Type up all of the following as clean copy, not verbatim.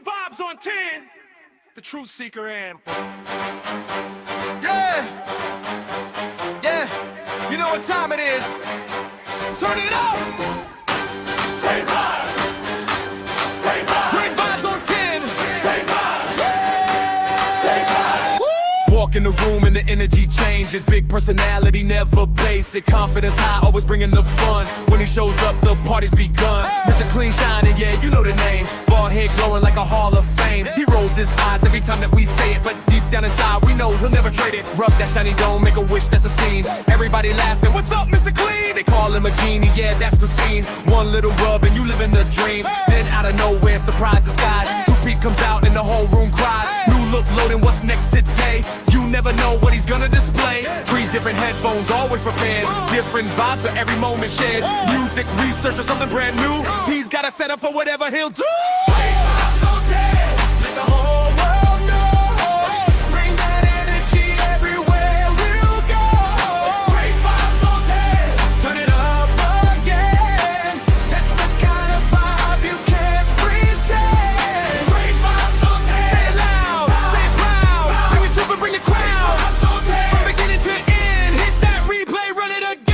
Great vibes on 10. The Truth Seeker anthem. Yeah, yeah, you know what time it is. Turn it up. Great vibes. Great vibes. Great vibes on 10. Great vibes. Yeah. Great vibes. Walk in the room and the energy changes. Big personality, never basic. Confidence high, always bringing the fun. When he shows up, the party's begun. Mr. Clean Shining, yeah, you know the name. Bald head glowing like a Hall of Fame. He rolls his eyes every time that we say it, but deep down inside, we know he'll never trade it. Rub that shiny dome, make a wish, that's a scene. Everybody laughing, what's up, Mr. Clean? They call him a genie, yeah, that's routine. One little rub and you live in the dream. Then out of nowhere, surprise disguise. Two-Pete comes out and the whole room cries. New look loading, what's next today? You never know what he's gonna display. 3 different headphones, always prepared. Different vibes for every moment shared. Music, research, or something brand new. He's got a setup for whatever he'll do. Great vibes on 10. Let the whole world know. Bring that energy everywhere we'll go. Great vibes on 10. Turn it up again. That's the kind of vibe you can't pretend. Great vibes on 10. Say it loud, say it proud. Bring it to and bring the crowd. Vibes on 10. From beginning to end, hit that replay, run it again.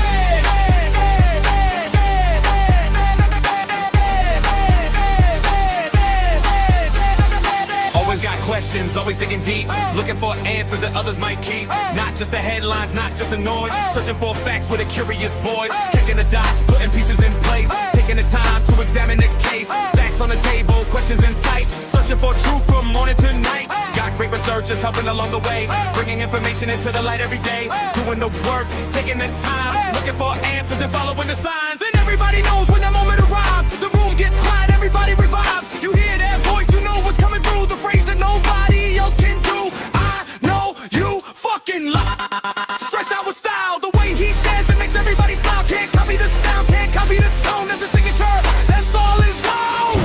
Always got questions, always digging deep. Looking for answers that others might keep. Not just the headlines, not just the noise. Searching for facts with a curious voice. Connecting the dots, putting pieces in place. Taking the time to examine the case. Facts on the table, questions in sight. Searching for truth from morning to night. Got great researchers helping along the way. Bringing information into the light every day. Doing the work, taking the time. Looking for answers and following the signs. And everybody knows when that moment arrives. The room gets quiet, everybody revives. You hear that voice, you know what's coming through. The phrase that nobody else can do. I know you fucking lie. Stretched out with style, the way he says it makes everybody smile. Can't copy the sound, can't copy the tone. That's a signature, that's all his own.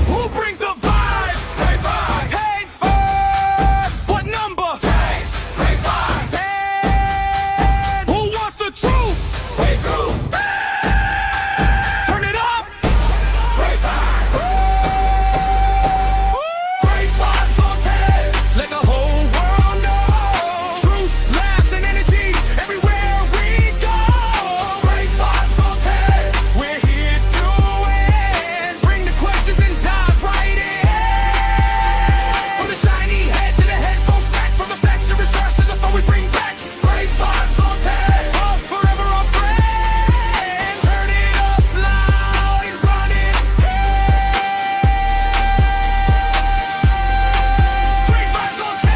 Who brings the vibes? Great vibes. Hey, vibes. What number? Great vibes. 10. Who wants the truth? Great truth. Turn it up. Great vibes. Great vibes on 10. Let the whole world know. Truth, laughs, and energy everywhere we go. Great vibes on 10. We're here to win. Bring the questions and dive right in. From the shiny head to the headphone stack. From the facts to research to the phone we bring back. Great vibes on 10. Up forever our friends. Turn it up loud and run it. Great vibes on 10.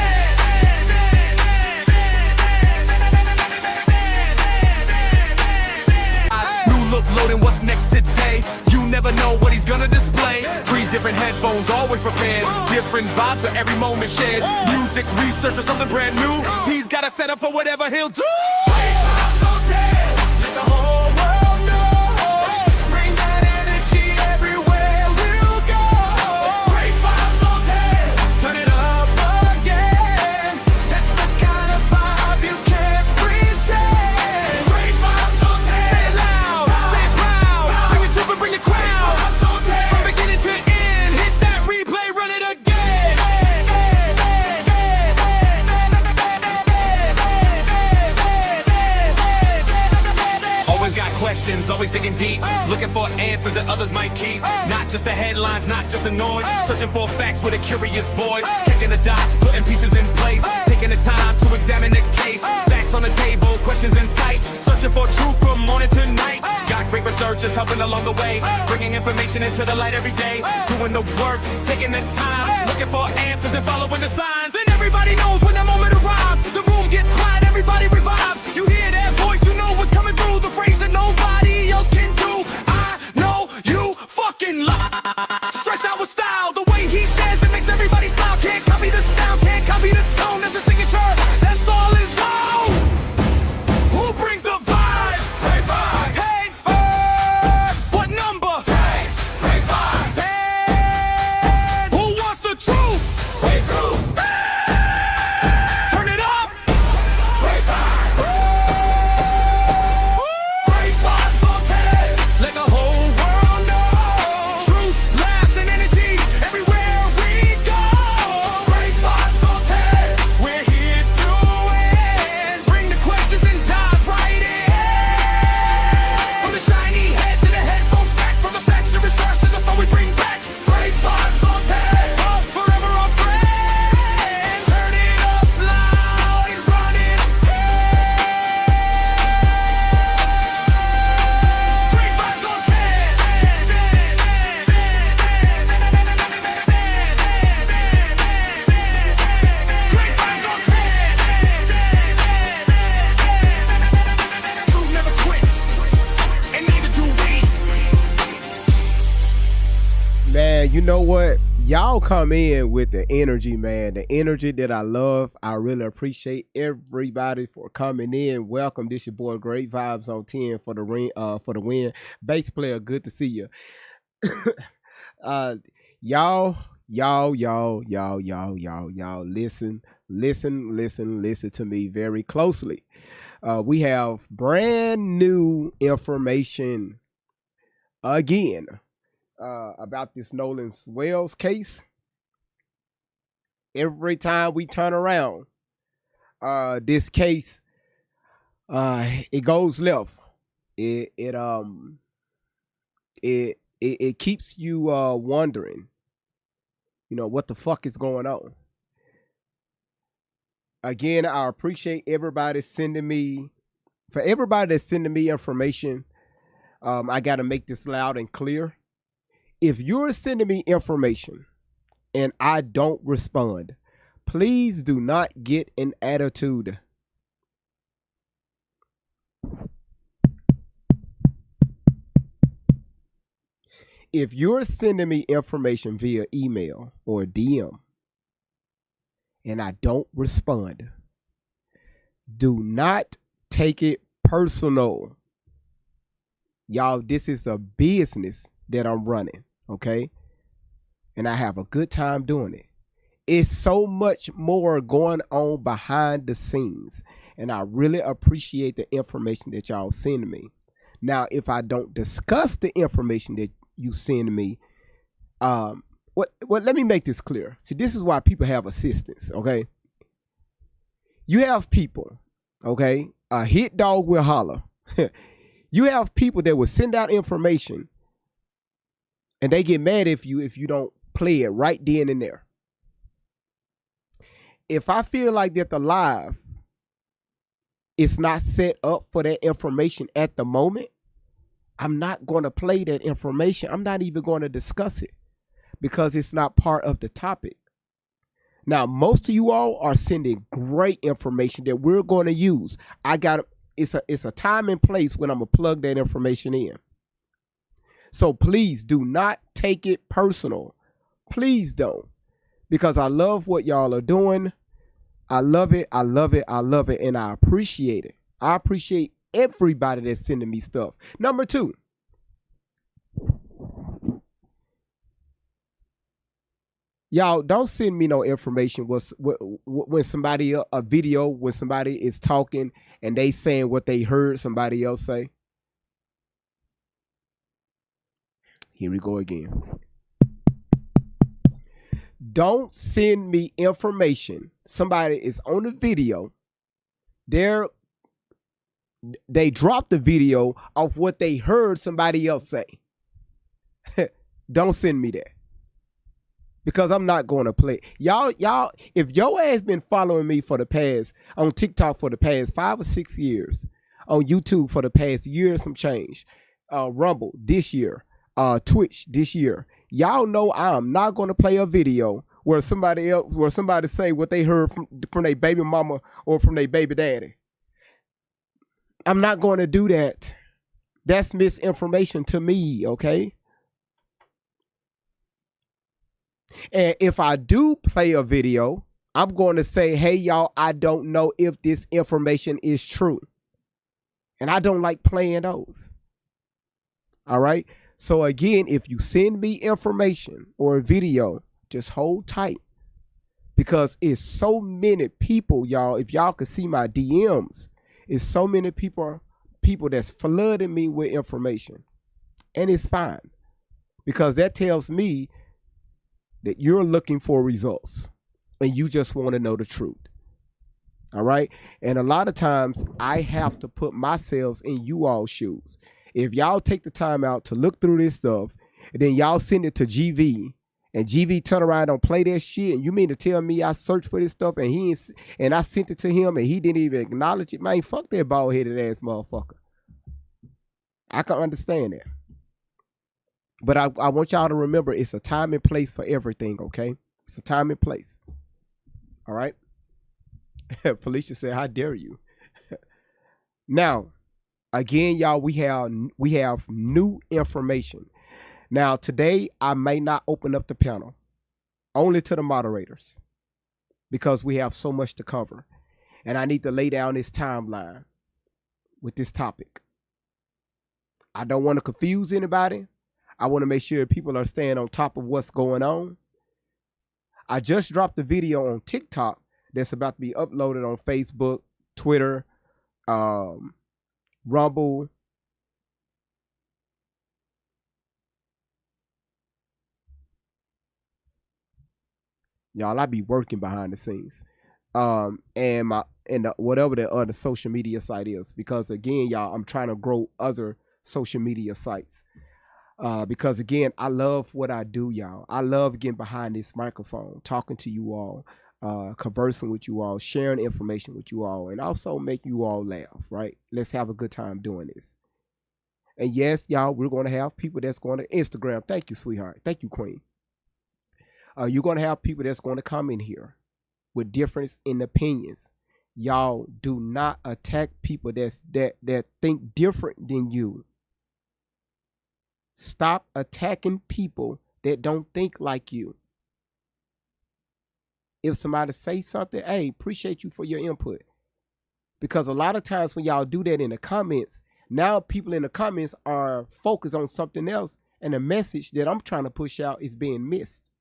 New look loading, what's next today? You never know what he's gonna display. 3 different headphones, always prepared. Different vibes for every moment shared. Music, research, or something brand new. He's got a setup for whatever he'll do. Great vibes on 10. Let the whole world know. Bring that energy everywhere we'll go. Great vibes on 10. Turn it up again. That's the kind of vibe you can't pretend. Great vibes on 10. Say it loud, say it proud. Bring it to and bring the crowd. Vibes on 10. From beginning to end, hit that replay, run it again. Always got questions, always digging deep. Looking for answers that others might keep. Not just the headlines, not just the noise. Searching for facts with a curious voice. Connecting the dots, putting pieces in place. Taking the time to examine the case. Facts on the table, questions in sight. Searching for truth from morning to night. Got great researchers helping along the way. Bringing information into the light every day. Doing the work, taking the time. Looking for answers and following the signs. And everybody knows when that moment arrives. The room gets quiet, everybody revives. You hear that voice, you know what's coming through. The phrase that nobody else can do. I know you fucking lie. Stretched out with style, the way he says it makes everybody smile. Can't copy the sound, can't copy the tone. That's a signature, that's all his own. Who brings the vibes? Great vibes. Hey, vibes. What number? Great vibes. 10. Who wants the truth? Great truth. Turn it up. Great vibes. Man, you know what? Y'all come in with the energy, man. The energy that I love. I really appreciate everybody for coming in. Welcome. This your boy Great Vibes on 10 for the ring, for the win. Bass player, good to see you. uh y'all listen to me very closely. We have brand new information again about this Nolan Wells case. Every time we turn around, this case, it goes left. It keeps you wondering, what the fuck is going on. Again, I appreciate everybody sending me. For everybody that's sending me information, I got to make this loud and clear. If you're sending me information and I don't respond, please do not get an attitude. If you're sending me information via email or DM and I don't respond, do not take it personal. Y'all, this is a business that I'm running, okay? And I have a good time doing it. It's so much more going on behind the scenes, and I really appreciate the information that y'all send me. Now, if I don't discuss the information that you send me, let me make this clear. See, this is why people have assistants, okay? You have people, okay? A hit dog will holler. You have people that will send out information and they get mad if you don't play it right then and there. If I feel like that the live is not set up for that information at the moment, I'm not going to play that information. I'm not even going to discuss it because it's not part of the topic. Now, most of you all are sending great information that we're going to use. It's a time and place when I'm going to plug that information in. So please do not take it personal. Please don't. Because I love what y'all are doing. I love it. I love it. I love it. And I appreciate it. I appreciate everybody that's sending me stuff. Number two. Y'all don't send me no information when somebody, a video, when somebody is talking and they saying what they heard somebody else say. Here we go again. Don't send me information. Somebody is on the video. They dropped the video of what they heard somebody else say. Don't send me that. Because I'm not going to play. Y'all, if your ass been following me for the past, on TikTok for the past 5 or 6 years, on YouTube for the past year and some change, Rumble this year, Twitch this year, y'all know I'm not going to play a video where somebody say what they heard from their baby mama or from their baby daddy. I'm not going to do that. That's misinformation to me, okay? And if I do play a video, I'm going to say, hey, y'all, I don't know if this information is true. And I don't like playing those. All right. So again, if you send me information or a video, just hold tight. Because it's so many people, y'all, if y'all could see my DMs, it's so many people that's flooding me with information. And it's fine. Because that tells me that you're looking for results and you just want to know the truth. All right. And a lot of times I have to put myself in you all's shoes. If y'all take the time out to look through this stuff and then y'all send it to GV and GV turn around and play that shit, and you mean to tell me I searched for this stuff and I sent it to him and he didn't even acknowledge it? Man, fuck that bald headed ass motherfucker. I can understand that. But I want y'all to remember it's a time and place for everything, okay? It's a time and place. All right? Felicia said, how dare you? Now, again, y'all, we have new information. Now, today, I may not open up the panel, only to the moderators, because we have so much to cover. And I need to lay down this timeline with this topic. I don't want to confuse anybody. I want to make sure people are staying on top of what's going on. I just dropped a video on TikTok that's about to be uploaded on Facebook, Twitter, Rumble. Y'all, I be working behind the scenes. And whatever the other social media site is, because again, y'all, I'm trying to grow other social media sites. Because again, I love what I do, y'all. I love getting behind this microphone, talking to you all, conversing with you all, sharing information with you all, and also make you all laugh, right? Let's have a good time doing this. And yes, y'all, we're going to have people that's going to Instagram. Thank you, sweetheart. Thank you, Queen. You're going to have people that's going to come in here with difference in opinions. Y'all do not attack people that think different than you. Stop attacking people that don't think like you. If somebody say something, hey, appreciate you for your input. Because a lot of times when y'all do that in the comments, now people in the comments are focused on something else, and the message that I'm trying to push out is being missed.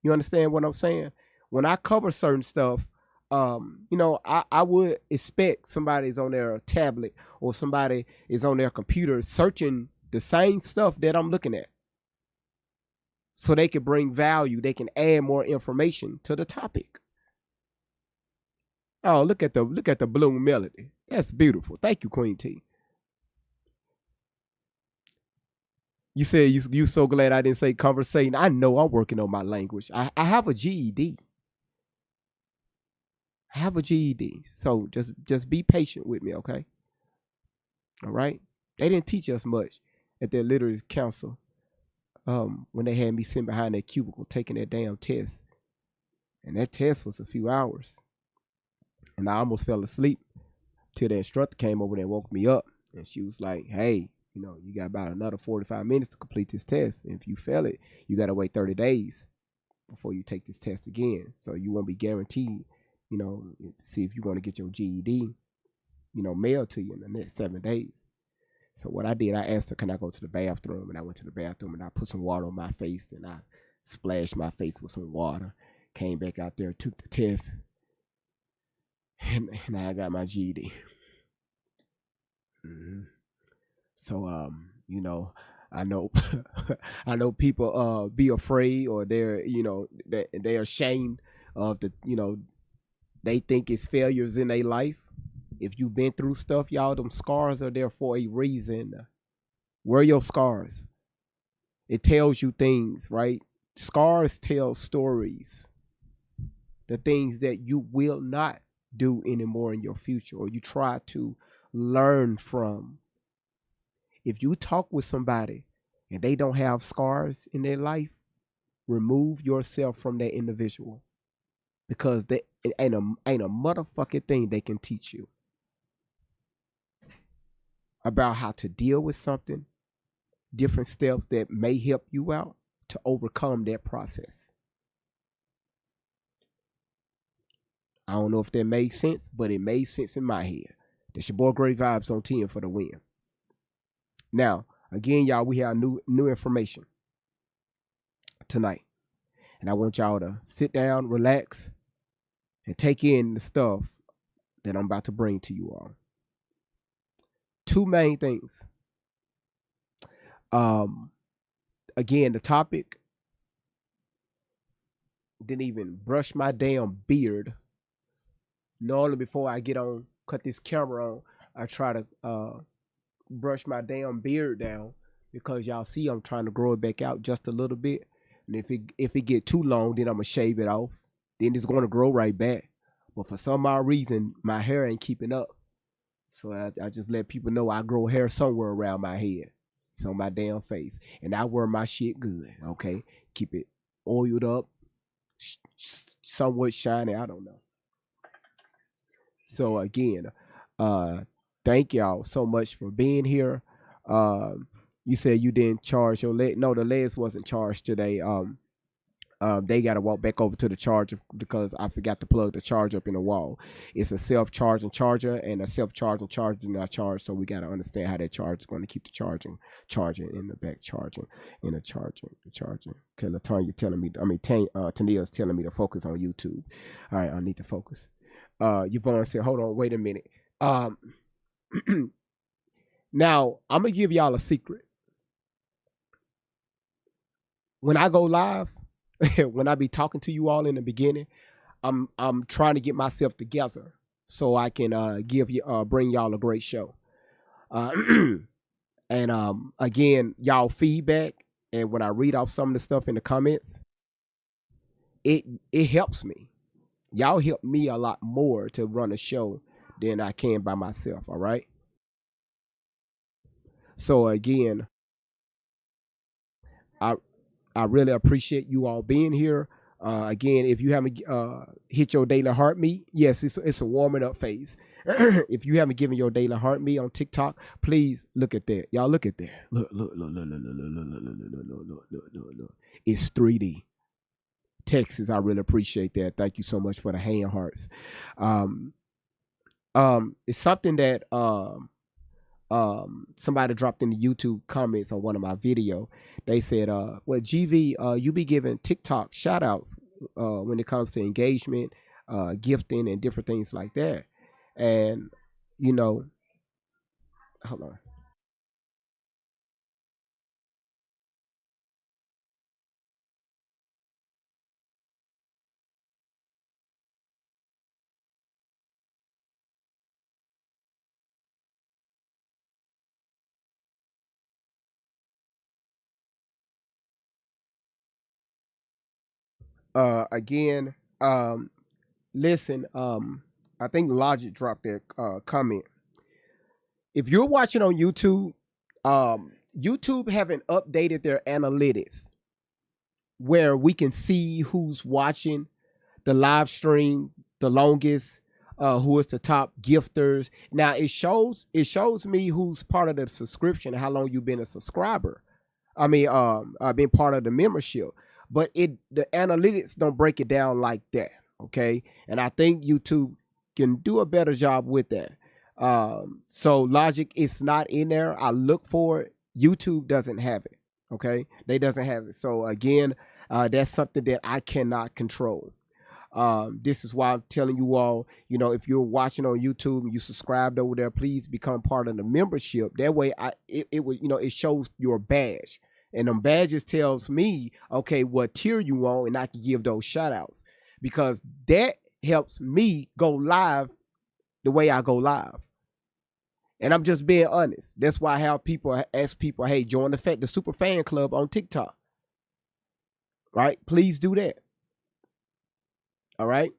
You understand what I'm saying? When I cover certain stuff, I would expect somebody's on their tablet or somebody is on their computer searching the same stuff that I'm looking at, so they can bring value. They can add more information to the topic. Oh, look at the Bloom Melody. That's beautiful. Thank you, Queen T. You said you so glad I didn't say conversating. I know I'm working on my language. I have a GED. I have a GED. So just be patient with me, okay? All right? They didn't teach us much at their literacy council when they had me sitting behind that cubicle taking that damn test. And that test was a few hours. And I almost fell asleep till the instructor came over there and woke me up. And she was like, hey, you got about another 45 minutes to complete this test. And if you fail it, you got to wait 30 days before you take this test again. So you won't be guaranteed, to see if you're going to get your GED, mailed to you in the next 7 days. So what I did, I asked her, can I go to the bathroom? And I went to the bathroom and I put some water on my face and I splashed my face with some water. Came back out there, took the test, and I got my GED. Mm-hmm. So, I know, I know people be afraid, or they're, they're ashamed of they think it's failures in their life. If you've been through stuff, y'all, them scars are there for a reason. Where are your scars? It tells you things, right? Scars tell stories. The things that you will not do anymore in your future, or you try to learn from. If you talk with somebody and they don't have scars in their life, remove yourself from that individual, because it ain't a motherfucking thing they can teach you about how to deal with something, different steps that may help you out to overcome that process. I don't know if that made sense, but it made sense in my head. That's your boy Great Vibes on 10 for the win. Now, again, y'all, we have new information tonight. And I want y'all to sit down, relax, and take in the stuff that I'm about to bring to you all. Two main things. Again, the topic, didn't even brush my damn beard. Normally before I get on, cut this camera on, I try to brush my damn beard down, because y'all see I'm trying to grow it back out just a little bit. And if it get too long, then I'm gonna shave it off. Then it's gonna grow right back. But for some odd reason, my hair ain't keeping up. So I just let people know I grow hair somewhere around my head. It's on my damn face. And I wear my shit good, okay? Keep it oiled up, somewhat shiny, I don't know. So again, thank y'all so much for being here. You said you didn't charge your leg. No, the legs wasn't charged today. They got to walk back over to the charger because I forgot to plug the charger up in the wall. It's a self-charging charger, and a self-charging charger do not charge, so we got to understand how that charge is going to keep the charging in the back, charging in the charging. Okay, Latonya telling me, Tania's telling me to focus on YouTube. All right, I need to focus. Yvonne said, hold on, wait a minute. Now, I'm going to give y'all a secret. When I go live, when I be talking to you all in the beginning, I'm trying to get myself together so I can bring y'all a great show. And again, y'all feedback, and when I read off some of the stuff in the comments, it helps me. Y'all help me a lot more to run a show than I can by myself. All right. So again, I really appreciate you all being here. Again, if you haven't hit your daily heartbeat, yes, it's a warming up phase. If you haven't given your daily heartbeat on TikTok, please look at that. Y'all look at that. Look. It's 3D. Texas, I really appreciate that. Thank you so much for the hand hearts. It's something that somebody dropped in the YouTube comments on one of my video. They said, well, GV, you be giving TikTok shout outs when it comes to engagement, gifting, and different things like that. And, you know, hold on. Again, listen, I think Logic dropped that comment. If you're watching on YouTube, YouTube haven't updated their analytics where we can see who's watching the live stream the longest, who is the top gifters. Now it shows me who's part of the subscription, how long you've been a subscriber. I mean, been part of the membership. But the analytics don't break it down like that, okay? And I think YouTube can do a better job with that. So Logic is not in there. I look for it. YouTube doesn't have it, okay? They doesn't have it. So again, that's something that I cannot control. This is why I'm telling you all, you know, if you're watching on YouTube and you subscribed over there, please become part of the membership. That way it would, you know, it shows your badge. And them badges tells me, okay, what tier you on, and I can give those shout outs, because that helps me go live the way I go live. And I'm just being honest. That's why I have people ask people, hey, join the Super Fan Club on TikTok. Right? Please do that. All right?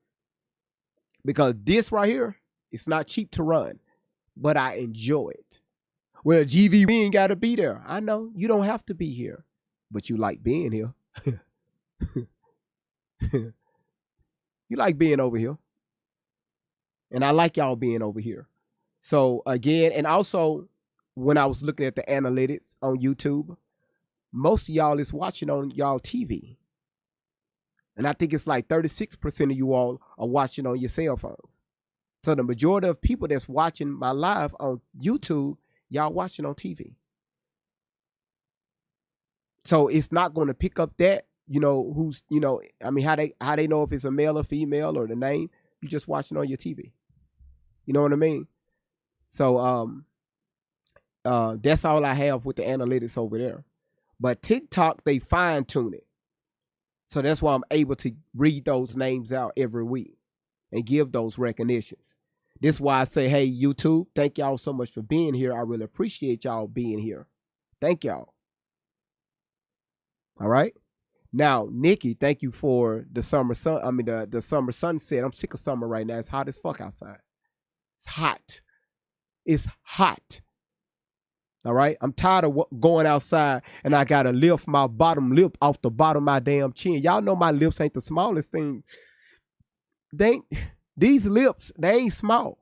Because this right here, it's not cheap to run, but I enjoy it. Well, GV, we ain't got to be there. I know you don't have to be here, but you like being here. You like being over here. And I like y'all being over here. So again, and also when I was looking at the analytics on YouTube, most of y'all is watching on y'all TV. And I think it's like 36% of you all are watching on your cell phones. So the majority of people that's watching my live on YouTube, y'all watching on TV. So it's not going to pick up that, you know, who's, you know, I mean, how they know if it's a male or female or the name. You just watching on your TV. You know what I mean? So that's all I have with the analytics over there. But TikTok, they fine tune it. So that's why I'm able to read those names out every week and give those recognitions. This is why I say, hey, YouTube, thank y'all so much for being here. I really appreciate y'all being here. Thank y'all. All right. Now, Nikki, thank you for the summer sun. I mean, the summer sunset. I'm sick of summer right now. It's hot as fuck outside. It's hot. It's hot. All right. I'm tired of going outside and I got to lift my bottom lip off the bottom of my damn chin. Y'all know my lips ain't the smallest thing. These lips, they ain't small.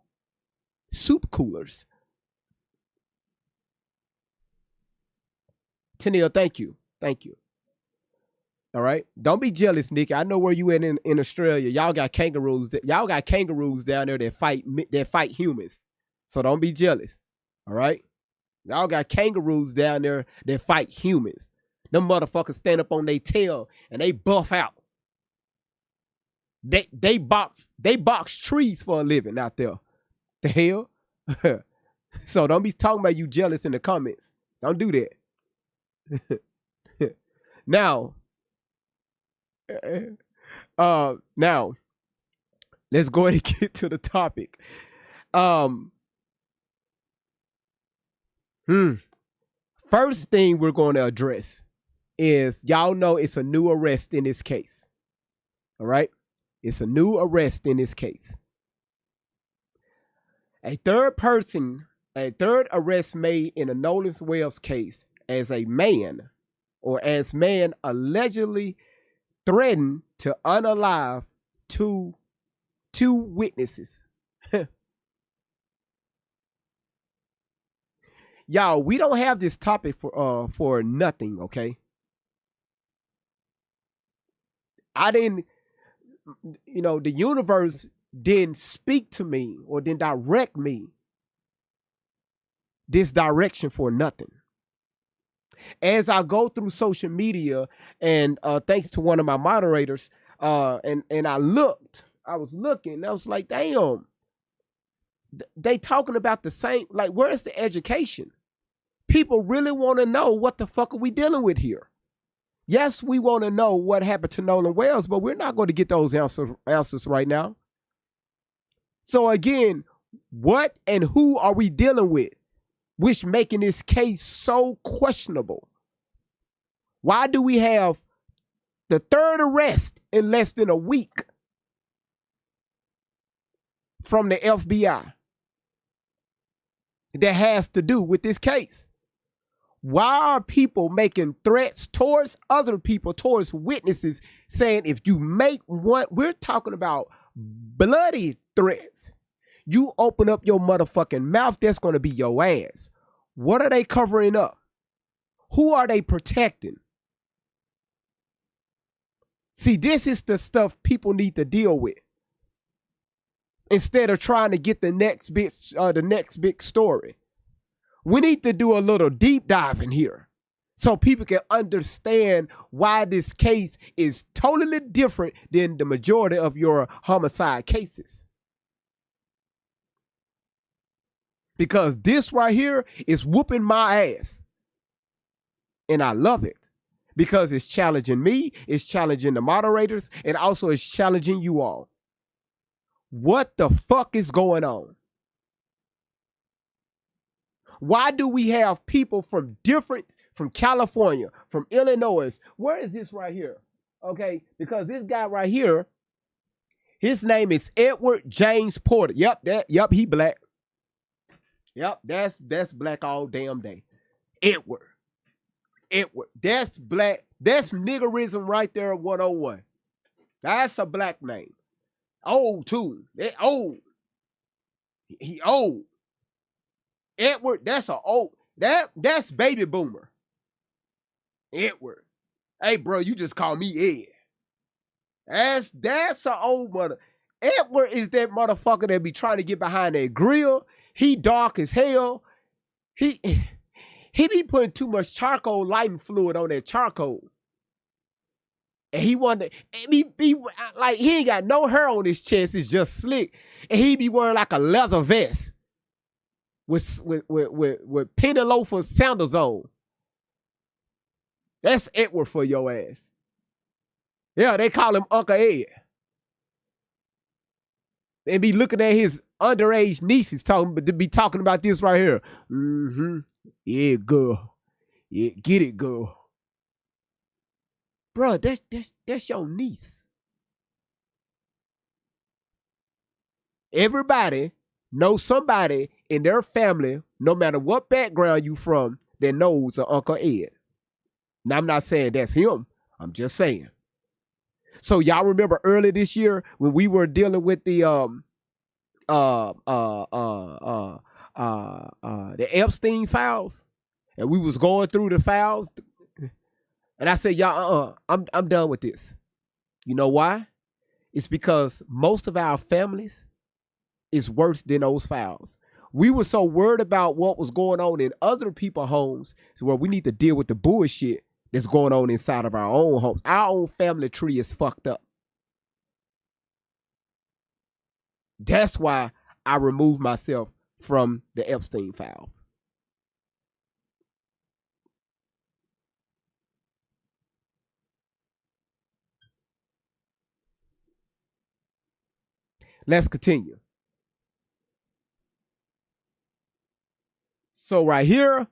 Soup coolers. Tennille, thank you. Thank you. All right. Don't be jealous, Nikki. I know where you at in Australia. Y'all got kangaroos. Y'all got kangaroos down there that fight humans. So don't be jealous. All right. Y'all got kangaroos down there that fight humans. Them motherfuckers stand up on their tail and they buff out. They box trees for a living out there. The hell? So don't be talking about you jealous in the comments. Don't do that. Now, let's go ahead and get to the topic. First thing we're going to address is, y'all know it's a new arrest in this case. All right? It's a new arrest in this case. A third arrest made in a Nolens Wells case as man allegedly threatened to unalive two witnesses. Y'all, we don't have this topic for nothing, okay? The universe didn't speak to me or didn't direct me this direction for nothing. As I go through social media, and thanks to one of my moderators, and I was looking, I was like, damn, they talking about the same, like, where's the education? People really want to know what the fuck are we dealing with here. Yes, we want to know what happened to Nolens Wells, but we're not going to get those answers right now. So again, what and who are we dealing with, which making this case so questionable? Why do we have the third arrest in less than a week from the FBI that has to do with this case? Why are people making threats towards other people, towards witnesses, saying if you make one, we're talking about bloody threats. You open up your motherfucking mouth, that's going to be your ass. What are they covering up? Who are they protecting? See, this is the stuff people need to deal with, instead of trying to get the next big story. We need to do a little deep dive in here so people can understand why this case is totally different than the majority of your homicide cases. Because this right here is whooping my ass. And I love it. Because it's challenging me, it's challenging the moderators, and also it's challenging you all. What the fuck is going on? Why do we have people from California, from Illinois? Where is this right here? Okay, because this guy right here, his name is Edward James Porter. Yep, he black. Yep, that's black all damn day. Edward, that's black. That's niggerism right there, 101. That's a black name. Old too. They old. He old. Edward, that's a old. That's baby boomer. Edward. Hey, bro, you just call me Ed. That's a old mother. Edward is that motherfucker that be trying to get behind that grill. He dark as hell. He be putting too much charcoal lighting fluid on that charcoal. And he wanted be like, he ain't got no hair on his chest, it's just slick. And he be wearing like a leather vest with penny loafer sandals on. That's Edward for your ass. Yeah, they call him Uncle Ed. And be looking at his underage nieces talking about this right here. Mm-hmm. Yeah, girl. Yeah, get it, girl. Bro, that's your niece. Everybody knows somebody in their family, no matter what background you from, that knows an Uncle Ed. Now, I'm not saying that's him. I'm just saying. So y'all remember earlier this year when we were dealing with the Epstein files, and we was going through the files, And I said, y'all, I'm done with this. You know why? It's because most of our families is worse than those files. We were so worried about what was going on in other people's homes, so where we need to deal with the bullshit that's going on inside of our own homes. Our own family tree is fucked up. That's why I removed myself from the Epstein files. Let's continue. So right here,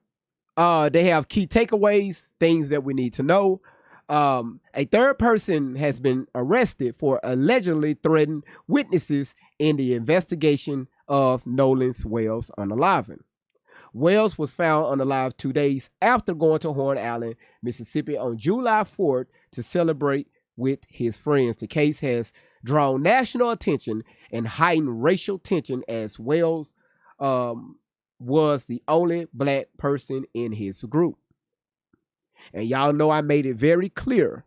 they have key takeaways, things that we need to know. A third person has been arrested for allegedly threatening witnesses in the investigation of Nolan's Wells unaliving. Wells was found unalive 2 days after going to Horn Island, Mississippi on July 4th to celebrate with his friends. The case has drawn national attention and heightened racial tension as Wells was the only black person in his group. And y'all know I made it very clear.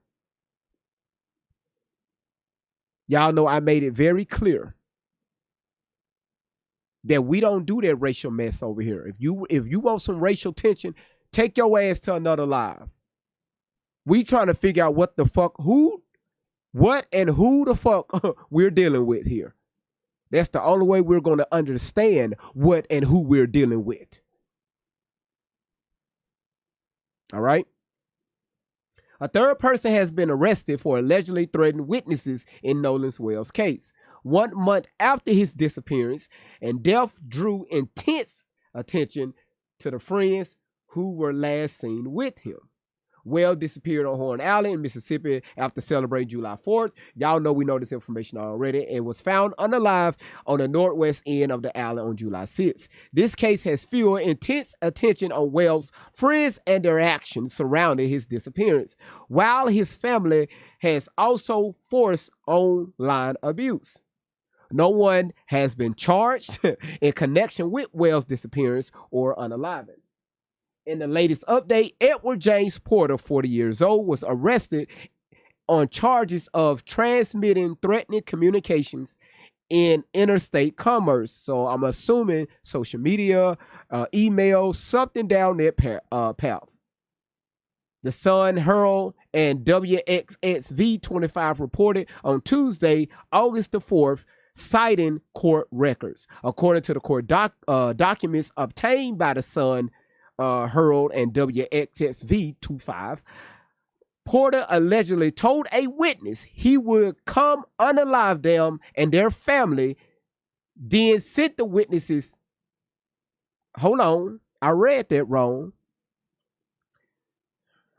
That we don't do that racial mess over here. If you want some racial tension, take your ass to another live. We trying to figure out what the fuck, who the fuck we're dealing with here. That's the only way we're going to understand what and who we're dealing with. All right. A third person has been arrested for allegedly threatening witnesses in Nolan's Wells case. 1 month after his disappearance and death drew intense attention to the friends who were last seen with him. Wells disappeared on Horn Island in Mississippi after celebrating July 4th. Y'all know we know this information already, and was found unalive on the northwest end of the island on July 6th. This case has fueled intense attention on Wells' friends and their actions surrounding his disappearance, while his family has also forced online abuse. No one has been charged in connection with Wells' disappearance or unaliving. In the latest update, Edward James Porter, 40 years old, was arrested on charges of transmitting threatening communications in interstate commerce. So I'm assuming social media, email, something down that path. The Sun, Herald, and WXXV25 reported on Tuesday, August the 4th, citing court records. According to the court documents obtained by the Sun, Herald, and WXXV25, Porter allegedly told a witness he would come unalive them and their family, then sent the witnesses. Hold on, I read that wrong.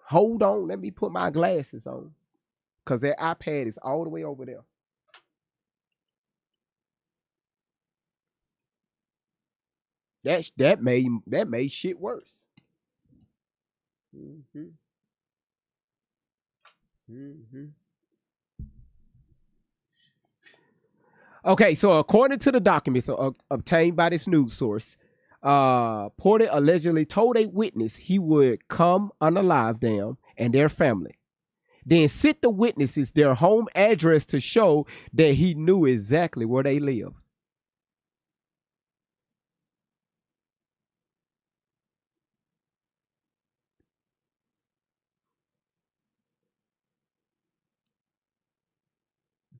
Hold on, let me put my glasses on, because that iPad is all the way over there. That made shit worse. Okay, so according to the documents obtained by this news source, Porter allegedly told a witness he would come unalive them and their family, then sent the witnesses their home address to show that he knew exactly where they lived.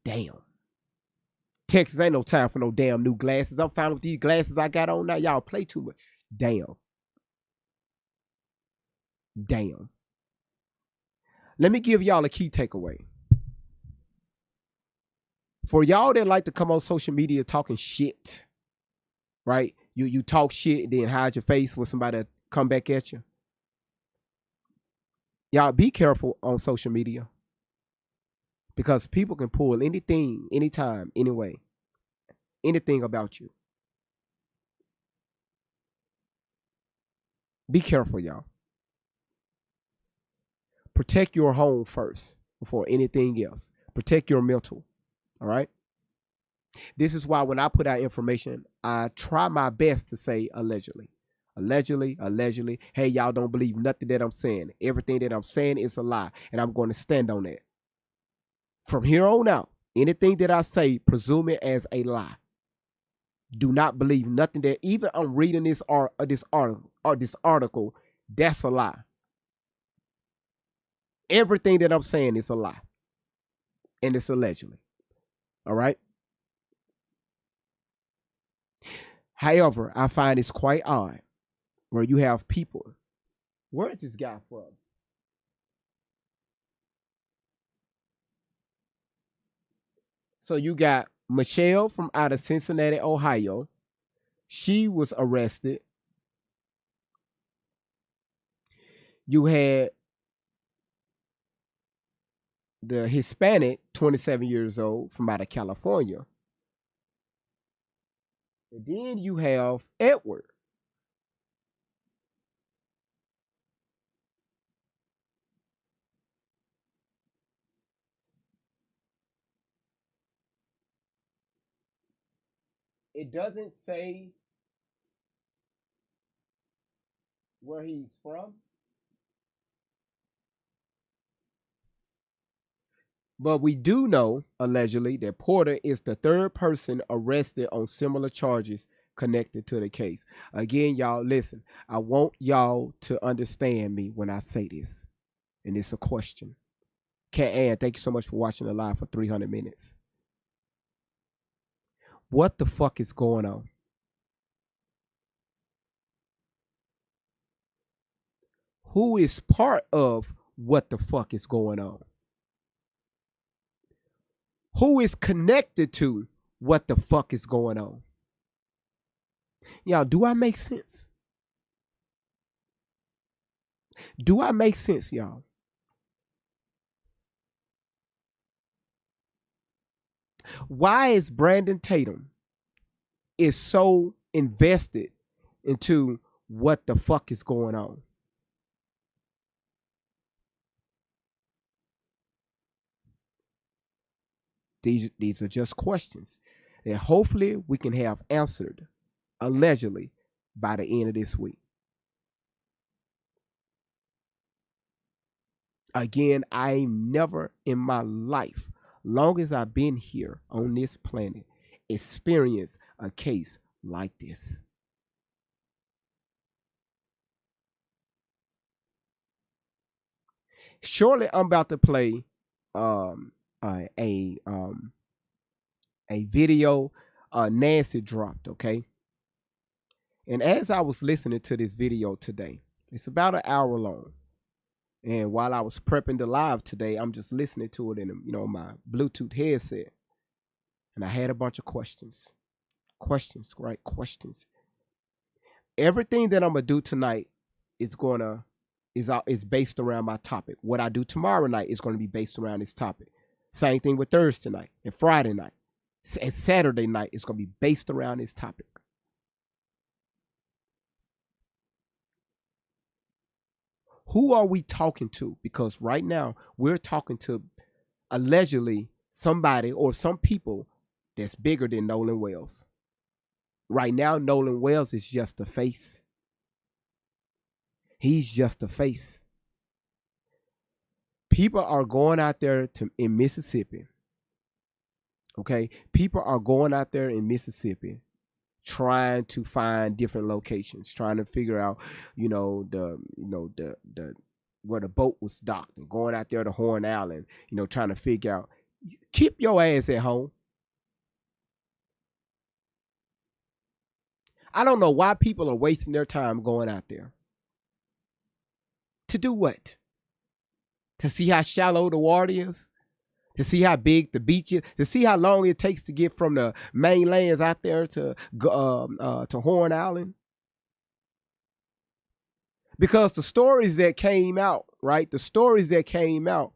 Damn. Texas ain't no time for no damn new glasses. I'm fine with these glasses I got on now. Y'all play too much. Damn. Let me give y'all a key takeaway. For y'all that like to come on social media talking shit, right? You talk shit and then hide your face when somebody come back at you. Y'all be careful on social media. Because people can pull anything, anytime, anyway, anything about you. Be careful, y'all. Protect your home first before anything else. Protect your mental, all right? This is why when I put out information, I try my best to say allegedly. Allegedly, allegedly. Hey, y'all don't believe nothing that I'm saying. Everything that I'm saying is a lie, and I'm going to stand on that. From here on out, anything that I say, presume it as a lie. Do not believe nothing that even I'm reading this article, that's a lie. Everything that I'm saying is a lie. And it's allegedly. All right. However, I find it's quite odd where you have people. Where is this guy from? So you got Michelle from out of Cincinnati, Ohio. She was arrested. You had the Hispanic, 27 years old, from out of California. And then you have Edward. It doesn't say where he's from. But we do know, allegedly, that Porter is the third person arrested on similar charges connected to the case. Again, y'all, listen, I want y'all to understand me when I say this. And it's a question. Cat Ann, thank you so much for watching the live for 300 minutes. What the fuck is going on? Who is part of what the fuck is going on? Who is connected to what the fuck is going on? Y'all, do I make sense? Do I make sense, y'all? Why is Brandon Tatum is so invested into what the fuck is going on? These are just questions that hopefully we can have answered allegedly by the end of this week. Again, I never in my life, long as I've been here on this planet, experienced a case like this. Shortly, I'm about to play a video Nancy dropped, okay? And as I was listening to this video today, it's about an hour long. And while I was prepping the live today, I'm just listening to it in, my Bluetooth headset. And I had a bunch of questions. Questions, right? Questions. Everything that I'm gonna do tonight is based around my topic. What I do tomorrow night is going to be based around this topic. Same thing with Thursday night and Friday night. And Saturday night is going to be based around this topic. Who are we talking to? Because right now we're talking to allegedly somebody or some people that's bigger than Nolan Wells. Right now, Nolan Wells is just a face. He's just a face. People are going out there in Mississippi. Okay, people are going out there in Mississippi, trying to find different locations, trying to figure out, the where the boat was docked, and going out there to Horn Island, trying to figure out. Keep your ass at home. I don't know why people are wasting their time going out there. To do what? To see how shallow the water is? To see how big the beach is? To see how long it takes to get from the mainlands out there to Horn Island? Because the stories that came out, right? The stories that came out,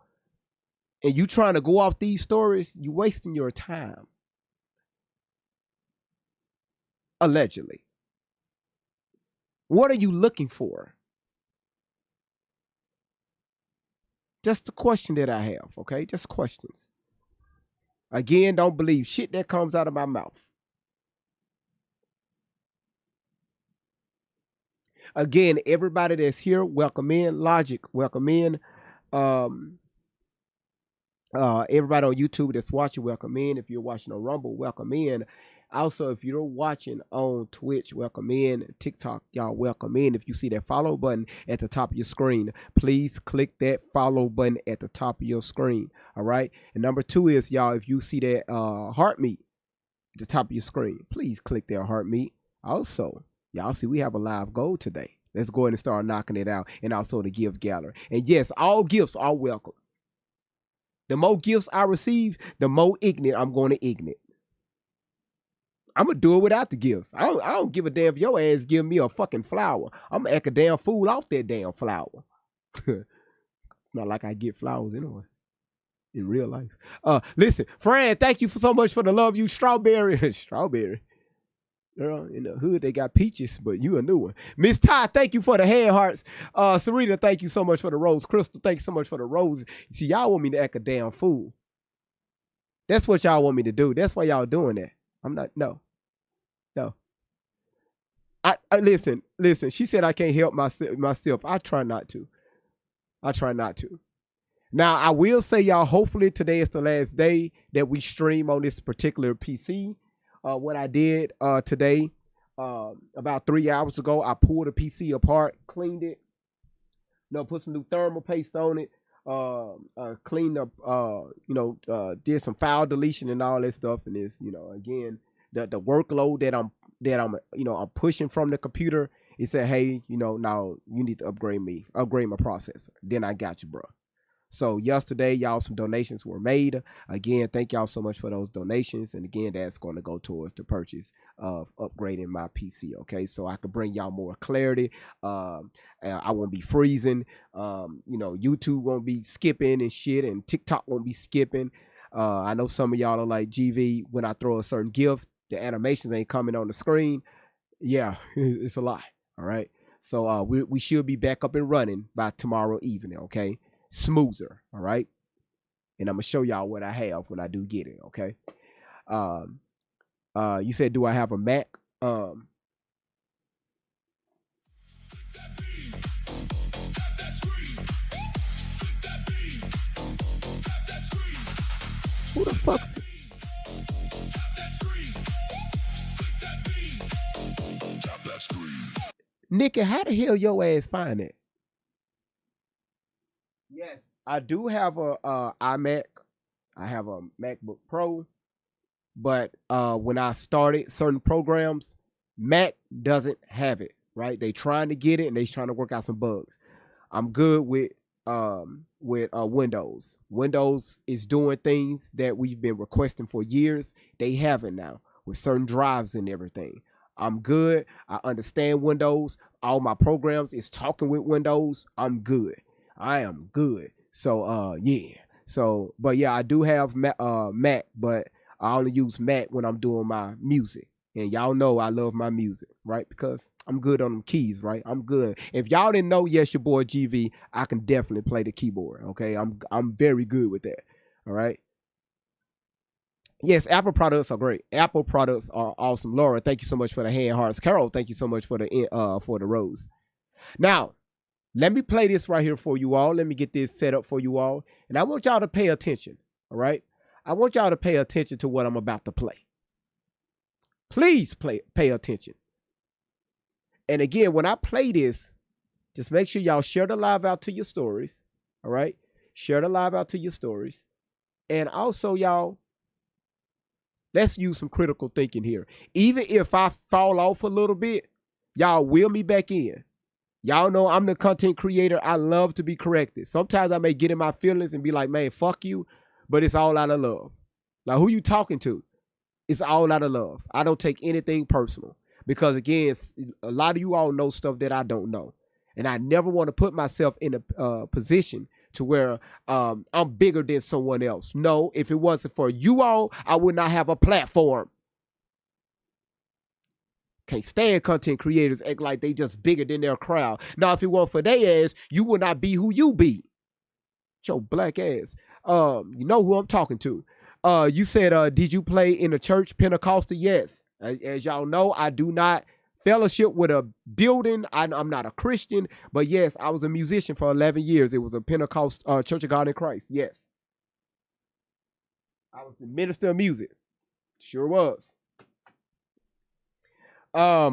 and you trying to go off these stories, you wasting your time. Allegedly. What are you looking for? Just a question that I have, okay? Just questions. Again, don't believe shit that comes out of my mouth. Again, everybody that's here, welcome in. Logic, welcome in. Everybody on YouTube that's watching, welcome in. If you're watching on Rumble, welcome in. Also, if you're watching on Twitch, welcome in. TikTok, y'all, welcome in. If you see that follow button at the top of your screen, please click that follow button at the top of your screen. All right. And number 2 is, y'all, if you see that heart meet at the top of your screen, please click that heart meet. Also, y'all see we have a live goal today. Let's go ahead and start knocking it out. And also the gift gallery. And yes, all gifts are welcome. The more gifts I receive, the more ignorant I'm going to ignite. I'm going to do it without the gifts. I don't give a damn if your ass give me a fucking flower. I'm going to act a damn fool off that damn flower. Not like I get flowers anyway. In real life. Listen, Fran, thank you so much for the love, you strawberry. Strawberry. Girl, in the hood, they got peaches, but you a new one. Miss Ty, thank you for the hand hearts. Serena, thank you so much for the rose. Crystal, thank you so much for the roses. See, y'all want me to act a damn fool. That's what y'all want me to do. That's why y'all doing that. I'm not, no. I listen. She said I can't help myself. I try not to. Now, I will say, y'all, hopefully today is the last day that we stream on this particular PC. What I did today, about 3 hours ago, I pulled the PC apart, cleaned it, put some new thermal paste on it, cleaned up, did some file deletion and all that stuff. And it's, again, the workload that I'm pushing from the computer. It said, hey, now you need to upgrade my processor. Then I got you, bro. So yesterday, y'all, some donations were made. Again, thank y'all so much for those donations. And again, that's going to go towards the purchase of upgrading my PC. Okay, so I can bring y'all more clarity. I won't be freezing. YouTube won't be skipping and shit, and TikTok won't be skipping. I know some of y'all are like, GV, when I throw a certain gift, the animations ain't coming on the screen. Yeah, it's a lie. All right. So we should be back up and running by tomorrow evening. Okay. Smoother, all right? And I'm gonna show y'all what I have when I do get it, okay? You said, do I have a Mac? Who the fuck's it? Nikki, how the hell your ass find it? Yes, I do have a iMac. I have a MacBook Pro, but when I started certain programs, Mac doesn't have it. Right? They trying to get it and they trying to work out some bugs. I'm good with Windows. Windows is doing things that we've been requesting for years. They have it now with certain drives and everything. I'm good. I understand Windows. All my programs is talking with Windows. I'm good. I am good. So, yeah. So, but yeah, I do have Mac, but I only use Mac when I'm doing my music. And y'all know I love my music, right? Because I'm good on them keys, right? I'm good. If y'all didn't know, yes, your boy GV, I can definitely play the keyboard, okay? I'm very good with that, all right? Yes, Apple products are great. Apple products are awesome. Laura, thank you so much for the hand hearts. Carol, thank you so much for the rose. Now, let me play this right here for you all. Let me get this set up for you all. And I want y'all to pay attention, all right? I want y'all to pay attention to what I'm about to play. Please pay attention. And again, when I play this, just make sure y'all share the live out to your stories, all right? Share the live out to your stories. And also, y'all, let's use some critical thinking here. Even if I fall off a little bit, y'all wheel me back in. Y'all know I'm the content creator. I love to be corrected. Sometimes I may get in my feelings and be like, man, fuck you. But it's all out of love. Like, who you talking to? It's all out of love. I don't take anything personal. Because, again, a lot of you all know stuff that I don't know. And I never want to put myself in a position to where I'm bigger than someone else. No, if it wasn't for you all, I would not have a platform. Can't stand content creators act like they just bigger than their crowd. Now, if it weren't for their ass, you would not be who you be. Your black ass. You know who I'm talking to. You said, did you play in a church Pentecostal? Yes. As y'all know, I do not fellowship with a building. I'm not a Christian, but yes, I was a musician for 11 years. It was a Pentecost Church of God in Christ. Yes. I was the minister of music. Sure was. All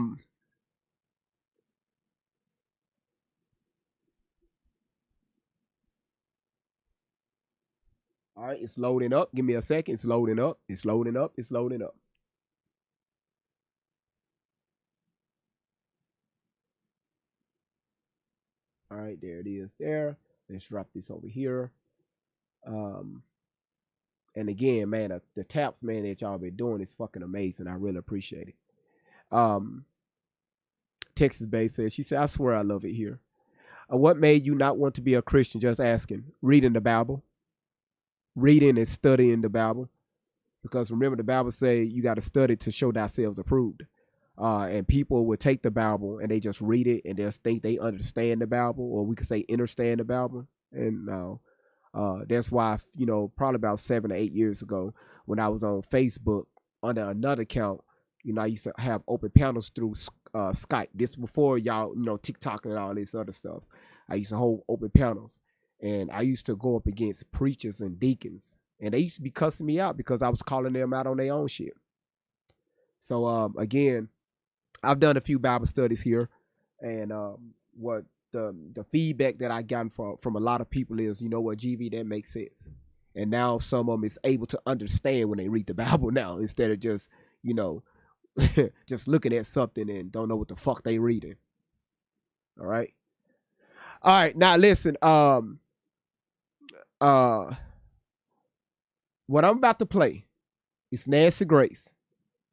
right, it's loading up. Give me a second. It's loading up. It's loading up. It's loading up. All right, there it is there. Let's drop this over here. And again, man, the taps, man, that y'all been doing is fucking amazing. I really appreciate it. Texas Bay says, she said, I swear I love it here. What made you not want to be a Christian? Just asking. Reading the Bible. Reading and studying the Bible. Because remember, the Bible say you got to study to show thyself approved. And people would take the Bible and they just read it and they'll think they understand the Bible, or we could say understand the Bible. And that's why, you know, probably about 7 or 8 years ago, when I was on Facebook under another account, you know, I used to have open panels through Skype. This before y'all, you know, TikTok and all this other stuff. I used to hold open panels, and I used to go up against preachers and deacons, and they used to be cussing me out because I was calling them out on their own shit. So again, I've done a few Bible studies here, and what the feedback that I gotten from a lot of people is, you know what, GV, that makes sense. And now some of them is able to understand when they read the Bible now, instead of just, you know, just looking at something and don't know what the fuck they reading. All right. All right. Now listen, what I'm about to play is Nancy Grace,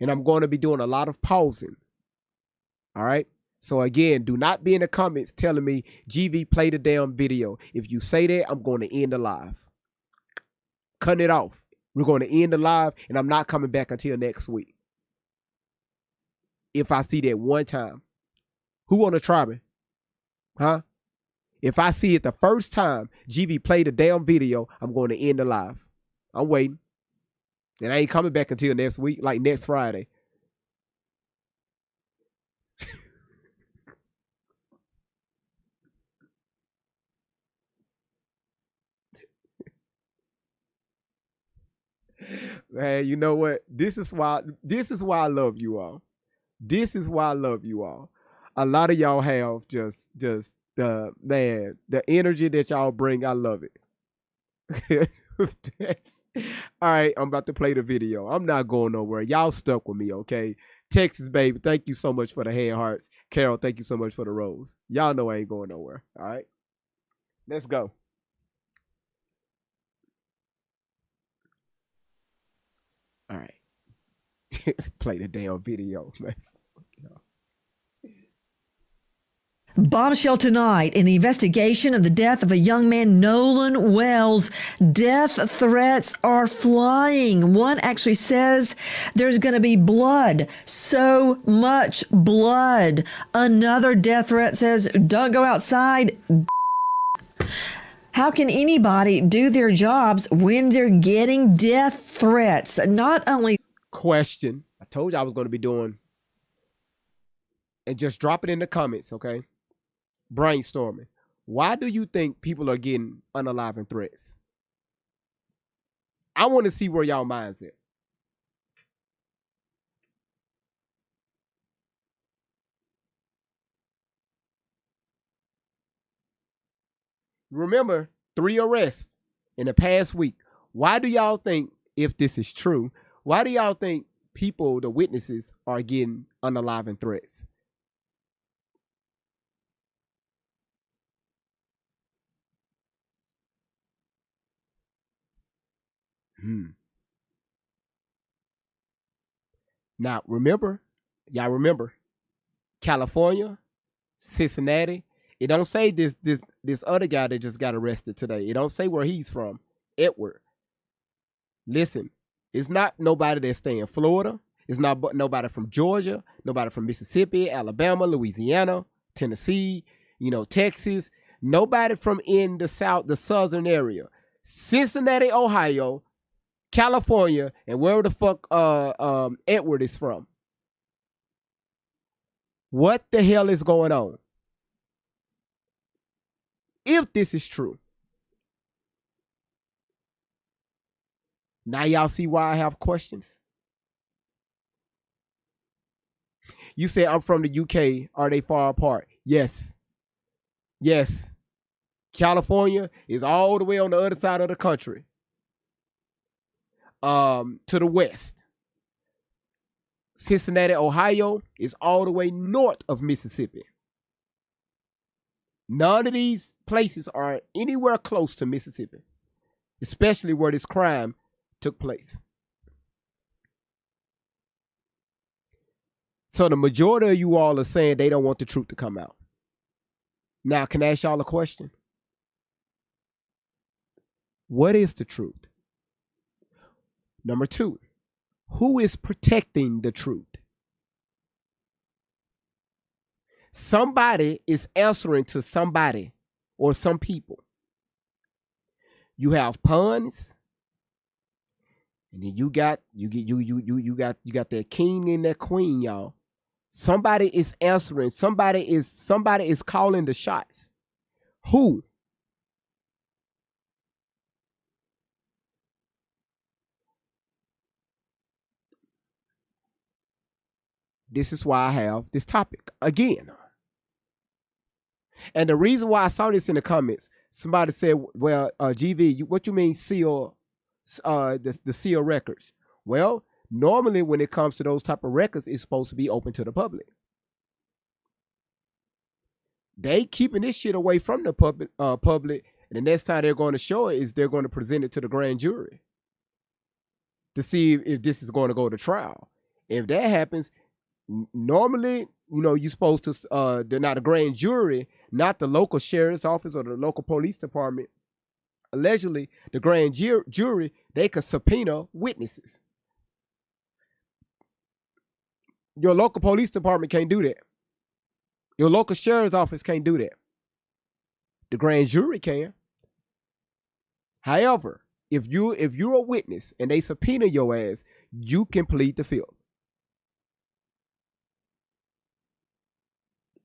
and I'm going to be doing a lot of pausing. All right. So again, do not be in the comments telling me, GV, play the damn video. If you say that, I'm going to end the live. Cutting it off. We're going to end the live, and I'm not coming back until next week. If I see that one time. Who want to try me? Huh? If I see it the first time GV play the damn video, I'm going to end the live. I'm waiting. And I ain't coming back until next week, like next Friday. Man, you know what? This is why I love you all. This is why I love you all. A lot of y'all have just the energy that y'all bring. I love it. All right, I'm about to play the video. I'm not going nowhere. Y'all stuck with me, okay? Texas, baby, thank you so much for the hand hearts. Carol, thank you so much for the rose. Y'all know I ain't going nowhere. All right, let's go. All right. Play the damn video, man. Bombshell tonight in the investigation of the death of a young man, Nolan Wells. Death threats are flying. One actually says there's going to be blood, so much blood. Another death threat says, don't go outside. How can anybody do their jobs when they're getting death threats? Not only question, I told you I was going to be doing, and just drop it in the comments, okay? Brainstorming. Why do you think people are getting unaliving threats? I want to see where y'all minds at. Remember, 3 arrests in the past week. Why do y'all think, if this is true, why do y'all think people, the witnesses, are getting unaliving threats? Now, remember, y'all remember, California, Cincinnati. It don't say this other guy that just got arrested today. It don't say where he's from. Edward. Listen, it's not nobody that stay in Florida. It's not nobody from Georgia, nobody from Mississippi, Alabama, Louisiana, Tennessee, you know, Texas. Nobody from in the southern area. Cincinnati, Ohio, California, and wherever the fuck Edward is from. What the hell is going on? If this is true. Now y'all see why I have questions? You say I'm from the UK. Are they far apart? Yes. Yes. California is all the way on the other side of the country. To the west. Cincinnati, Ohio is all the way north of Mississippi. None of these places are anywhere close to Mississippi, especially where this crime took place. So the majority of you all are saying they don't want the truth to come out. Now, can I ask y'all a question? What is the truth? Number two, who is protecting the truth? Somebody is answering to somebody or some people. You have pawns, and then you got that king and that queen, y'all. Somebody is answering. Somebody is calling the shots. Who? This is why I have this topic again. And the reason why I saw this in the comments, somebody said, well, GV, what you mean seal, the seal records? Well, normally when it comes to those type of records, it's supposed to be open to the public. They keeping this shit away from the public, and the next time they're going to show it is they're going to present it to the grand jury to see if this is going to go to trial. If that happens, normally, you're supposed to, they're not a grand jury, not the local sheriff's office or the local police department. Allegedly, the grand jury, they could subpoena witnesses. Your local police department can't do that. Your local sheriff's office can't do that. The grand jury can. However, if you're a witness and they subpoena your ass, you can plead the fifth.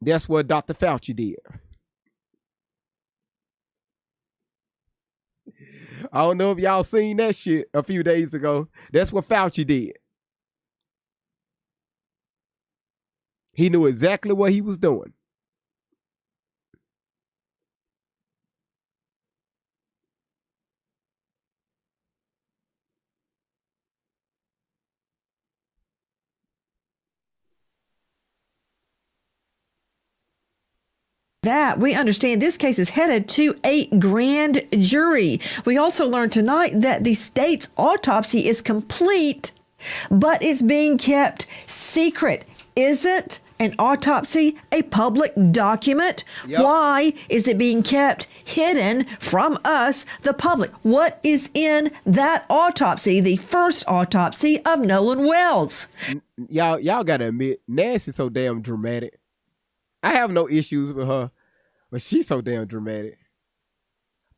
That's what Dr. Fauci did. I don't know if y'all seen that shit a few days ago. That's what Fauci did. He knew exactly what he was doing. That we understand this case is headed to a grand jury. We also learned tonight that the state's autopsy is complete, but is being kept secret. Isn't an autopsy a public document? Yep. Why is it being kept hidden from us, the public? What is in that autopsy, the first autopsy of Nolan Wells? Y'all gotta admit, Nancy's so damn dramatic. I have no issues with her, but she's so damn dramatic.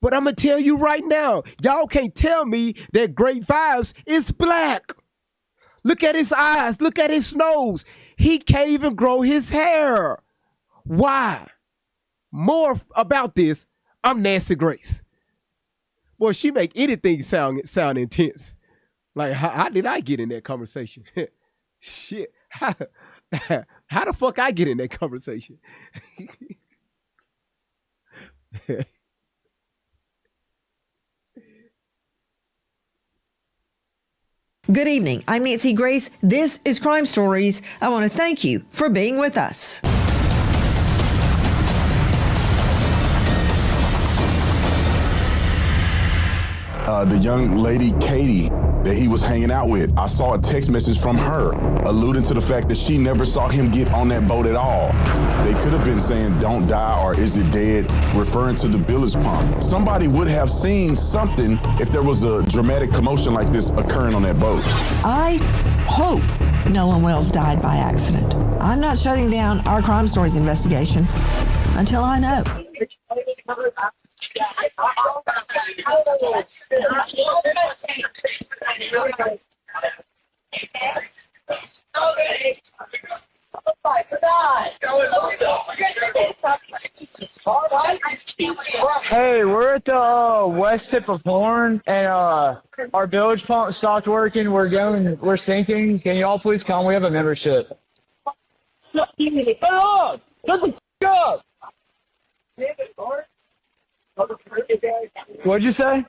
But I'm going to tell you right now, y'all can't tell me that Great Vibes is black. Look at his eyes. Look at his nose. He can't even grow his hair. Why? More about this, I'm Nancy Grace. Boy, she make anything sound intense. Like, how did I get in that conversation? Shit. How the fuck I get in that conversation? Good evening. I'm Nancy Grace. This is Crime Stories. I want to thank you for being with us. The young lady, Katie, that he was hanging out with, I saw a text message from her alluding to the fact that she never saw him get on that boat at all. They could have been saying, don't die, or is it dead, referring to the bilge pump. Somebody would have seen something if there was a dramatic commotion like this occurring on that boat. I hope Nolan Wells died by accident. I'm not shutting down our Crime Stories investigation until I know. Oh my God. the west tip of Horn, and our bilge pump stopped working. We're sinking. Can you all please come? We have a membership. Shut the up! What'd you say?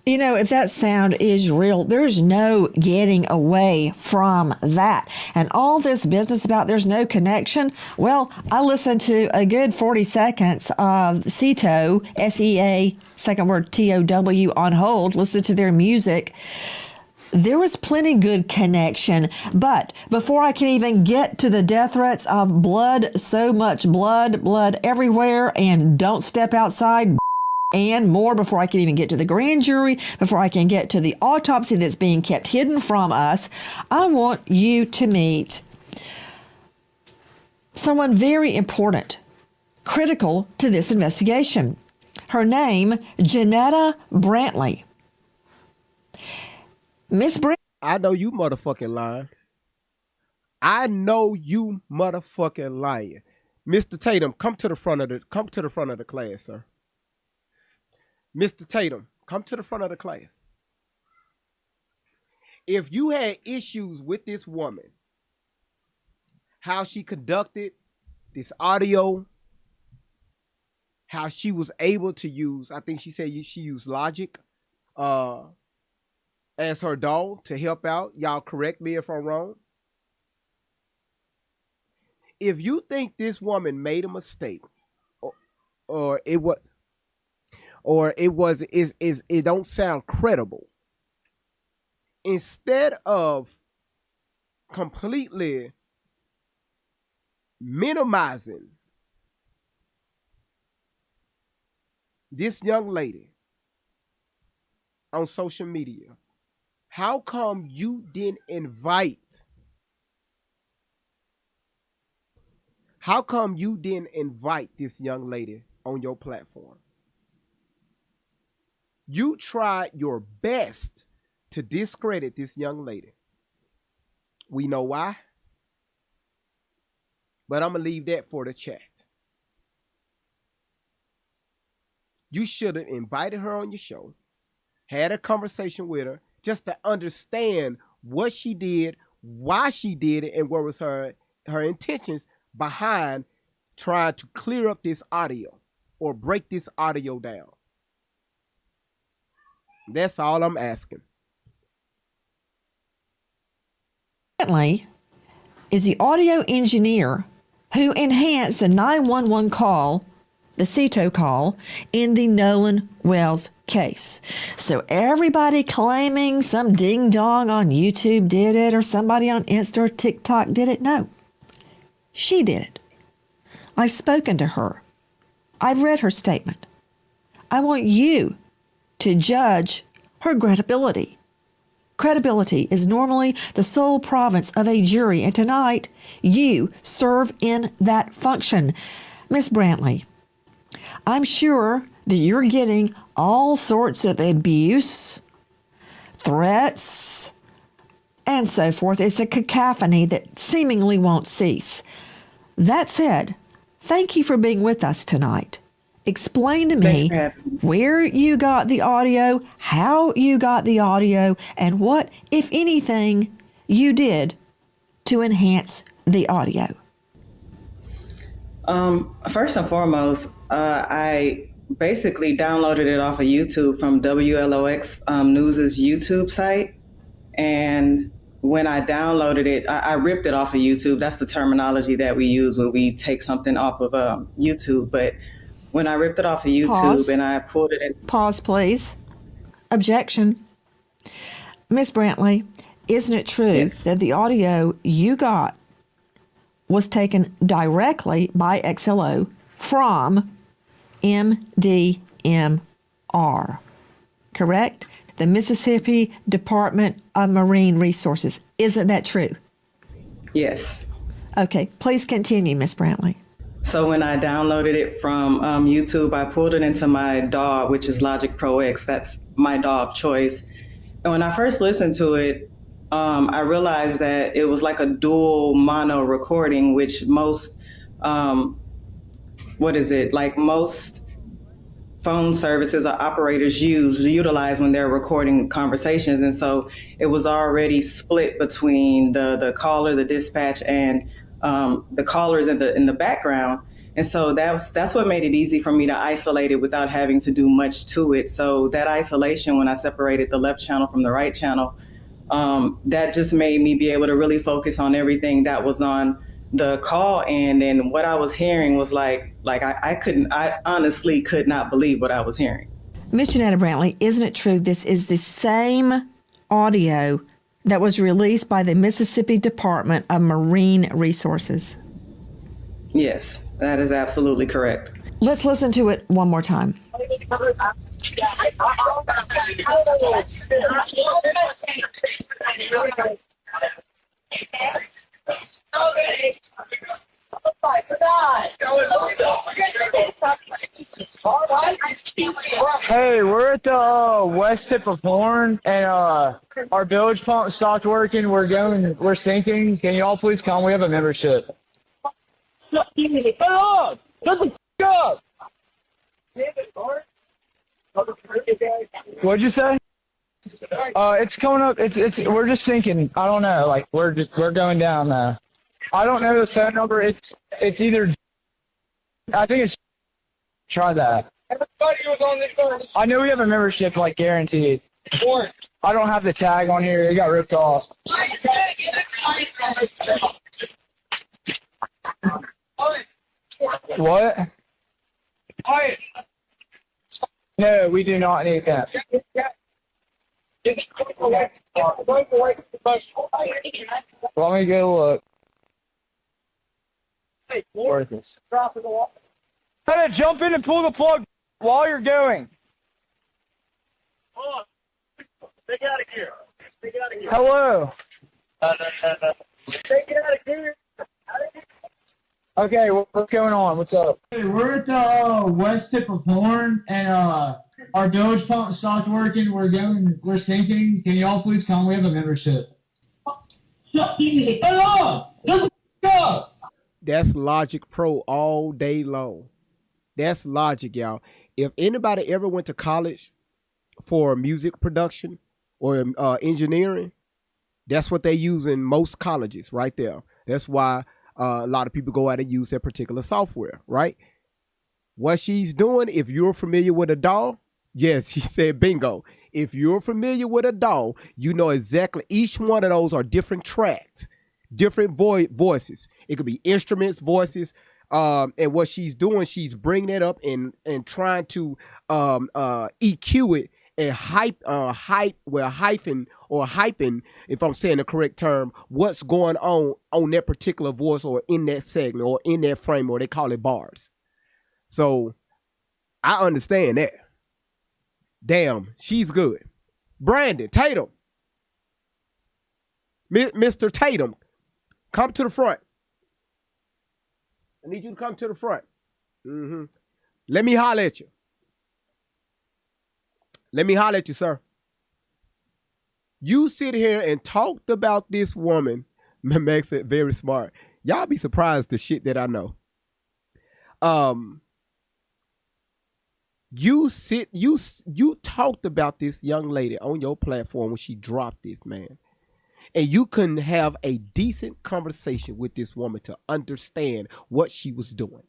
You know, if that sound is real, there's no getting away from that. And all this business about there's no connection, well, I listened to a good 40 seconds of Seatow, S-E-A, second word T-O-W, on hold, listen to their music. There was plenty good connection, but before I can even get to the death threats of blood, so much blood everywhere, and don't step outside, and more, before I can even get to the grand jury, before I can get to the autopsy that's being kept hidden from us, I want you to meet someone very important, critical to this investigation. Her name, Janetta Brantley. Miss Brantley. I know you motherfucking lying. I know you motherfucking lying. Mr. Tatum, come to the front of the class, sir. Mr. Tatum, come to the front of the class. If you had issues with this woman, how she conducted this audio, how she was able to use, I think she said she used Logic as her dog to help out. Y'all correct me if I'm wrong. If you think this woman made a mistake, or it don't sound credible, instead of completely minimizing this young lady on social media, how come you didn't invite this young lady on your platform? You tried your best to discredit this young lady. We know why, but I'm going to leave that for the chat. You should have invited her on your show, had a conversation with her, just to understand what she did, why she did it, and what was her intentions behind trying to clear up this audio or break this audio down. That's all I'm asking. Brantley is the audio engineer who enhanced the 911 call, the Seatow call, in the Nolan Wells case. So everybody claiming some ding dong on YouTube did it, or somebody on Insta or TikTok did it, no. She did it. I've spoken to her. I've read her statement. I want you to judge her credibility. Credibility is normally the sole province of a jury, and tonight you serve in that function. Miss Brantley, I'm sure that you're getting all sorts of abuse, threats, and so forth. It's a cacophony that seemingly won't cease. That said, thank you for being with us tonight. Explain to me where you got the audio, how you got the audio, and what, if anything, you did to enhance the audio. First and foremost, I basically downloaded it off of YouTube from WLOX News's YouTube site. And when I downloaded it, I ripped it off of YouTube. That's the terminology that we use when we take something off of YouTube. But when I ripped it off of YouTube Pause. and I pulled it in. Pause, please. Objection. Miss Brantley, isn't it true Yes. that the audio you got was taken directly by XLO from MDMR, correct? The Mississippi Department of Marine Resources. Isn't that true? Yes. Okay, please continue, Miss Brantley. So when I downloaded it from YouTube, I pulled it into my DAW, which is Logic Pro X. That's my DAW of choice. And when I first listened to it, I realized that it was like a dual mono recording, which most, most phone services or operators utilize when they're recording conversations. And so it was already split between the caller, the dispatch, and the callers in the background. And so that's what made it easy for me to isolate it without having to do much to it. So that isolation, when I separated the left channel from the right channel, that just made me be able to really focus on everything that was on the call end. And what I was hearing was I honestly could not believe what I was hearing. Miss Janetta Brantley, isn't it true this is the same audio that was released by the Mississippi Department of Marine Resources? Yes, that is absolutely correct. Let's listen to it one more time. Hey, we're at the west tip of Horn, and our bilge pump stopped working. We're sinking. Can you all please come? We have a membership. Hey, up! Shut the f*** up! What'd you say? It's coming up. We're just sinking. I don't know. We're going down. I don't know the phone number. It's either. I think it's. Try that. Everybody was on this phone. I know we have a membership, guaranteed. I don't have the tag on here. It got ripped off. What? No, we do not need that. Let me go look. Where is this? Hey, jump in and pull the plug while you're going. Take it out of here. Hello. Take it out of here. Okay, what's going on? What's up? Hey, we're at the west tip of Horn, and our bilge pump stopped working. We're sinking. Can you all please come? We have a membership. That's Logic Pro all day long. That's Logic, y'all. If anybody ever went to college for music production or engineering, that's what they use in most colleges right there. That's why a lot of people go out and use that particular software, right? What she's doing, if you're familiar with a DAW, yes, she said bingo. If you're familiar with a DAW, you know exactly each one of those are different tracks, different voices. It could be instruments, voices, and what she's doing, she's bringing it up and trying to EQ it and hyping, if I'm saying the correct term, what's going on that particular voice or in that segment or in that frame, or they call it bars. So I understand that. Damn, she's good. Brandon Tatum, Mr. Tatum, come to the front. I need you to come to the front. Let me holler at you. Let me holler at you, sir. You sit here and talked about this woman. Max said, very smart. Y'all be surprised the shit that I know. You talked about this young lady on your platform when she dropped this, man. And you couldn't have a decent conversation with this woman to understand what she was doing.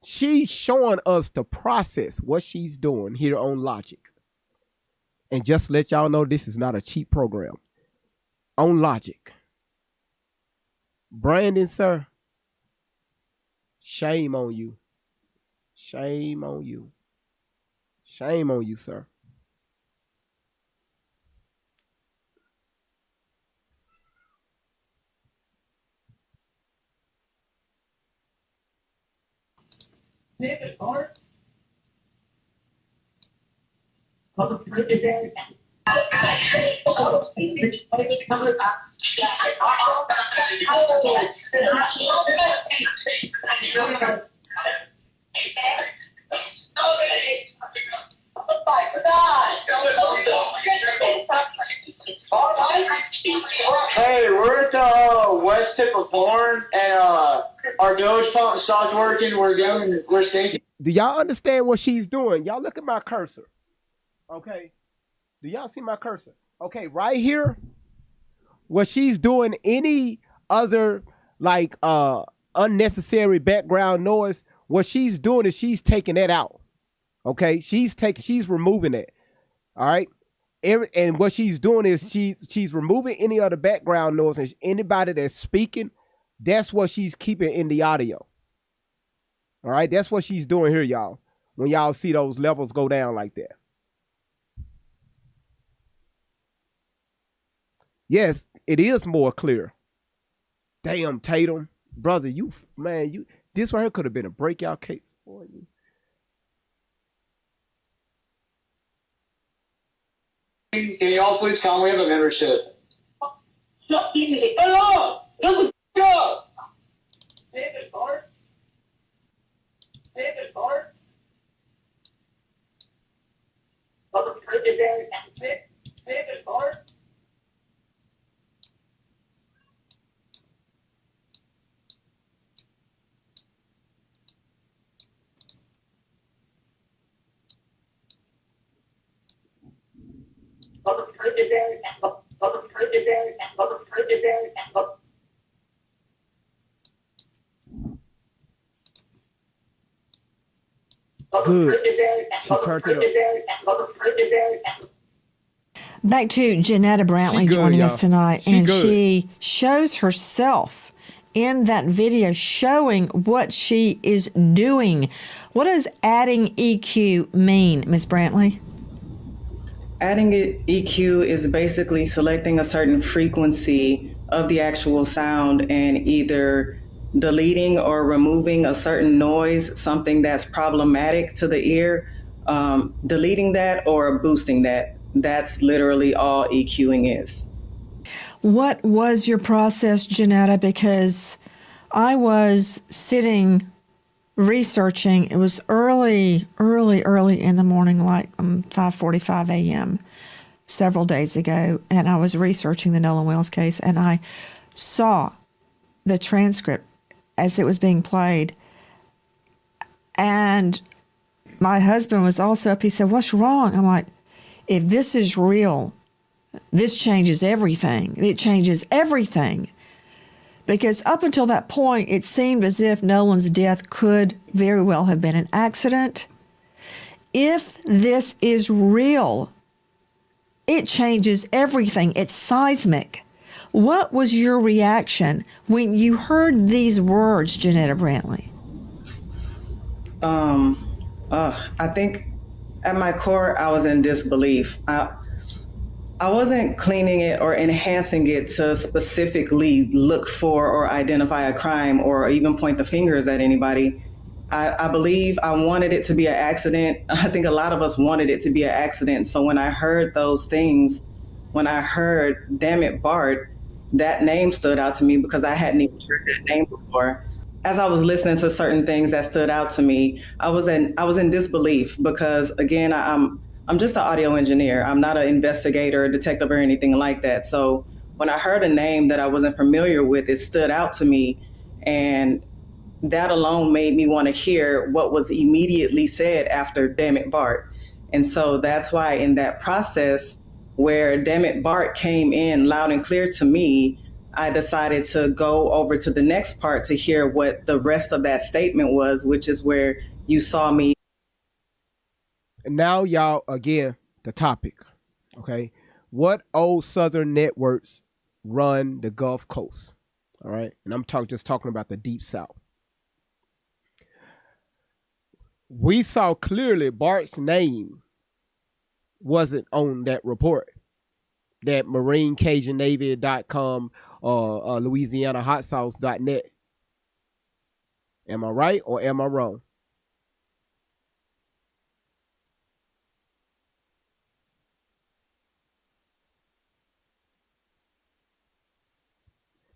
She's showing us the process, what she's doing here on Logic. And just to let y'all know, this is not a cheap program. On Logic. Brandon, sir, shame on you. Shame on you. Shame on you, sir. Hey, we're at the west tip of Horn, and our bilge pump stopped working. We're sinking. Do y'all understand what she's doing? Y'all look at my cursor. Okay. Do y'all see my cursor? Okay, right here, what she's doing, any other like unnecessary background noise, what she's doing is she's taking that out. Okay, she's removing it. All right. And what she's doing is she's removing any other background noise, and anybody that's speaking, that's what she's keeping in the audio. All right, that's what she's doing here, y'all. When y'all see those levels go down like that. Yes, it is more clear. Damn, Tatum, brother, you this right here could have been a breakout case for you. Can y'all please come? We have a membership. Hello! Shut the up! David Bart? David Bart? David Bart? Good. She turned it up. Back to Janetta Brantley joining us tonight, she shows herself in that video showing what she is doing. What does adding EQ mean, Ms. Brantley? Adding EQ is basically selecting a certain frequency of the actual sound and either deleting or removing a certain noise, something that's problematic to the ear, deleting that or boosting that. That's literally all EQing is. What was your process, Janetta? Because I was sitting researching. It was early in the morning, like 5:45 a.m. several days ago, and I was researching the Nolan Wells case, and I saw the transcript as it was being played. And my husband was also up. He said, "What's wrong?" I'm like, if this is real, this changes everything. It changes everything. Because up until that point, it seemed as if Nolan's death could very well have been an accident. If this is real, it changes everything. It's seismic. What was your reaction when you heard these words, Janetta Brantley? I think at my core, I was in disbelief. I wasn't cleaning it or enhancing it to specifically look for or identify a crime or even point the fingers at anybody. I believe I wanted it to be an accident. I think a lot of us wanted it to be an accident. So when I heard those things, when I heard, damn it, Bart, that name stood out to me because I hadn't even heard that name before. As I was listening to certain things that stood out to me, I was in disbelief because, again, I'm just an audio engineer. I'm not an investigator, a detective, or anything like that. So when I heard a name that I wasn't familiar with, it stood out to me. And that alone made me want to hear what was immediately said after "Damn it, Bart." And so that's why in that process where "Damn it, Bart" came in loud and clear to me, I decided to go over to the next part to hear what the rest of that statement was, which is where you saw me. And now, y'all, again, the topic, okay? What old Southern networks run the Gulf Coast, all right? And I'm just talking about the Deep South. We saw clearly Bart's name wasn't on that report, that MarineCajunNavy.com or LouisianaHotSauce.net. Am I right or am I wrong?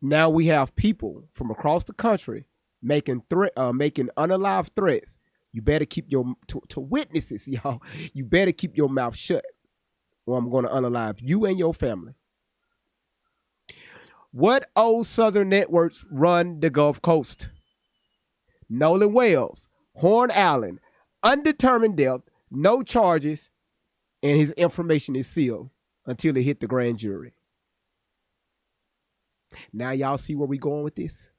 Now we have people from across the country making unalive threats. You better keep your to witnesses, y'all. You better keep your mouth shut, or I'm going to unalive you and your family. What old Southern networks run the Gulf Coast? Nolan Wells, Horn Allen, undetermined death, no charges, and his information is sealed until it hit the grand jury. Now y'all see where we going with this?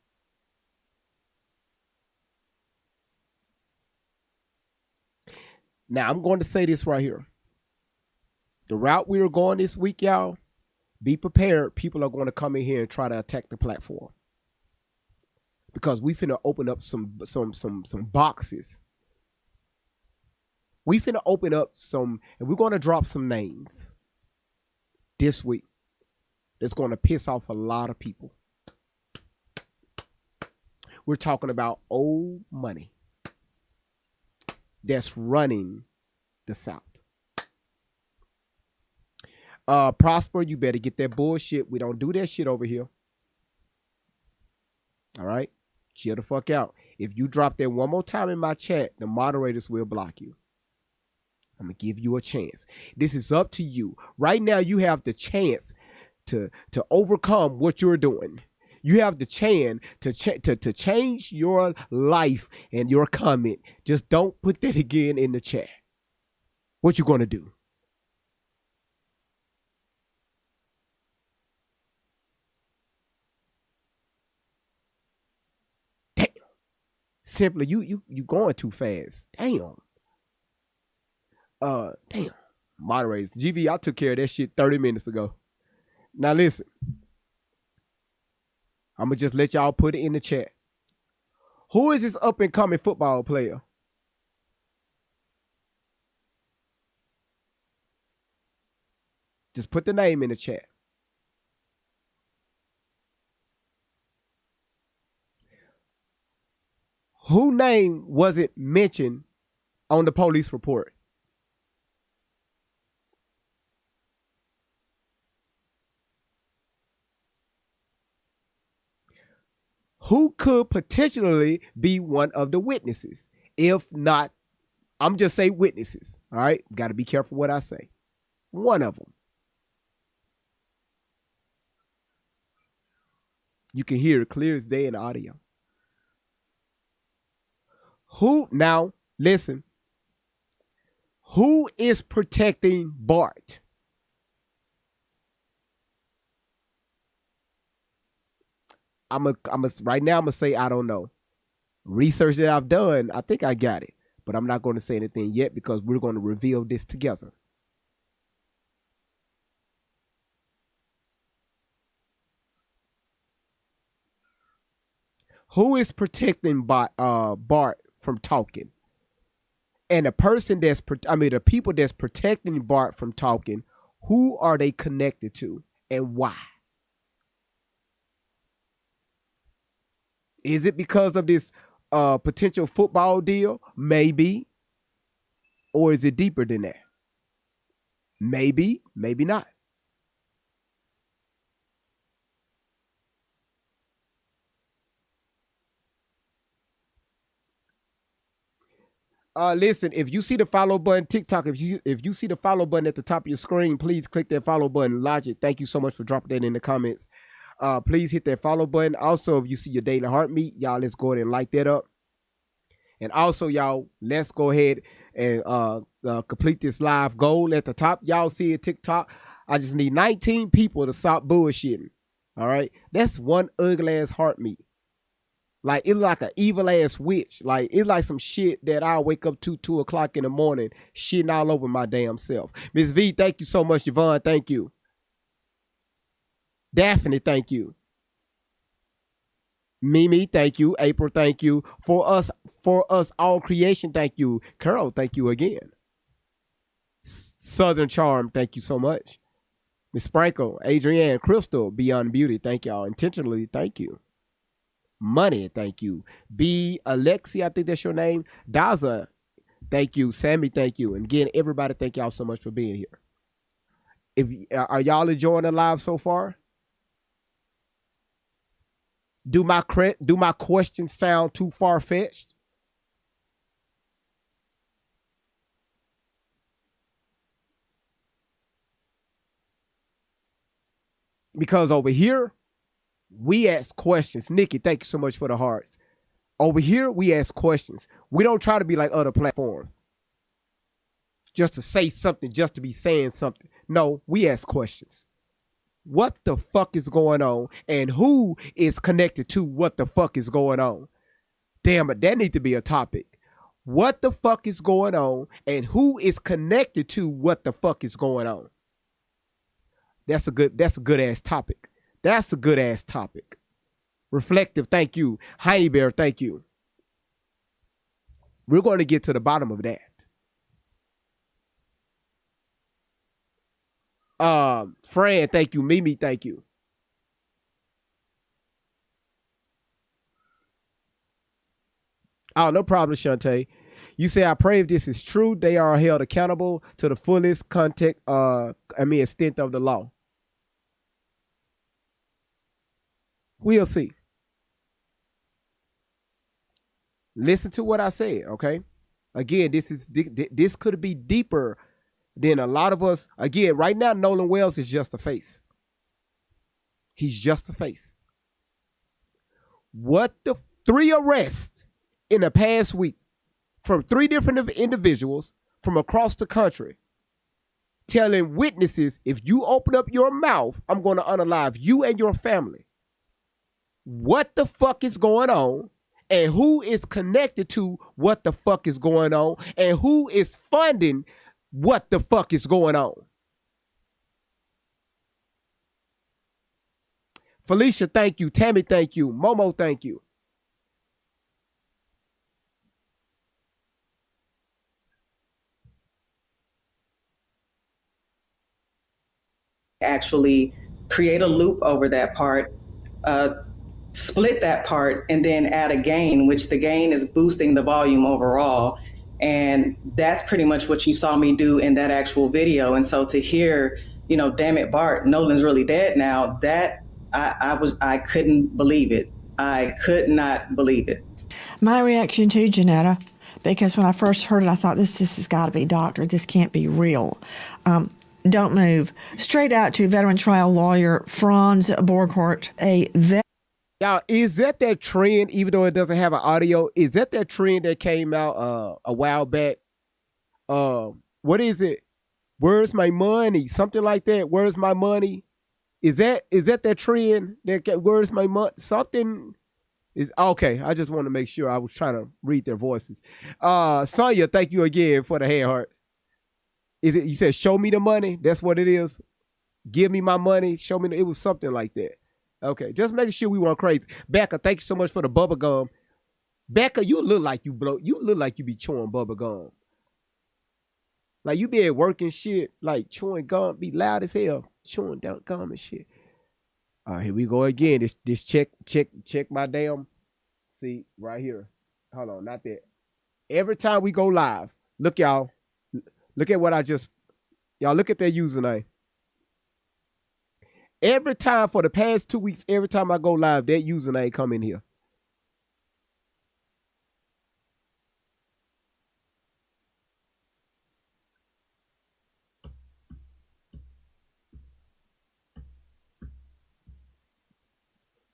Now I'm going to say this right here. The route we are going this week, y'all, be prepared. People are going to come in here and try to attack the platform. Because we finna open up some boxes. We finna open up some, and we're going to drop some names this week that's going to piss off a lot of people. We're talking about old money that's running the South. Prosper, you better get that bullshit. We don't do that shit over here. All right? Chill the fuck out. If you drop that one more time in my chat, the moderators will block you. I'm going to give you a chance. This is up to you. Right now, you have the chance to overcome what you're doing. You have the chance to change your life and your comment. Just don't put that again in the chat. What you going to do? Damn. Simply, you going too fast. Damn. Damn. Moderators. GV, I took care of that shit 30 minutes ago. Now listen. I'm going to just let y'all put it in the chat. Who is this up-and-coming football player? Just put the name in the chat. Whose name was it mentioned on the police report? Who could potentially be one of the witnesses? If not, I'm just saying witnesses. All right? Got to be careful what I say. One of them. You can hear it clear as day in the audio. Who, now, listen. Who is protecting Bart? Right now, I'm going to say I don't know. Research that I've done, I think I got it. But I'm not going to say anything yet because we're going to reveal this together. Who is protecting Bart from talking? And the person the people that's protecting Bart from talking, who are they connected to and why? Is it because of this potential football deal? Maybe. Or is it deeper than that? Maybe, maybe not. Listen, if you see the follow button, TikTok, if you see the follow button at the top of your screen, please click that follow button. Logic, thank you so much for dropping that in the comments. Please hit that follow button. Also, if you see your daily heartbeat, y'all, let's go ahead and light that up. And also, y'all, let's go ahead and complete this live goal at the top. Y'all see it, TikTok. I just need 19 people to stop bullshitting. All right? That's one ugly-ass heartbeat. Like, it's like an evil-ass witch. Like, it's like some shit that I'll wake up to 2 o'clock in the morning shitting all over my damn self. Miss V, thank you so much. Yvonne, thank you. Daphne, thank you. Mimi, thank you. April, thank you. For us all creation, thank you. Carol, thank you again. Southern Charm, thank you so much. Miss Sprinkle, Adrienne, Crystal, Beyond Beauty, thank y'all. Intentionally, thank you. Money, thank you. B. Alexi, I think that's your name. Daza, thank you. Sammy, thank you. And again, everybody, thank y'all so much for being here. Are y'all enjoying the live so far? Do my questions sound too far-fetched? Because over here, we ask questions. Nikki, thank you so much for the hearts. Over here, we ask questions. We don't try to be like other platforms. Just to say something, just to be saying something. No, we ask questions. What the fuck is going on? And who is connected to what the fuck is going on? Damn it, that needs to be a topic. What the fuck is going on? And who is connected to what the fuck is going on? That's a good ass topic. That's a good ass topic. Reflective, thank you. Heiny Bear, thank you. We're going to get to the bottom of that. Fran, thank you. Mimi, thank you. Oh, no problem, Shantae. You say, I pray if this is true, they are held accountable to the fullest extent of the law. We'll see. Listen to what I said, okay? Again, this could be deeper than a lot of us. Again, right now, Nolan Wells is just a face. He's just a face. What the 3 arrests in the past week from 3 different individuals from across the country telling witnesses, if you open up your mouth, I'm going to unalive you and your family. What the fuck is going on? And who is connected to what the fuck is going on? And who is funding what the fuck is going on? Felicia, thank you. Tammy, thank you. Momo, thank you. Actually create a loop over that part, split that part, and then add a gain, which the gain is boosting the volume overall. And that's pretty much what you saw me do in that actual video. And so to hear, damn it, Bart, Nolan's really dead now, that I couldn't believe it. I could not believe it. My reaction too, Janetta, because when I first heard it, I thought this has got to be doctored. This can't be real. Don't move. Straight out to veteran trial lawyer Franz Borghardt, Y'all, is that trend, even though it doesn't have an audio, is that trend that came out a while back? What is it? Where's my money? Something like that. Where's my money? Is that trend? Where's my money? Something is okay. I just want to make sure. I was trying to read their voices. Sonia, thank you again for the hand hearts. Is it? You said, show me the money. That's what it is. Give me my money. Show me. It was something like that. Okay, just making sure we weren't crazy. Becca, thank you so much for the bubble gum. Becca, you look like you look like you be chewing bubble gum. Like you be at work and shit, like chewing gum, be loud as hell, chewing down gum and shit. All right, here we go again. This check my damn. See right here. Hold on, not that. Every time we go live, look y'all. Look at what y'all look at their username. Every time for the past 2 weeks, every time I go live, that username come in here.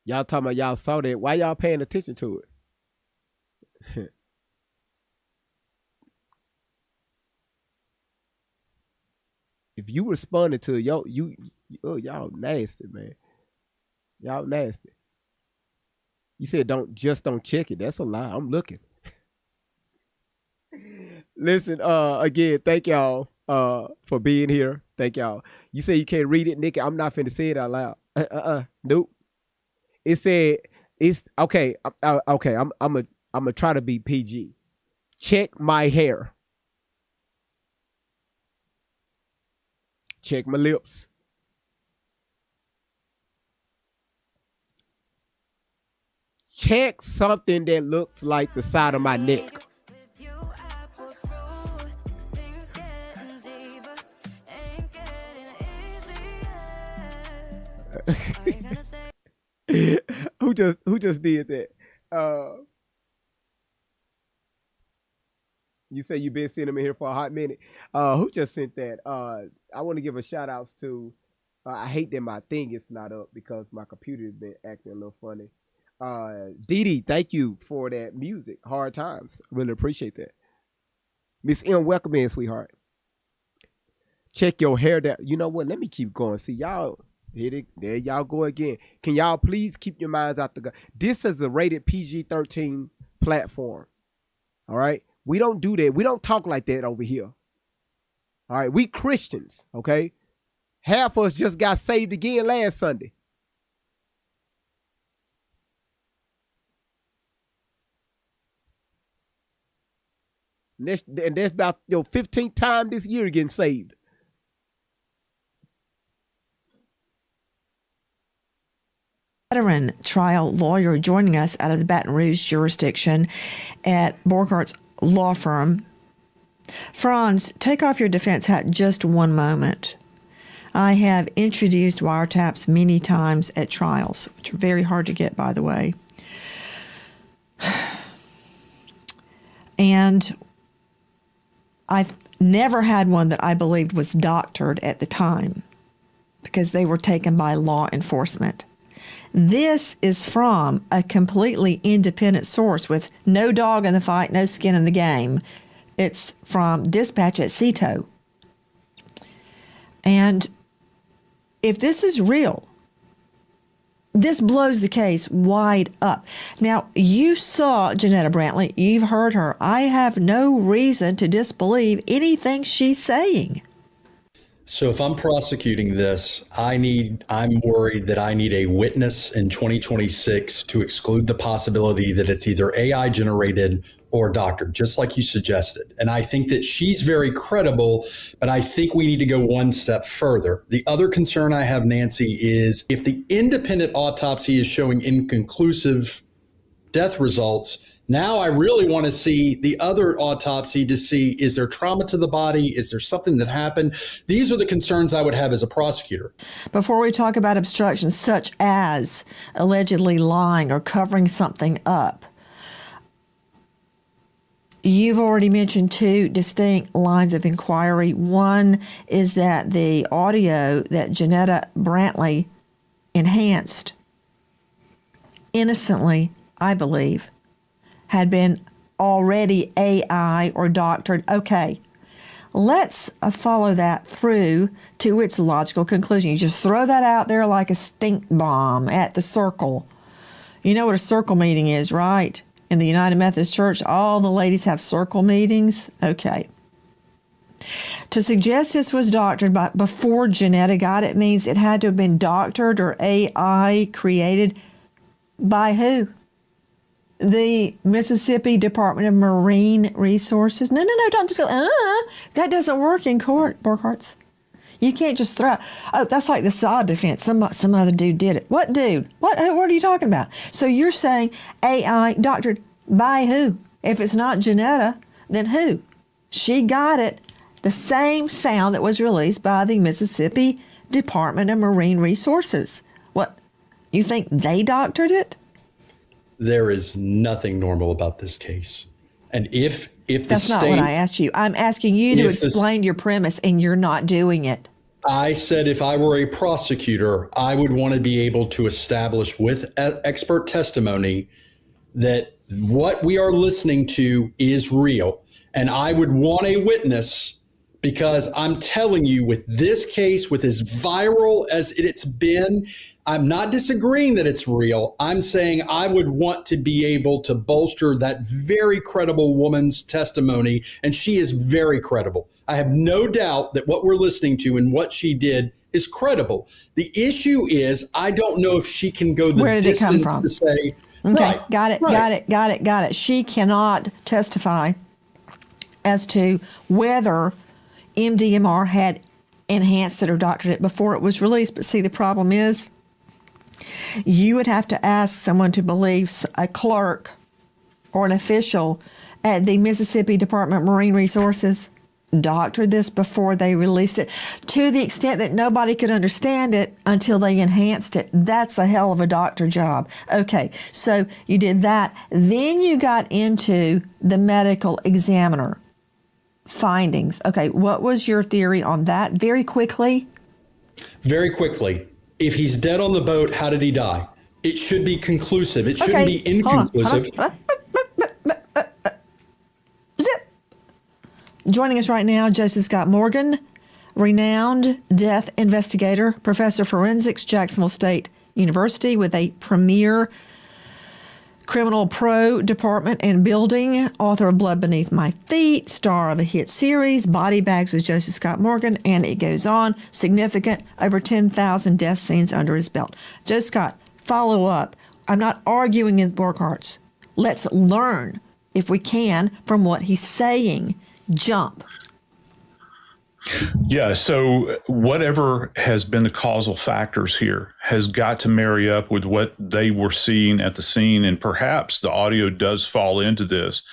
Y'all talking about y'all saw that. Why y'all paying attention to it? If you responded to y'all nasty, man. Y'all nasty. You said don't check it. That's a lie. I'm looking. Listen, again, thank y'all for being here. Thank y'all. You say you can't read it, Nikki. I'm not finna say it out loud. Nope. It said it's okay. Okay, I'm gonna try to be PG. Check my hair. Check my lips. Check something that looks like the side of my neck. Who just did that? You say you've been seeing them in here for a hot minute. Who just sent that? I want to give a shout outs to. I hate that my thing is not up because my computer has been acting a little funny. Dee Dee, thank you for that music. Hard Times. Really appreciate that. Miss M, welcome in, sweetheart. Check your hair down. You know what? Let me keep going. See, y'all, there y'all go again. Can y'all please keep your minds out the gun? This is a rated PG-13 platform. All right? We don't do that. We don't talk like that over here. All right? We Christians, okay? Half of us just got saved again last Sunday. And that's about your 15th time this year getting saved. Veteran trial lawyer joining us out of the Baton Rouge jurisdiction at Borghart's law firm. Franz, take off your defense hat just one moment. I have introduced wiretaps many times at trials, which are very hard to get, by the way. And I've never had one that I believed was doctored at the time because they were taken by law enforcement. This is from a completely independent source with no dog in the fight, no skin in the game. It's from Dispatch at CETO. And if this is real, this blows the case wide up. Now, you saw Janetta Brantley. You've heard her. I have no reason to disbelieve anything she's saying. So if I'm prosecuting this, I'm worried that I need a witness in 2026 to exclude the possibility that it's either AI generated or doctored, just like you suggested. And I think that she's very credible, but I think we need to go one step further. The other concern I have, Nancy, is if the independent autopsy is showing inconclusive death results, now I really want to see the other autopsy to see, is there trauma to the body? Is there something that happened? These are the concerns I would have as a prosecutor. Before we talk about obstructions such as allegedly lying or covering something up, you've already mentioned two distinct lines of inquiry. One is that the audio that Janetta Brantley enhanced innocently, I believe, had been already AI or doctored. Okay, let's follow that through to its logical conclusion. You just throw that out there like a stink bomb at the circle. You know what a circle meeting is, right? In the United Methodist Church, all the ladies have circle meetings. Okay. To suggest this was doctored before Janetta got it means it had to have been doctored or AI created by who? The Mississippi Department of Marine Resources. No, don't just go, that doesn't work in court, Borghart's. You can't just throw, that's like the sod defense. Some other dude did it. What dude? What are you talking about? So you're saying AI doctored by who? If it's not Janetta, then who? She got it. The same sound that was released by the Mississippi Department of Marine Resources. What? You think they doctored it? There is nothing normal about this case. And if the That's state... not what I asked you. I'm asking you to explain your premise, and you're not doing it. I said if I were a prosecutor, I would want to be able to establish with expert testimony that what we are listening to is real. And I would want a witness, because I'm telling you, with this case, with as viral as it's been, I'm not disagreeing that it's real. I'm saying I would want to be able to bolster that very credible woman's testimony, and she is very credible. I have no doubt that what we're listening to and what she did is credible. The issue is I don't know if she can go the distance to say, okay, right, got it. She cannot testify as to whether MDMR had enhanced it or doctored it before it was released. But see, the problem is, you would have to ask someone to believe a clerk or an official at the Mississippi Department of Marine Resources doctored this before they released it, to the extent that nobody could understand it until they enhanced it. That's a hell of a doctor job. Okay, so you did that. Then you got into the medical examiner findings. Okay, what was your theory on that? Very quickly. Very quickly. If he's dead on the boat, how did he die? It should be conclusive. It shouldn't be inconclusive. Hold on. Zip. Joining us right now, Joseph Scott Morgan, renowned death investigator, professor of forensics, Jacksonville State University, with a premier criminal pro department and building, author of Blood Beneath My Feet, star of a hit series, Body Bags with Joseph Scott Morgan, and it goes on. Significant, over 10,000 death scenes under his belt. Joe Scott, follow up. I'm not arguing with Burkhart's. Let's learn, if we can, from what he's saying. Jump. Yeah, so whatever has been the causal factors here has got to marry up with what they were seeing at the scene, and perhaps the audio does fall into this,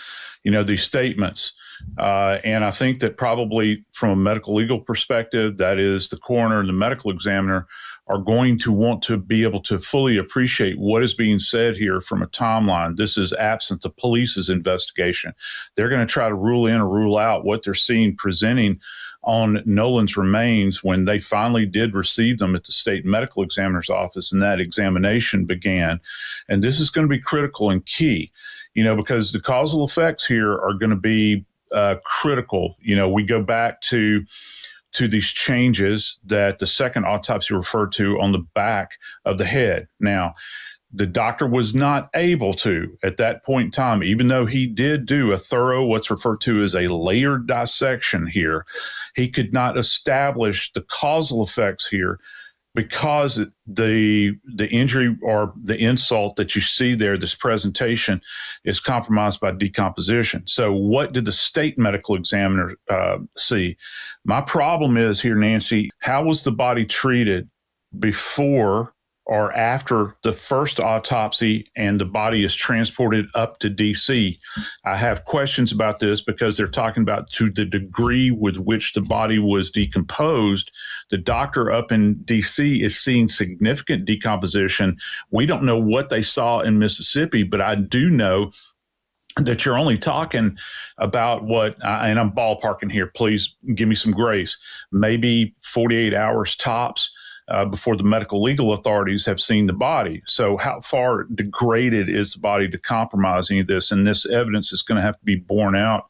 these statements. And I think that probably from a medical legal perspective, that is the coroner and the medical examiner are going to want to be able to fully appreciate what is being said here from a timeline. This is absent the police's investigation. They're going to try to rule in or rule out what they're seeing presenting on Nolan's remains when they finally did receive them at the state medical examiner's office and that examination began. And this is going to be critical and key, because the causal effects here are going to be critical. We go back to these changes that the second autopsy referred to on the back of the head. Now, the doctor was not able to, at that point in time, even though he did do a thorough, what's referred to as a layered dissection here, he could not establish the causal effects here because the injury or the insult that you see there, this presentation, is compromised by decomposition. So what did the state medical examiner see? My problem is here, Nancy, how was the body treated before or after the first autopsy and the body is transported up to DC? I have questions about this because they're talking about to the degree with which the body was decomposed. The doctor up in DC is seeing significant decomposition. We don't know what they saw in Mississippi, but I do know that you're only talking about what, and I'm ballparking here, please give me some grace, maybe 48 hours tops. Before the medical legal authorities have seen the body. So how far degraded is the body to compromise any of this? And this evidence is going to have to be borne out,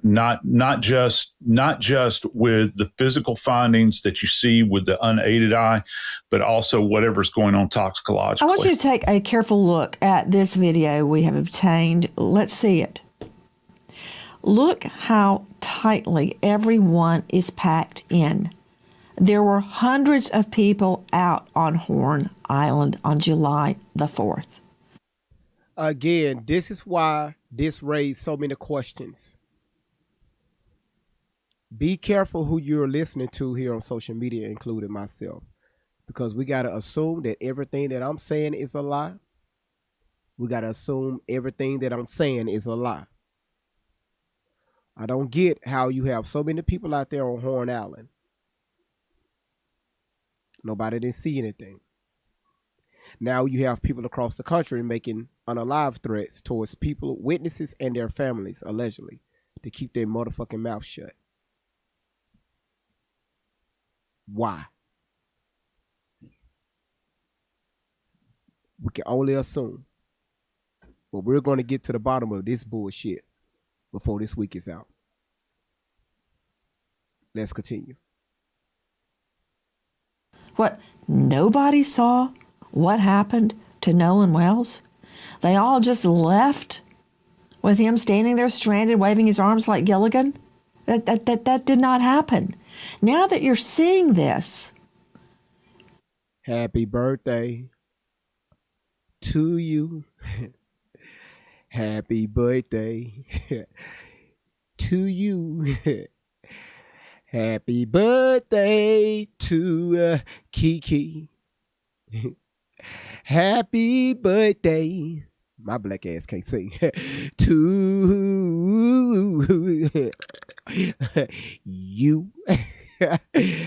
not just with the physical findings that you see with the unaided eye, but also whatever's going on toxicologically. I want you to take a careful look at this video we have obtained. Let's see it. Look how tightly everyone is packed in. There were hundreds of people out on Horn Island on July the 4th. Again, this is why this raised so many questions. Be careful who you're listening to here on social media, including myself, because we got to assume that everything that I'm saying is a lie. We got to assume everything that I'm saying is a lie. I don't get how you have so many people out there on Horn Island. Nobody didn't see anything. Now you have people across the country making unalive threats towards people, witnesses, and their families, allegedly, to keep their motherfucking mouth shut. Why? We can only assume. But we're going to get to the bottom of this bullshit before this week is out. Let's continue. What? Nobody saw what happened to Nolan Wells? They all just left with him standing there stranded, waving his arms like Gilligan? That did not happen. Now that you're seeing this. Happy birthday to you. Happy birthday to you. Happy birthday to Kiki. Happy birthday. My black ass can't sing. To you.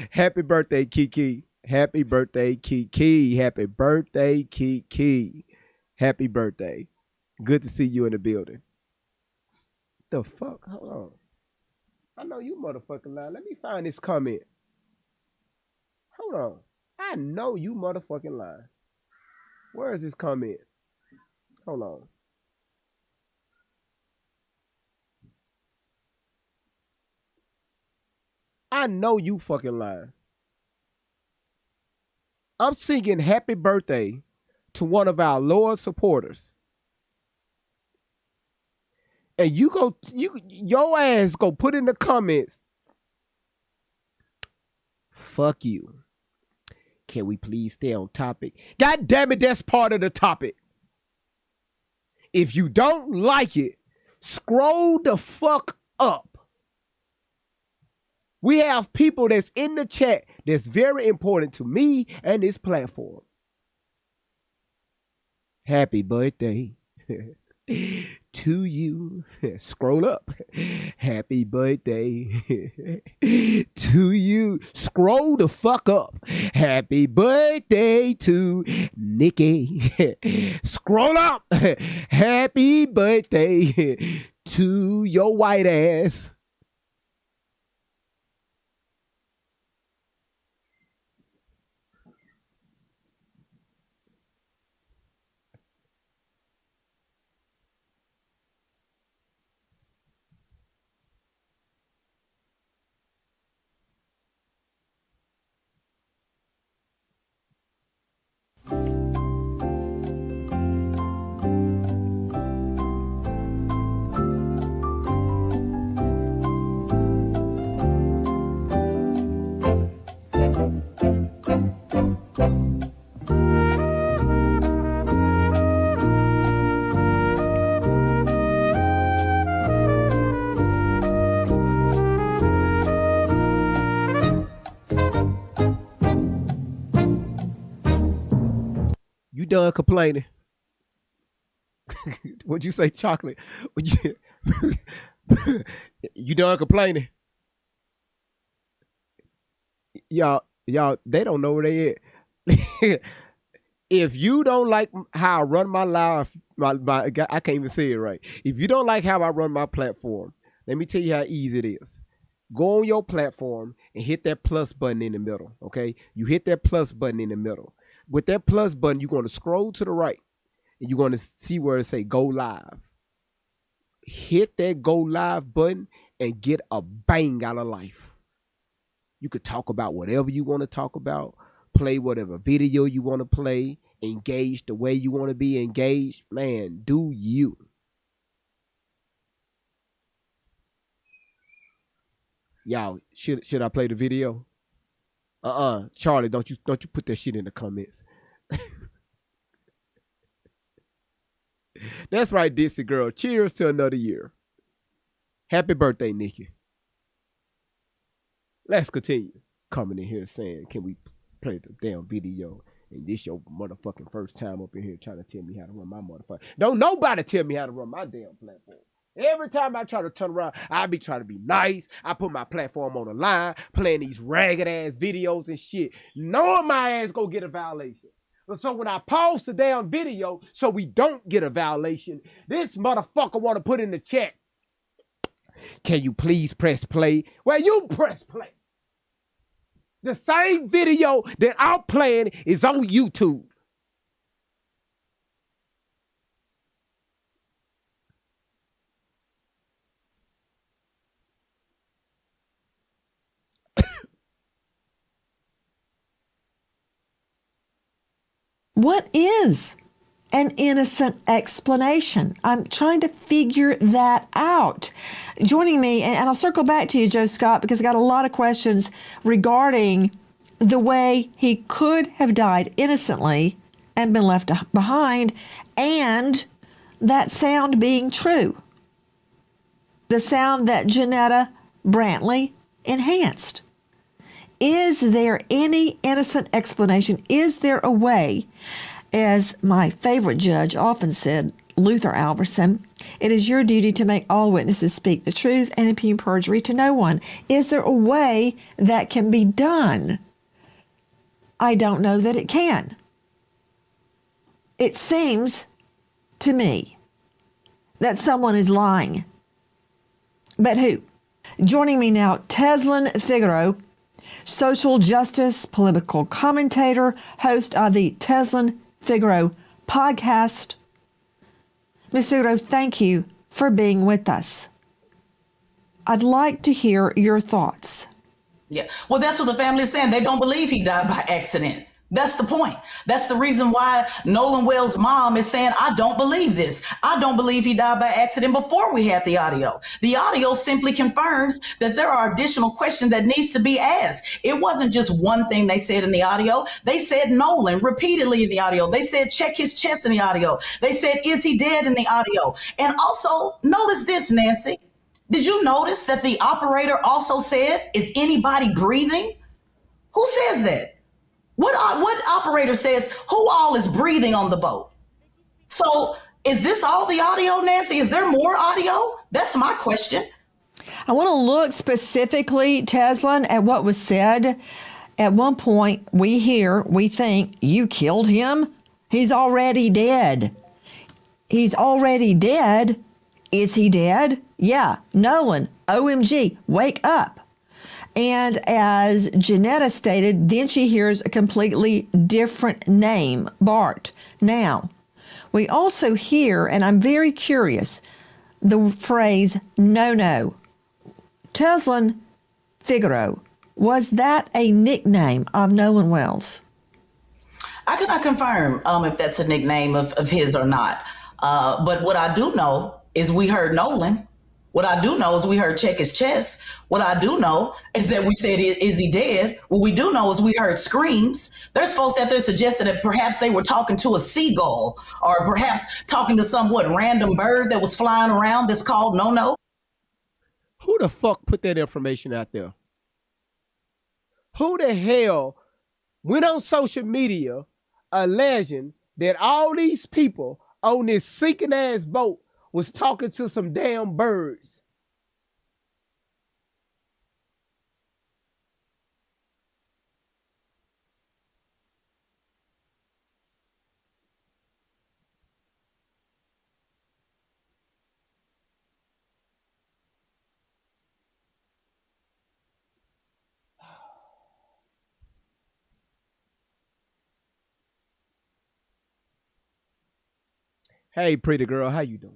Happy birthday, Kiki. Happy birthday, Kiki. Happy birthday, Kiki. Happy birthday. Good to see you in the building. The fuck? Hold on. I know you motherfucking lying. Let me find this comment. Hold on. I know you motherfucking lying. Where is this comment? Hold on. I know you fucking lying. I'm singing happy birthday to one of our loyal supporters. And your ass go put in the comments, fuck you. Can we please stay on topic? God damn it, that's part of the topic. If you don't like it, scroll the fuck up. We have people that's in the chat that's very important to me and this platform. Happy birthday to you. Scroll up. Happy birthday to you. Scroll the fuck up. Happy birthday to Nikki. Scroll up. Happy birthday to your white ass. You done complaining? What'd you say, chocolate? You done complaining? Y'all, they don't know where they at. If you don't like how I run my life, I can't even say it right. If you don't like how I run my platform, let me tell you how easy it is. Go on your platform and hit that plus button in the middle, okay? You hit that plus button in the middle. With that plus button, you're going to scroll to the right and you're going to see where it say go live. Hit that go live button and get a bang out of life. You could talk about whatever you want to talk about, play whatever video you want to play, engage the way you want to be engaged. Man, do you. Y'all, should I play the video? Charlie, don't you put that shit in the comments. That's right, Dixie girl. Cheers to another year. Happy birthday, Nikki. Let's continue. Coming in here saying, can we play the damn video? And this your motherfucking first time up in here trying to tell me how to run my motherfucker. Don't nobody tell me how to run my damn platform. Every time I try to turn around, I be trying to be nice. I put my platform on the line, playing these ragged ass videos and shit, knowing my ass go get a violation. So when I pause the damn video so we don't get a violation, this motherfucker want to put in the chat, can you please press play? Well, you press play. The same video that I'm playing is on YouTube. What is an innocent explanation? I'm trying to figure that out. Joining me, and I'll circle back to you, Joe Scott, because I got a lot of questions regarding the way he could have died innocently and been left behind, and that sound being true. The sound that Janetta Brantley enhanced. Is there any innocent explanation? Is there a way, as my favorite judge often said, Luther Alverson, it is your duty to make all witnesses speak the truth and impugn perjury to no one. Is there a way that can be done? I don't know that it can. It seems to me that someone is lying. But who? Joining me now, Tezlyn Figaro, social justice, political commentator, host of the Tezlyn Figaro podcast. Ms. Figueroa, thank you for being with us. I'd like to hear your thoughts. Yeah. Well, that's what the family is saying. They don't believe he died by accident. That's the point. That's the reason why Nolan Wells' mom is saying, I don't believe this. I don't believe he died by accident before we had the audio. The audio simply confirms that there are additional questions that needs to be asked. It wasn't just one thing they said in the audio. They said Nolan repeatedly in the audio. They said check his chest in the audio. They said, is he dead in the audio? And also notice this, Nancy. Did you notice that the operator also said, is anybody breathing? Who says that? What operator says who all is breathing on the boat? So is this all the audio, Nancy? Is there more audio? That's my question. I want to look specifically, Teslin, at what was said. At one point, we think, you killed him? He's already dead. He's already dead? Is he dead? Yeah. Nolan, OMG, wake up. And as Janetta stated, then she hears a completely different name, Bart. Now, we also hear, and I'm very curious, the phrase, no. Teslin Figueroa, was that a nickname of Nolan Wells? I cannot confirm if that's a nickname of his or not. But what I do know is we heard Nolan. What I do know is we heard check his chest. What I do know is that we said, is he dead? What we do know is we heard screams. There's folks out there suggesting that perhaps they were talking to a seagull or perhaps talking to some random bird that was flying around that's called No. Who the fuck put that information out there? Who the hell went on social media alleging that all these people on this sinking ass boat was talking to some damn birds? Hey, pretty girl, how you doing?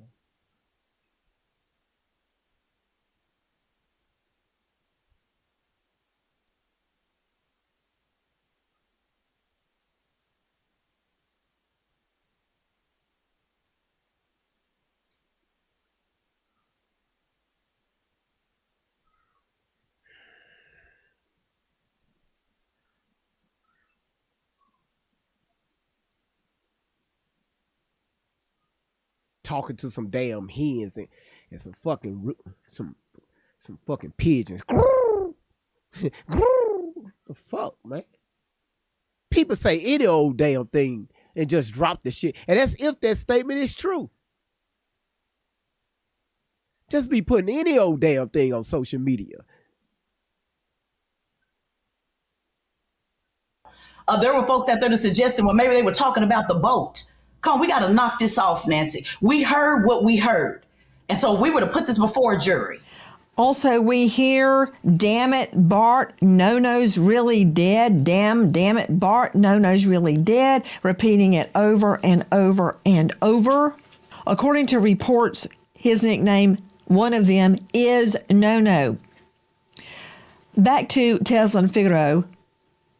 Talking to some damn hens and some fucking some fucking pigeons. The fuck, man. People say any old damn thing and just drop the shit. And that's if that statement is true. Just be putting any old damn thing on social media. There were folks out there that suggested, well, maybe they were talking about the boat. Come on, we got to knock this off, Nancy. We heard what we heard. And so if we were to put this before a jury. Also, we hear, damn it, Bart, No-No's really dead. Damn it, Bart, No-No's really dead. Repeating it over and over and over. According to reports, his nickname, one of them, is No-No. Back to Teslin Figueroa.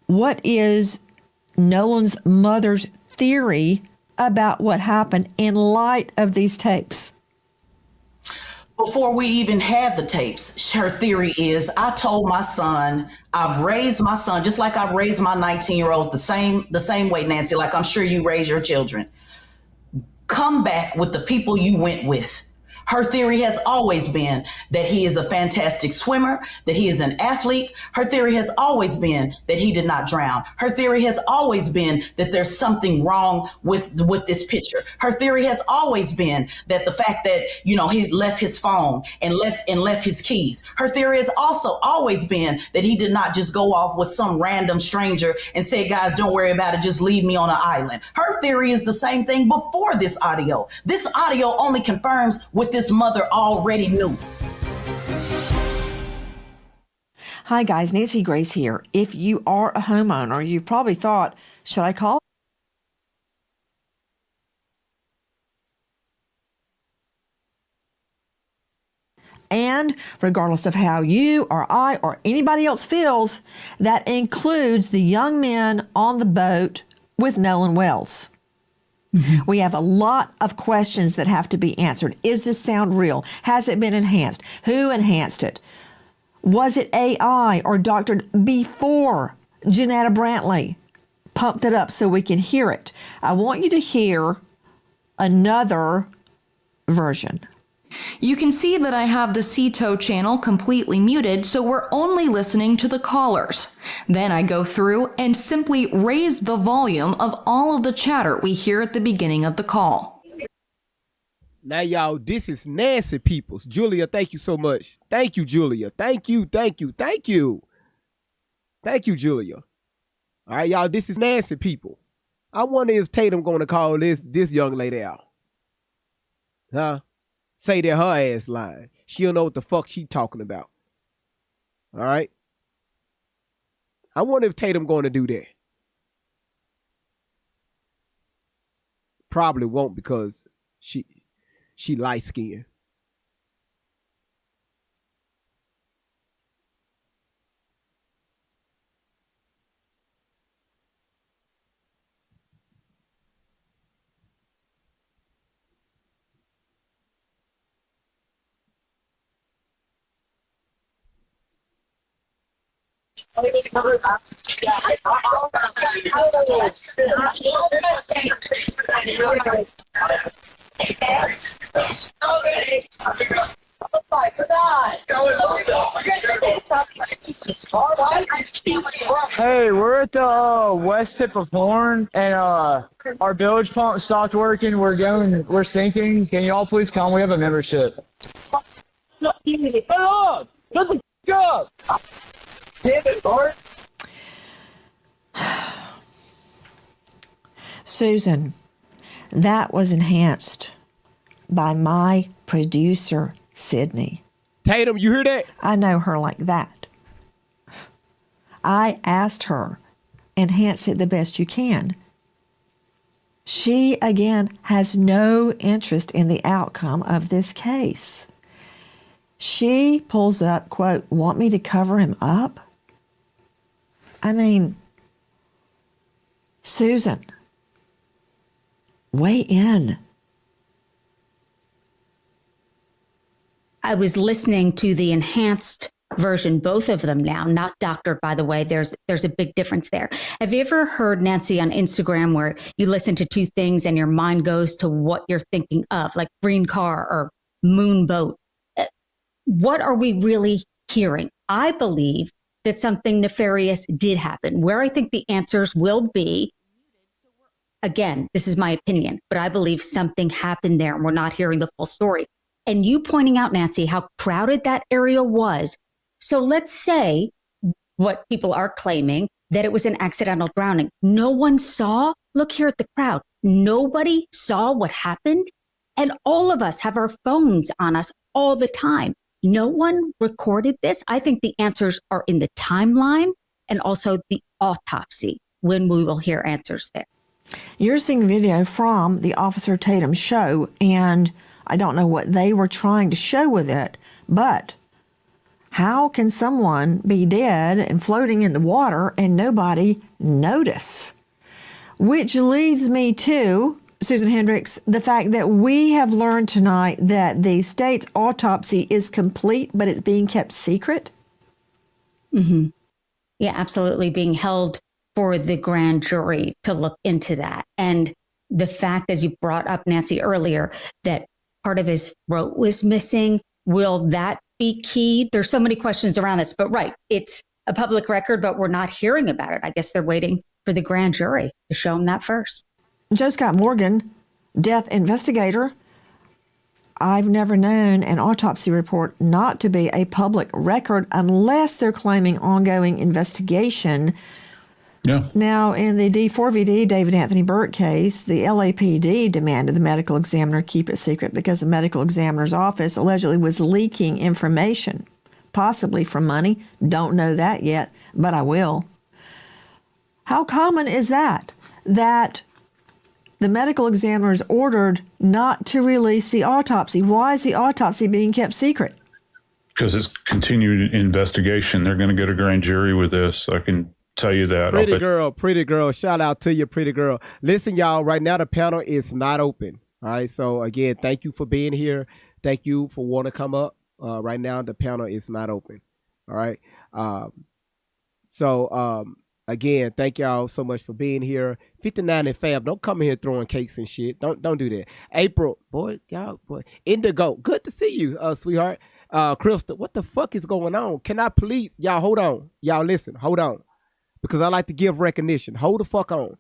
What is Nolan's mother's theory about what happened in light of these tapes? Before we even had the tapes, her theory is, I told my son, I've raised my son just like I've raised my 19-year-old the same way, Nancy, like I'm sure you raise your children. Come back with the people you went with. Her theory has always been that he is a fantastic swimmer, that he is an athlete. Her theory has always been that he did not drown. Her theory has always been that there's something wrong with this picture. Her theory has always been that the fact that, he left his phone and left his keys. Her theory has also always been that he did not just go off with some random stranger and say, guys, don't worry about it. Just leave me on an island. Her theory is the same thing before this audio. This audio only confirms what this mother already knew. Hi guys, Nancy Grace here. If you are a homeowner, you've probably thought, should I call And regardless of how you or I or anybody else feels, that includes the young men on the boat with Nolan Wells. We have a lot of questions that have to be answered. Is this sound real? Has it been enhanced? Who enhanced it? Was it AI or doctored before Janetta Brantley pumped it up so we can hear it? I want you to hear another version. You can see that I have the CTO channel completely muted, so we're only listening to the callers. Then I go through and simply raise the volume of all of the chatter we hear at the beginning of the call. Now, y'all, this is Nancy Peoples. Julia, thank you so much. Thank you, Julia. Thank you, thank you, thank you. Thank you, Julia. All right, y'all, this is Nancy People. I wonder if Tatum going to call this young lady out. Huh? Say that her ass lying. She don't know what the fuck she talking about. All right? I wonder if Tatum going to do that. Probably won't because she light skinned. Hey, we're at the west tip of Horn, and our bilge pump stopped working. We're sinking. Can you all please come? We have a membership. Shut up! Shut the f*** up! Damn it, Bart. Susan, that was enhanced by my producer, Sydney. Tatum, you hear that? I know her like that. I asked her, enhance it the best you can. She, again, has no interest in the outcome of this case. She pulls up, quote, want me to cover him up? I mean, Susan, weigh in. I was listening to the enhanced version, both of them now, not doctored, by the way. There's a big difference there. Have you ever heard, Nancy, on Instagram where you listen to two things and your mind goes to what you're thinking of, like green car or moon boat? What are we really hearing? I believe that something nefarious did happen. Where I think the answers will be, again, this is my opinion, but I believe something happened there and we're not hearing the full story. And you pointing out, Nancy, how crowded that area was. So let's say what people are claiming, that it was an accidental drowning. No one saw. Look here at the crowd. Nobody saw what happened. And all of us have our phones on us all the time. No one recorded this. I think the answers are in the timeline and also the autopsy when we will hear answers there. You're seeing video from the Officer Tatum show, and I don't know what they were trying to show with it, but how can someone be dead and floating in the water and nobody notice? Which leads me to, Susan Hendricks, the fact that we have learned tonight that the state's autopsy is complete, but it's being kept secret. Mm-hmm. Yeah, absolutely. Being held for the grand jury to look into that. And the fact, as you brought up, Nancy, earlier, that part of his throat was missing, will that be key? There's so many questions around this, but right, it's a public record, but we're not hearing about it. I guess they're waiting for the grand jury to show them that first. Joe Scott Morgan, death investigator. I've never known an autopsy report not to be a public record unless they're claiming ongoing investigation. Yeah. Now, in the D4VD David Anthony Burke case, the LAPD demanded the medical examiner keep it secret because the medical examiner's office allegedly was leaking information, possibly for money. Don't know that yet, but I will. How common is that? That the medical examiner is ordered not to release the autopsy. Why is the autopsy being kept secret? because it's continued investigation. They're going to get a grand jury with this. I can tell you that. Pretty girl. Shout out to you, pretty girl. Listen, y'all, right now the panel is not open. All right. So again, thank you for being here. Thank you for wanting to come up. Right now the panel is not open. All right. Again, thank y'all so much for being here. 59 and Fab, don't come in here throwing cakes and shit. Don't do that. April, boy, y'all, boy. Indigo, good to see you, sweetheart. Crystal, what the fuck is going on? Can I please, y'all hold on. Y'all listen, hold on. Because I like to give recognition. Hold the fuck on.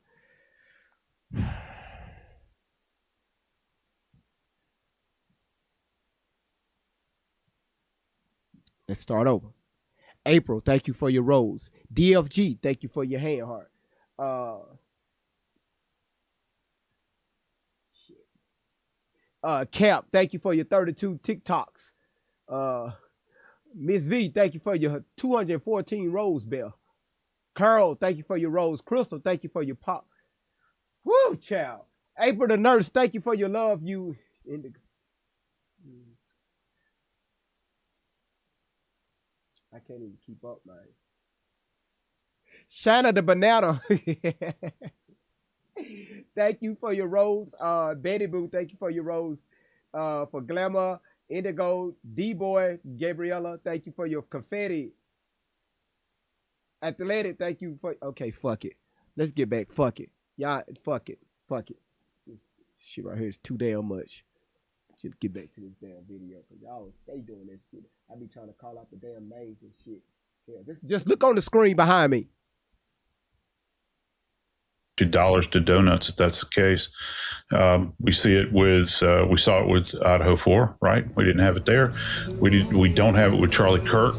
Let's start over. April, thank you for your rose. DFG, thank you for your hand heart. Cap, thank you for your 32 TikToks. Miss V, thank you for your 214 rose bell. Carl, thank you for your rose. Crystal, thank you for your pop. Woo, child. April the nurse, thank you for your love. You Indigo. I can't even keep up, man. Shanna the banana. Thank you for your rose. Betty Boo, thank you for your rose. For Glamour, Indigo, D-Boy, Gabriella, thank you for your confetti. Athletic, thank you for, okay, fuck it. Let's get back, fuck it. Y'all, fuck it. Shit right here is too damn much. Just get back to this damn video, because y'all stay doing this shit. I be trying to call out the damn names and shit. Yeah, just look on the screen behind me. $2 to donuts, if that's the case. We see it with, we saw it with Idaho 4, right? We didn't have it there. We don't have it with Charlie Kirk.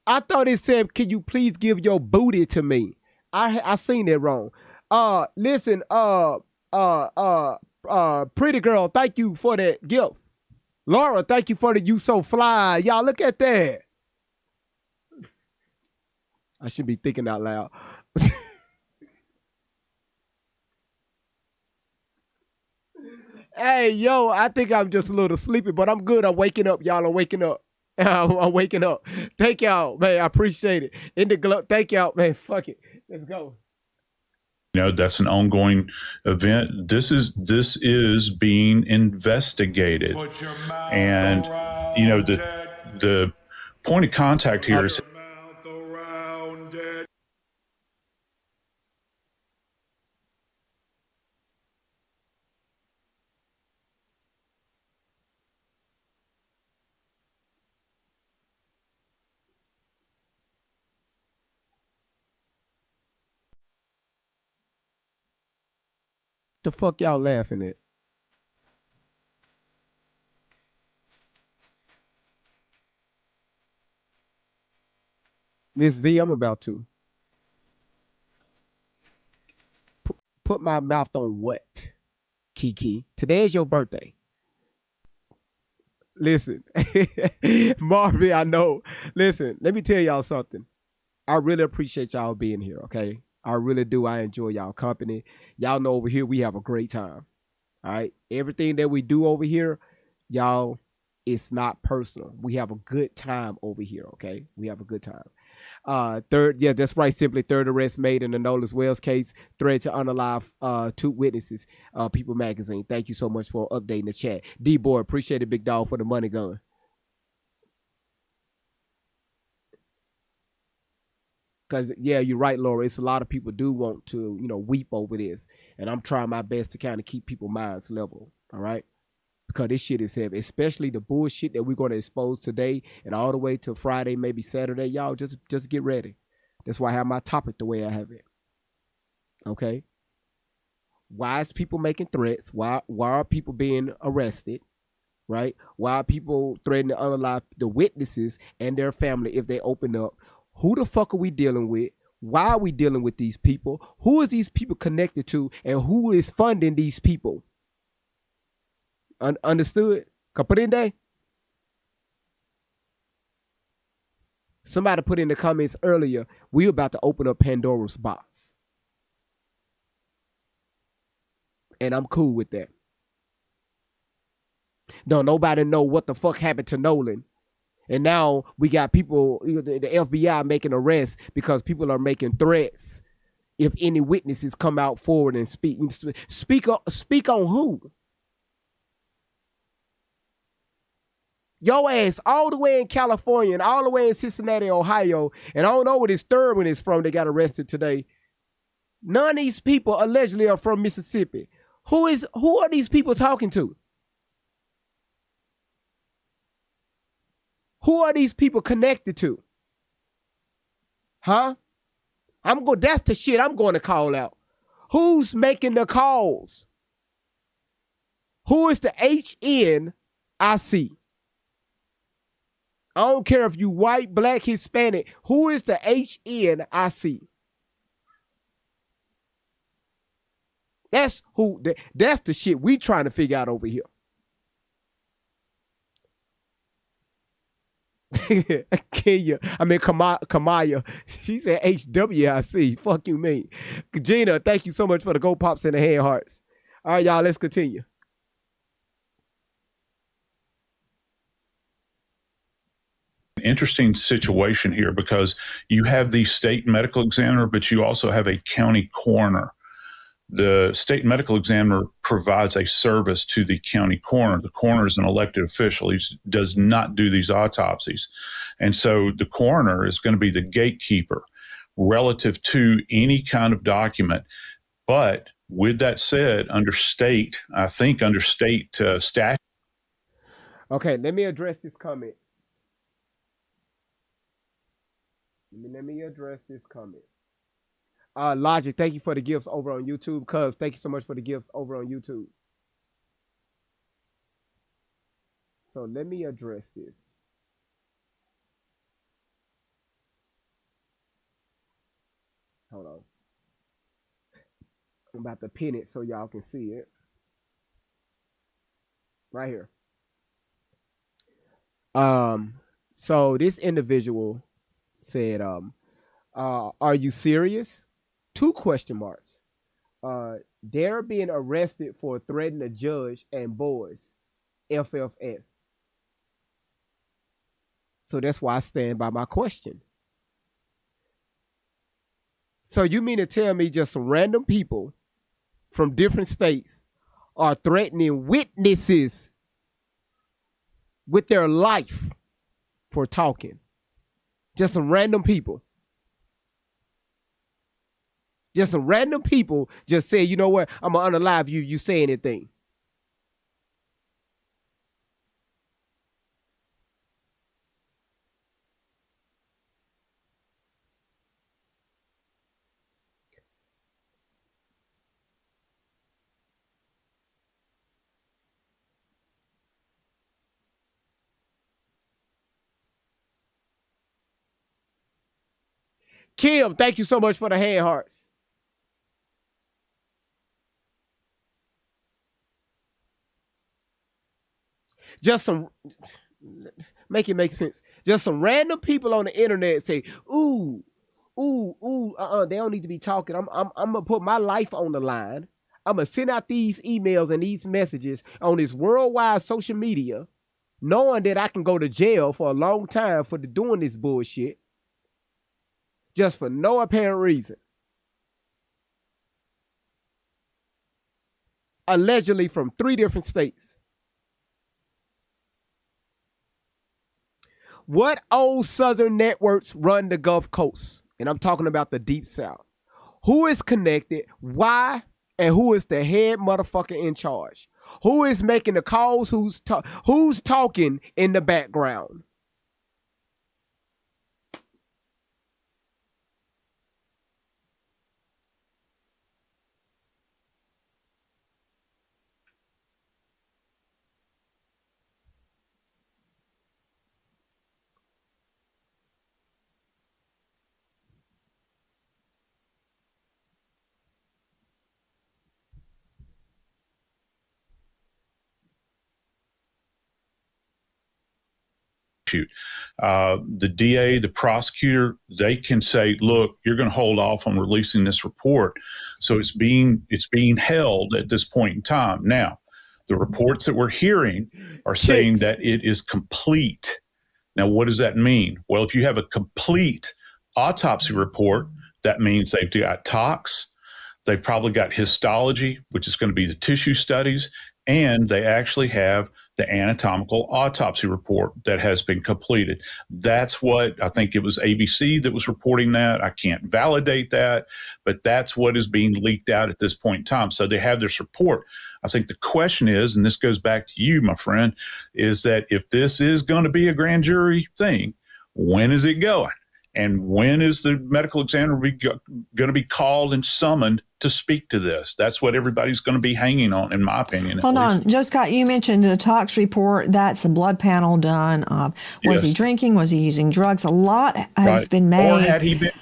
I thought it said, can you please give your booty to me? I seen it wrong. Listen, pretty girl, thank you for that gift. Laura, thank you for the You So Fly. Y'all look at that. I should be thinking out loud. Hey, yo, I think I'm just a little sleepy, but I'm good. I'm waking up, y'all. I'm waking up. I'm waking up. Thank y'all, man. I appreciate it. In the glow. Thank y'all, man. Fuck it. Let's go. You know, that's an ongoing event. This is being investigated. And, you know, the point of contact here is the fuck y'all laughing at? Miss V, I'm about to put my mouth on what? Kiki, today is your birthday. Listen, Marvin, I know. Listen, let me tell y'all something. I really appreciate y'all being here, okay? I really do. I enjoy y'all company. Y'all know over here we have a great time. All right. Everything that we do over here, y'all, it's not personal. We have a good time over here. Okay. We have a good time. Third, yeah, that's right. Simply third arrest made in the Nolas Wells case. Thread to unalive 2 witnesses. People Magazine. Thank you so much for updating the chat. D-Boy, appreciate it, big dog, for the money gun. Because, yeah, you're right, Laura. It's a lot of people do want to, you know, weep over this. And I'm trying my best to kind of keep people's minds level. All right. Because this shit is heavy, especially the bullshit that we're going to expose today and all the way to Friday, maybe Saturday. Y'all just get ready. That's why I have my topic the way I have it. Okay. Why is people making threats? Why are people being arrested? Right? Why are people threatening to unalive the witnesses and their family if they open up? Who the fuck are we dealing with? Why are we dealing with these people? Who is these people connected to? And who is funding these people? Understood? Comprende? Somebody put in the comments earlier, we about to open up Pandora's box. And I'm cool with that. Don't nobody know what the fuck happened to Nolan. And now we got people, the FBI making arrests because people are making threats. If any witnesses come out forward and speak on who? Your ass all the way in California and all the way in Cincinnati, Ohio, and I don't know where this third one is from. They got arrested today. None of these people allegedly are from Mississippi. Who are these people talking to? Who are these people connected to? Huh? That's the shit I'm going to call out. Who's making the calls? Who is the HNIC? I don't care if you white, black, Hispanic. Who is the HNIC? That's the shit we trying to figure out over here. Kamaya, she said HWIC. Fuck you, me. Gina, thank you so much for the gold pops and the hand hearts. All right, y'all, let's continue. Interesting situation here because you have the state medical examiner, but you also have a county coroner. The state medical examiner provides a service to the county coroner. The coroner is an elected official. He does not do these autopsies. And so the coroner is going to be the gatekeeper relative to any kind of document. But with that said, under state statute. Okay, let me address this comment. Let me address this comment. Logic, thank you for the gifts over on YouTube. Cuz, thank you so much for the gifts over on YouTube. So let me address this. Hold on. I'm about to pin it so y'all can see it. Right here. So this individual said, are you serious? 2 question marks. They're being arrested for threatening a judge and boys. FFS. So that's why I stand by my question. So you mean to tell me just some random people from different states are threatening witnesses with their life for talking? Just some random people. Just some random people just say, you know what, I'm going to unalive you, you say anything. Kim, thank you so much for the hand hearts. Just some, make it make sense. Just some random people on the internet say, they don't need to be talking. I'm gonna put my life on the line. I'm gonna send out these emails and these messages on this worldwide social media, knowing that I can go to jail for a long time for doing this bullshit, just for no apparent reason. Allegedly from 3 different states. What old Southern networks run the Gulf Coast? And I'm talking about the Deep South. Who is connected? Why? And who is the head motherfucker in charge? Who is making the calls? Who's talking in the background? statute. The DA, the prosecutor, they can say, look, you're going to hold off on releasing this report. So it's being held at this point in time. Now, the reports that we're hearing are saying that it is complete. Now, what does that mean? Well, if you have a complete autopsy report, that means they've got tox, they've probably got histology, which is going to be the tissue studies, and they actually have the anatomical autopsy report that has been completed. That's what I think it was ABC that was reporting that. I can't validate that, but that's what is being leaked out at this point in time. So they have this report. I think the question is, and this goes back to you, my friend, is that if this is going to be a grand jury thing, when is it going? And when is the medical examiner going to be called and summoned to speak to this? That's what everybody's going to be hanging on, in my opinion. Hold on. Joe Scott, you mentioned the tox report. That's a blood panel done. Was he drinking? Was he using drugs? A lot has been made. Or had he been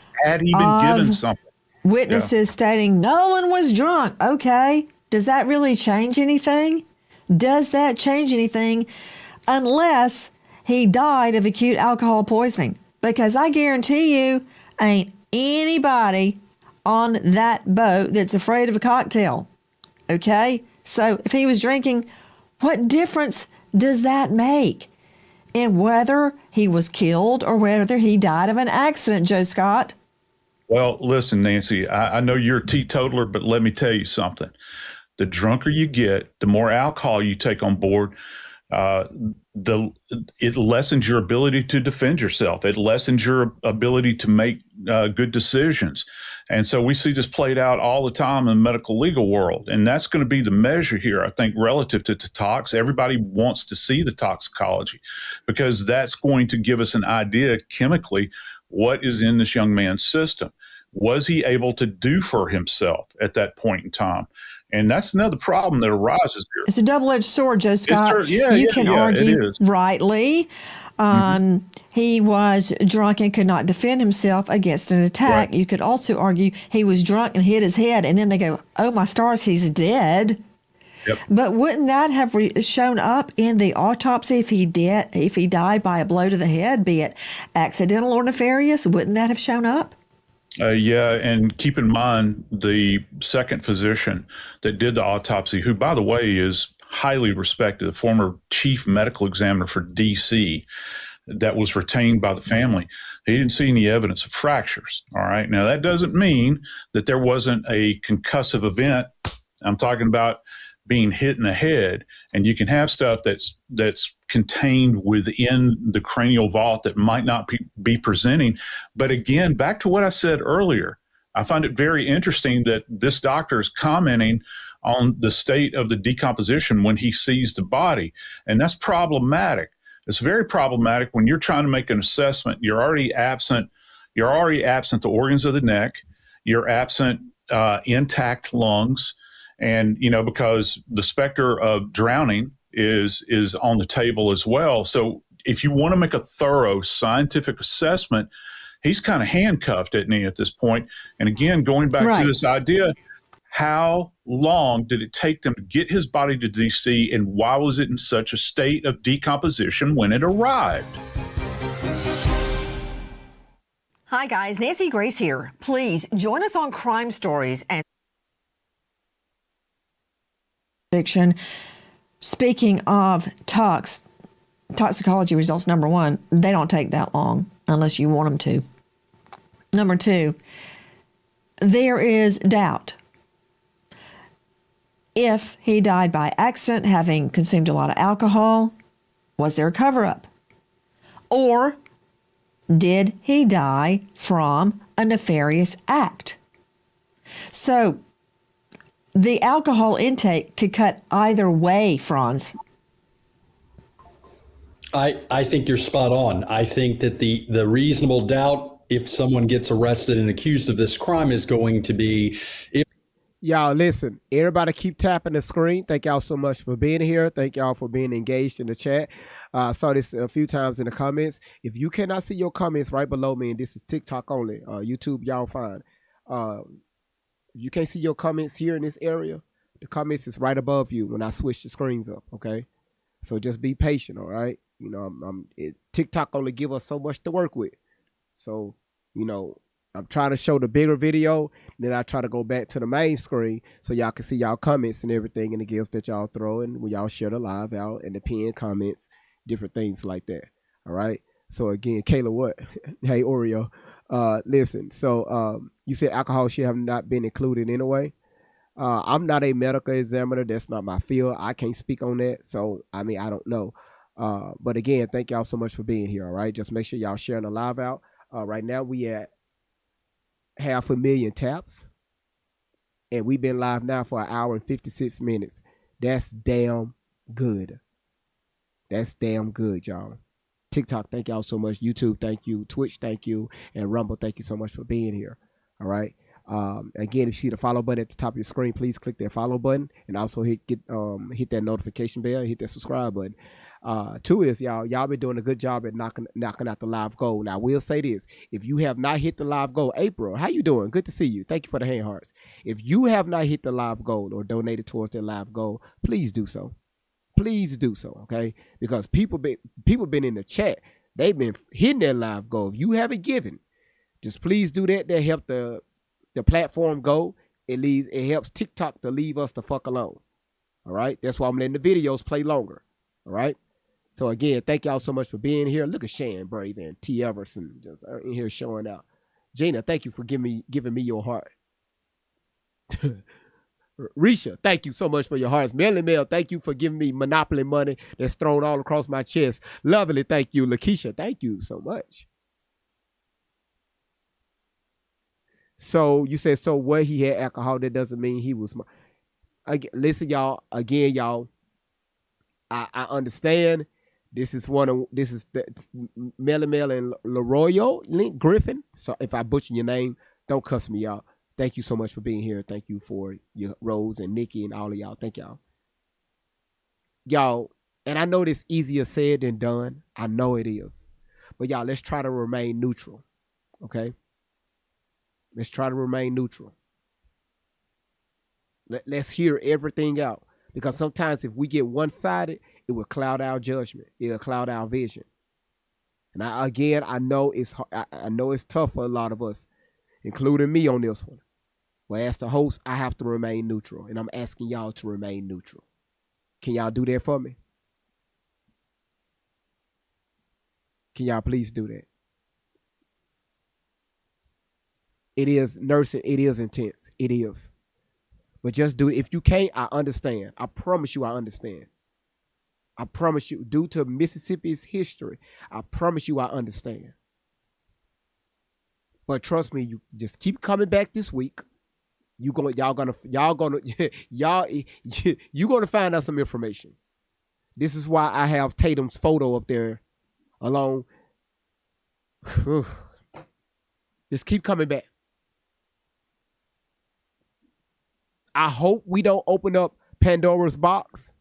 given something? Witnesses stating Nolan was drunk. Okay. Does that really change anything? Does that change anything unless he died of acute alcohol poisoning? Because I guarantee you ain't anybody on that boat that's afraid of a cocktail. Okay? So if he was drinking, what difference does that make in whether he was killed or whether he died of an accident, Joe Scott? Well, listen, Nancy, I know you're a teetotaler, but let me tell you something. The drunker you get, the more alcohol you take on board, it lessens your ability to defend yourself. It lessens your ability to make good decisions. And so we see this played out all the time in the medical legal world. And that's going to be the measure here, I think, relative to tox. Everybody wants to see the toxicology because that's going to give us an idea chemically what is in this young man's system. Was he able to do for himself at that point in time? And that's another problem that arises here. It's a double-edged sword, Joe Scott. You can argue rightly. He was drunk and could not defend himself against an attack. Right. You could also argue he was drunk and hit his head, and then they go, oh, my stars, he's dead. Yep. But wouldn't that have shown up in the autopsy if he died by a blow to the head, be it accidental or nefarious? Wouldn't that have shown up? Yeah, and keep in mind the second physician that did the autopsy, who, by the way, is highly respected, the former chief medical examiner for D.C. that was retained by the family. He didn't see any evidence of fractures. All right. Now, that doesn't mean that there wasn't a concussive event. I'm talking about being hit in the head, and you can have stuff that's contained within the cranial vault that might not be presenting. But again, back to what I said earlier, I find it very interesting that this doctor is commenting on the state of the decomposition when he sees the body, and that's problematic. It's very problematic when you're trying to make an assessment. You're already absent the organs of the neck. You're absent intact lungs. And, because the specter of drowning is on the table as well. So if you want to make a thorough scientific assessment, he's kind of handcuffed, isn't he, at this point? And again, going back to this idea, how long did it take them to get his body to DC, and why was it in such a state of decomposition when it arrived? Hi, guys. Nancy Grace here. Please join us on Crime Stories and fiction. Speaking of toxicology results, number one, they don't take that long unless you want them to. Number two, there is doubt. If he died by accident, having consumed a lot of alcohol, was there a cover-up? Or did he die from a nefarious act? So the alcohol intake could cut either way, Franz. I think you're spot on. I think that the reasonable doubt, if someone gets arrested and accused of this crime, is going to be if. Y'all, listen, everybody keep tapping the screen. Thank y'all so much for being here. Thank y'all for being engaged in the chat. I saw this a few times in the comments. If you cannot see your comments right below me, and this is TikTok only, YouTube, y'all fine. You can't see your comments here in this area. The comments is right above you when I switch the screens up, okay? So just be patient, all right? You know, TikTok only give us so much to work with. So, you know, I'm trying to show the bigger video, then I try to go back to the main screen so y'all can see y'all comments and everything and the gifts that y'all throw and when y'all share the live out and the pinned comments, different things like that. All right. So again, Kayla, what? Hey, Oreo. Listen, so you said alcohol should have not been included anyway. I'm not a medical examiner. That's not my field. I can't speak on that. So, I mean, I don't know. But again, thank y'all so much for being here. All right. Just make sure y'all sharing the live out. Right now we at 500,000 taps. And we've been live now for 1 hour and 56 minutes. That's damn good. That's damn good, y'all. TikTok, thank y'all so much. YouTube, thank you. Twitch, thank you. And Rumble, thank you so much for being here. All right. Again, if you see the follow button at the top of your screen, please click that follow button and also hit that notification bell, hit that subscribe button. Two is y'all been doing a good job at knocking out the live goal. Now, I will say this: if you have not hit the live goal, April, how you doing? Good to see you. Thank you for the hand hearts. If you have not hit the live goal or donated towards that live goal, please do so. Please do so, okay? Because people been in the chat. They've been hitting that live goal. If you haven't given, just please do that. That help the platform go. It helps TikTok to leave us the fuck alone. All right? That's why I'm letting the videos play longer. All right? So again, thank y'all so much for being here. Look at Shan Brave and T. Everson just in here showing out. Gina, thank you for giving me your heart. Risha, thank you so much for your hearts. Melly Mel, thank you for giving me Monopoly money that's thrown all across my chest. Lovely, thank you. Lakeisha, thank you so much. So you said, so what, he had alcohol, that doesn't mean he was smart. Listen, y'all, again, y'all, I understand. This is Melly Mel and Leroyo Link Griffin. So if I butcher your name, don't cuss me out. Thank you so much for being here. Thank you for your Rose and Nikki and all of y'all. Thank y'all. Y'all, and I know this easier said than done. I know it is. But y'all, let's try to remain neutral. Okay? Let's try to remain neutral. Let's hear everything out. Because sometimes if we get one-sided, it will cloud our judgment. It will cloud our vision. And I know it's tough for a lot of us, including me on this one. Well, as the host, I have to remain neutral, and I'm asking y'all to remain neutral. Can y'all do that for me? Can y'all please do that? It is nursing. It is intense. It is. But just do it. If you can't, I understand. I promise you I understand. I promise you, due to Mississippi's history, I promise you I understand. But trust me, you just keep coming back this week. You're gonna find out some information. This is why I have Tatum's photo up there alone. Just keep coming back. I hope we don't open up Pandora's box.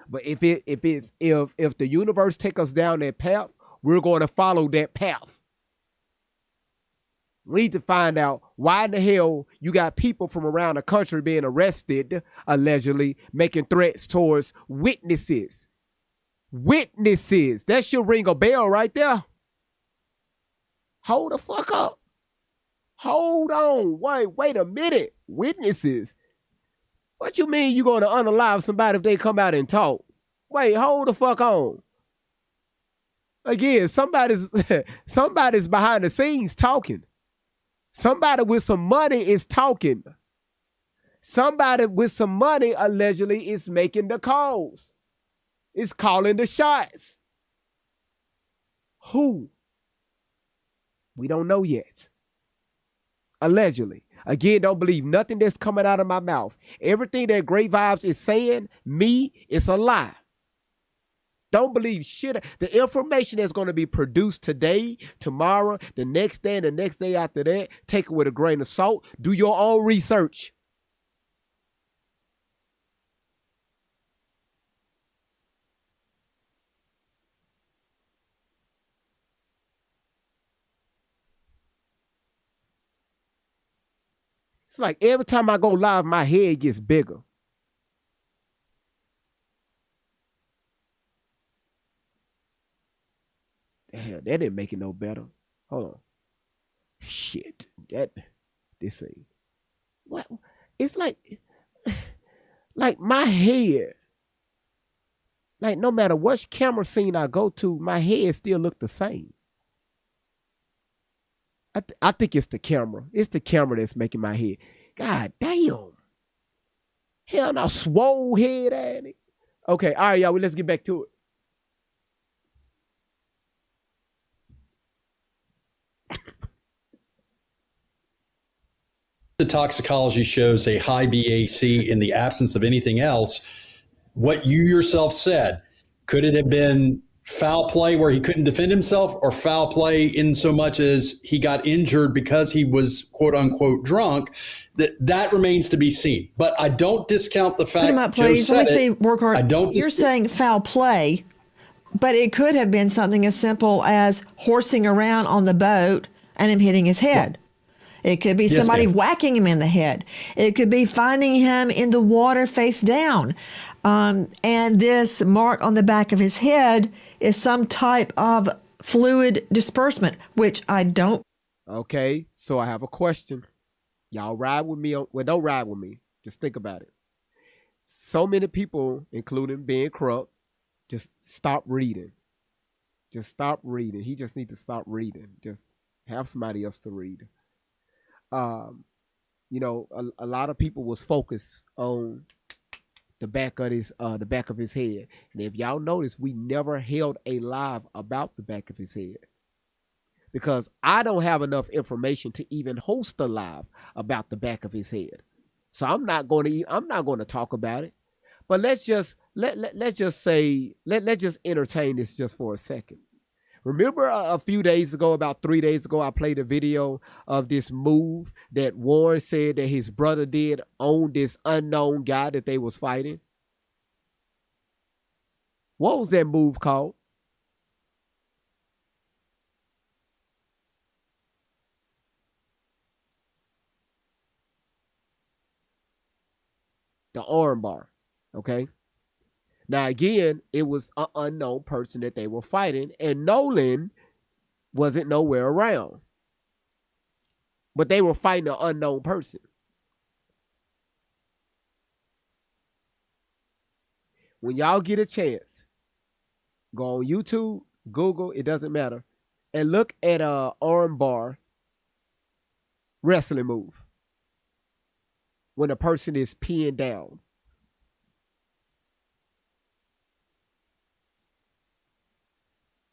But if the universe take us down that path, we're going to follow that path. We need to find out why in the hell you got people from around the country being arrested, allegedly making threats towards witnesses. Witnesses. That should ring a bell right there. Hold the fuck up. Hold on. Wait a minute. Witnesses. What you mean you going to unalive somebody if they come out and talk? Wait, hold the fuck on. Again, somebody's behind the scenes talking. Somebody with some money is talking. Somebody with some money allegedly is making the calls. Is calling the shots. Who? We don't know yet. Allegedly. Again, don't believe nothing that's coming out of my mouth. Everything that Great Vibes is saying, it's a lie. Don't believe shit. The information that's going to be produced today, tomorrow, the next day, and the next day after that, take it with a grain of salt. Do your own research. It's like every time I go live, my head gets bigger. Hell, that didn't make it no better. Hold on. Shit. This ain't. What? It's like my head. Like no matter what camera scene I go to, my head still look the same. I think it's the camera. It's the camera that's making my head. God damn. Hell no, swole head at it. Okay, all right, y'all. Let's get back to it. The toxicology shows a high BAC in the absence of anything else. What you yourself said, could it have been foul play where he couldn't defend himself, or foul play in so much as he got injured because he was quote unquote drunk? That remains to be seen. But I don't discount the fact. Put him up, please. Let me see, Workhart. I don't. You're saying foul play, but it could have been something as simple as horsing around on the boat and him hitting his head. It could be somebody whacking him in the head. It could be finding him in the water face down. And this mark on the back of his head is some type of fluid disbursement, which I don't. Okay, so I have a question. Y'all ride with me. Well, don't ride with me. Just think about it. So many people, including Ben Crump, just stop reading. Just stop reading. He just needs to stop reading. Just have somebody else to read. You know, a lot of people was focused on the back of his head. And if y'all notice, we never held a live about the back of his head, because I don't have enough information to even host a live about the back of his head. So I'm not going to talk about it. But let's just entertain this just for a second. Remember a few days ago, about 3 days ago, I played a video of this move that Warren said that his brother did on this unknown guy that they was fighting. What was that move called? The arm bar, okay? Now, again, it was an unknown person that they were fighting, and Nolan wasn't nowhere around. But they were fighting an unknown person. When y'all get a chance, go on YouTube, Google, it doesn't matter, and look at an arm bar wrestling move when a person is pinned down.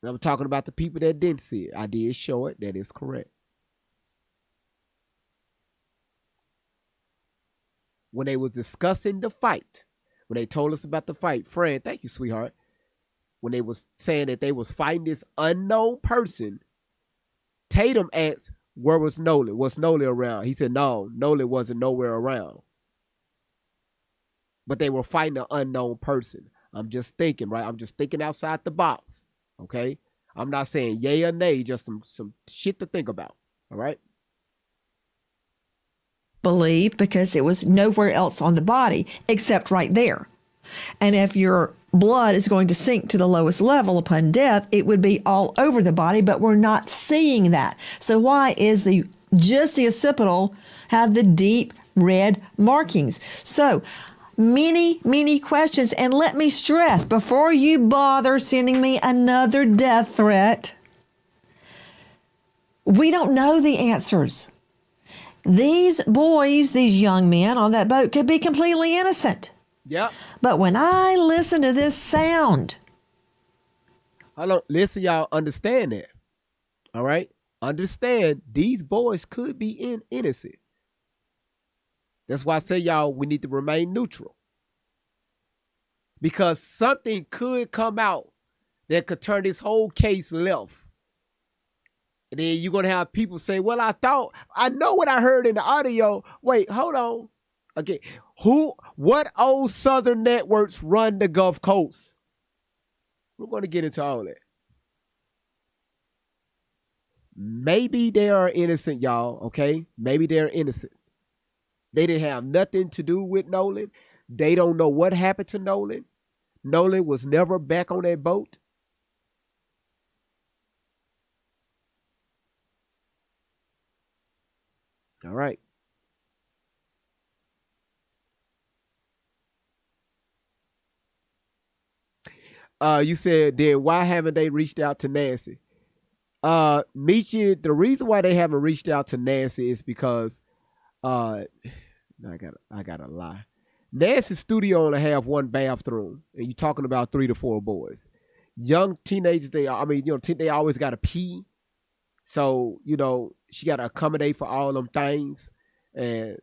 I'm talking about the people that didn't see it. I did show it. That is correct. When they was discussing the fight, when they told us about the fight, Fred, thank you, sweetheart. When they was saying that they was fighting this unknown person, Tatum asked, where was Nolan? Was Nolan around? He said, no, Nolan wasn't nowhere around. But they were fighting an unknown person. I'm just thinking, right? I'm just thinking outside the box. Okay, I'm not saying yay or nay, just some shit to think about. All right. Believe, because it was nowhere else on the body except right there. And if your blood is going to sink to the lowest level upon death, it would be all over the body, but we're not seeing that. So why is just the occipital have the deep red markings? So many questions. And let me stress, before you bother sending me another death threat, we don't know the answers. These boys, these young men on that boat could be completely innocent. Yep. But when I listen to this sound, listen, y'all, understand that. All right? Understand these boys could be innocent. That's why I say, y'all, we need to remain neutral. Because something could come out that could turn this whole case left. And then you're going to have people say, well, I know what I heard in the audio. Wait, hold on. Okay. What old Southern networks run the Gulf Coast? We're going to get into all that. Maybe they are innocent, y'all. Okay. Maybe they're innocent. They didn't have nothing to do with Nolan. They don't know what happened to Nolan. Nolan was never back on that boat. All right. You said, then why haven't they reached out to Nancy? Michi, the reason why they haven't reached out to Nancy is because I gotta lie. Nancy's studio only have one bathroom, and you're talking about 3 to 4 boys. Young teenagers, they always gotta pee. So, she gotta accommodate for all them things. And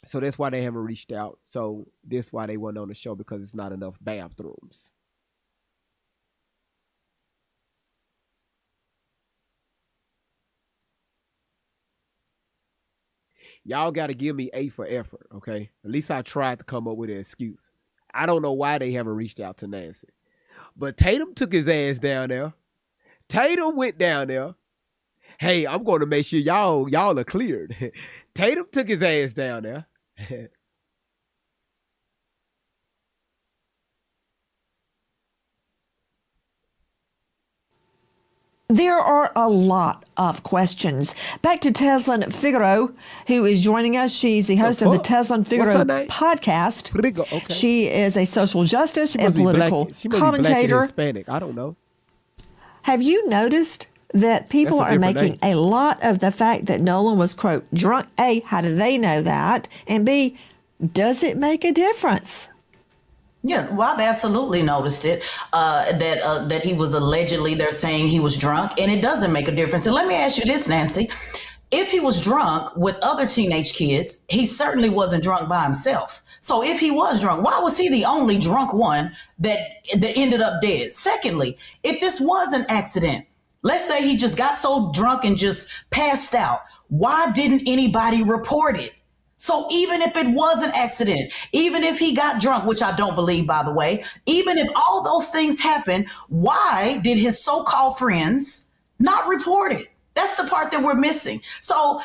so that's why they haven't reached out. So that's why they weren't on the show, because it's not enough bathrooms. Y'all got to give me A for effort, okay? At least I tried to come up with an excuse. I don't know why they haven't reached out to Nancy. But Tatum took his ass down there. Tatum went down there. Hey, I'm going to make sure y'all are cleared. Tatum took his ass down there. There are a lot of questions. Back to Teslan Figaro, who is joining us. She's the host of the Teslan Figaro podcast. Okay. She is a social justice and political commentator. Hispanic. I don't know. Have you noticed that people are making a lot of the fact that Nolan was, quote, drunk? A, how do they know that? And B, does it make a difference? Yeah, well, I've absolutely noticed it, that he was allegedly, they're saying he was drunk, and it doesn't make a difference. And let me ask you this, Nancy. If he was drunk with other teenage kids, he certainly wasn't drunk by himself. So if he was drunk, why was he the only drunk one that ended up dead? Secondly, if this was an accident, let's say he just got so drunk and just passed out, why didn't anybody report it? So even if it was an accident, even if he got drunk, which I don't believe, by the way, even if all those things happened, why did his so-called friends not report it? That's the part that we're missing. So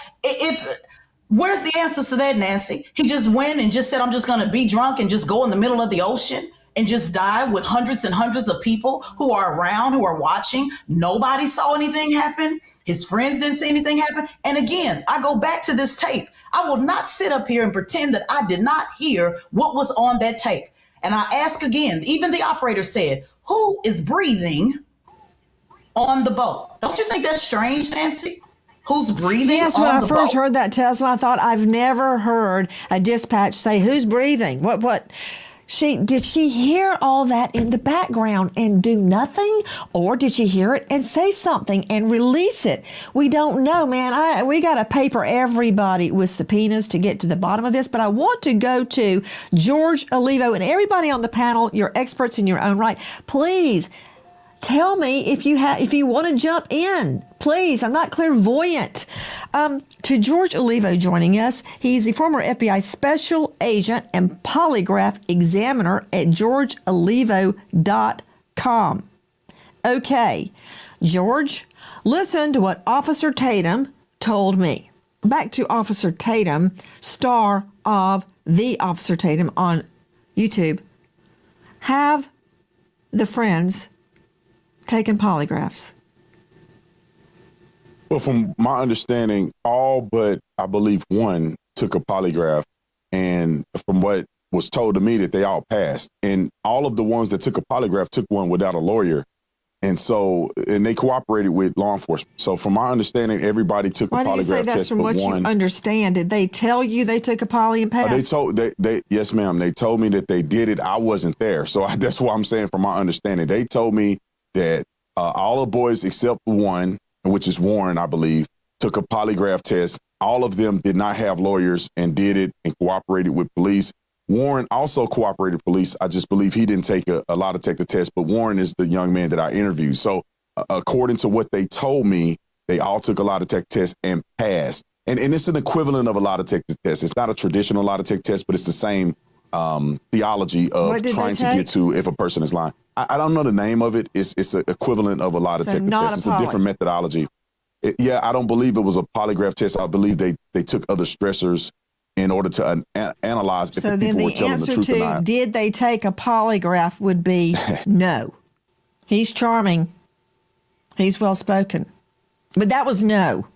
where's the answers to that, Nancy? He just went and just said, I'm just going to be drunk and just go in the middle of the ocean and just die with hundreds and hundreds of people who are around, who are watching. Nobody saw anything happen. His friends didn't see anything happen. And again, I go back to this tape. I will not sit up here and pretend that I did not hear what was on that tape. And I ask again, even the operator said, who is breathing on the boat? Don't you think that's strange, Nancy? Who's breathing Yes, on when I the first boat? heard that, Tesla, I thought, I've never heard a dispatch say, who's breathing? What? Did she hear all that in the background and do nothing? Or did she hear it and say something and release it? We don't know, man. We got to paper everybody with subpoenas to get to the bottom of this. But I want to go to George Olivo and everybody on the panel. You're experts in your own right. Please tell me if you want to jump in. Please, I'm not clairvoyant. To George Olivo joining us. He's a former FBI special agent and polygraph examiner at georgeolivo.com. Okay, George, listen to what Officer Tatum told me. Back to Officer Tatum, star of The Officer Tatum on YouTube. Have the friends taken polygraphs? Well, from my understanding, all but I believe one took a polygraph, and from what was told to me, that they all passed. And all of the ones that took a polygraph took one without a lawyer. And they cooperated with law enforcement. So from my understanding, everybody took a polygraph test. Why do you say that's from what you understand? Did they tell you they took a poly and passed? Yes, ma'am. They told me that they did it. I wasn't there. So that's what I'm saying from my understanding. They told me that all the boys except one, which is Warren, I believe, took a polygraph test. All of them did not have lawyers and did it and cooperated with police. Warren also cooperated with police. I just believe he didn't take a lie detector test, but Warren is the young man that I interviewed. So according to what they told me, they all took a lie detector test and passed. And it's an equivalent of a lie detector test. It's not a traditional lie detector test, but it's the same theology of trying to get to if a person is lying. I don't know the name of it. It's an equivalent of a lie detector test. It's a different methodology. I don't believe it was a polygraph test. I believe they took other stressors in order to analyze if the people were telling the truth or not. So then the answer to did they take a polygraph would be no. He's charming. He's well-spoken. But that was no.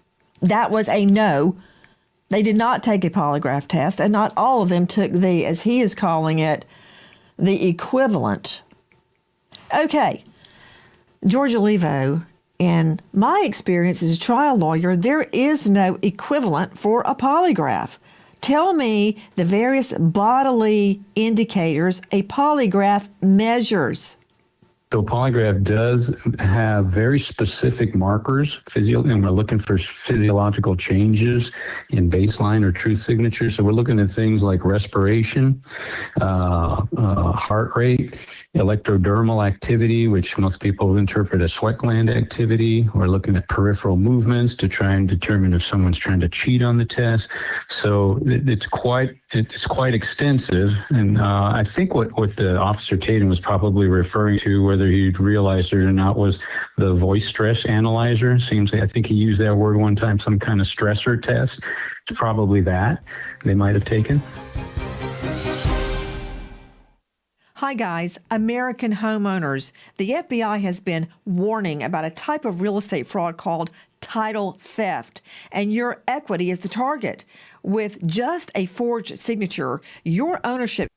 That was a no They did not take a polygraph test, and not all of them took the, as he is calling it, the equivalent. Okay, George Olivo, in my experience as a trial lawyer, there is no equivalent for a polygraph. Tell me the various bodily indicators a polygraph measures. So polygraph does have very specific markers, and we're looking for physiological changes in baseline or truth signature. So we're looking at things like respiration, heart rate, electrodermal activity, which most people interpret as sweat gland activity. We're looking at peripheral movements to try and determine if someone's trying to cheat on the test. So it's quite extensive. And I think what the Officer Tatum was probably referring to, whether he'd realized it or not, was the voice stress analyzer. Seems like, I think he used that word one time, some kind of stressor test. It's probably that they might have taken. Hi guys, American homeowners. The FBI has been warning about a type of real estate fraud called title theft, and your equity is the target. With just a forged signature, your ownership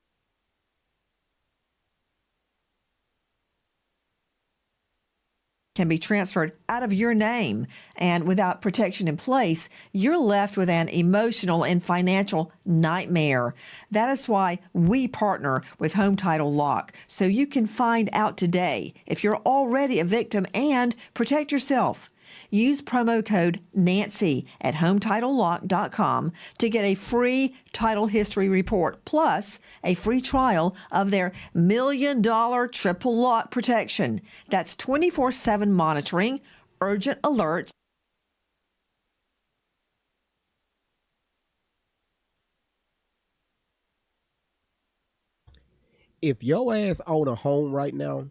can be transferred out of your name, and without protection in place, you're left with an emotional and financial nightmare. That is why we partner with Home Title Lock, so you can find out today if you're already a victim and protect yourself. Use promo code Nancy at HometitleLock.com to get a free title history report, plus a free trial of their $1 million triple lock protection. That's 24/7 monitoring, urgent alerts. If your ass own a home right now,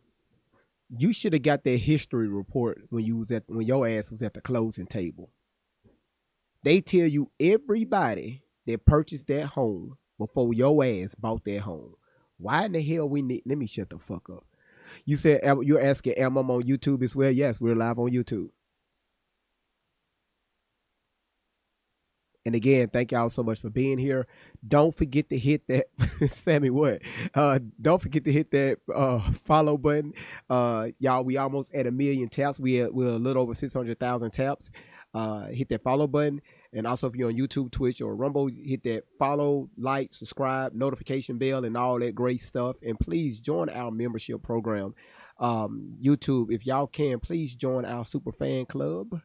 you should have got that history report when your ass was at the closing table. They tell you everybody that purchased that home before your ass bought that home. Why in the hell we need? Let me shut the fuck up. You said you're asking, am I on YouTube as well? Yes, we're live on YouTube. And again, thank y'all so much for being here. Don't forget to hit that, Sammy, what? Don't forget to hit that follow button. Y'all, we almost at 1 million taps. We're a little over 600,000 taps. Hit that follow button. And also if you're on YouTube, Twitch, or Rumble, hit that follow, like, subscribe, notification bell, and all that great stuff. And please join our membership program. YouTube, if y'all can, please join our super fan club.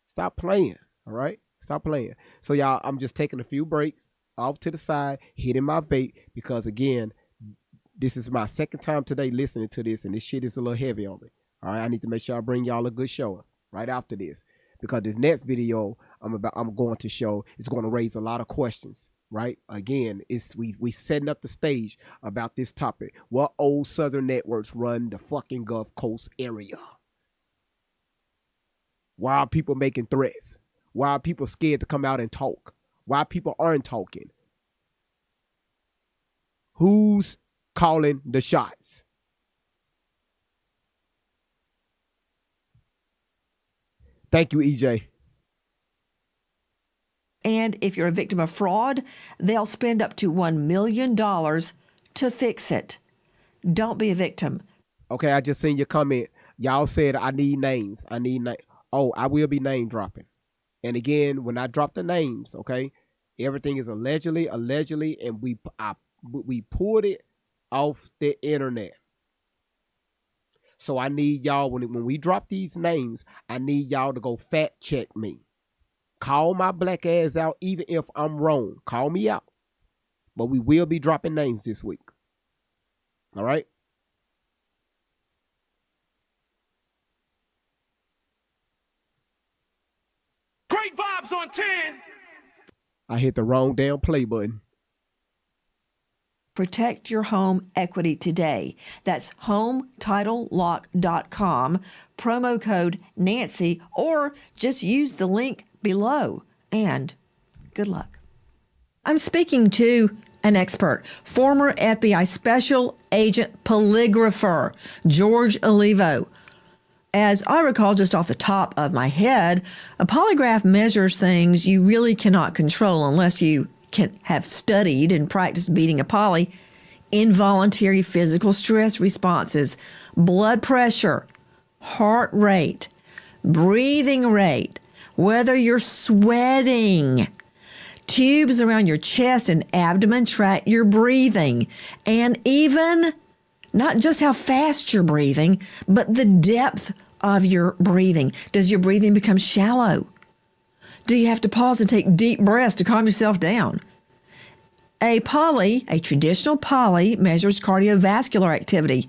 Stop playing, all right? Stop playing. So y'all, I'm just taking a few breaks off to the side, hitting my vape, because again, this is my second time today listening to this, and this shit is a little heavy on me. All right, I need to make sure I bring y'all a good show right after this, because this next video I'm going to show is going to raise a lot of questions. Right? Again, it's we setting up the stage about this topic. What old Southern networks run the fucking Gulf Coast area? Why are people making threats? Why are people scared to come out and talk? Why people aren't talking? Who's calling the shots? Thank you, EJ. And if you're a victim of fraud, they'll spend up to $1 million to fix it. Don't be a victim. Okay, I just seen your comment. Y'all said I need names. Oh, I will be name dropping. And again, when I drop the names, okay, everything is allegedly, and we pulled it off the internet. So I need y'all, when we drop these names, I need y'all to go fact check me. Call my black ass out, even if I'm wrong. Call me out. But we will be dropping names this week. All right? Great vibes on 10. I hit the wrong damn play button. Protect your home equity today. That's HometitleLock.com, promo code Nancy, or just use the link below. And good luck. I'm speaking to an expert, former FBI Special Agent Polygrapher, George Olivo. As I recall, just off the top of my head, a polygraph measures things you really cannot control unless you can have studied and practiced beating a poly. Involuntary physical stress responses, blood pressure, heart rate, breathing rate, whether you're sweating. Tubes around your chest and abdomen track your breathing, and even not just how fast you're breathing, but the depth of your breathing. Does your breathing become shallow? Do you have to pause and take deep breaths to calm yourself down? A traditional poly, measures cardiovascular activity.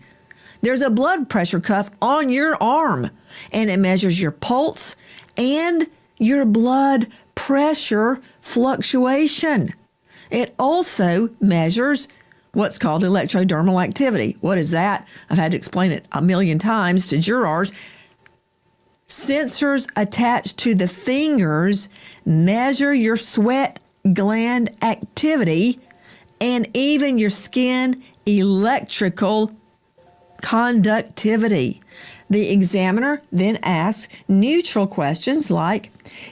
There's a blood pressure cuff on your arm, and it measures your pulse and your blood pressure fluctuation. It also measures what's called electrodermal activity. What is that? I've had to explain it a million times to jurors. Sensors attached to the fingers measure your sweat gland activity and even your skin electrical conductivity. The examiner then asks neutral questions like,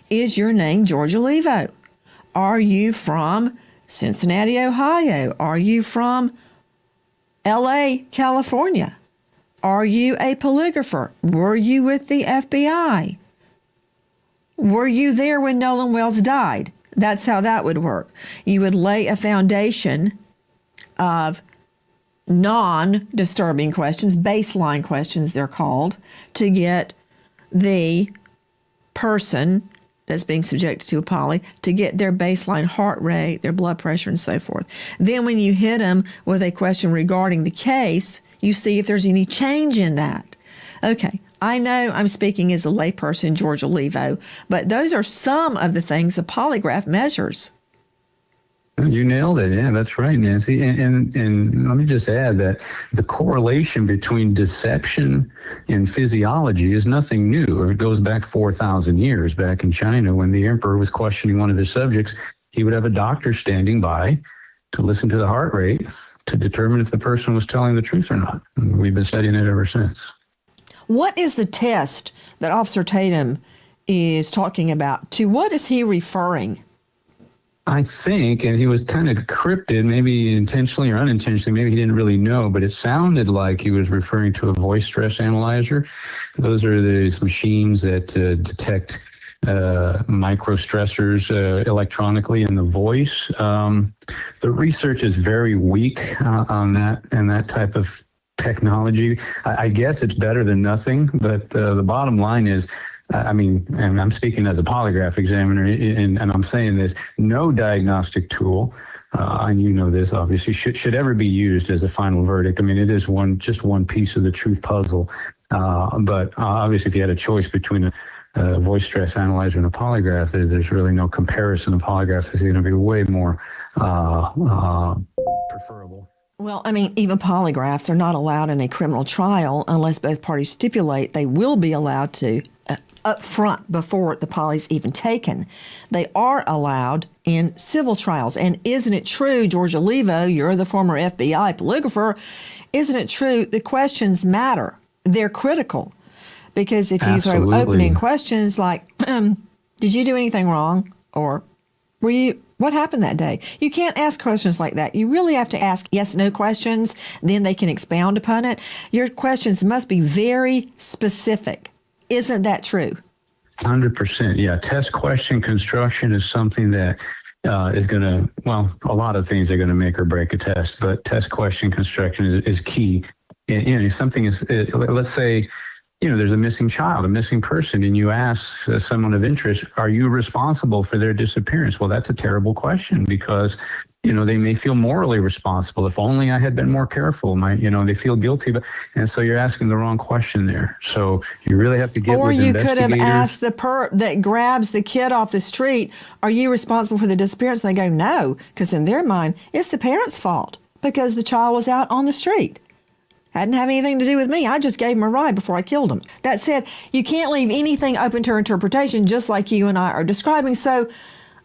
is your name George Olivo? Are you from Cincinnati, Ohio? Are you from LA, California? Are you a polygrapher? Were you with the FBI? Were you there when Nolan Wells died? That's how that would work. You would lay a foundation of non-disturbing questions, baseline questions they're called, to get the person that's being subjected to a poly to get their baseline heart rate, their blood pressure, and so forth. Then when you hit them with a question regarding the case, you see if there's any change in that. Okay, I know I'm speaking as a layperson, George Olivo, but those are some of the things a polygraph measures. You nailed it. Yeah, that's right, Nancy. And let me just add that the correlation between deception and physiology is nothing new. It goes back 4,000 years. Back in China, when the emperor was questioning one of his subjects, he would have a doctor standing by to listen to the heart rate to determine if the person was telling the truth or not. And we've been studying it ever since. What is the test that Officer Tatum is talking about? To what is he referring? I think, and he was kind of cryptic, maybe intentionally or unintentionally, maybe he didn't really know, but it sounded like he was referring to a voice stress analyzer. Those are these machines that detect microstressors electronically in the voice. The research is very weak on that and that type of technology. I guess it's better than nothing, but the bottom line is, I mean, and I'm speaking as a polygraph examiner, and I'm saying this, no diagnostic tool, and you know this obviously, should ever be used as a final verdict. I mean, it is just one piece of the truth puzzle. But obviously, if you had a choice between a voice stress analyzer and a polygraph, there's really no comparison. A polygraph is going to be way more preferable. Well, I mean, even polygraphs are not allowed in a criminal trial unless both parties stipulate they will be allowed to up front before the poly's even taken. They are allowed in civil trials. And isn't it true, George Olivo, you're the former FBI polygrapher, isn't it true the questions matter? They're critical. Because if you throw opening questions like, did you do anything wrong? Or what happened that day? You can't ask questions like that. You really have to ask yes/no questions. Then they can expound upon it. Your questions must be very specific. Isn't that true? 100%. Yeah. Test question construction is something that is going to, well, a lot of things are going to make or break a test, but test question construction is key. And something is, let's say, there's a missing child, a missing person, and you ask someone of interest, are you responsible for their disappearance? Well, that's a terrible question because, they may feel morally responsible. If only I had been more careful, they feel guilty. And so you're asking the wrong question there. So you really have to get with investigators. Or you could have asked the perp that grabs the kid off the street, are you responsible for the disappearance? And they go, no, because in their mind, it's the parents' fault because the child was out on the street. Hadn't have anything to do with me. I just gave him a ride before I killed him. That said, you can't leave anything open to interpretation, just like you and I are describing. So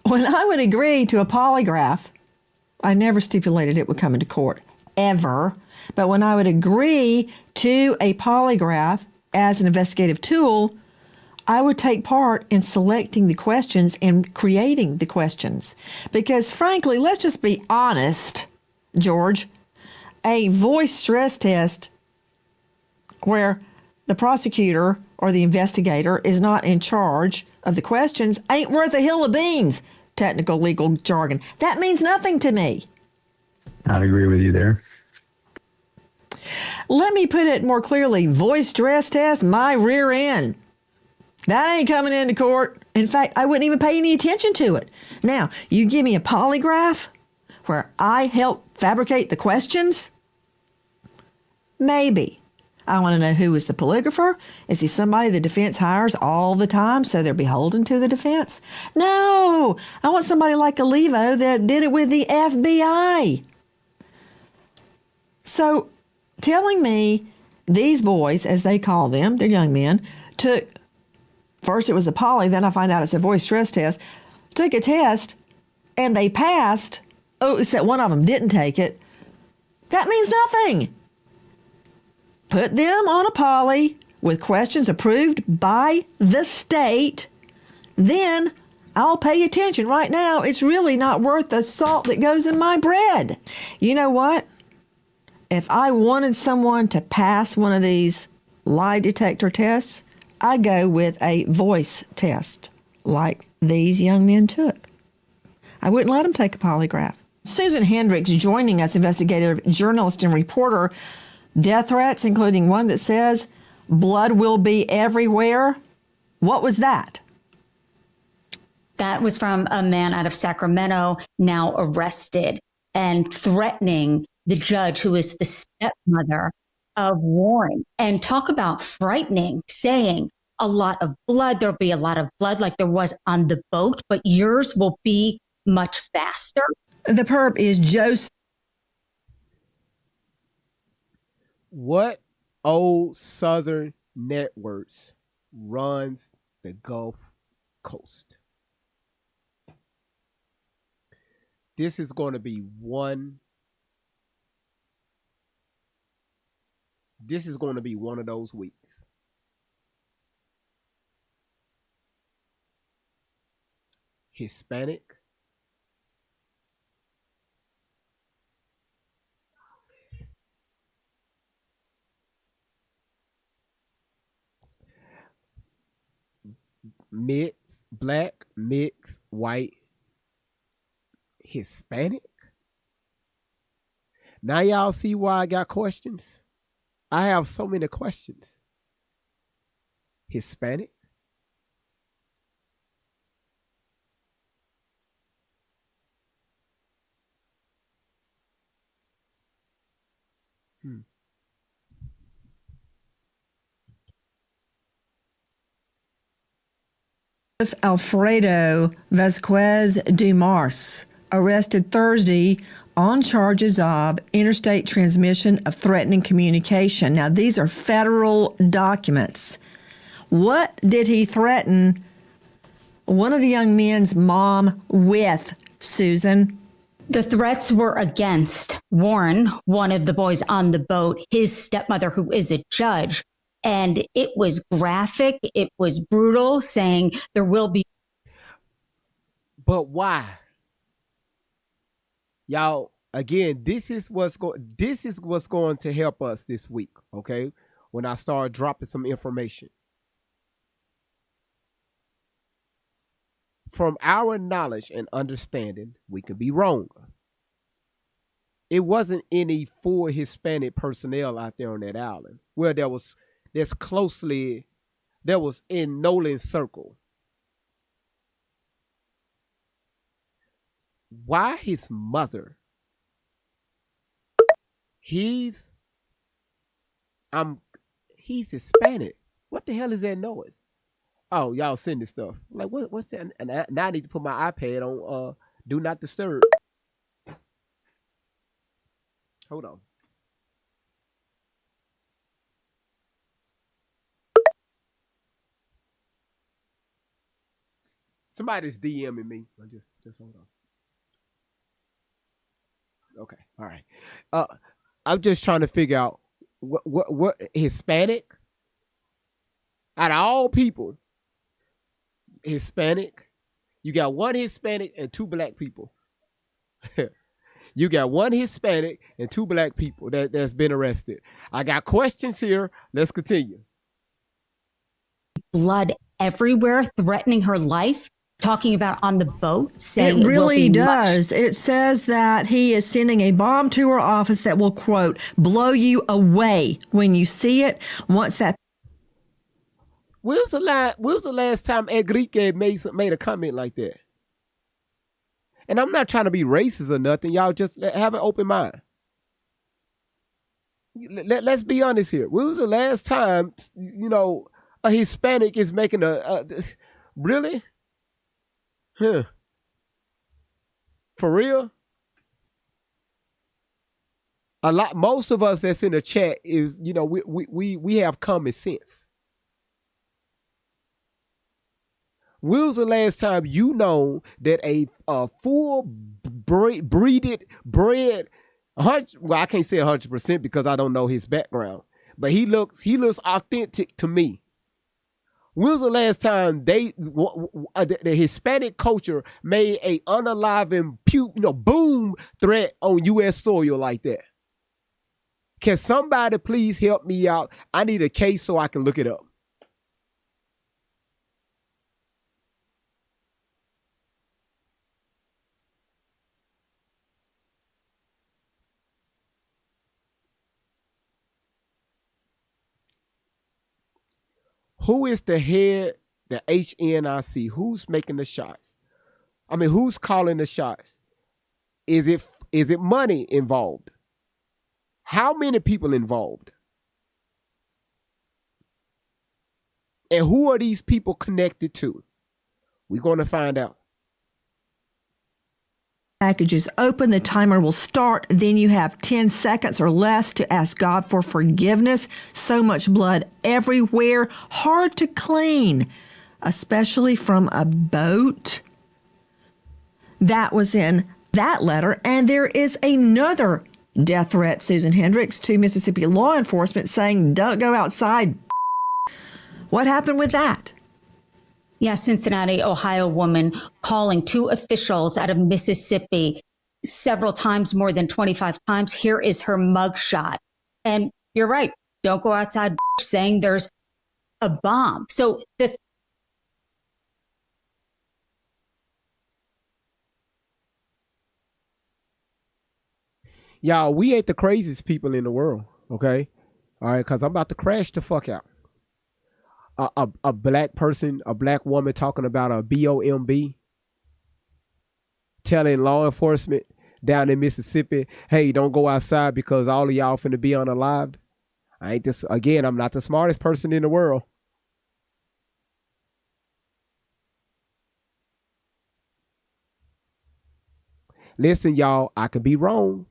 when I would agree to a polygraph, I never stipulated it would come into court, ever. But when I would agree to a polygraph, as an investigative tool, I would take part in selecting the questions and creating the questions. Because frankly, let's just be honest, George, a voice stress test where the prosecutor or the investigator is not in charge of the questions ain't worth a hill of beans, technical legal jargon. That means nothing to me. I'd agree with you there. Let me put it more clearly. Voice stress test, my rear end. That ain't coming into court. In fact, I wouldn't even pay any attention to it. Now, you give me a polygraph where I help fabricate the questions? Maybe. I want to know who is the polygrapher. Is he somebody the defense hires all the time so they're beholden to the defense? No, I want somebody like Olivo that did it with the FBI. So telling me these boys, as they call them, they're young men, took, first it was a poly, then I find out it's a voice stress test, took a test and they passed. Oh, except one of them didn't take it. That means nothing. Put them on a poly with questions approved by the state. Then I'll pay attention. Right now, it's really not worth the salt that goes in my bread. You know what? If I wanted someone to pass one of these lie detector tests, I'd go with a voice test like these young men took. I wouldn't let them take a polygraph. Susan Hendricks joining us, investigative journalist and reporter. Death threats, including one that says, blood will be everywhere. What was that? That was from a man out of Sacramento, now arrested and threatening the judge, who is the stepmother of Warren. And talk about frightening, saying a lot of blood. There'll be a lot of blood like there was on the boat, but yours will be much faster. The perp is Joseph. What old Southern networks runs the Gulf Coast? This is going to be one of those weeks. Hispanic, mix, black, mix, white, Hispanic. Now y'all see why I got questions? I have so many questions. Hispanic. Alfredo Vasquez Dumas, arrested Thursday on charges of interstate transmission of threatening communication. Now, these are federal documents. What did he threaten one of the young men's mom with, Susan? The threats were against Warren, one of the boys on the boat, his stepmother, who is a judge. And it was graphic. It was brutal, saying there will be. But why? Y'all, again, this is what's going to help us this week, okay? When I start dropping some information. From our knowledge and understanding, we could be wrong. It wasn't any full Hispanic personnel out there on that island. Well, there was in Nolan's circle. Why his mother? He's Hispanic. What the hell is that noise? Oh, y'all send this stuff. Like what's that? And now I need to put my iPad on do not disturb. Hold on. Somebody's DMing me. Just hold on. Okay, all right. I'm just trying to figure out what Hispanic. Out of all people, Hispanic, you got one Hispanic and 2 black people. You got one Hispanic and 2 black people that's been arrested. I got questions here. Let's continue. Blood everywhere, threatening her life. Talking about on the boat, saying it really will be does. It says that he is sending a bomb to her office that will, quote, blow you away when you see it. Once that. When was the last time Enrique made a comment like that? And I'm not trying to be racist or nothing. Y'all just have an open mind. Let's be honest here. When was the last time, a Hispanic is making really? Huh. For real? Most of us that's in the chat is, we have common sense. When was the last time you know that a full bred, I can't say 100% because I don't know his background, but he looks authentic to me. When was the last time the Hispanic culture made a unaliving boom threat on U.S. soil like that? Can somebody please help me out? I need a case so I can look it up. Who is the head, the HNIC? Who's making the shots? I mean, who's calling the shots? Is it money involved? How many people involved? And who are these people connected to? We're going to find out. Package is open, the timer will start. Then you have 10 seconds or less to ask God for forgiveness. So much blood everywhere, hard to clean, especially from a boat. That was in that letter. And there is another death threat, Susan Hendricks, to Mississippi law enforcement saying, don't go outside. What happened with that? Yeah, Cincinnati, Ohio woman calling 2 officials out of Mississippi several times, more than 25 times. Here is her mugshot. And you're right. Don't go outside, saying there's a bomb. So y'all, we ain't the craziest people in the world, okay? All right, because I'm about to crash the fuck out. A black person, a black woman talking about a BOMB, telling law enforcement down in Mississippi, hey, don't go outside because all of y'all finna be unalived. I'm not the smartest person in the world. Listen, y'all, I could be wrong.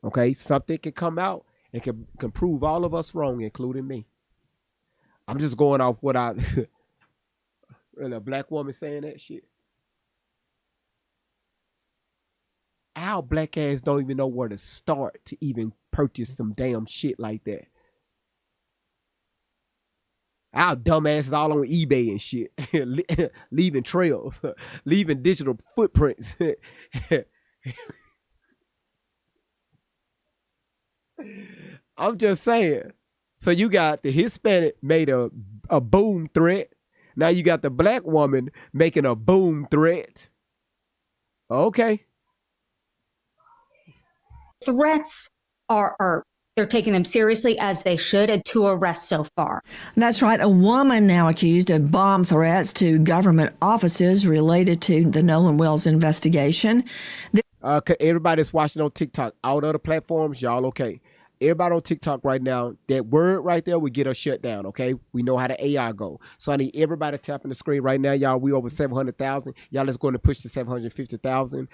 Okay, something can come out and can prove all of us wrong, including me. I'm just going off what and a black woman saying that shit. Our black ass don't even know where to start to even purchase some damn shit like that. Our dumb asses all on eBay and shit, leaving trails, leaving digital footprints. I'm just saying. So you got the Hispanic made a boom threat. Now you got the black woman making a boom threat. Okay. threats are they're taking them seriously, as they should, and 2 arrests so far. That's right. A woman now accused of bomb threats to government offices related to the Nolan Wells investigation. Everybody that's watching on TikTok, all other platforms, y'all okay. Everybody on TikTok right now, that word right there will get us shut down, okay? We know how the AI go. So I need everybody tapping the screen right now, y'all. We over 700,000. Y'all, let's go to push to 750,000.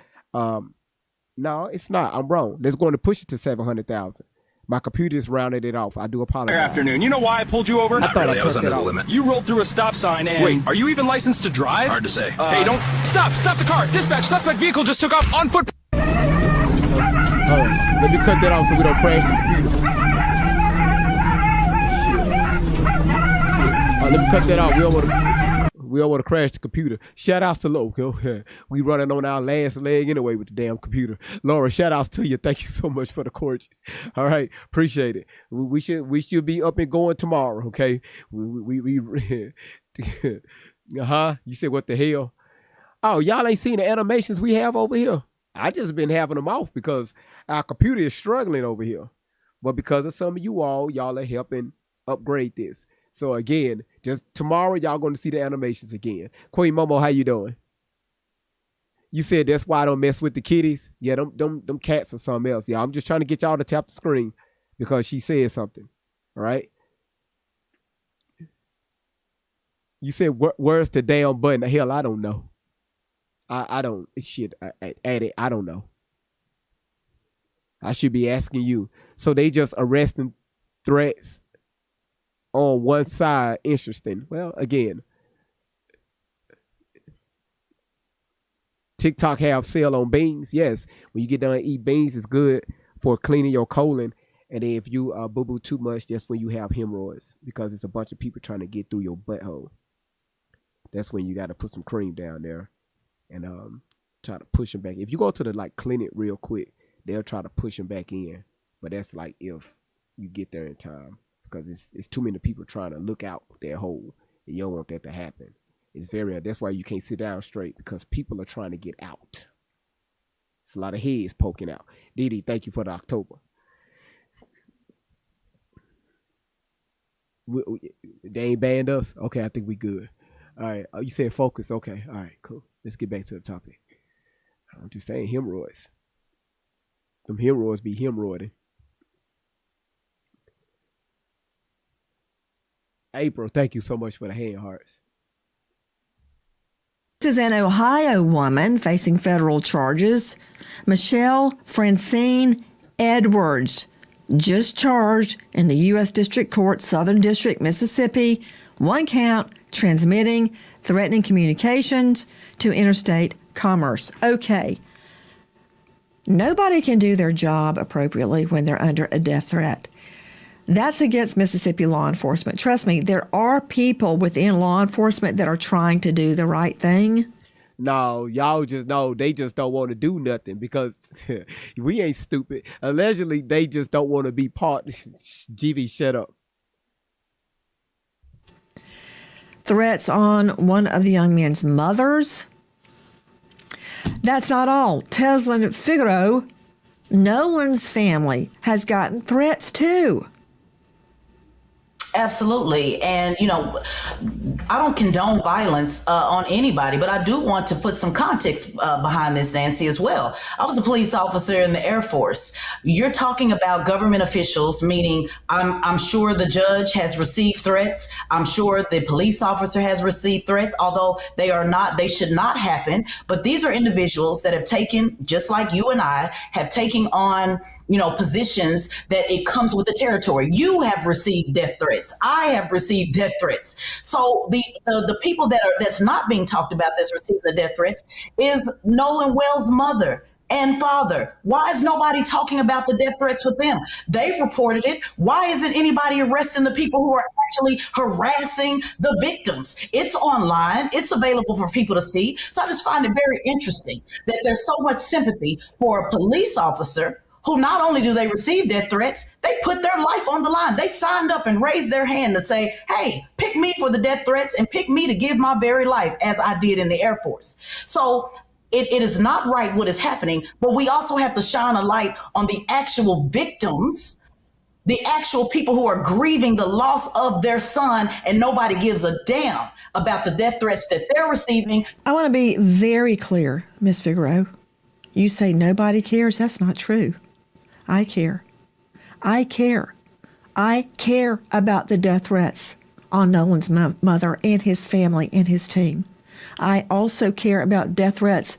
No, it's not. I'm wrong. Let's go to push it to 700,000. My computer just rounded it off. I do apologize. Good afternoon. You know why I pulled you over? I thought I was under the limit. You rolled through a stop sign and... Wait, are you even licensed to drive? Hard to say. Hey, don't... Stop the car! Dispatch, suspect vehicle just took off on foot... All right, let me cut that off so we don't crash the computer. Shit. let me cut that off. We don't want to crash the computer. Shout outs to Loco. We running on our last leg anyway with the damn computer. Laura, shout outs to you. Thank you so much for the courses. All right, appreciate it. We should be up and going tomorrow. Okay. You said what the hell? Oh, y'all ain't seen the animations we have over here. I just been having them off because our computer is struggling over here. But because of some of y'all are helping upgrade this. So again, just tomorrow, y'all going to see the animations again. Queen Momo, how you doing? You said that's why I don't mess with the kitties. Yeah, them cats or something else. Yeah, I'm just trying to get y'all to tap the screen because she said something. All right. You said, where's the damn button? The hell, I don't know. I don't. Shit, I don't know. I should be asking you. So they just arresting threats on one side. Interesting. Well, again, TikTok have sale on beans. Yes, when you get done eat beans, it's good for cleaning your colon. And then if you boo-boo too much, that's when you have hemorrhoids because it's a bunch of people trying to get through your butthole. That's when you got to put some cream down there and try to push them back. If you go to the clinic real quick, they'll try to push them back in. But that's if you get there in time. Because it's too many people trying to look out their hole. And you don't want that to happen. That's why you can't sit down straight, because people are trying to get out. It's a lot of heads poking out. Didi, thank you for the October. They ain't banned us? Okay, I think we good. All right. Oh, you said focus. Okay. All right, cool. Let's get back to the topic. I'm just saying hemorrhoids. Them hemorrhoids be hemorrhoiding. April, thank you so much for the hand hearts. This is an Ohio woman facing federal charges. Michelle Francine Edwards, just charged in the U.S. District Court, Southern District, Mississippi. One count, transmitting threatening communications to interstate commerce. Okay. Nobody can do their job appropriately when they're under a death threat. That's against Mississippi law enforcement. Trust me, there are people within law enforcement that are trying to do the right thing. No, y'all just know they just don't want to do nothing because we ain't stupid. Allegedly, they just don't want to be part. GV, shut up. Threats on one of the young men's mothers. That's not all. Teslin Figaro, Nolan's family has gotten threats too. Absolutely. And, I don't condone violence on anybody, but I do want to put some context behind this, Nancy, as well. I was a police officer in the Air Force. You're talking about government officials, meaning I'm sure the judge has received threats. I'm sure the police officer has received threats, although they should not happen. But these are individuals that have taken, just like you and I, have taken on, positions that it comes with the territory. You have received death threats. I have received death threats. So the people that's not being talked about that's receiving the death threats is Nolan Wells' mother and father. Why is nobody talking about the death threats with them? They've reported it. Why isn't anybody arresting the people who are actually harassing the victims? It's online. It's available for people to see. So I just find it very interesting that there's so much sympathy for a police officer who not only do they receive death threats, they put their life on the line. They signed up and raised their hand to say, hey, pick me for the death threats and pick me to give my very life, as I did in the Air Force. So it is not right what is happening, but we also have to shine a light on the actual victims, the actual people who are grieving the loss of their son, and nobody gives a damn about the death threats that they're receiving. I want to be very clear, Ms. Figaro. You say nobody cares. That's not true. I care. I care. I care about the death threats on Nolan's mother and his family and his team. I also care about death threats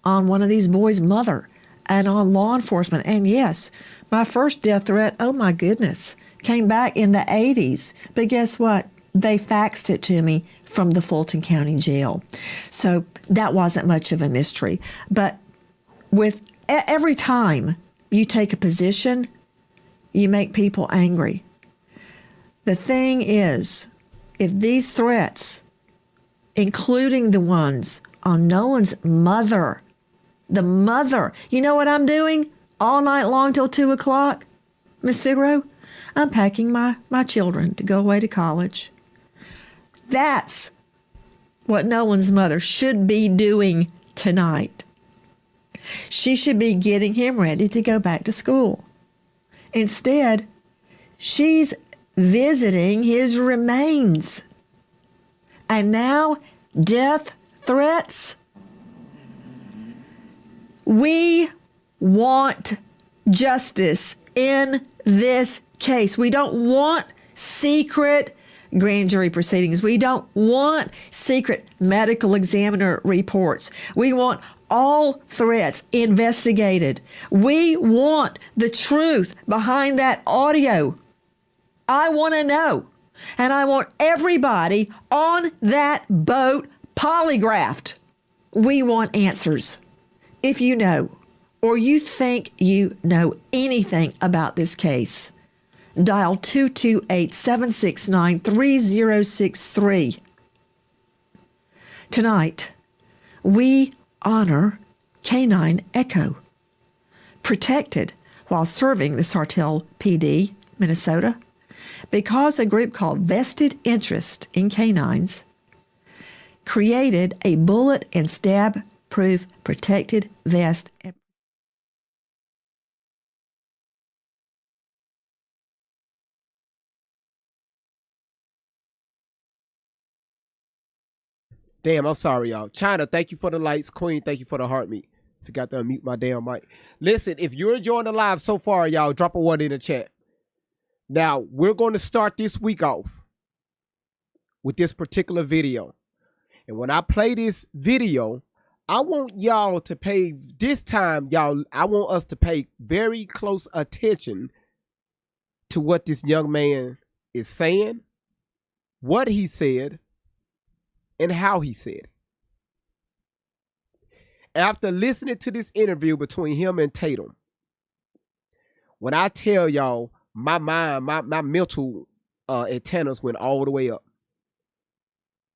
on one of these boys' mother and on law enforcement. And yes, my first death threat, oh my goodness, came back in the 80s. But guess what? They faxed it to me from the Fulton County Jail. So that wasn't much of a mystery. But with every time you take a position, you make people angry. The thing is, if these threats, including the ones on Nolan's mother, the mother, you know what I'm doing all night long till 2 o'clock, Miss Figaro? I'm packing my children to go away to college. That's what Nolan's mother should be doing tonight. She should be getting him ready to go back to school. Instead, she's visiting his remains. And now, death threats. We want justice in this case. We don't want secret grand jury proceedings. We don't want secret medical examiner reports. We want all threats investigated. We want the truth behind that audio. I want to know. And I want everybody on that boat polygraphed. We want answers. If you know, or you think you know anything about this case, dial 228-769-3063. Tonight, we honor Canine Echo, protected while serving the Sartell PD, Minnesota, because a group called Vested Interest in Canines created a bullet and stab-proof protected vest. Damn, I'm sorry, y'all. China, thank you for the lights. Queen, thank you for the heart meat. Forgot to unmute my damn mic. Listen, if you're enjoying the live so far, y'all, drop a 1 in the chat. Now, we're going to start this week off with this particular video. And when I play this video, I want y'all to pay, this time, y'all, I want us to pay very close attention to what this young man is saying, what he said, and how he said it. After listening to this interview between him and Tatum, when I tell y'all, my mind, my mental antennas went all the way up.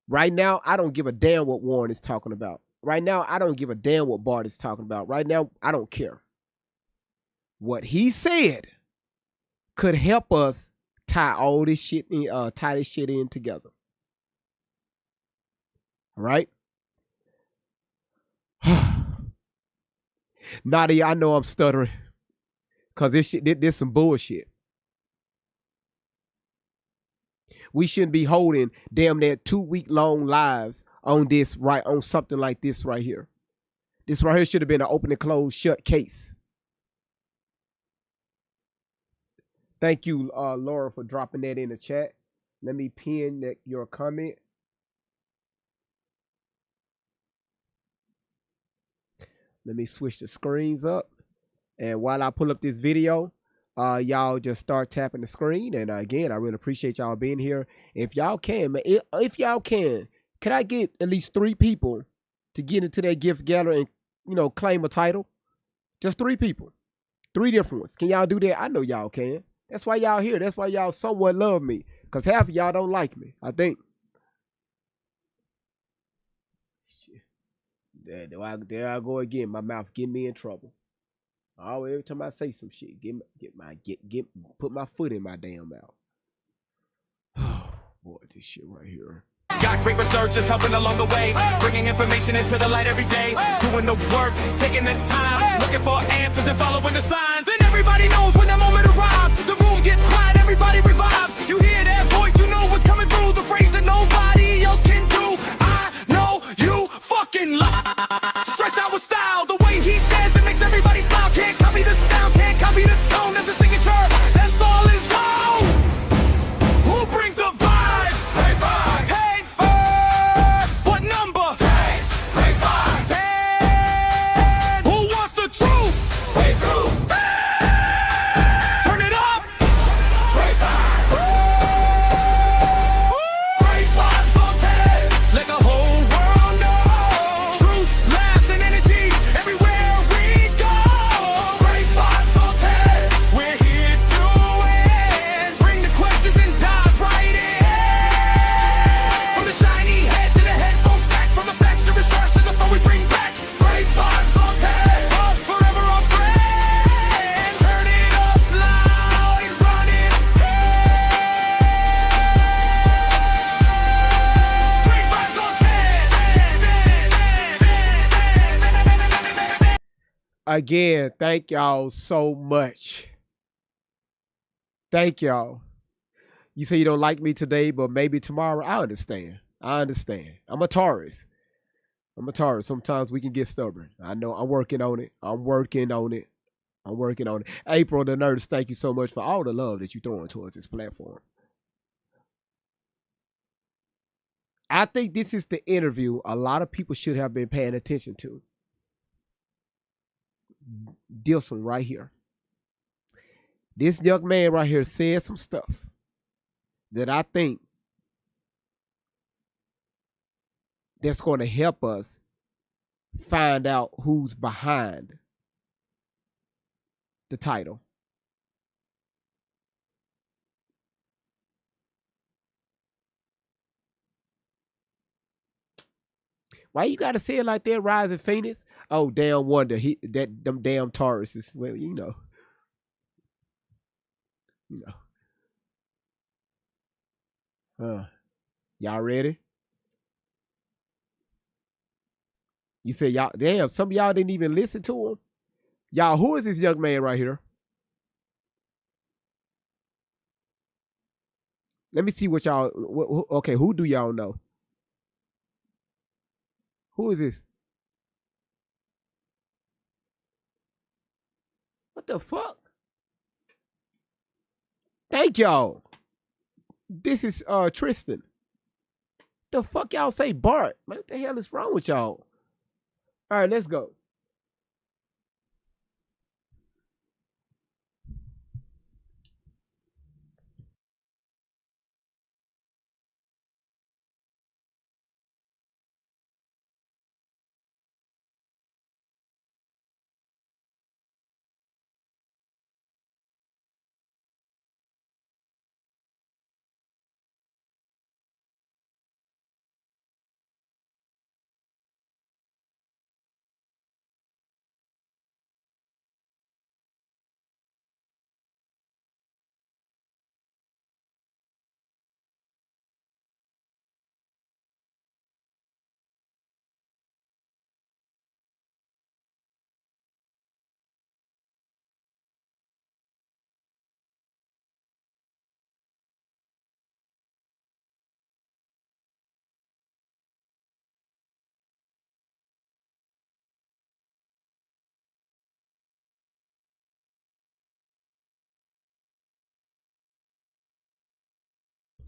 Right now, I don't give a damn what Warren is talking about. Right now, I don't give a damn what Bart is talking about. Right now, I don't care. What he said could help us tie all this shit in, tie this shit in together. All right? Nadia, I know I'm stuttering because this some bullshit. We shouldn't be holding damn near 2-week-long lives on this, right, on something like this right here. This right here should have been an open and closed shut case. Thank you, Laura, for dropping that in the chat. Let me pin your comment. Let me switch the screens up. And while I pull up this video, y'all just start tapping the screen. And again, I really appreciate y'all being here. If y'all can, man, if y'all can I get at least 3 people to get into that gift gallery and, you know, claim a title? Just 3 people. 3 different ones. Can y'all do that? I know y'all can. That's why y'all here. That's why y'all somewhat love me. Because half of y'all don't like me, I think. There I go again. My mouth get me in trouble. Every time I say some shit, put my foot in my damn mouth. Oh boy, this shit right here. Got great researchers helping along the way, bringing information into the light every day, doing the work, taking the time, looking for answers and following the signs. And everybody knows when that moment arrives, the room gets quiet, everybody revives. You hear that voice, you know what's coming through, the phrase that nobody else can do. I know you fucking lie. Stretched out with style, the way he says it makes everybody smile. Can't copy the sound, can't copy the tone. That's a signature, that's all is low. Who brings the vibes? Hey, vibes. Hey, vibes. What number? Hey, vibes. Hey, who wants the truth? Hey, truth. Hey. Again, thank y'all so much. Thank y'all. You say you don't like me today, but maybe tomorrow. I understand. I'm a Taurus. Sometimes we can get stubborn. I know. I'm working on it. April the Nurse, thank you so much for all the love that you're throwing towards this platform. I think this is the interview a lot of people should have been paying attention to. This one right here. This young man right here said some stuff that I think that's going to help us find out who's behind the title. Why you gotta say it like that, Rising Phoenix? Oh, damn wonder. Them damn Tauruses. Well, you know. Y'all ready? You said y'all, damn, some of y'all didn't even listen to him. Y'all, who is this young man right here? Let me see what y'all, okay, who do y'all know? Who is this? What the fuck? Thank y'all. This is Tristan. The fuck y'all say Bart? Man, what the hell is wrong with y'all? All right, let's go.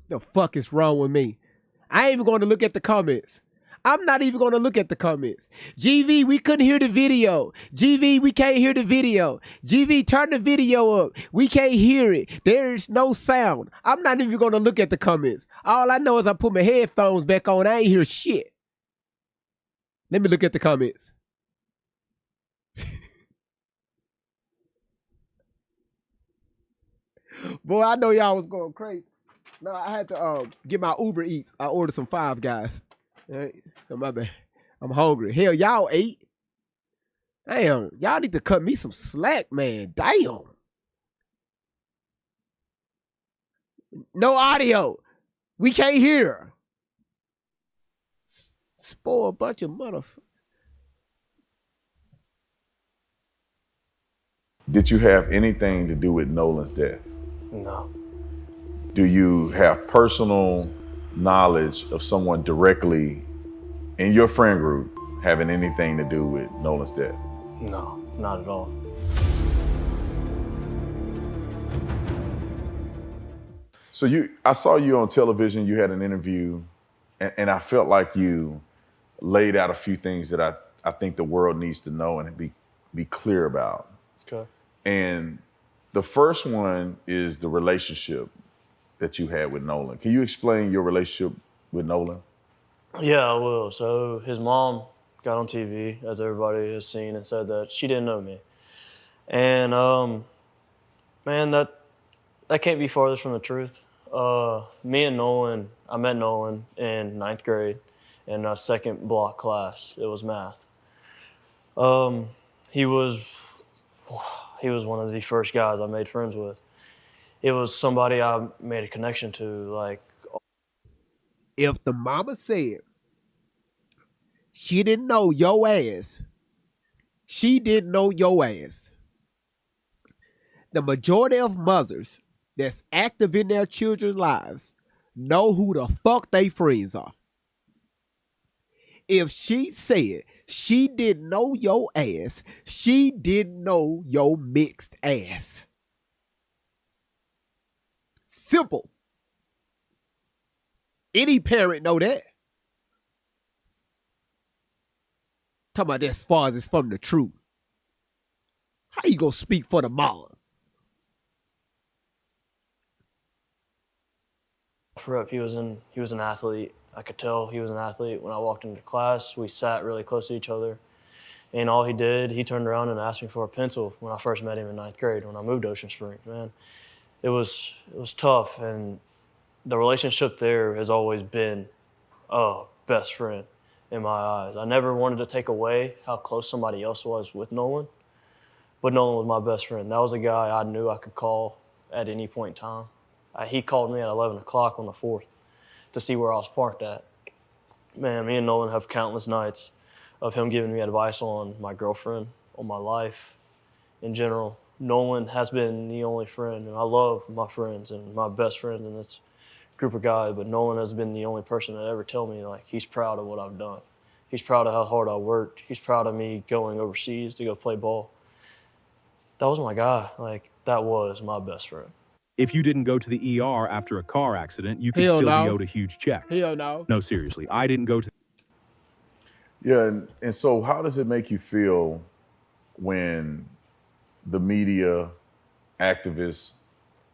The fuck is wrong with me? I ain't even going to look at the comments. I'm not even going to look at the comments. GV, we couldn't hear the video. GV, we can't hear the video. GV, turn the video up. We can't hear it. There's no sound. I'm not even going to look at the comments. All I know is I put my headphones back on. I ain't hear shit. Let me look at the comments. Boy, I know y'all was going crazy. No, I had to get my Uber Eats. I ordered some Five Guys. All right, so my bad. I'm hungry. Hell, y'all ate. Damn, y'all need to cut me some slack, man. Damn. No audio. We can't hear. Spoil a bunch of motherfuckers. Did you have anything to do with Nolan's death? No. Do you have personal knowledge of someone directly in your friend group having anything to do with Nolan's death? No, not at all. So I saw you on television, you had an interview, and I felt like you laid out a few things that I think the world needs to know and be clear about. Okay. And the first one is the relationship that you had with Nolan. Can you explain your relationship with Nolan? Yeah, I will. So his mom got on TV, as everybody has seen, and said that she didn't know me. And man, that can't be farthest from the truth. Me and Nolan, I met Nolan in 9th grade in a second block class. It was math. He was one of the first guys I made friends with. It was somebody I made a connection to. Like, if the mama said she didn't know your ass, She didn't know your ass. The majority of mothers that's active in their children's lives know who the fuck they friends are. If she said she didn't know your ass, she didn't know your mixed ass. Simple. Any parent know that. Talking about that as far as it's from the truth. How you gonna speak for the mom? For he was an athlete. I could tell he was an athlete. When I walked into class, we sat really close to each other. And all he did, he turned around and asked me for a pencil when I first met him in 9th grade when I moved to Ocean Springs, man. It was tough, and the relationship there has always been a best friend in my eyes. I never wanted to take away how close somebody else was with Nolan, but Nolan was my best friend. That was a guy I knew I could call at any point in time. He called me at 11 o'clock on the 4th to see where I was parked at. Man, me and Nolan have countless nights of him giving me advice on my girlfriend, on my life in general. Nolan has been the only friend, and I love my friends and my best friends in this group of guys, but Nolan has been the only person that ever tell me, like, he's proud of what I've done. He's proud of how hard I worked. He's proud of me going overseas to go play ball. That was my guy. Like, that was my best friend. If you didn't go to the ER after a car accident, you could still be owed a huge check. Hell no. No, seriously. I didn't go to... Yeah, and so how does it make you feel when the media activists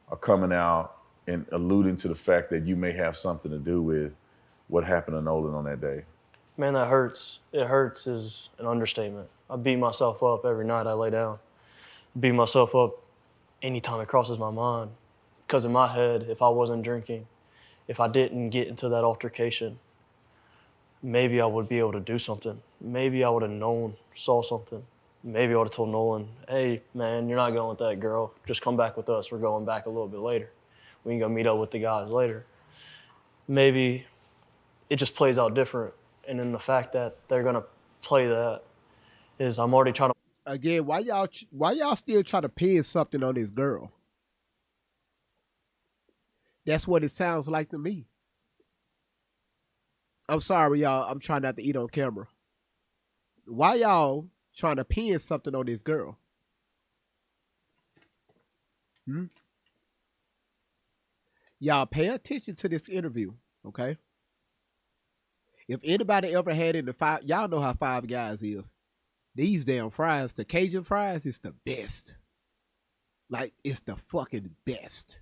are coming out and alluding to the fact that you may have something to do with what happened to Nolan on that day? Man, that hurts. It hurts is an understatement. I beat myself up every night I lay down. I beat myself up anytime it crosses my mind. Because in my head, if I wasn't drinking, if I didn't get into that altercation, maybe I would be able to do something. Maybe I would have saw something. Maybe I would have told Nolan, hey, man, you're not going with that girl. Just come back with us. We're going back a little bit later. We can go meet up with the guys later. Maybe it just plays out different. And then the fact that they're going to play that is I'm already trying to... Again, why y'all still try to pin something on this girl? That's what it sounds like to me. I'm sorry, y'all. I'm trying not to eat on camera. Why y'all trying to pin something on this girl? Y'all pay attention to this interview, okay? If anybody ever had in the five, y'all know how Five Guys is. These damn fries, the Cajun fries, is the best. Like, it's the fucking best.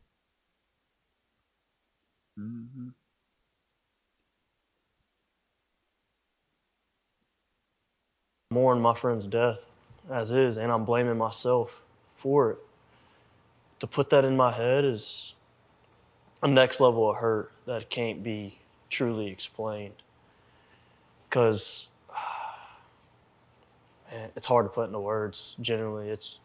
Mourn my friend's death as is, and I'm blaming myself for it. To put that in my head is a next level of hurt that can't be truly explained. Because it's hard to put into words. Generally, it's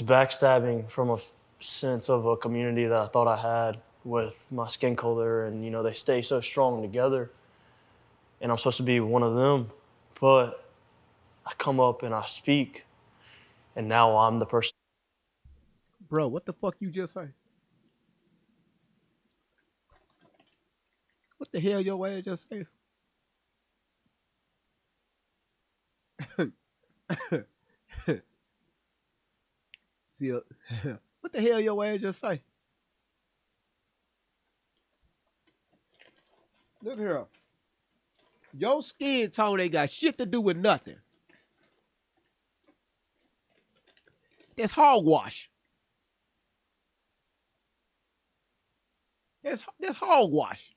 backstabbing from a sense of a community that I thought I had with my skin color, and you know, they stay so strong together, and I'm supposed to be one of them, but I come up and I speak, and now I'm the person. Bro, what the fuck you just say? What the hell your ass just say? See, what the hell your ass just say? Look here. Your skin tone ain't got shit to do with nothing. That's hogwash. That's hogwash.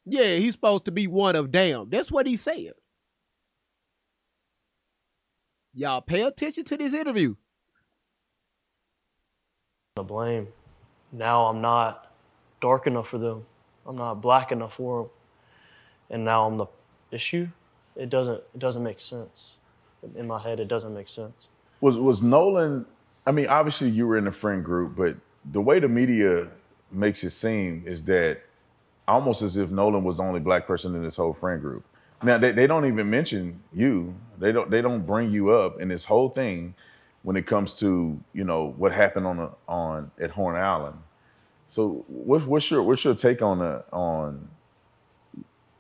Yeah, he's supposed to be one of them. That's what he said. Y'all pay attention to this interview. The blame. Now I'm not dark enough for them. I'm not black enough for them. And now I'm the issue. It doesn't make sense. In my head, it doesn't make sense. Was Nolan, I mean, obviously you were in the friend group, but the way the media makes it seem is that almost as if Nolan was the only black person in this whole friend group. Now they don't even mention you. They don't bring you up in this whole thing when it comes to, you know, what happened on at Horn Island. So what's your take on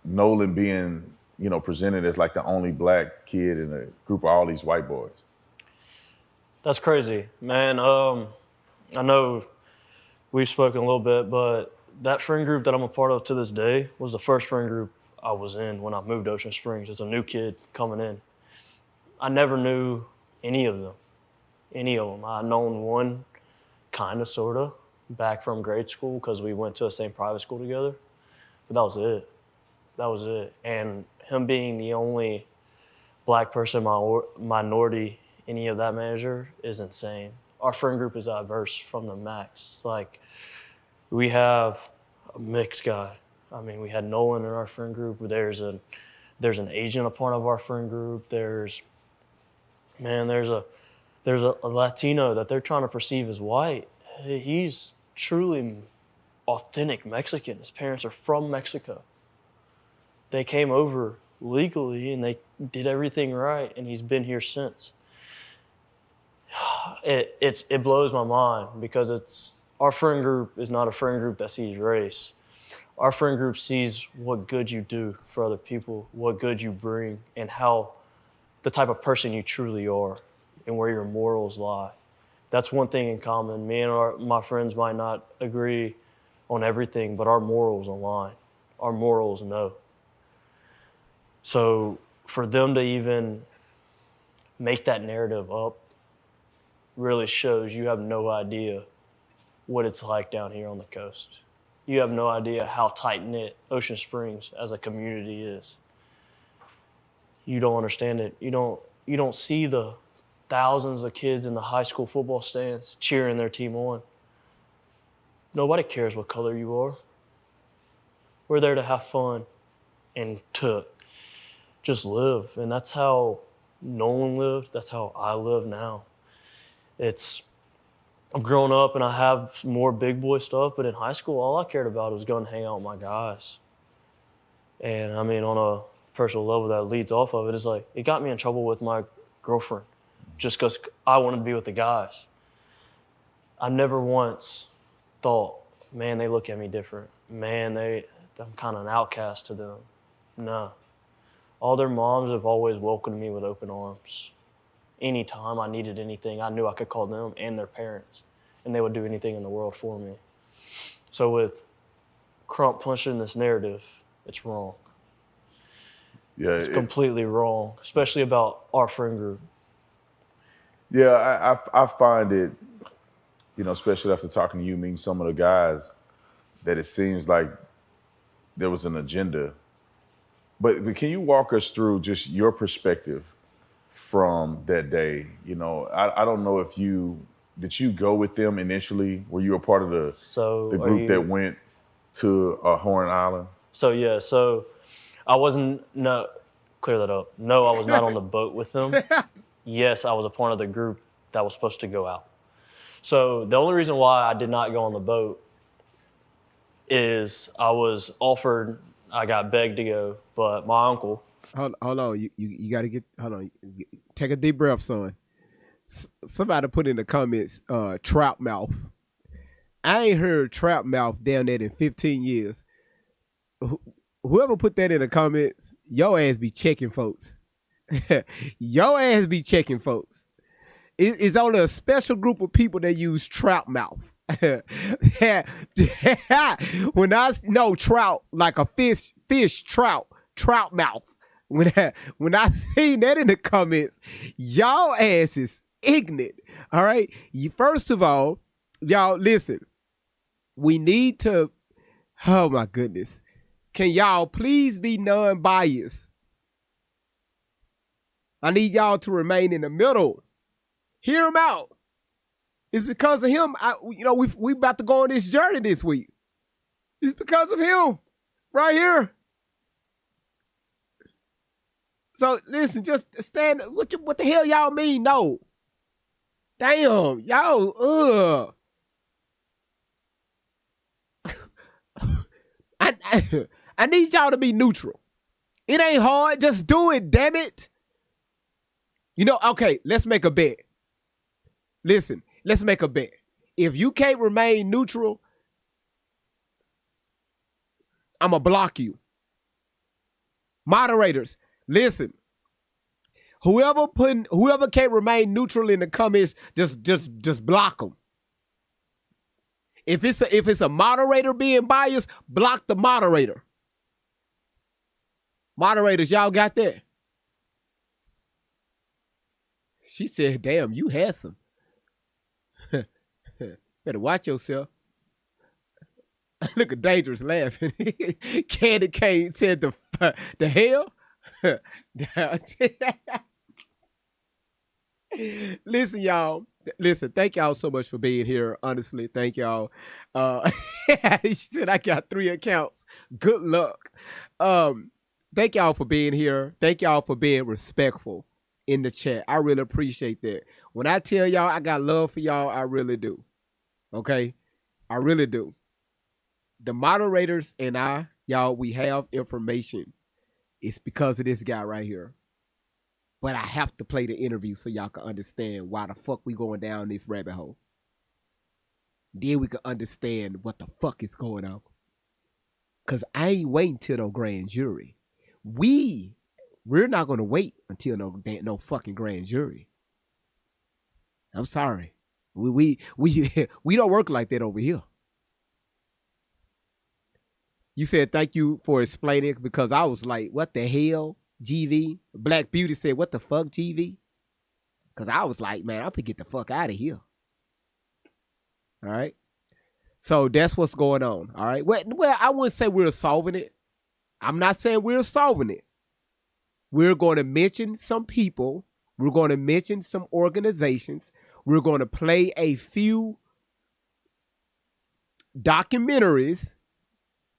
Nolan being, you know, presented as like the only black kid in a group of all these white boys? That's crazy, man. I know we've spoken a little bit, but that friend group that I'm a part of to this day was the first friend group I was in when I moved to Ocean Springs as a new kid coming in. I never knew any of them. I had known one, kind of, sort of, back from grade school because we went to the same private school together. But that was it. And him being the only black person, minority, any of that measure is insane. Our friend group is diverse from the max. Like, we have a mixed guy. I mean, we had Nolan in our friend group. There's an Asian a part of our friend group. There's a Latino that they're trying to perceive as white. He's truly authentic Mexican. His parents are from Mexico. They came over legally and they did everything right, and he's been here since. It blows my mind because our friend group is not a friend group that sees race. Our friend group sees what good you do for other people, what good you bring, and how the type of person you truly are and where your morals lie. That's one thing in common. Me and my friends might not agree on everything, but our morals align. Our morals know. So for them to even make that narrative up really shows you have no idea what it's like down here on the coast. You have no idea how tight-knit Ocean Springs as a community is. You don't understand it. You don't see the thousands of kids in the high school football stands cheering their team on. Nobody cares what color you are. We're there to have fun and to just live. And that's how Nolan lived. That's how I live now. I've grown up and I have more big boy stuff, but in high school, all I cared about was going to hang out with my guys. And I mean, on a personal level that leads off of it, is like, it got me in trouble with my girlfriend just because I wanted to be with the guys. I never once thought, man, they look at me different. Man, I'm kind of an outcast to them. No. All their moms have always welcomed me with open arms. Anytime I needed anything, I knew I could call them and their parents, and they would do anything in the world for me. So with Crump pushing this narrative, it's wrong. Yeah, it's completely wrong, especially about our friend group. Yeah, I find it, you know, especially after talking to you, meeting some of the guys, that it seems like there was an agenda. But can you walk us through just your perspective from that day? You know, I don't know if did you go with them initially? Were you a part of the group that went to Horn Island? So I wasn't, no, clear that up. No, I was not on the boat with them. Yes, I was a part of the group that was supposed to go out. So the only reason why I did not go on the boat is I was offered, I got begged to go, but my uncle. Hold on, you got to get, hold on, take a deep breath, son. Somebody put in the comments, trout mouth. I ain't heard trout mouth down there in 15 years. Whoever put that in the comments, your ass be checking folks. Your ass be checking folks. It's only a special group of people that use trout mouth. When I know trout, like a fish trout mouth. When I seen that in the comments, y'all ass is ignorant. All right. First of all, y'all listen. We need to. Oh my goodness. Can y'all please be non-biased? I need y'all to remain in the middle. Hear him out. It's because of him. We about to go on this journey this week. It's because of him, right here. So listen, just stand. What the hell y'all mean? No. Damn, y'all. I need y'all to be neutral. It ain't hard. Just do it, damn it. You know, okay, let's make a bet. Listen, let's make a bet. If you can't remain neutral, I'm going to block you. Moderators, listen. Whoever can't remain neutral in the comments, just block them. If it's a moderator being biased, block the moderator. Moderators, y'all got that? She said, damn, you handsome. Better watch yourself. Look at Dangerous laughing. Candy Cane said the hell? Listen, y'all. Listen, thank y'all so much for being here. Honestly, thank y'all. She said I got 3 accounts. Good luck. Thank y'all for being here. Thank y'all for being respectful in the chat. I really appreciate that. When I tell y'all I got love for y'all, I really do. Okay? I really do. The moderators and y'all, we have information. It's because of this guy right here. But I have to play the interview so y'all can understand why the fuck we going down this rabbit hole. Then we can understand what the fuck is going on. Because I ain't waiting till no grand jury. We're not going to wait until no fucking grand jury. I'm sorry. We don't work like that over here. You said thank you for explaining it because I was like, what the hell, GV? Black Beauty said, what the fuck, GV? Because I was like, man, I'm going to get the fuck out of here. All right? So that's what's going on. All right? Well, I wouldn't say we're solving it. I'm not saying we're solving it. We're going to mention some people. We're going to mention some organizations. We're going to play a few documentaries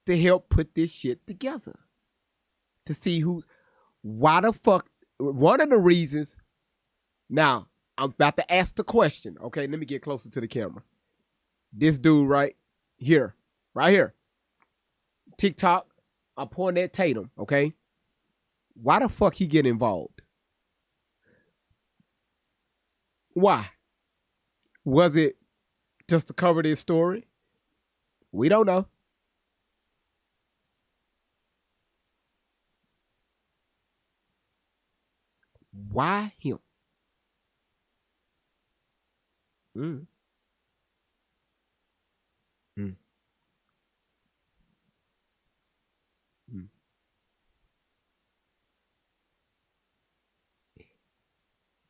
to help put this shit together. To see why the fuck, one of the reasons. Now, I'm about to ask the question. Okay, let me get closer to the camera. This dude right here, TikTok, I'm pointing at Tatum, okay? Why the fuck he get involved? Why? Was it just to cover this story? We don't know. Why him?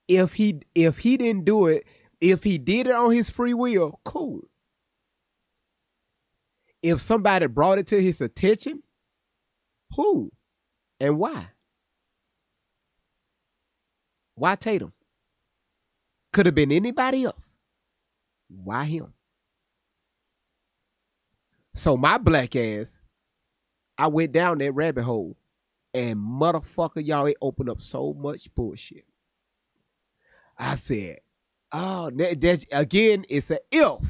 If he didn't do it, if he did it on his free will, cool. If somebody brought it to his attention, who and why? Why Tatum? Could have been anybody else. Why him? So my black ass, I went down that rabbit hole and motherfucker, y'all, it opened up so much bullshit. I said, oh, that's, again, it's a if.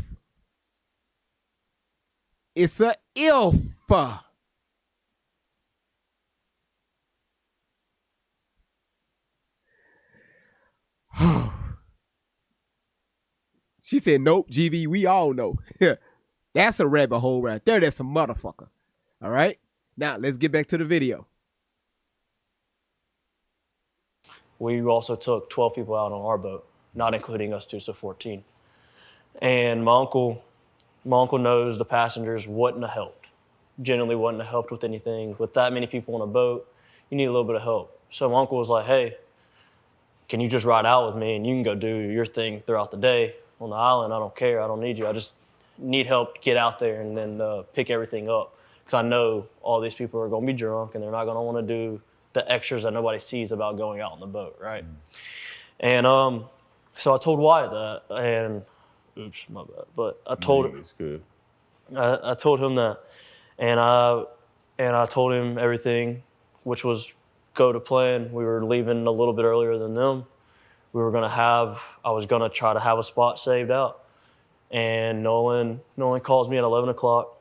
It's a if. She said, nope, GV, we all know. That's a rabbit hole right there. That's a motherfucker. All right? Now, let's get back to the video. We also took 12 people out on our boat, not including us two, so 14. And my uncle knows the passengers wouldn't have helped. Generally wouldn't have helped with anything. With that many people on a boat, you need a little bit of help. So my uncle was like, hey, can you just ride out with me and you can go do your thing throughout the day on the island? I don't care. I don't need you. I just need help to get out there and then pick everything up. Because I know all these people are going to be drunk and they're not going to want to do the extras that nobody sees about going out on the boat, right? And so I told Wyatt that, and oops, my bad. But I told him. It's good. I told him that, and I told him everything, which was go to plan. We were leaving a little bit earlier than them. I was gonna try to have a spot saved out, and Nolan calls me at 11 o'clock.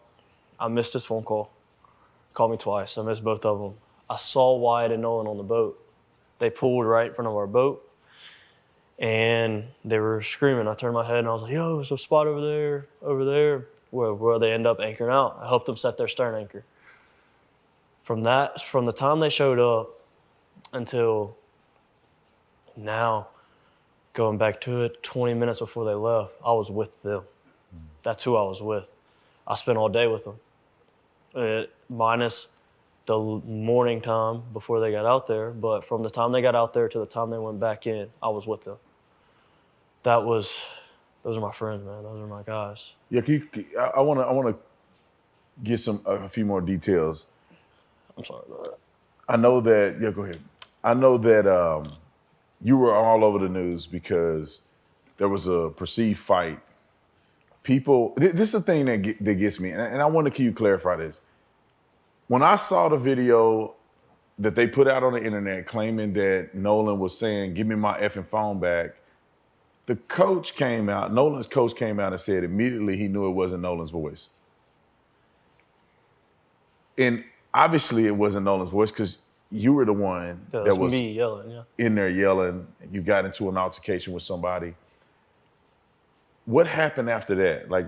I missed his phone call. Called me twice. I missed both of them. I saw Wyatt and Nolan on the boat. They pulled right in front of our boat, and they were screaming. I turned my head, and I was like, yo, there's a spot over there, where they end up anchoring out. I helped them set their stern anchor. From the time they showed up until now, going back to it, 20 minutes before they left, I was with them. That's who I was with. I spent all day with them, minus the morning time before they got out there. But from the time they got out there to the time they went back in, I was with them. Those are my friends, man. Those are my guys. Yeah, I want to get a few more details. I'm sorry about that. I know that. Yeah, go ahead. I know that you were all over the news because there was a perceived fight. People, this is the thing that gets me, and I want to you clarify this. When I saw the video that they put out on the internet claiming that Nolan was saying, "Give me my effing phone back," the coach came out, Nolan's coach came out and said immediately he knew it wasn't Nolan's voice. And obviously it wasn't Nolan's voice because you were the one that was me yelling, in there yelling. You got into an altercation with somebody. What happened after that? Like,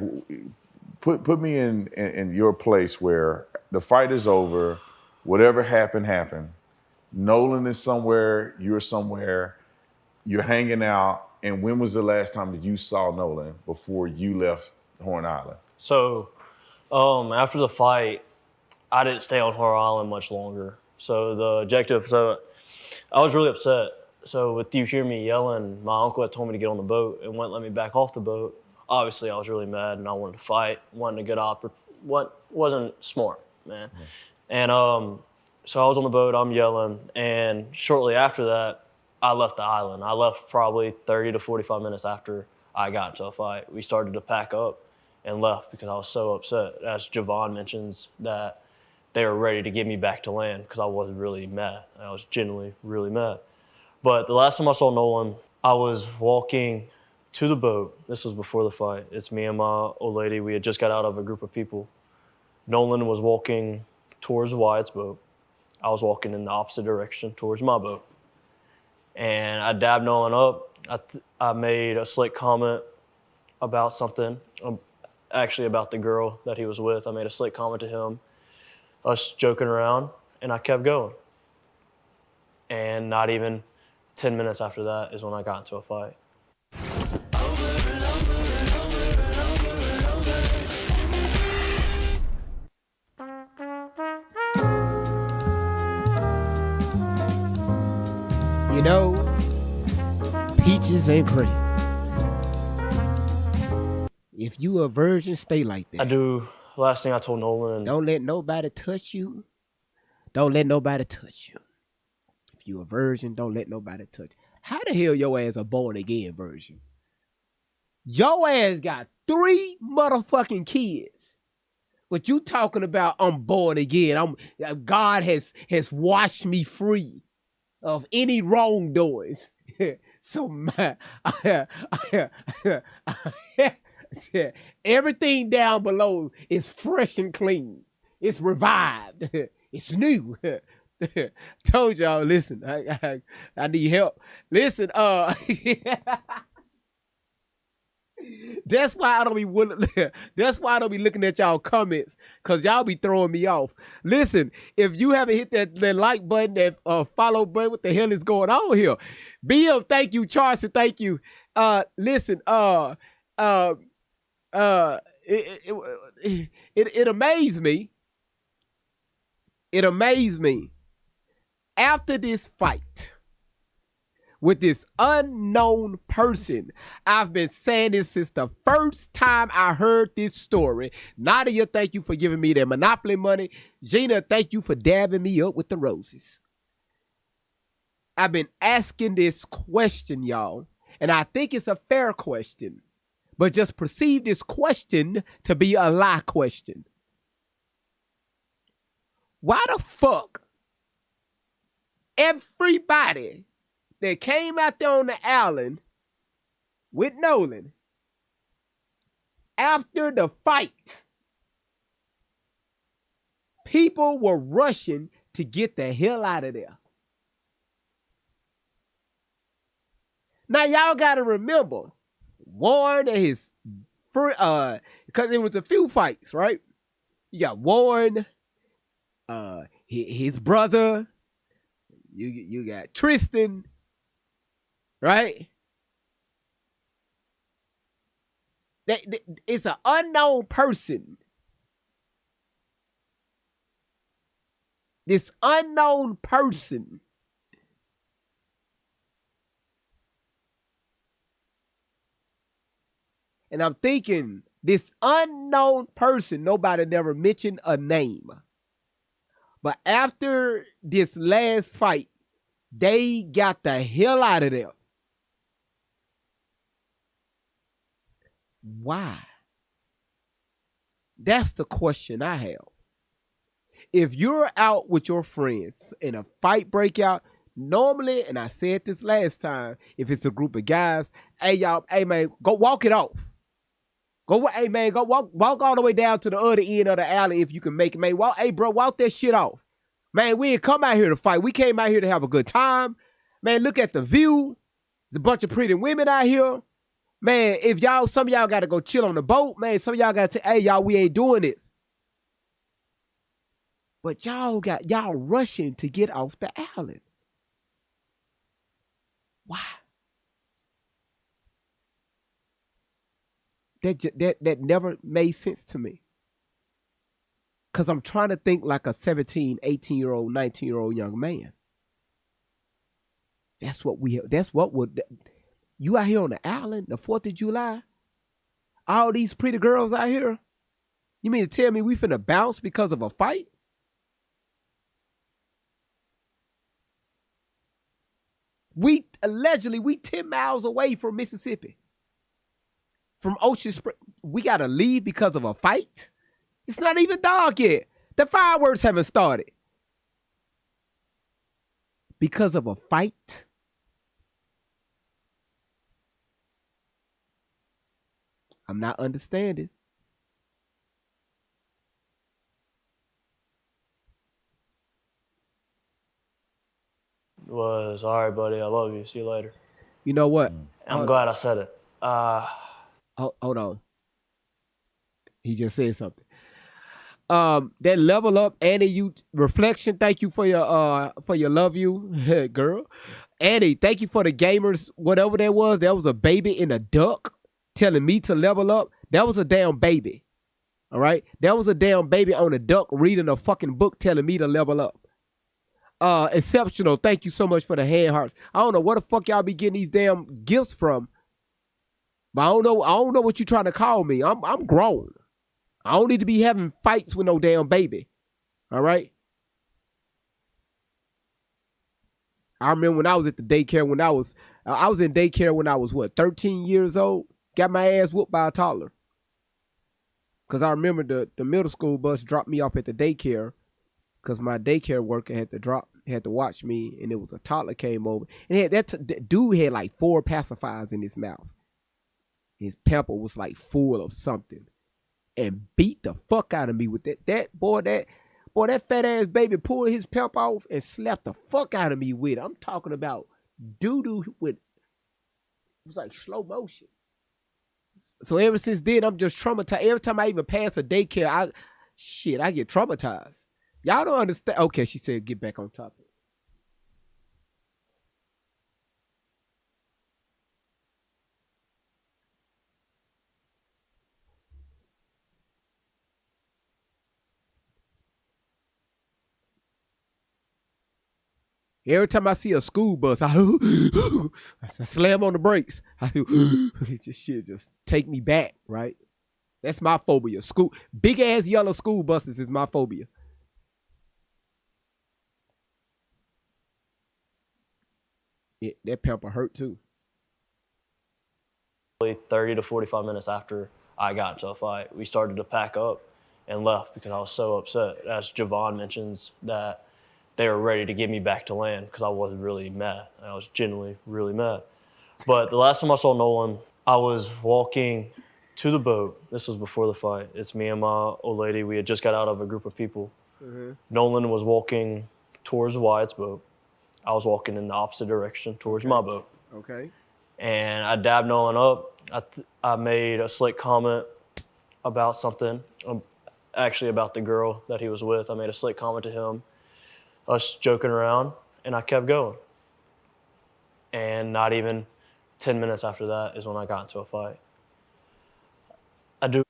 put me in your place where the fight is over, whatever happened. Nolan is somewhere, you're somewhere, you're hanging out. And when was the last time that you saw Nolan before you left Horn Island? So, after the fight, I didn't stay on Horn Island much longer. So the objective, I was really upset. So with you hearing me yelling, my uncle had told me to get on the boat and wouldn't let me back off the boat. Obviously, I was really mad and I wanted to fight, wanted to get up. What wasn't smart, man. Mm-hmm. And so I was on the boat, I'm yelling, and shortly after that, I left the island. I left probably 30 to 45 minutes after I got into a fight. We started to pack up and left because I was so upset. As Javon mentions, that they were ready to get me back to land because I was really mad. I was genuinely really mad. But the last time I saw Nolan, I was walking to the boat. This was before the fight. It's me and my old lady. We had just got out of a group of people. Nolan was walking towards Wyatt's boat. I was walking in the opposite direction towards my boat. And I dabbed Nolan up. I made a slick comment about something, actually about the girl that he was with. I made a slick comment to him, us joking around, and I kept going. And not even 10 minutes after that is when I got into a fight. You know, peaches and cream. If you a virgin, stay like that. I do. Last thing I told Nolan. Don't let nobody touch you. Don't let nobody touch you. If you a virgin, don't let nobody touch you. How the hell your ass a born again virgin? Your ass got 3 motherfucking kids. But you talking about I'm born again. God has washed me free of any wrongdoings. So everything down below is fresh and clean. It's revived. It's new. Told y'all, listen, I need help. Listen, that's why I don't be willing. That's why I don't be looking at y'all comments, cause y'all be throwing me off. Listen, if you haven't hit that like button, that follow button, what the hell is going on here? BM, thank you. Charleston, thank you. Listen, it amazed me. It amazed me. After this fight with this unknown person, I've been saying this since the first time I heard this story. Nadia, thank you for giving me that Monopoly money. Gina, thank you for dabbing me up with the roses. I've been asking this question, y'all, and I think it's a fair question, but just perceive this question to be a lie question. Why the fuck everybody that came out there on the island with Nolan after the fight, people were rushing to get the hell out of there. Now y'all gotta remember, Warren and his because there was a few fights, right? You got Warren, his brother, you got Tristan, right? It's an unknown person. This unknown person and I'm thinking, this unknown person, nobody never mentioned a name. But after this last fight, they got the hell out of there. Why? That's the question I have. If you're out with your friends and a fight break out, normally, and I said this last time, if it's a group of guys, hey y'all, hey man, go walk it off. Hey man, go walk all the way down to the other end of the alley if you can make it, man. Hey bro, walk that shit off. Man, we didn't come out here to fight. We came out here to have a good time. Man, look at the view. There's a bunch of pretty women out here. Man, if some of y'all got to go chill on the boat, man, some of y'all got to, hey y'all, we ain't doing this. But y'all rushing to get off the island. Why? That never made sense to me. Because I'm trying to think like a 17, 18-year-old, 19-year-old young man. You out here on the island, the 4th of July? All these pretty girls out here? You mean to tell me we finna bounce because of a fight? We 10 miles away from Mississippi. From Ocean Spring, we gotta leave because of a fight? It's not even dark yet. The fireworks haven't started. Because of a fight? I'm not understanding. Was all right, buddy. I love you. See you later. You know what? I'm glad I said it. Hold on. He just said something. That level up, Annie, you reflection. Thank you for your love you, girl. Annie, thank you for the gamers. Whatever that was a baby in a duck telling me to level up. That was a damn baby. All right, that was a damn baby on a duck reading a fucking book telling me to level up. Exceptional. Thank you so much for the hand hearts. I don't know where the fuck y'all be getting these damn gifts from. But I don't know what you're trying to call me. I'm grown. I don't need to be having fights with no damn baby. All right? I remember when I was at the daycare when I was in daycare when I was 13 years old. Got my ass whooped by a toddler. Cause I remember the middle school bus dropped me off at the daycare because my daycare worker had to watch me, and it was a toddler came over. And that dude had like 4 pacifiers in his mouth. His pamper was like full of something, and beat the fuck out of me with that. That fat ass baby pulled his pamper off and slapped the fuck out of me with it. I'm talking about doo-doo with, it was like slow motion. So ever since then, I'm just traumatized. Every time I even pass a daycare, I get traumatized. Y'all don't understand. Okay, she said get back on topic. Every time I see a school bus, I slam on the brakes. This shit just take me back, right? That's my phobia. Big ass yellow school buses is my phobia. That pamper hurt too. 30 to 45 minutes after I got into a fight, we started to pack up and left because I was so upset. As Javon mentions that they were ready to get me back to land because I was really mad. I was genuinely really mad. But the last time I saw Nolan, I was walking to the boat. This was before the fight. It's me and my old lady. We had just got out of a group of people. Mm-hmm. Nolan was walking towards Wyatt's boat. I was walking in the opposite direction towards my boat. Okay. And I dabbed Nolan up. I made a slick comment about something, actually about the girl that he was with. I made a slick comment to him, us joking around, and I kept going. And not even 10 minutes after that is when I got into a fight. I do.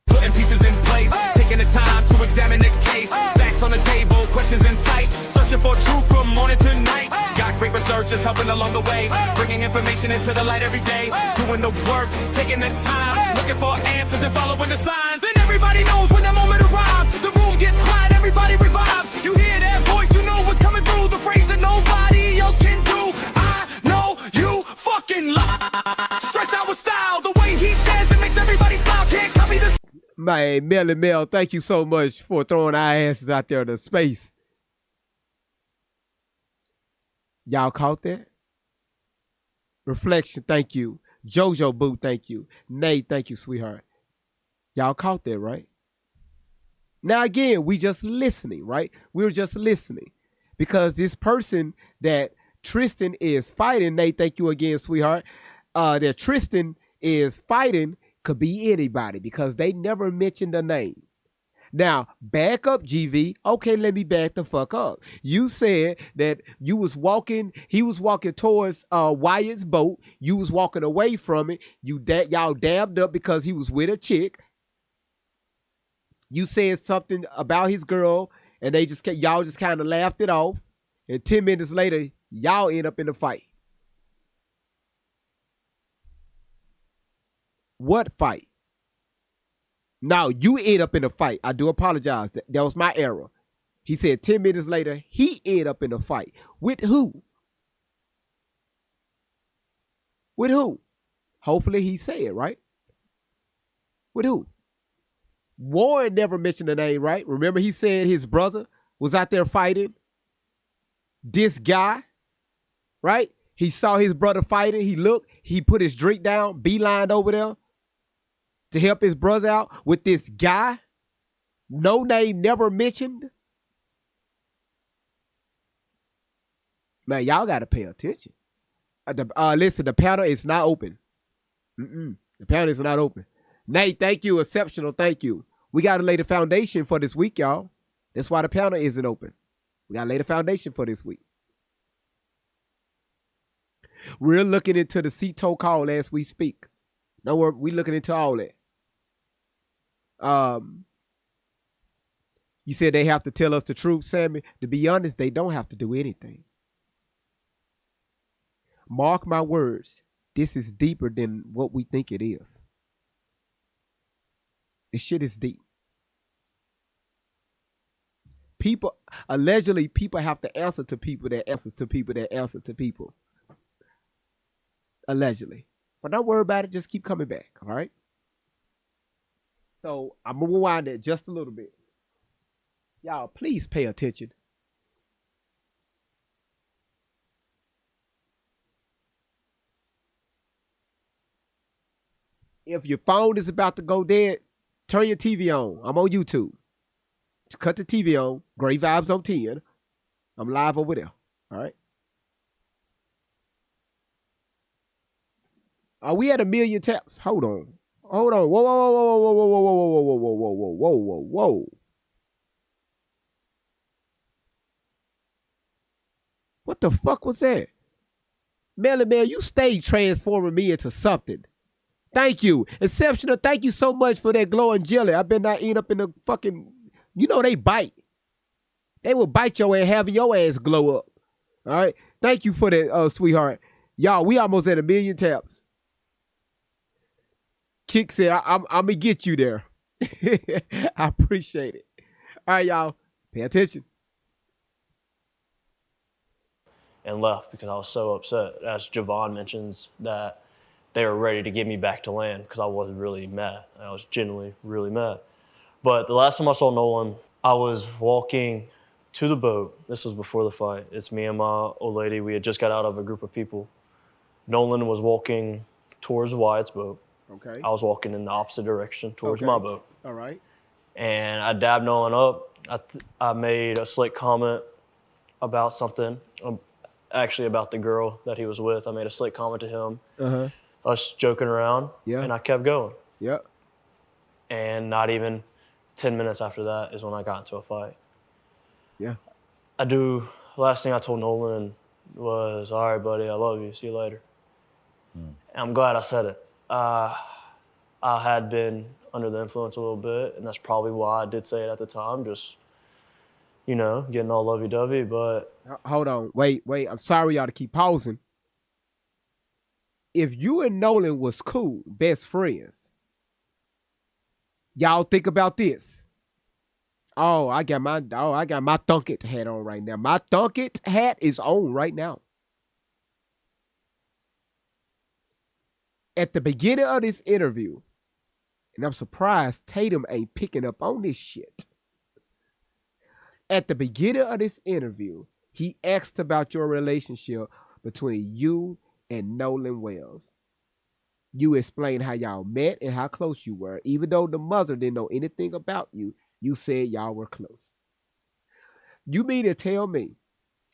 Putting pieces in place, taking the time to examine the case. Facts on the table, questions in sight. Searching for truth from morning to night. Got great researchers helping along the way. Bringing information into the light every day. Doing the work, taking the time. Looking for answers and following the signs. And everybody knows when that moment arrives. The room gets quiet, everybody revives. You hear that voice, you know what's coming through. The phrase that nobody else can do. I know you fucking lie. Stretched out with style, the way he says it makes everybody smile. Can't copy this. Man, Melly Mel, thank you so much for throwing our asses out there to space. Y'all caught that? Reflection, thank you. Jojo Boo, thank you. Nate, thank you, sweetheart. Y'all caught that, right? Now, again, we just listening, right? We're just listening. Because this person that Tristan is fighting, Nate, thank you again, sweetheart, that Tristan is fighting could be anybody because they never mentioned the name. Now, back up, GV. Okay, let me back the fuck up. You said that you was walking, he was walking towards Wyatt's boat. You was walking away from it. Y'all dabbed up because he was with a chick. You said something about his girl, and y'all just kind of laughed it off. And 10 minutes later, y'all end up in a fight. What fight? No, you end up in a fight. I do apologize. That was my error. He said 10 minutes later, he ended up in a fight. With who? With who? Hopefully he said, right? With who? Warren never mentioned the name, right? Remember he said his brother was out there fighting this guy, right? He saw his brother fighting. He looked. He put his drink down, beelined over there to help his brother out with this guy. No name never mentioned. Man, y'all got to pay attention. Listen, the panel is not open. The panel is not open. Nate, thank you. Exceptional, thank you. We got to lay the foundation for this week, y'all. That's why the panel isn't open. We got to lay the foundation for this week. We're looking into the CETO call as we speak. No, we're looking into all that. You said they have to tell us the truth, Sammy. To be honest, they don't have to do anything. Mark my words. This is deeper than what we think it is. This shit is deep. Allegedly, people have to answer to people that answers to people that answer to people. Allegedly. But don't worry about it. Just keep coming back. All right? So I'm going to rewind it just a little bit. Y'all, please pay attention. If your phone is about to go dead, turn your TV on. I'm on YouTube. Just cut the TV on. Great Vibes on 10. I'm live over there. All right? Are we at 1 million taps? Hold on. Whoa, whoa, whoa, whoa, whoa, whoa, whoa, whoa, whoa, whoa, whoa, whoa, whoa, whoa, whoa. What the fuck was that? Melly Mel, you stay transforming me into something. Thank you. Exceptional. Thank you so much for that glowing jelly. I better not end up in the fucking, you know they bite. They will bite your ass, having your ass glow up. All right. Thank you for that, sweetheart. Y'all, we almost at 1 million taps. Kick said, I'm going to get you there. I appreciate it. All right, y'all. Pay attention. And left because I was so upset. As Javon mentions, that they were ready to get me back to land because I was really mad. I was genuinely really mad. But the last time I saw Nolan, I was walking to the boat. This was before the fight. It's me and my old lady. We had just got out of a group of people. Nolan was walking towards Wyatt's boat. Okay. I was walking in the opposite direction towards Okay. my boat. All right. And I dabbed Nolan up. I made a slick comment about something, actually about the girl that he was with. I made a slick comment to him. Uh-huh. Us joking around, Yeah. and I kept going. Yep. And not even 10 minutes after that is when I got into a fight. Yeah. Last thing I told Nolan was, all right, buddy, I love you. See you later. And I'm glad I said it. I had been under the influence a little bit, and that's probably why I did say it at the time, just, getting all lovey-dovey, but... Hold on. Wait. I'm sorry y'all to keep pausing. If you and Nolan was cool, best friends, y'all think about this. Oh, I got my Thunkit hat on right now. My Thunkit hat is on right now. At the beginning of this interview, and I'm surprised Tatum ain't picking up on this shit. At the beginning of this interview, he asked about your relationship between you and Nolan Wells. You explained how y'all met and how close you were. Even though the mother didn't know anything about you, you said y'all were close. You mean to tell me,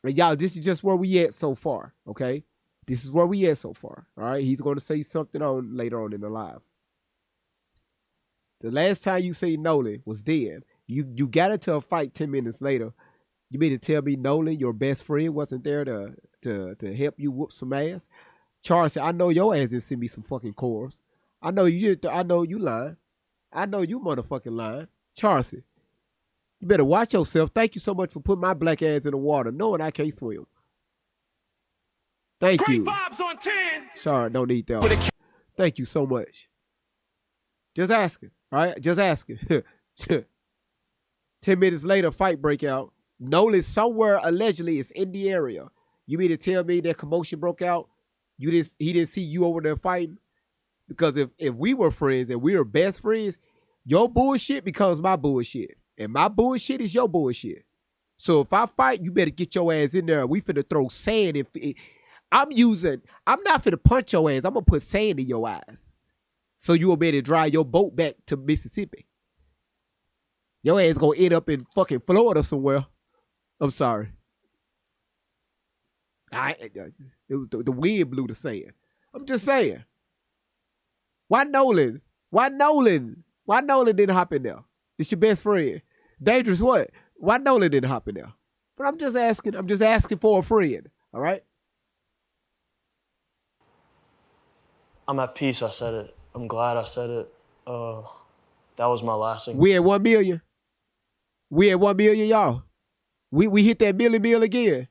and y'all, this is just where we at so far, okay? This is where we at so far, all right? He's going to say something on later on in the live. The last time you say Nolan was dead, you got into a fight 10 minutes later. You mean to tell me Nolan, your best friend, wasn't there to help you whoop some ass? Charles said, I know your ass didn't send me some fucking cores. I know you lying. I know you motherfucking lying. Charles, you better watch yourself. Thank you so much for putting my black ass in the water, knowing I can't swim. Thank you. Vibes on 10. Sorry, don't need that one. Thank you so much. Just asking, all right? Just asking. 10 minutes later, fight break out. Nolan somewhere allegedly is in the area. You mean to tell me that commotion broke out? He didn't see you over there fighting? Because if we were friends and we were best friends, your bullshit becomes my bullshit. And my bullshit is your bullshit. So if I fight, you better get your ass in there. We finna throw sand in. I'm not finna punch your ass. I'm gonna put sand in your eyes. So you will be able to drive your boat back to Mississippi. Your ass gonna end up in fucking Florida somewhere. I'm sorry. The wind blew the sand. I'm just saying. Why Nolan? Why Nolan didn't hop in there? It's your best friend. Dangerous what? Why Nolan didn't hop in there? But I'm just asking for a friend. All right? I'm at peace, I said it. I'm glad I said it. That was my last thing. We at 1 million. We at 1 million, y'all. We hit that million again.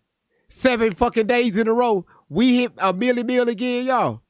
7 fucking days in a row. We hit a million again, y'all.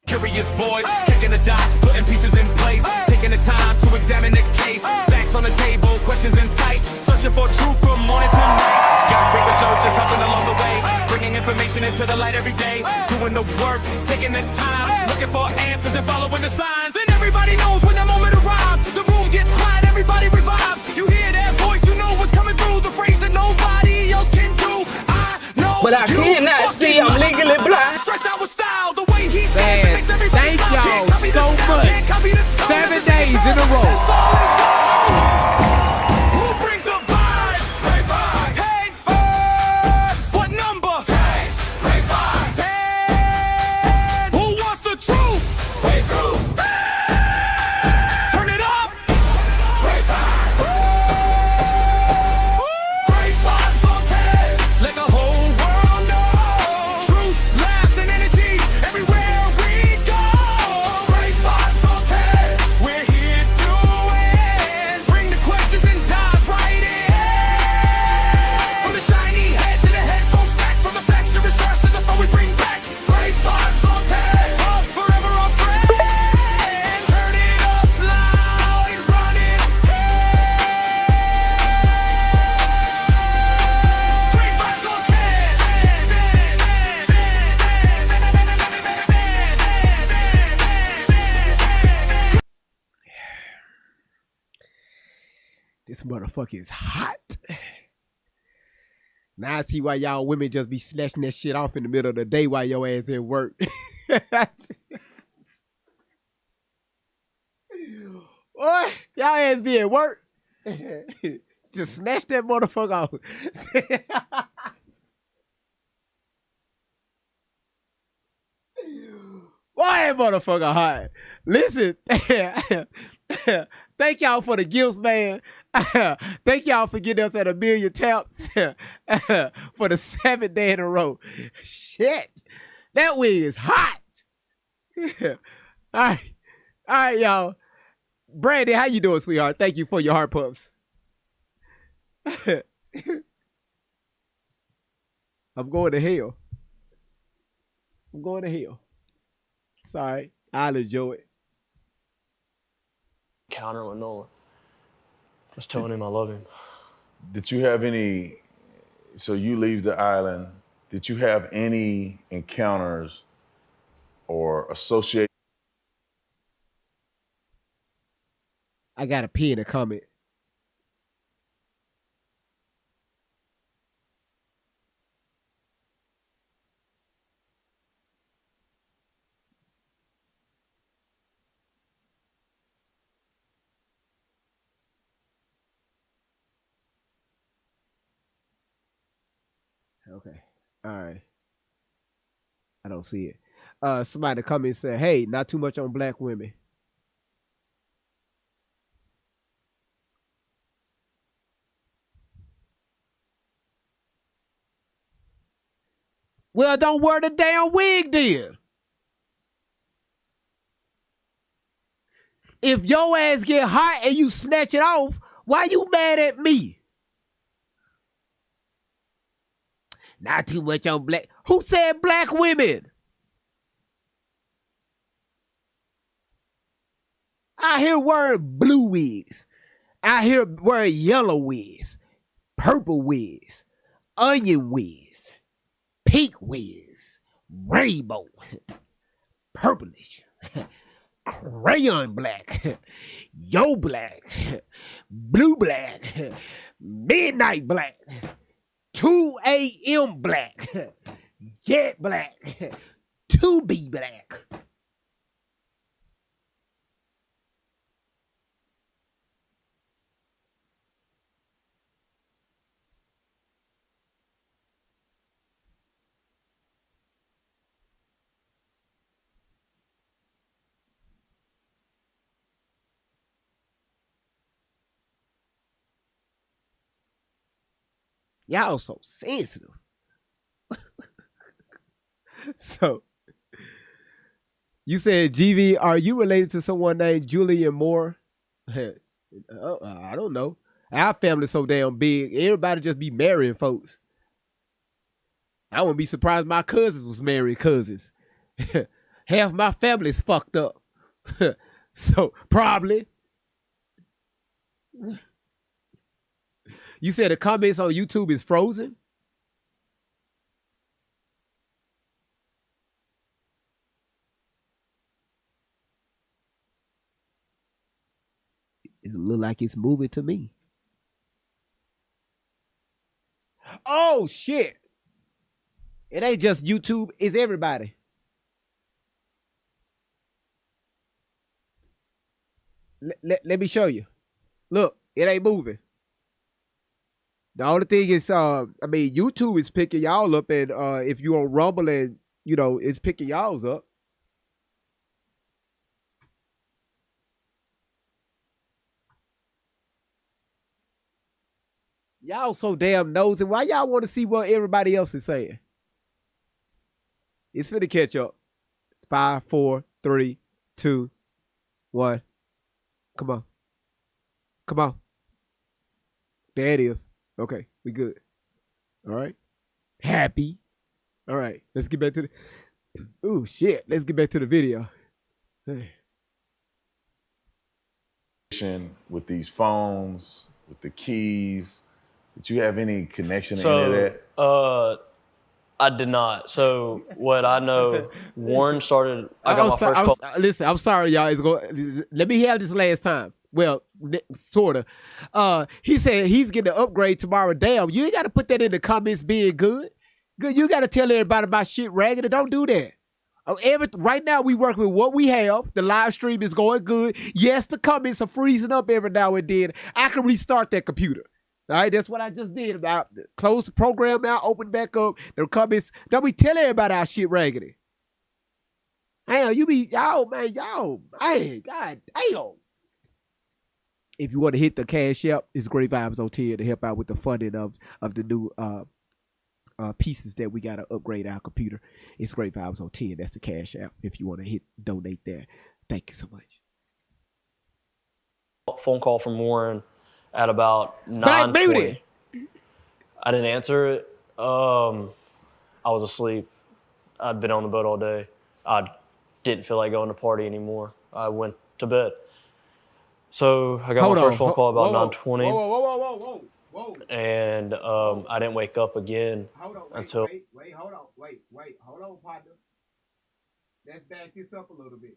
Curious voice, kicking the dots, putting pieces in place, taking the time to examine the case. Facts on the table, questions in sight, searching for truth from morning to night. Got great researchers helping along the way, bringing information into the light every day. Doing the work, taking the time, looking for answers and following the signs. And everybody knows when that moment arrives, the room gets quiet, everybody revives. You hear that voice, you know what's coming through, the phrase that nobody else can do. I know, but I cannot see, I'm legally blind. Stretched out with style, the way he Man, thank y'all so much. 7 days in a row. Who brings the vibes? Great vibes. Hey, what number? Great vibes. Hey, who wants the truth? Great truth. Turn it up. Great vibes. Great vibes on 10. Let the whole world know. Truth, laughs, and energy everywhere we go. Great vibes on 10. We're here to motherfucker is hot. Now I see why y'all women just be snatching that shit off in the middle of the day while your ass at work. What? Y'all ass be at work? Just snatch that motherfucker off. Why that motherfucker hot? Listen, thank y'all for the gifts, man. Thank y'all for getting us at 1 million taps for the 7th day in a row. Shit, that wig is hot. All right, y'all. Brandy, how you doing, sweetheart? Thank you for your heart puffs. I'm going to hell. I'm going to hell. Sorry, I'll enjoy it. Encounter with Nolan. Just telling him I love him. Did you have any, so you leave the island, did you have any encounters or associate? I got a pee in a comment. Okay. All right. I don't see it. Somebody come and say, hey, not too much on black women. Well, don't wear the damn wig then. If your ass get hot and you snatch it off, why you mad at me? Not too much on black. Who said black women? I hear wearing blue wigs. I hear wearing yellow wigs, purple wigs, onion wigs, pink wigs, rainbow, purplish, crayon black, yo black, blue black, midnight black, 2 a.m. black, jet black, 2B black. Y'all so sensitive. So, you said, GV, are you related to someone named Julian Moore? I don't know. Our family's so damn big. Everybody just be marrying folks. I wouldn't be surprised my cousins was married cousins. Half my family's fucked up. So, probably. You said the comments on YouTube is frozen? It look like it's moving to me. Oh, shit. It ain't just YouTube. It's everybody. Let me show you. Look, it ain't moving. The only thing is, YouTube is picking y'all up, and if you on Rumble and, it's picking y'all's up. Y'all so damn nosy. Why y'all want to see what everybody else is saying? It's finna catch up. 5, 4, 3, 2, 1. Come on. Come on. There it is. Okay, we good. All right. Happy. All right, let's get back to the... Ooh, shit. Let's get back to the video. With these phones, with the keys, did you have any connection to any of that? I did not. So what I know, Warren started... I got my first call. Listen, I'm sorry, y'all. Let me have this last time. Well, sort of. He said he's getting an upgrade tomorrow. Damn, you ain't got to put that in the comments being good. Good, you got to tell everybody about shit raggedy. Don't do that. Right now, we work with what we have. The live stream is going good. Yes, the comments are freezing up every now and then. I can restart that computer. All right, that's what I just did. About close the program out, open back up. The comments. Don't we tell everybody our shit raggedy? Damn, y'all, man, hey, god damn. If you want to hit the cash app, it's Great Vibes on 10 to help out with the funding of the new pieces that we got to upgrade our computer. It's Great Vibes on 10. That's the cash app if you want to donate there. Thank you so much. Phone call from Warren at about 9:20. I didn't answer it. I was asleep. I'd been on the boat all day. I didn't feel like going to party anymore. I went to bed. So I got my first phone call about 9:20. Whoa. And I didn't wake up again until. Hold on, partner. Let's back this up a little bit.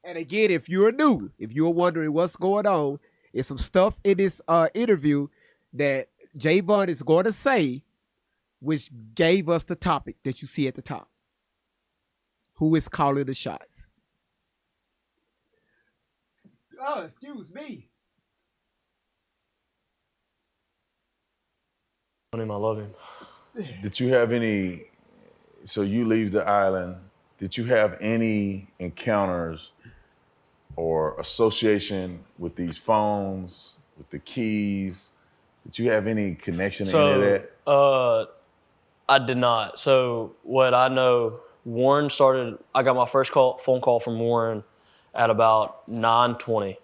And again, if you're new, if you're wondering what's going on, it's some stuff in this interview that Javon is going to say, which gave us the topic that you see at the top. Who is calling the shots? Oh, excuse me. I love him. Did you have any, so you leave the island, did you have any encounters or association with these phones, with the keys? Did you have any connection to any of that? I did not. So what I know, Warren started, I got my first phone call from Warren at about 9:20.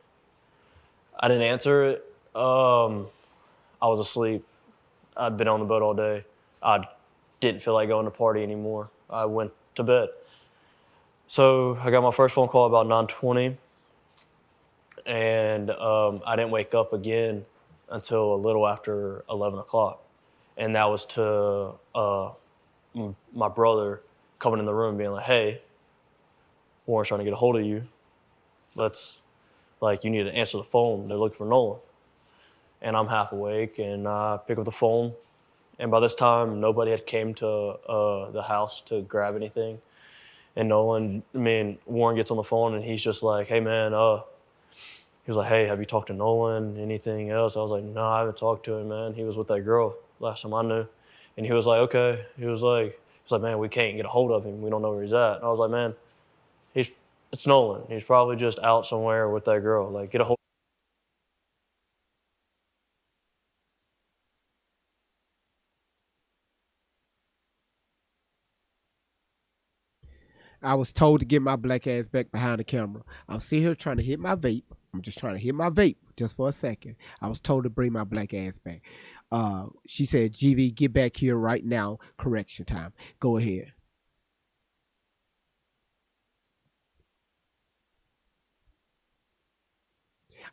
I didn't answer it. I was asleep. I'd been on the boat all day. I didn't feel like going to party anymore. I went to bed. So I got my first phone call about 9:20. And I didn't wake up again until a little after 11 o'clock. And that was to my brother coming in the room being like, hey, Warren's trying to get a hold of you. You need to answer the phone. They're looking for Nolan. And I'm half awake and I pick up the phone. And by this time, nobody had came to the house to grab anything. And Warren gets on the phone and he's just like, hey man, he was like, hey, have you talked to Nolan? Anything else? I was like, no, I haven't talked to him, man. He was with that girl last time I knew. And he was like, okay. He was like, man, we can't get a hold of him. We don't know where he's at. And I was like, man, it's Nolan. He's probably just out somewhere with that girl. Like, get a hold. I was told to get my black ass back behind the camera. I'm sitting here trying to hit my vape. I'm just trying to hit my vape just for a second. I was told to bring my black ass back. She said, GV, get back here right now. Correction time. Go ahead.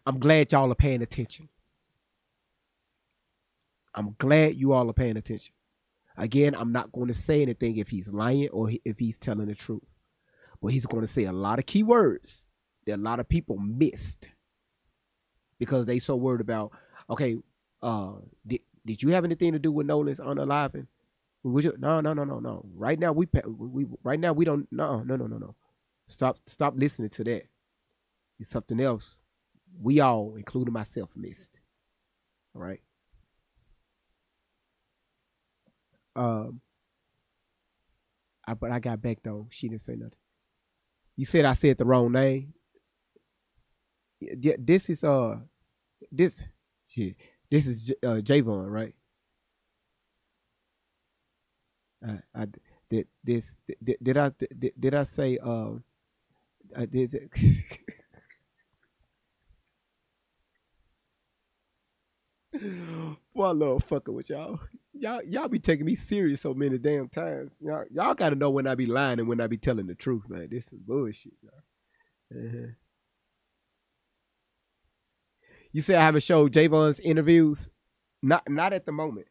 I'm glad y'all are paying attention. I'm glad you all are paying attention. Again, I'm not going to say anything if he's lying or if he's telling the truth. But he's going to say a lot of key words that a lot of people missed because they so worried about, okay, did you have anything to do with Nolan's unaliving? No. Right now we don't. No. Stop listening to that. It's something else. We all, including myself, missed. All right. But I got back though. She didn't say nothing. You said I said the wrong name. Yeah, this is Javon, right? Did I say I did. Boy, I love fucking with y'all. Y'all be taking me serious so many damn times. Y'all got to know when I be lying and when I be telling the truth, man. This is bullshit, y'all. You say I haven't showed Javon's interviews? Not at the moment.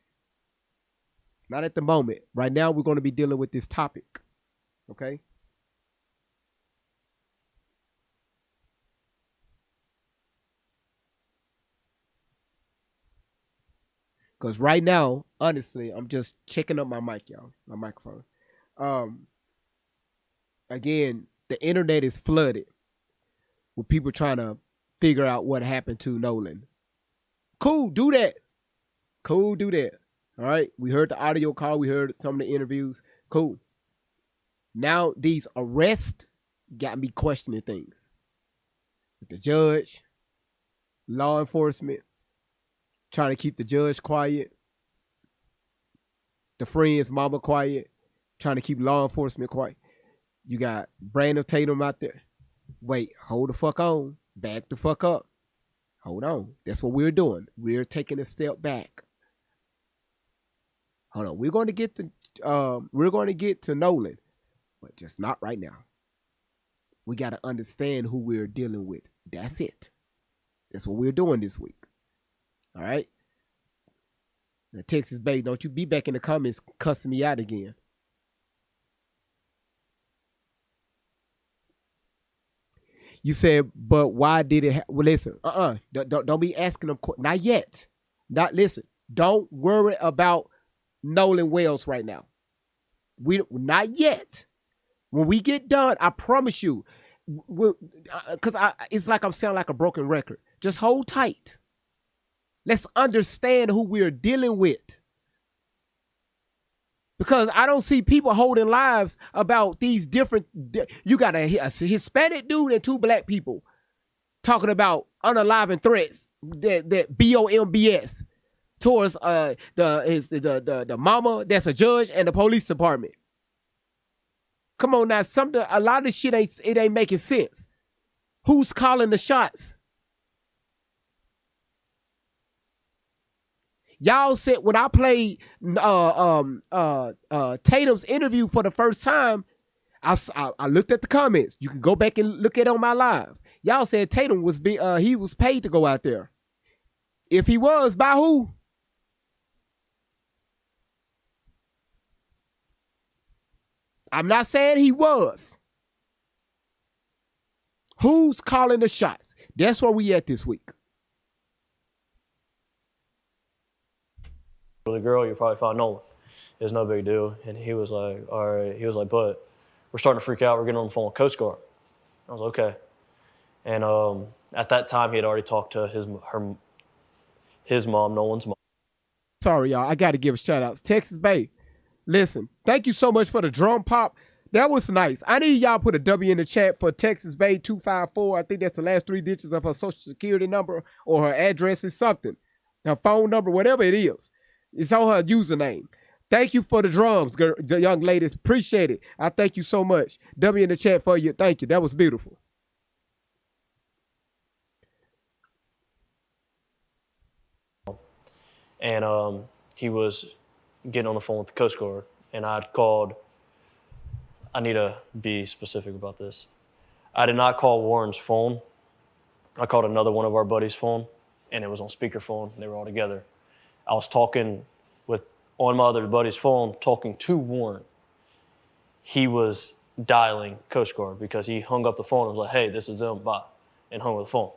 Not at the moment. Right now, we're going to be dealing with this topic. Okay? Because right now, honestly, I'm just checking up my mic, y'all, my microphone. Again, the internet is flooded with people trying to figure out what happened to Nolan. Cool, do that. Cool, do that. All right. We heard the audio call. We heard some of the interviews. Cool. Now these arrests got me questioning things. The judge, law enforcement, trying to keep the judge quiet. The friend's mama quiet, trying to keep law enforcement quiet. You got Brandon Tatum out there. Wait, hold the fuck on. Back the fuck up. Hold on. That's what we're doing. We're taking a step back. Hold on. We're going to get to Nolan, but just not right now. We got to understand who we're dealing with. That's it. That's what we're doing this week. All right? Now, Texas Bay, don't you be back in the comments cussing me out again. You said, but why did it? Well, listen, don't be asking them. Not yet. Listen. Don't worry about Nolan Wells right now. Not yet. When we get done, I promise you, because it's like I'm sounding like a broken record. Just hold tight. Let's understand who we're dealing with. Because I don't see people holding lives about these different. You got a Hispanic dude and 2 black people talking about unaliving threats that BOMBS towards the mama that's a judge and the police department. Come on now, a lot of this shit ain't making sense. Who's calling the shots? Y'all said when I played Tatum's interview for the first time, I looked at the comments. You can go back and look at it on my live. Y'all said Tatum was he was paid to go out there. If he was, by who? I'm not saying he was. Who's calling the shots? That's where we at this week. The girl, you probably found Nolan. It's no big deal. And he was like, all right. He was like, but we're starting to freak out. We're getting on the phone with Coast Guard. I was like, okay. And at that time, he had already talked to his mom, Nolan's mom. Sorry, y'all. I got to give a shout out. Texas Bay. Listen, thank you so much for the drum pop. That was nice. I need y'all put a W in the chat for Texas Bay 254. I think that's the last 3 digits of her social security number or her address is something. Her phone number, whatever it is. It's on her username. Thank you for the drums, girl, the young ladies. Appreciate it. I thank you so much. W in the chat for you. Thank you. That was beautiful. And he was getting on the phone with the Coast Guard. And I need to be specific about this. I did not call Warren's phone. I called another one of our buddies' phone, and it was on speakerphone. They were all together. I was talking on my other buddy's phone, talking to Warren. He was dialing Coast Guard because he hung up the phone and was like, hey, this is them, bye, and hung up the phone.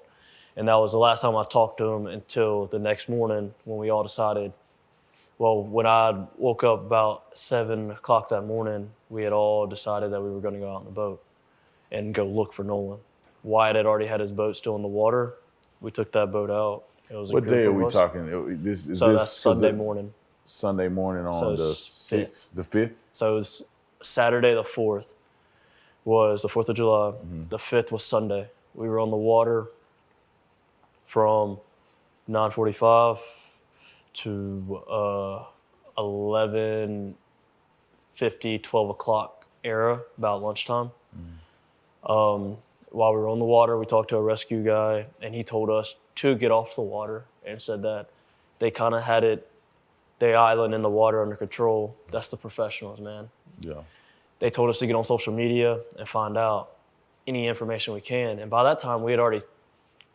And that was the last time I talked to him until the next morning when we all decided, well, when I woke up about 7 o'clock that morning, we had all decided that we were going to go out on the boat and go look for Nolan. Wyatt had already had his boat still in the water. We took that boat out. It was what day are we talking? That's Sunday morning. Sunday morning on the 5th. The 5th? So it was Saturday the 4th was the 4th of July. Mm-hmm. The 5th was Sunday. We were on the water from 9:45 to 11:50, 12 o'clock era, about lunchtime. Mm-hmm. While we were on the water, we talked to a rescue guy, and he told us to get off the water and said that they kind of had the island and the water under control. That's the professionals, man. Yeah. They told us to get on social media and find out any information we can. And by that time, we had already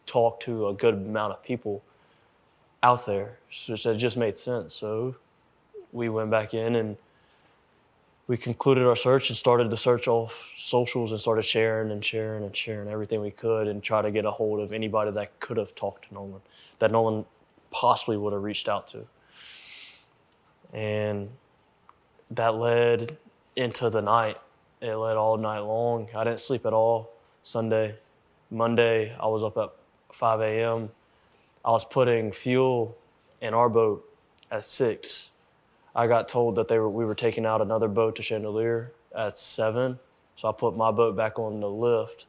talked to a good amount of people out there, so it just made sense. So we went back in and we concluded our search and started the search off socials and started sharing everything we could and try to get a hold of anybody that could have talked to Nolan, that Nolan possibly would have reached out to. And that led into the night. It led all night long. I didn't sleep at all Sunday. Monday, I was up at 5 a.m. I was putting fuel in our boat at 6. I got told that we were taking out another boat to Chandelier at 7. So I put my boat back on the lift,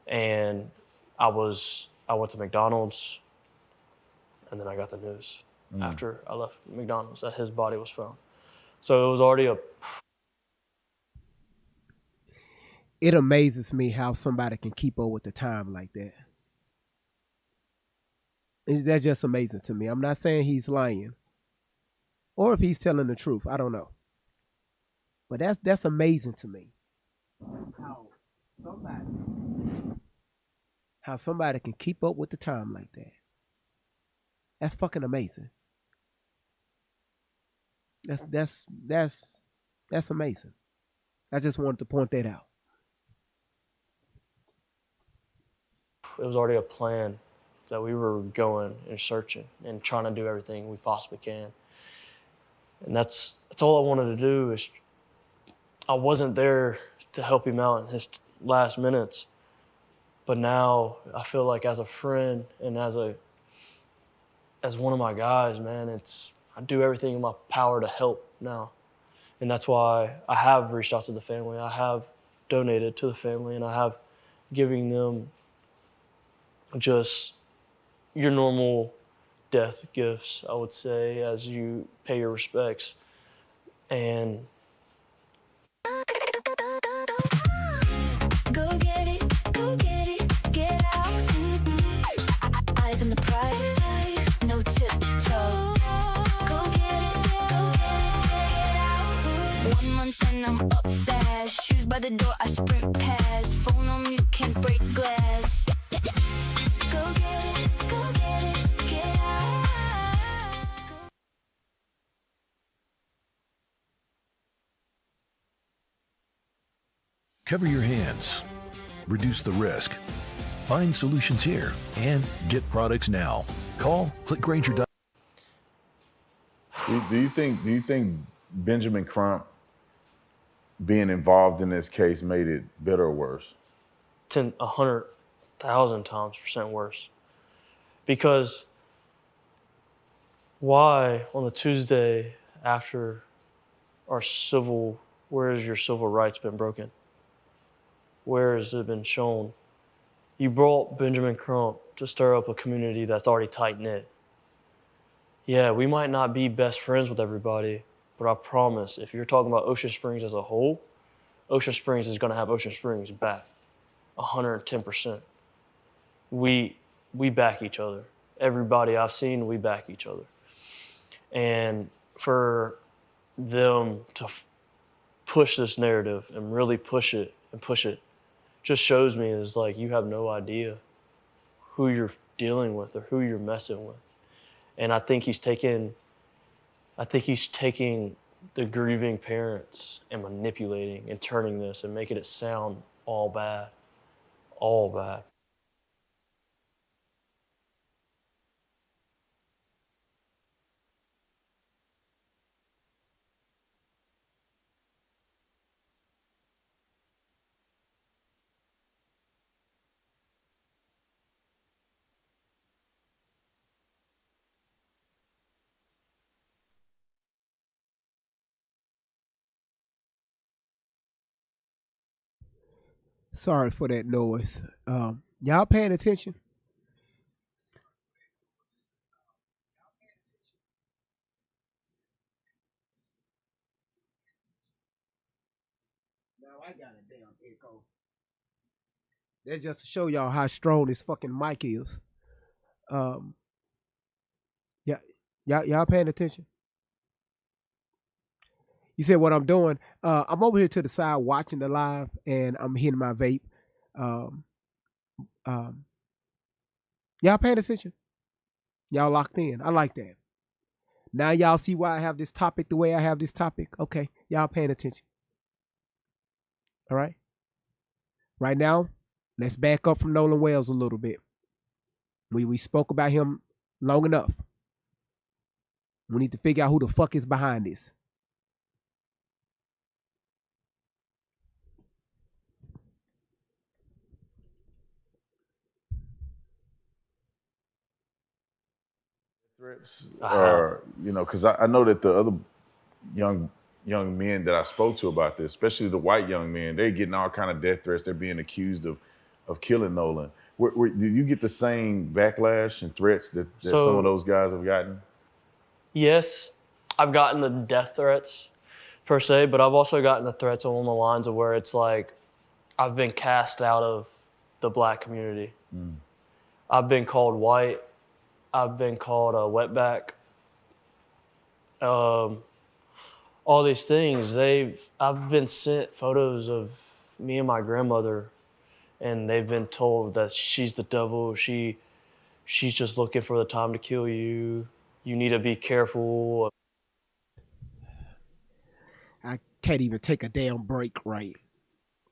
and I went to McDonald's, and then I got the news after I left McDonald's that his body was found. So it was already It amazes me how somebody can keep up with the time like that. That's just amazing to me. I'm not saying he's lying or if he's telling the truth. I don't know. But that's amazing to me. How somebody can keep up with the time like that. That's fucking amazing. That's amazing. I just wanted to point that out. it was already a plan that we were going and searching and trying to do everything we possibly can. And that's all I wanted to do. Is I wasn't there to help him out in his last minutes, but now I feel like as a friend and as one of my guys, man, I do everything in my power to help now. And that's why I have reached out to the family. I have donated to the family, and I have giving them just your normal death gifts, I would say, as you pay your respects. And go get it, get out. Eyes on the prize, no tiptoe. Go get it, out. 1 month and I'm up fast. Shoes by the door, I sprint past. Phone on mute, can't break glass. Go get it, get out. Cover your hands. Reduce the risk. Find solutions here and get products now. Call clickgranger. Do you think Benjamin Crump being involved in this case made it better or worse? 100,000 times % worse. Because why on the Tuesday after where has your civil rights been broken? Where has it been shown? You brought Benjamin Crump to stir up a community that's already tight-knit. Yeah, we might not be best friends with everybody, but I promise, if you're talking about Ocean Springs as a whole, Ocean Springs is going to have Ocean Springs back, 110%. We back each other. Everybody I've seen, we back each other. And for them to push this narrative and really push it, just shows me is like you have no idea who you're dealing with or who you're messing with. And I think he's taking the grieving parents and manipulating and turning this and making it sound all bad. All bad. Sorry for that noise. Y'all paying attention? Now I got a damn echo. That's just to show y'all how strong this fucking mic is. Yeah, y'all paying attention? You said what I'm doing. I'm over here to the side watching the live, and I'm hitting my vape. Y'all paying attention? Y'all locked in. I like that. Now y'all see why I have this topic the way I have this topic. Okay, y'all paying attention. All right. Right now, let's back up from Nolan Wells a little bit. We spoke about him long enough. We need to figure out who the fuck is behind this. Threats, or because I know that the other young men that I spoke to about this, especially the white young men, they're getting all kind of death threats. They're being accused of killing Nolan. Did you get the same backlash and threats that some of those guys have gotten? Yes, I've gotten the death threats per se, but I've also gotten the threats along the lines of where it's like I've been cast out of the black community. I've been called white. I've been called a wetback. All these things. I've been sent photos of me and my grandmother, and they've been told that she's the devil. She's just looking for the time to kill you. You need to be careful. I can't even take a damn break, right?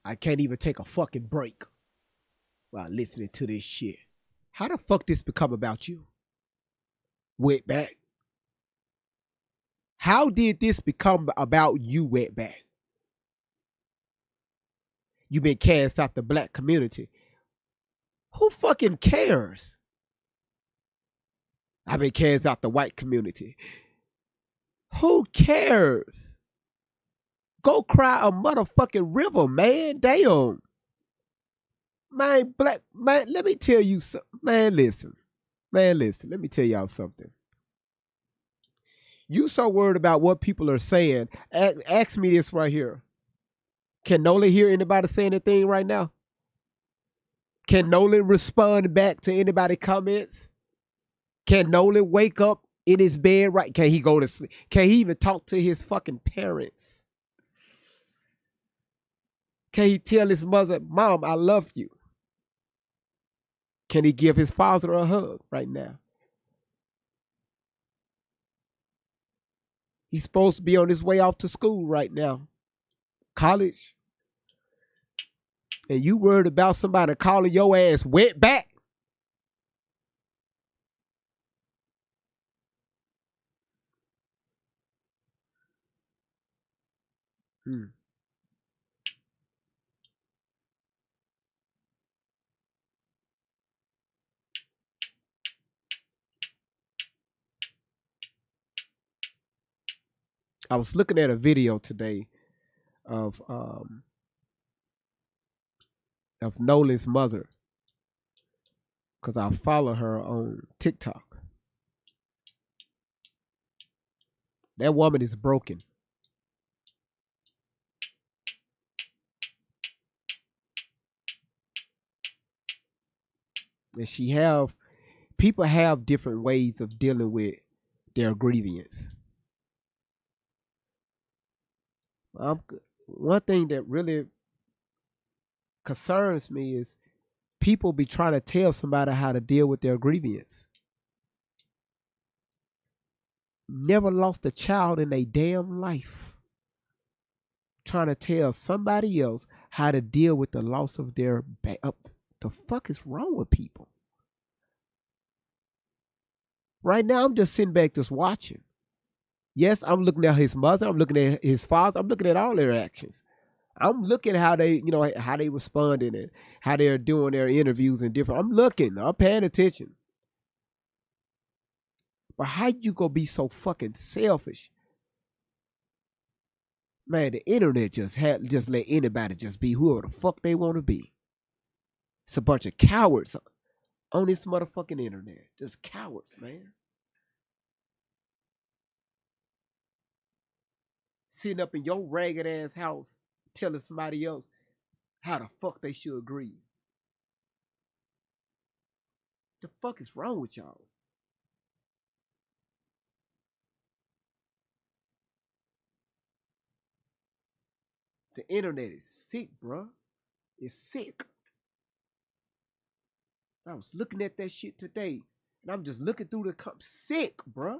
I can't even take a fucking break while listening to this shit. How the fuck this become about you? Wetback. How did this become about you, Wetback? You've been cast out the black community. Who fucking cares? I've been cast out the white community. Who cares? Go cry a motherfucking river, man. Damn. Man, let me tell you something. Man, listen, let me tell y'all something. You so worried about what people are saying. Ask me this right here. Can Nolan hear anybody saying anything right now? Can Nolan respond back to anybody comments? Can Nolan wake up in his bed right? Can he go to sleep? Can he even talk to his fucking parents? Can he tell his mother, Mom, I love you? Can he give his father a hug right now? He's supposed to be on his way off to school right now. College. And you worried about somebody calling your ass wetback? I was looking at a video today of Nolan's mother, because I follow her on TikTok. That woman is broken. And people have different ways of dealing with their grievance. One thing that really concerns me is people be trying to tell somebody how to deal with their grievance. Never lost a child in their damn life. Trying to tell somebody else how to deal with the loss of their the fuck is wrong with people? Right now, I'm just sitting back just watching. Yes, I'm looking at his mother. I'm looking at his father. I'm looking at all their actions. I'm looking at how they responding and how they're doing their interviews and different. I'm paying attention. But how you gonna be so fucking selfish? Man, the internet just let anybody just be whoever the fuck they want to be. It's a bunch of cowards on this motherfucking internet. Just cowards, man. Sitting up in your ragged ass house telling somebody else how the fuck they should grieve. The fuck is wrong with y'all? The internet is sick, bruh. It's sick. I was looking at that shit today, and I'm just looking through the sick, bruh.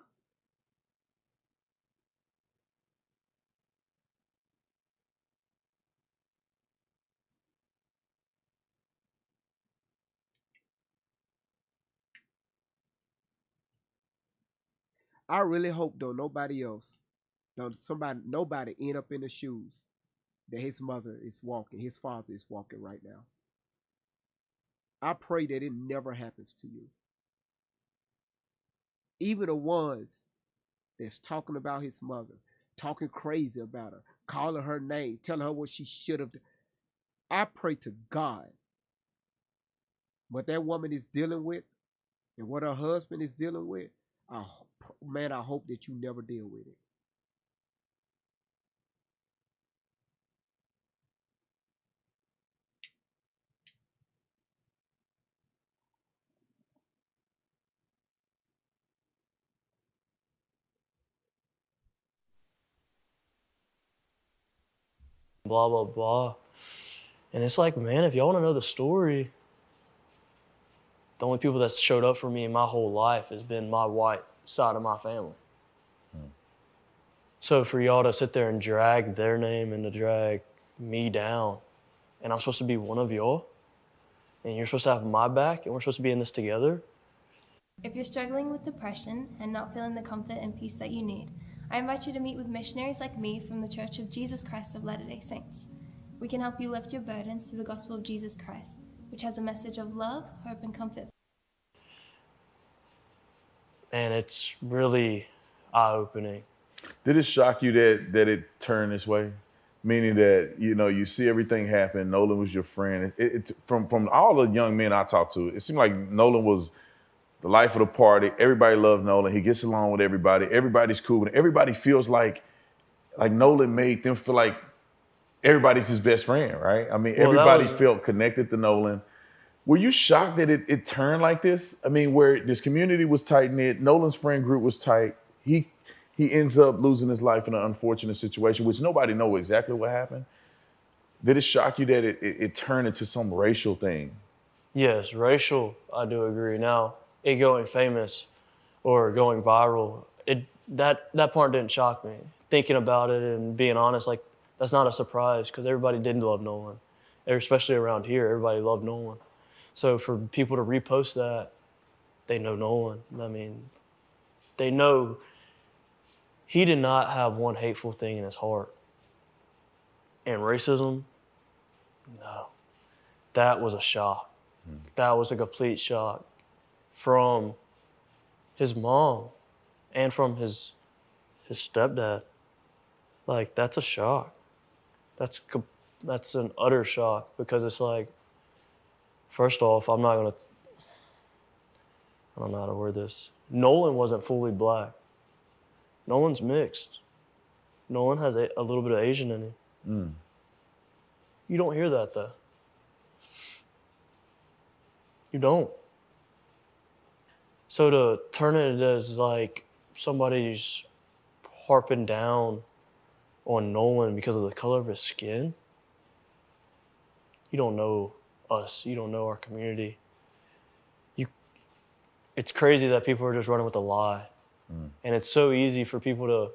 I really hope though nobody else, nobody end up in the shoes that his mother is walking, his father is walking right now. I pray that it never happens to you. Even the ones that's talking about his mother, talking crazy about her, calling her name, telling her what she should have done. I pray to God what that woman is dealing with and what her husband is dealing with. Man, I hope that you never deal with it. Blah, blah, blah. And it's like, man, if y'all want to know the story, the only people that's showed up for me in my whole life has been my white side of my family. So for y'all to sit there and drag their name and to drag me down, and I'm supposed to be one of y'all, and you're supposed to have my back, and we're supposed to be in this together. If you're struggling with depression and not feeling the comfort and peace that you need, I invite you to meet with missionaries like me from the Church of Jesus Christ of Latter-day Saints. We can help you lift your burdens through the gospel of Jesus Christ, which has a message of love, hope, and comfort. And it's really eye-opening. Did it shock you that it turned this way? Meaning that, you see everything happen. Nolan was your friend. From all the young men I talked to, it seemed like Nolan was the life of the party. Everybody loved Nolan. He gets along with everybody. Everybody's cool. And everybody feels like Nolan made them feel like everybody's his best friend, right? I mean, everybody felt connected to Nolan. Were you shocked that it turned like this? I mean, where this community was tight-knit, Nolan's friend group was tight. He ends up losing his life in an unfortunate situation, which nobody knows exactly what happened. Did it shock you that it turned into some racial thing? Yes, racial, I do agree. Now, it going famous or going viral, that part didn't shock me. Thinking about it and being honest, like, that's not a surprise because everybody did love Nolan. Especially around here, everybody loved Nolan. So for people to repost that, they know Nolan. I mean, they know he did not have one hateful thing in his heart. And racism, no. That was a shock. That was a complete shock from his mom and from his stepdad. Like, that's a shock. That's an utter shock because it's like, first off, I don't know how to word this. Nolan wasn't fully black. Nolan's mixed. Nolan has a little bit of Asian in him. You don't hear that though. You don't. So to turn it as like somebody's harping down on Nolan because of the color of his skin, you don't know us. You don't know our community. It's crazy that people are just running with a lie. And it's so easy for people to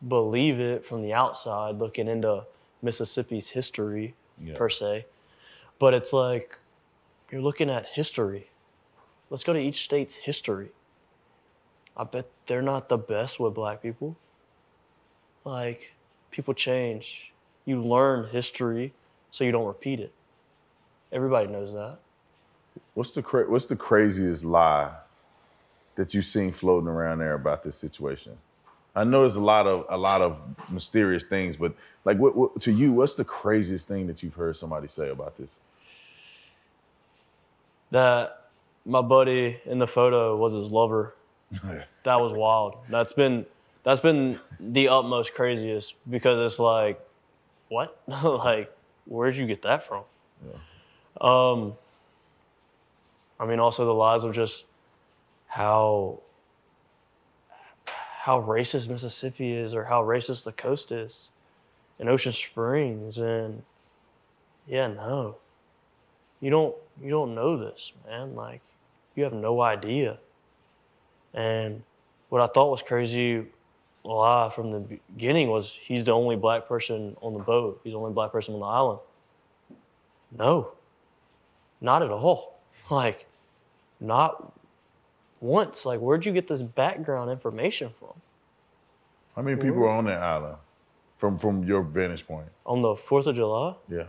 believe it from the outside, looking into Mississippi's history, per se. But it's like, you're looking at history. Let's go to each state's history. I bet they're not the best with black people. Like, people change. You learn history so you don't repeat it. Everybody knows that. What's the craziest lie that you've seen floating around there about this situation? I know there's a lot of mysterious things, but like, what to you, what's the craziest thing that you've heard somebody say about this? That my buddy in the photo was his lover. That was wild. That's been the utmost craziest because it's like, what? Like, where'd you get that from? I mean, also the lies of just how racist Mississippi is or how racist the coast is and Ocean Springs. And yeah, no, you don't know this, man. Like, you have no idea. And what I thought was crazy lie from the beginning was he's the only black person on the boat. He's the only black person on the island. No, not at all. Like, not once. Like, where'd you get this background information from? How many people are on that island from your vantage point? On the 4th of July? Yeah.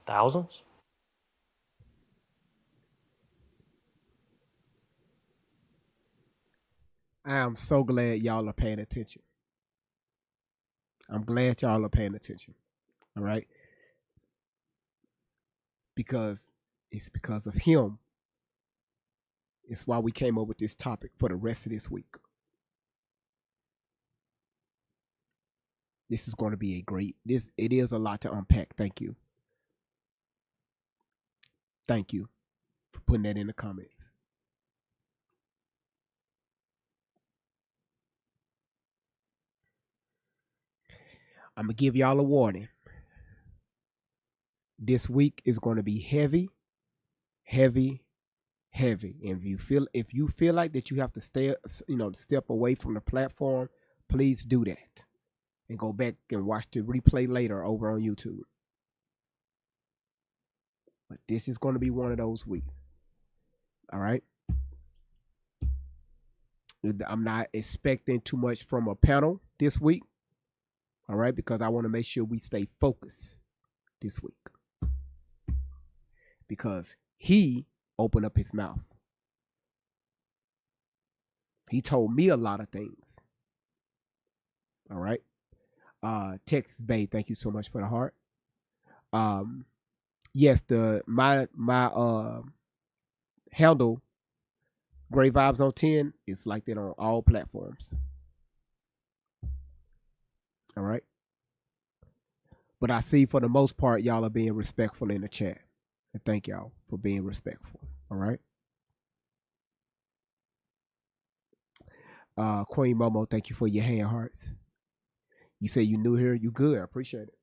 Thousands? I am so glad y'all are paying attention. I'm glad y'all are paying attention. All right? Because it's because of him. It's why we came up with this topic for the rest of this week. This is going to be it is a lot to unpack. Thank you. Thank you for putting that in the comments. I'm going to give y'all a warning. This week is going to be heavy, heavy, heavy. And if you feel like that you have to step away from the platform, please do that. And go back and watch the replay later over on YouTube. But this is going to be one of those weeks. All right? I'm not expecting too much from a panel this week. All right? Because I want to make sure we stay focused this week. Because he opened up his mouth. He told me a lot of things. All right? Texas Bay, thank you so much for the heart. Yes, my handle, Great Vibes on 10, is like that on all platforms. All right. But I see for the most part, y'all are being respectful in the chat. And thank y'all for being respectful. All right. Queen Momo, thank you for your hand hearts. You say you new here, you good. I appreciate it.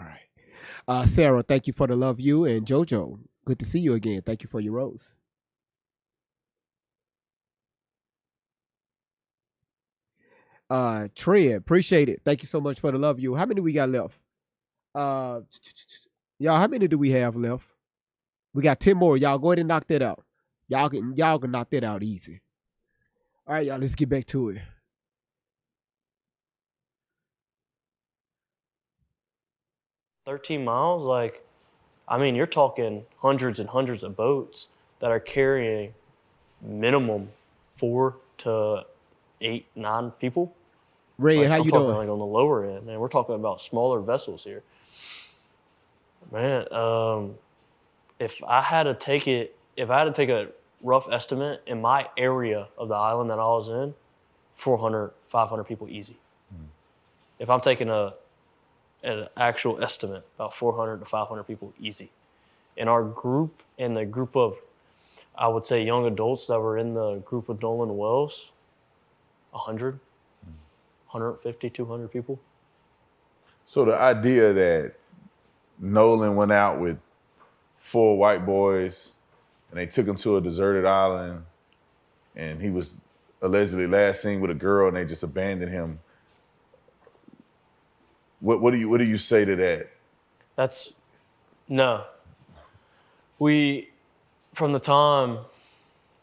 All right. Sarah, thank you for the love you. And JoJo, good to see you again. Thank you for your rose. Trent, appreciate it. Thank you so much for the love you. How many we got left? Y'all, how many do we have left? We got 10 more. Y'all go ahead and knock that out. Y'all can knock that out easy. All right, y'all, let's get back to it. $13 miles, like, I mean, you're talking hundreds and hundreds of boats that are carrying minimum 4 to 8, 9 people. Ray, like, how you doing? Like on the lower end, man. We're talking about smaller vessels here. Man, if I had to take a rough estimate in my area of the island that I was in, 400, 500 people easy. If I'm taking an actual estimate, about 400 to 500 people easy. In our group, and the group of, I would say, young adults that were in the group with Nolan Wells, 100, 150, 200 people. So the idea that Nolan went out with 4 white boys and they took him to a deserted island and he was allegedly last seen with a girl and they just abandoned him. What do you say to that? No. From the time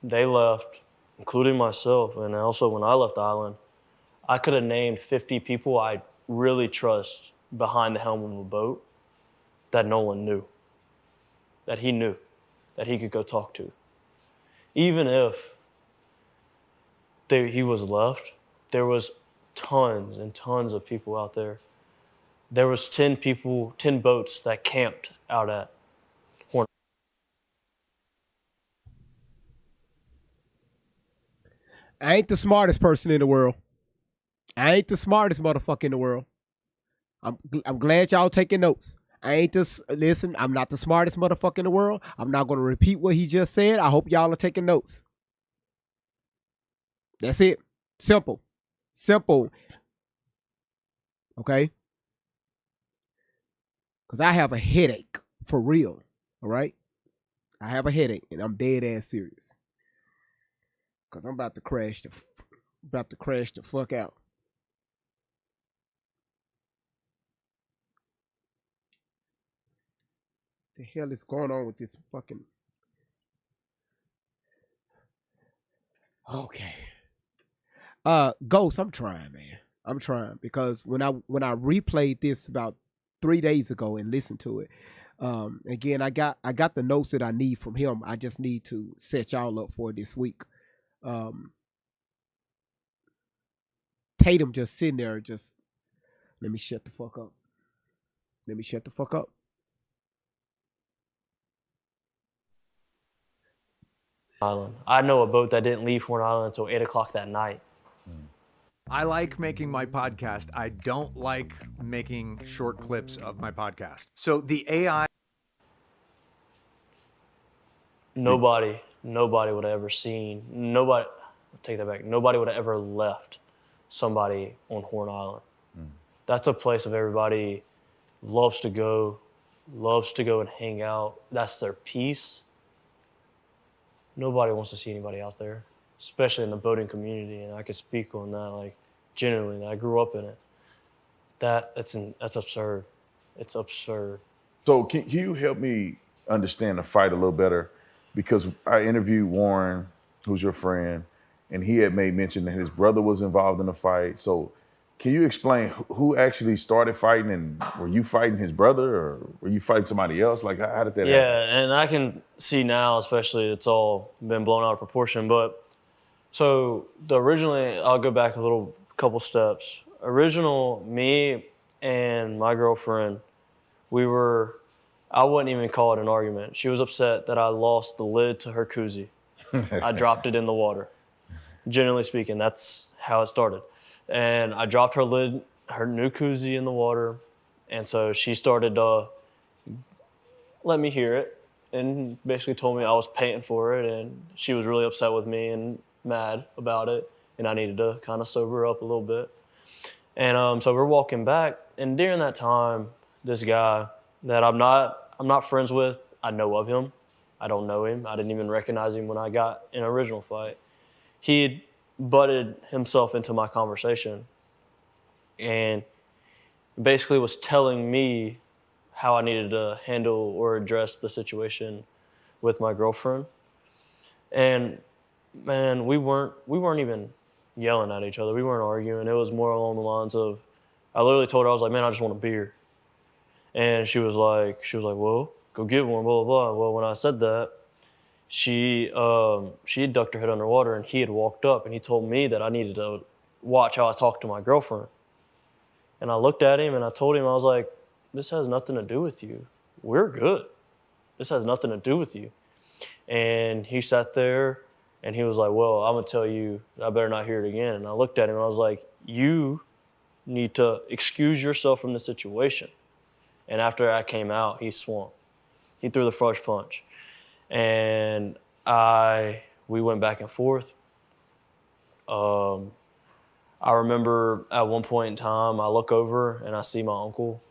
they left, including myself, and also when I left the island, I could have named 50 people I really trust behind the helm of a boat that Nolan knew, that he could go talk to. Even if he was left, there was tons and tons of people out there. There was 10 boats that camped out at Horn. I ain't the smartest person in the world. I ain't the smartest motherfucker in the world. I'm glad y'all taking notes. Listen, I'm not the smartest motherfucker in the world. I'm not going to repeat what he just said. I hope y'all are taking notes. That's it. Simple. Okay? Because I have a headache, for real. All right? I have a headache, and I'm dead ass serious. Because I'm about to crash the fuck out. The hell is going on with this fucking... Okay. Ghost, I'm trying, man. I'm trying because when I replayed this about 3 days ago and listened to it, again, I got the notes that I need from him. I just need to set y'all up for this week. Tatum just sitting there, just let me shut the fuck up. Let me shut the fuck up. Island. I know a boat that didn't leave Horn Island until 8 o'clock that night. I like making my podcast. I don't like making short clips of my podcast. So the AI. Nobody would have ever seen. Nobody. Take that back. Nobody would have ever left somebody on Horn Island. That's a place of everybody loves to go and hang out. That's their peace. Nobody wants to see anybody out there, especially in the boating community. And I can speak on that, like, genuinely. I grew up in it. That's absurd. It's absurd. So can you help me understand the fight a little better? Because I interviewed Warren, who's your friend, and he had made mention that his brother was involved in the fight. So can you explain who actually started fighting, and were you fighting his brother or were you fighting somebody else? Like, how did that happen? Yeah, and I can see now, especially, it's all been blown out of proportion. But so originally, I'll go back a couple steps. Original, me and my girlfriend, I wouldn't even call it an argument. She was upset that I lost the lid to her koozie. I dropped it in the water. Generally speaking, that's how it started. And I dropped her new koozie in the water. And so she started to let me hear it and basically told me I was paying for it. And she was really upset with me and mad about it. And I needed to kind of sober her up a little bit. And so we're walking back. And during that time, this guy that I'm not friends with, I know of him. I don't know him. I didn't even recognize him when I got in an original fight. He had butted himself into my conversation and basically was telling me how I needed to handle or address the situation with my girlfriend. And man, we weren't even yelling at each other. We weren't arguing. It was more along the lines of, I literally told her, I was like, man, I just want a beer. And she was like, well, go get one, blah, blah, blah. Well, when I said that, she had ducked her head underwater, and he had walked up, and he told me that I needed to watch how I talked to my girlfriend. And I looked at him, and I told him, I was like, this has nothing to do with you. We're good. This has nothing to do with you. And he sat there, and he was like, well, I'm going to tell you, I better not hear it again. And I looked at him, and I was like, you need to excuse yourself from the situation. And after I came out, he swung. He threw the first punch. And we went back and forth. I remember at one point in time, I look over and I see my uncle,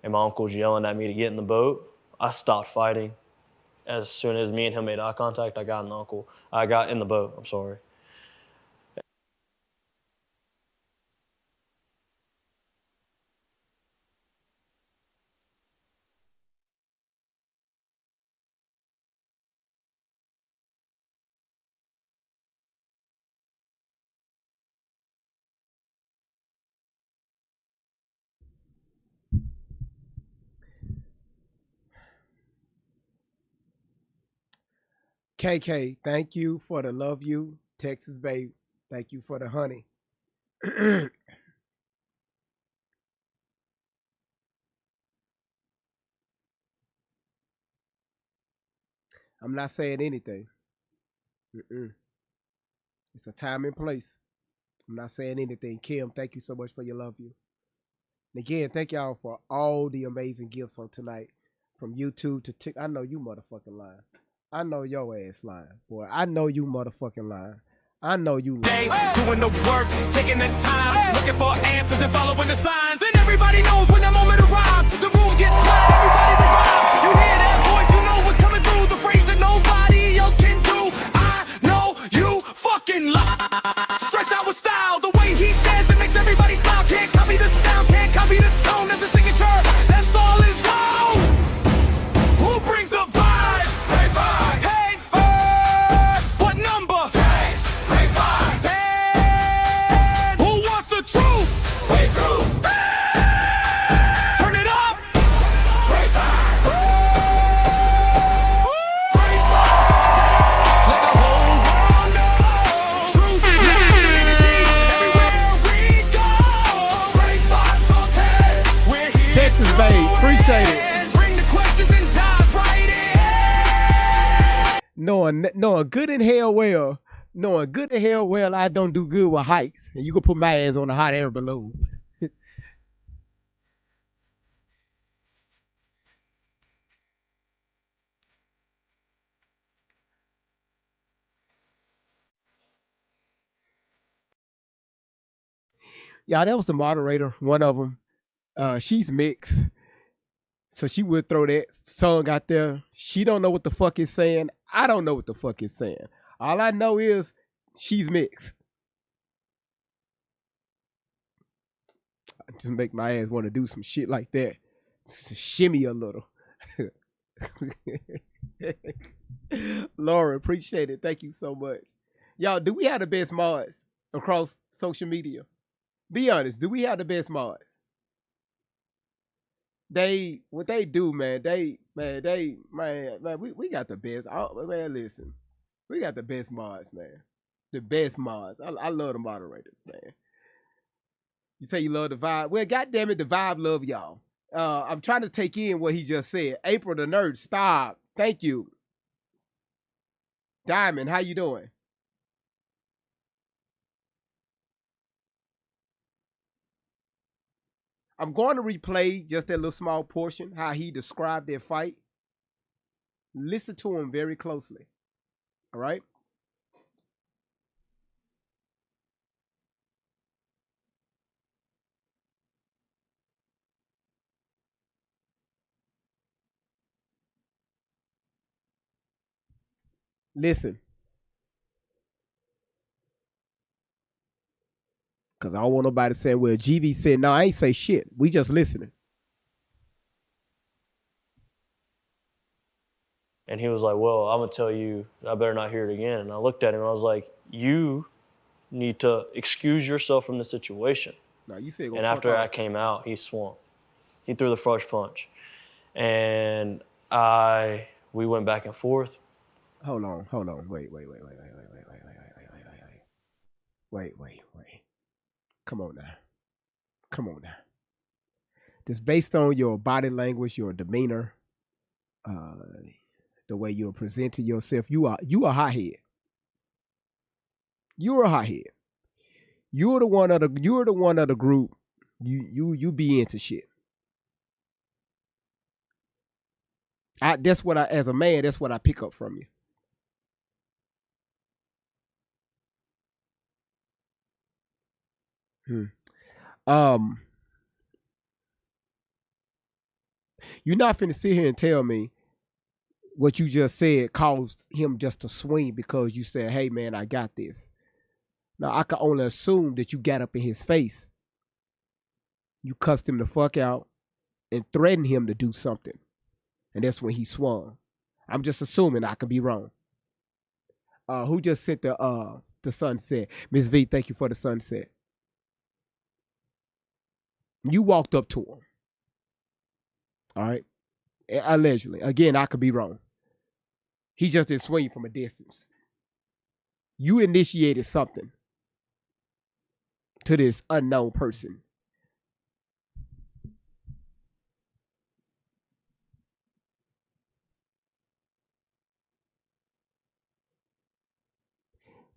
and my uncle's yelling at me to get in the boat. I stopped fighting. As soon as me and him made eye contact, I got in the boat, I'm sorry. KK, thank you for the love you. Texas babe, thank you for the honey. I'm not saying anything. It's a time and place. I'm not saying anything. Kim, thank you so much for your love you. And again, thank y'all for all the amazing gifts on tonight. From YouTube to TikTok. I know you motherfucking lying. I know your ass lying, boy. I know you motherfucking lying. I know you lying. Doing the work, taking the time, looking for answers and following the signs. And everybody knows when that moment arrives, the room gets quiet, everybody revives. You hear that voice, you know what's coming. knowing good and hell well, I don't do good with heights. And you can put my ass on a hot air balloon. Yeah, that was the moderator, one of them. She's mixed. So she would throw that song out there. She don't know what the fuck it's saying. I don't know what the fuck it's saying. All I know is she's mixed. I just make my ass want to do some shit like that. Just shimmy a little. Laura, appreciate it. Thank you so much. Y'all, do we have the best mods across social media? Be honest, do we have the best mods? What they do, man, we got the best. Man, listen, we got the best mods, man. The best mods. I love the moderators, man. You say you love the vibe. Well, goddamn it, the vibe love y'all. I'm trying to take in what he just said. April the nerd, stop. Thank you. Diamond, how you doing? I'm going to replay just that little small portion, how he described their fight. Listen to him very closely. All right? Listen. Because I don't want nobody saying, well, GV said, no, I ain't say shit. We just listening. And he was like, well, I'm going to tell you, I better not hear it again. And I looked at him and I was like, you need to excuse yourself from the situation. No, you said. And after I came out, he swung. He threw the first punch. And we went back and forth. Hold on. Wait. Come on now. Just based on your body language, your demeanor, the way you're presenting yourself, you a hothead. You're a hothead. You're the one of the group. You be into shit. That's what as a man, that's what I pick up from you. You're not finna sit here and tell me what you just said caused him just to swing because you said, hey man, I got this. Now I can only assume that you got up in his face. You cussed him the fuck out and threatened him to do something. And that's when he swung. I'm just assuming, I could be wrong. Who just sent the sunset? Miss V, thank you for the sunset. You walked up to him. All right. Allegedly. Again, I could be wrong. He just didn't swing from a distance. You initiated something to this unknown person.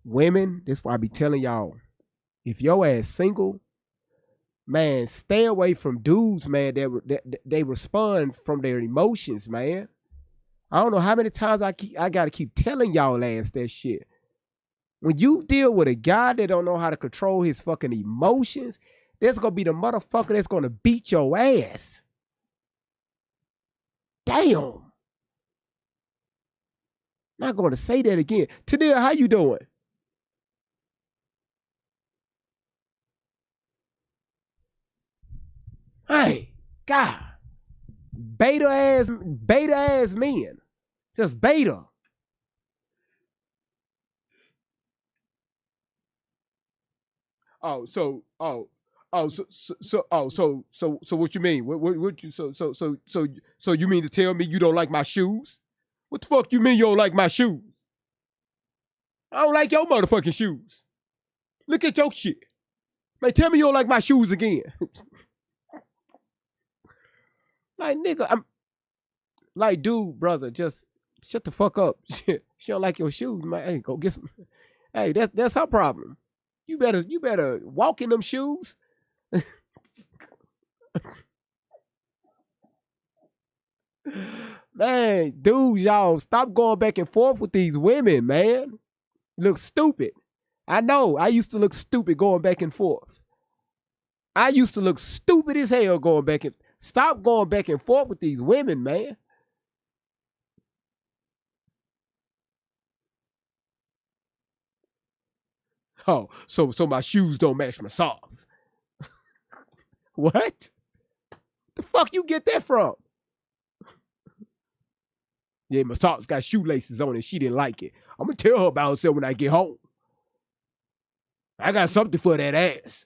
Women, this is why I be telling y'all, if your ass single, man, stay away from dudes, man, they respond from their emotions, man. I don't know how many times I got to keep telling y'all ass that shit. When you deal with a guy that don't know how to control his fucking emotions, there's going to be the motherfucker that's going to beat your ass. Damn. Not going to say that again. Tadil, how you doing? Hey, God. Beta ass men. Just beta. So what you mean? What you so you mean to tell me you don't like my shoes? What the fuck you mean you don't like my shoes? I don't like your motherfucking shoes. Look at your shit. Man, tell me you don't like my shoes again. Like, nigga, I'm like, dude, brother, just Shut the fuck up. She don't like your shoes, man. Hey, go get some. Hey, that's her problem. You better walk in them shoes. Man, dudes, y'all, stop going back and forth with these women, man. You look stupid. I know. I used to look stupid going back and forth. I used to look stupid as hell going back and stop going back and forth with these women, man. Oh, so my shoes don't match my socks. What? The fuck you get that from? Yeah, my socks got shoelaces on it. She didn't like it. I'm gonna tell her about herself when I get home. I got something for that ass.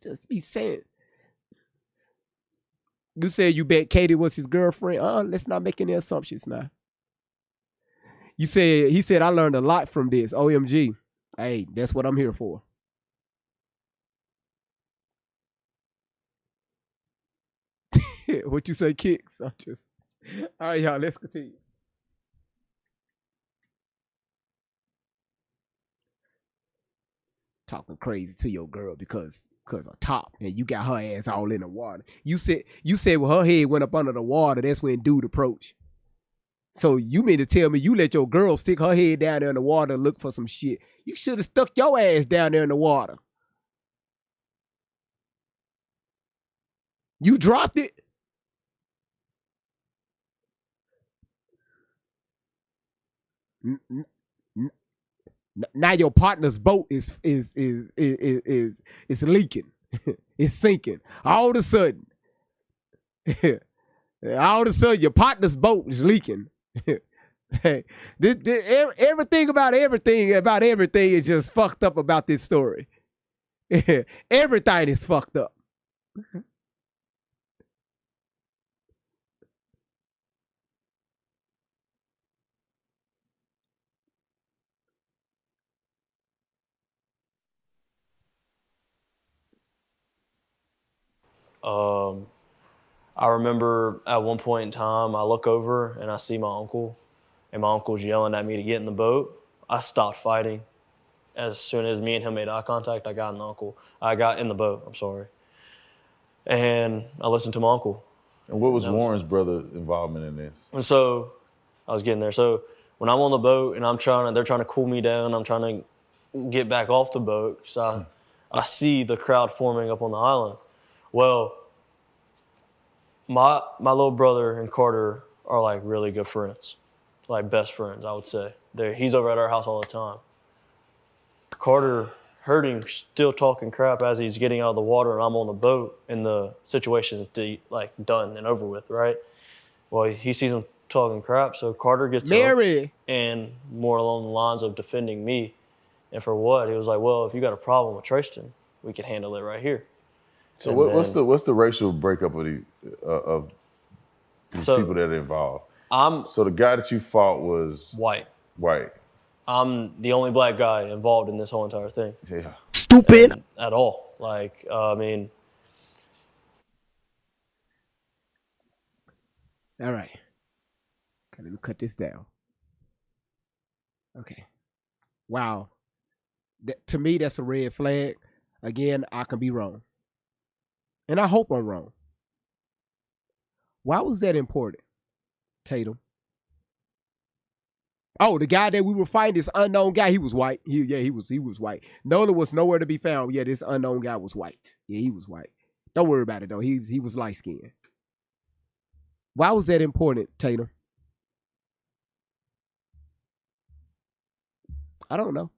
Just be saying. You said you bet Katie was his girlfriend. Let's not make any assumptions now. He said I learned a lot from this. OMG. Hey, that's what I'm here for. What you say, Kicks? All right, y'all, let's continue. Talking crazy to your girl because of top, and you got her ass all in the water. You said when her head went up under the water, that's when dude approached. So you mean to tell me you let your girl stick her head down there in the water and look for some shit? You should have stuck your ass down there in the water. You dropped it. Now your partner's boat is leaking. It's sinking. All of a sudden, your partner's boat is leaking. Everything about everything is just fucked up about this story. Everything is fucked up. I remember at one point in time, I look over and I see my uncle, and my uncle's yelling at me to get in the boat. I stopped fighting. As soon as me and him made eye contact, I got in the boat, I'm sorry. And I listened to my uncle. And what was Warren's brother involvement in this? And so I was getting there. So when I'm on the boat and they're trying to cool me down, I'm trying to get back off the boat because I see the crowd forming up on the island. Well, my little brother and Carter are like really good friends, like best friends, I would say. He's over at our house all the time. Carter heard him still talking crap as he's getting out of the water, and I'm on the boat, and the situation is done and over with, right? Well, he sees him talking crap, so Carter gets up and more along the lines of defending me. And for what? He was like, well, if you got a problem with Tristan, we can handle it right here. So what's the racial breakup of these people that are involved? So the guy that you fought was white. White. I'm the only black guy involved in this whole entire thing. Yeah. Stupid. At all. I mean. All right. Okay, let me cut this down. Okay. Wow. To me, that's a red flag. Again, I can be wrong. And I hope I'm wrong. Why was that important, Tatum? Oh, the guy that we were fighting, this unknown guy, he was white. He was white. Nolan was nowhere to be found. Yeah, this unknown guy was white. Yeah, he was white. Don't worry about it though. He was light skinned. Why was that important, Tatum? I don't know.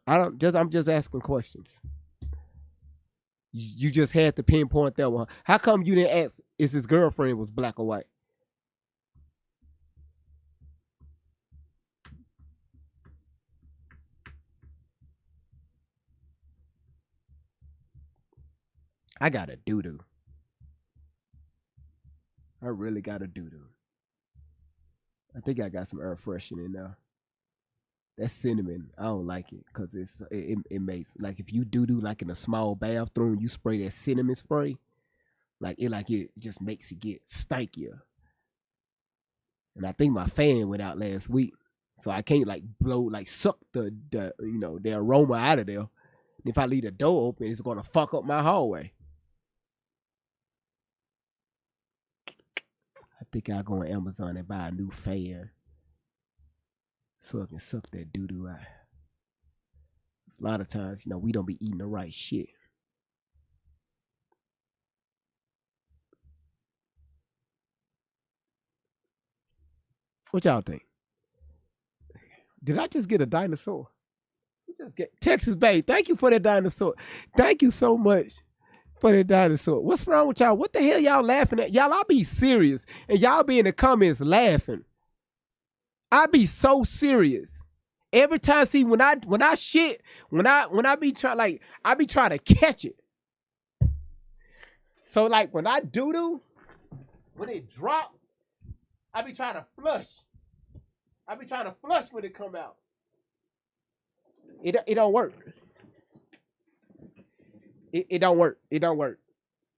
I'm just asking questions. You just had to pinpoint that one. How come you didn't ask if his girlfriend was black or white? I got a doo-doo. I really got a doo-doo. I think I got some air freshener in there. That cinnamon, I don't like it because it makes like if you do like in a small bathroom, you spray that cinnamon spray, it just makes it get stankier. And I think my fan went out last week, so I can't like suck the the aroma out of there. And if I leave the door open, it's gonna fuck up my hallway. I think I'll go on Amazon and buy a new fan so I can suck that doo-doo out. A lot of times, we don't be eating the right shit. What y'all think? Did I just get a dinosaur? Just get Texas Bay. Thank you for that dinosaur. Thank you so much for that dinosaur. What's wrong with y'all? What the hell y'all laughing at? Y'all, I'll be serious. And y'all be in the comments laughing. I be so serious. Every time, see, when I shit, when I be trying, I be trying to catch it. So when I doo-doo, when it drop, I be trying to flush. I be trying to flush when it come out. It don't work. It don't work. It don't work.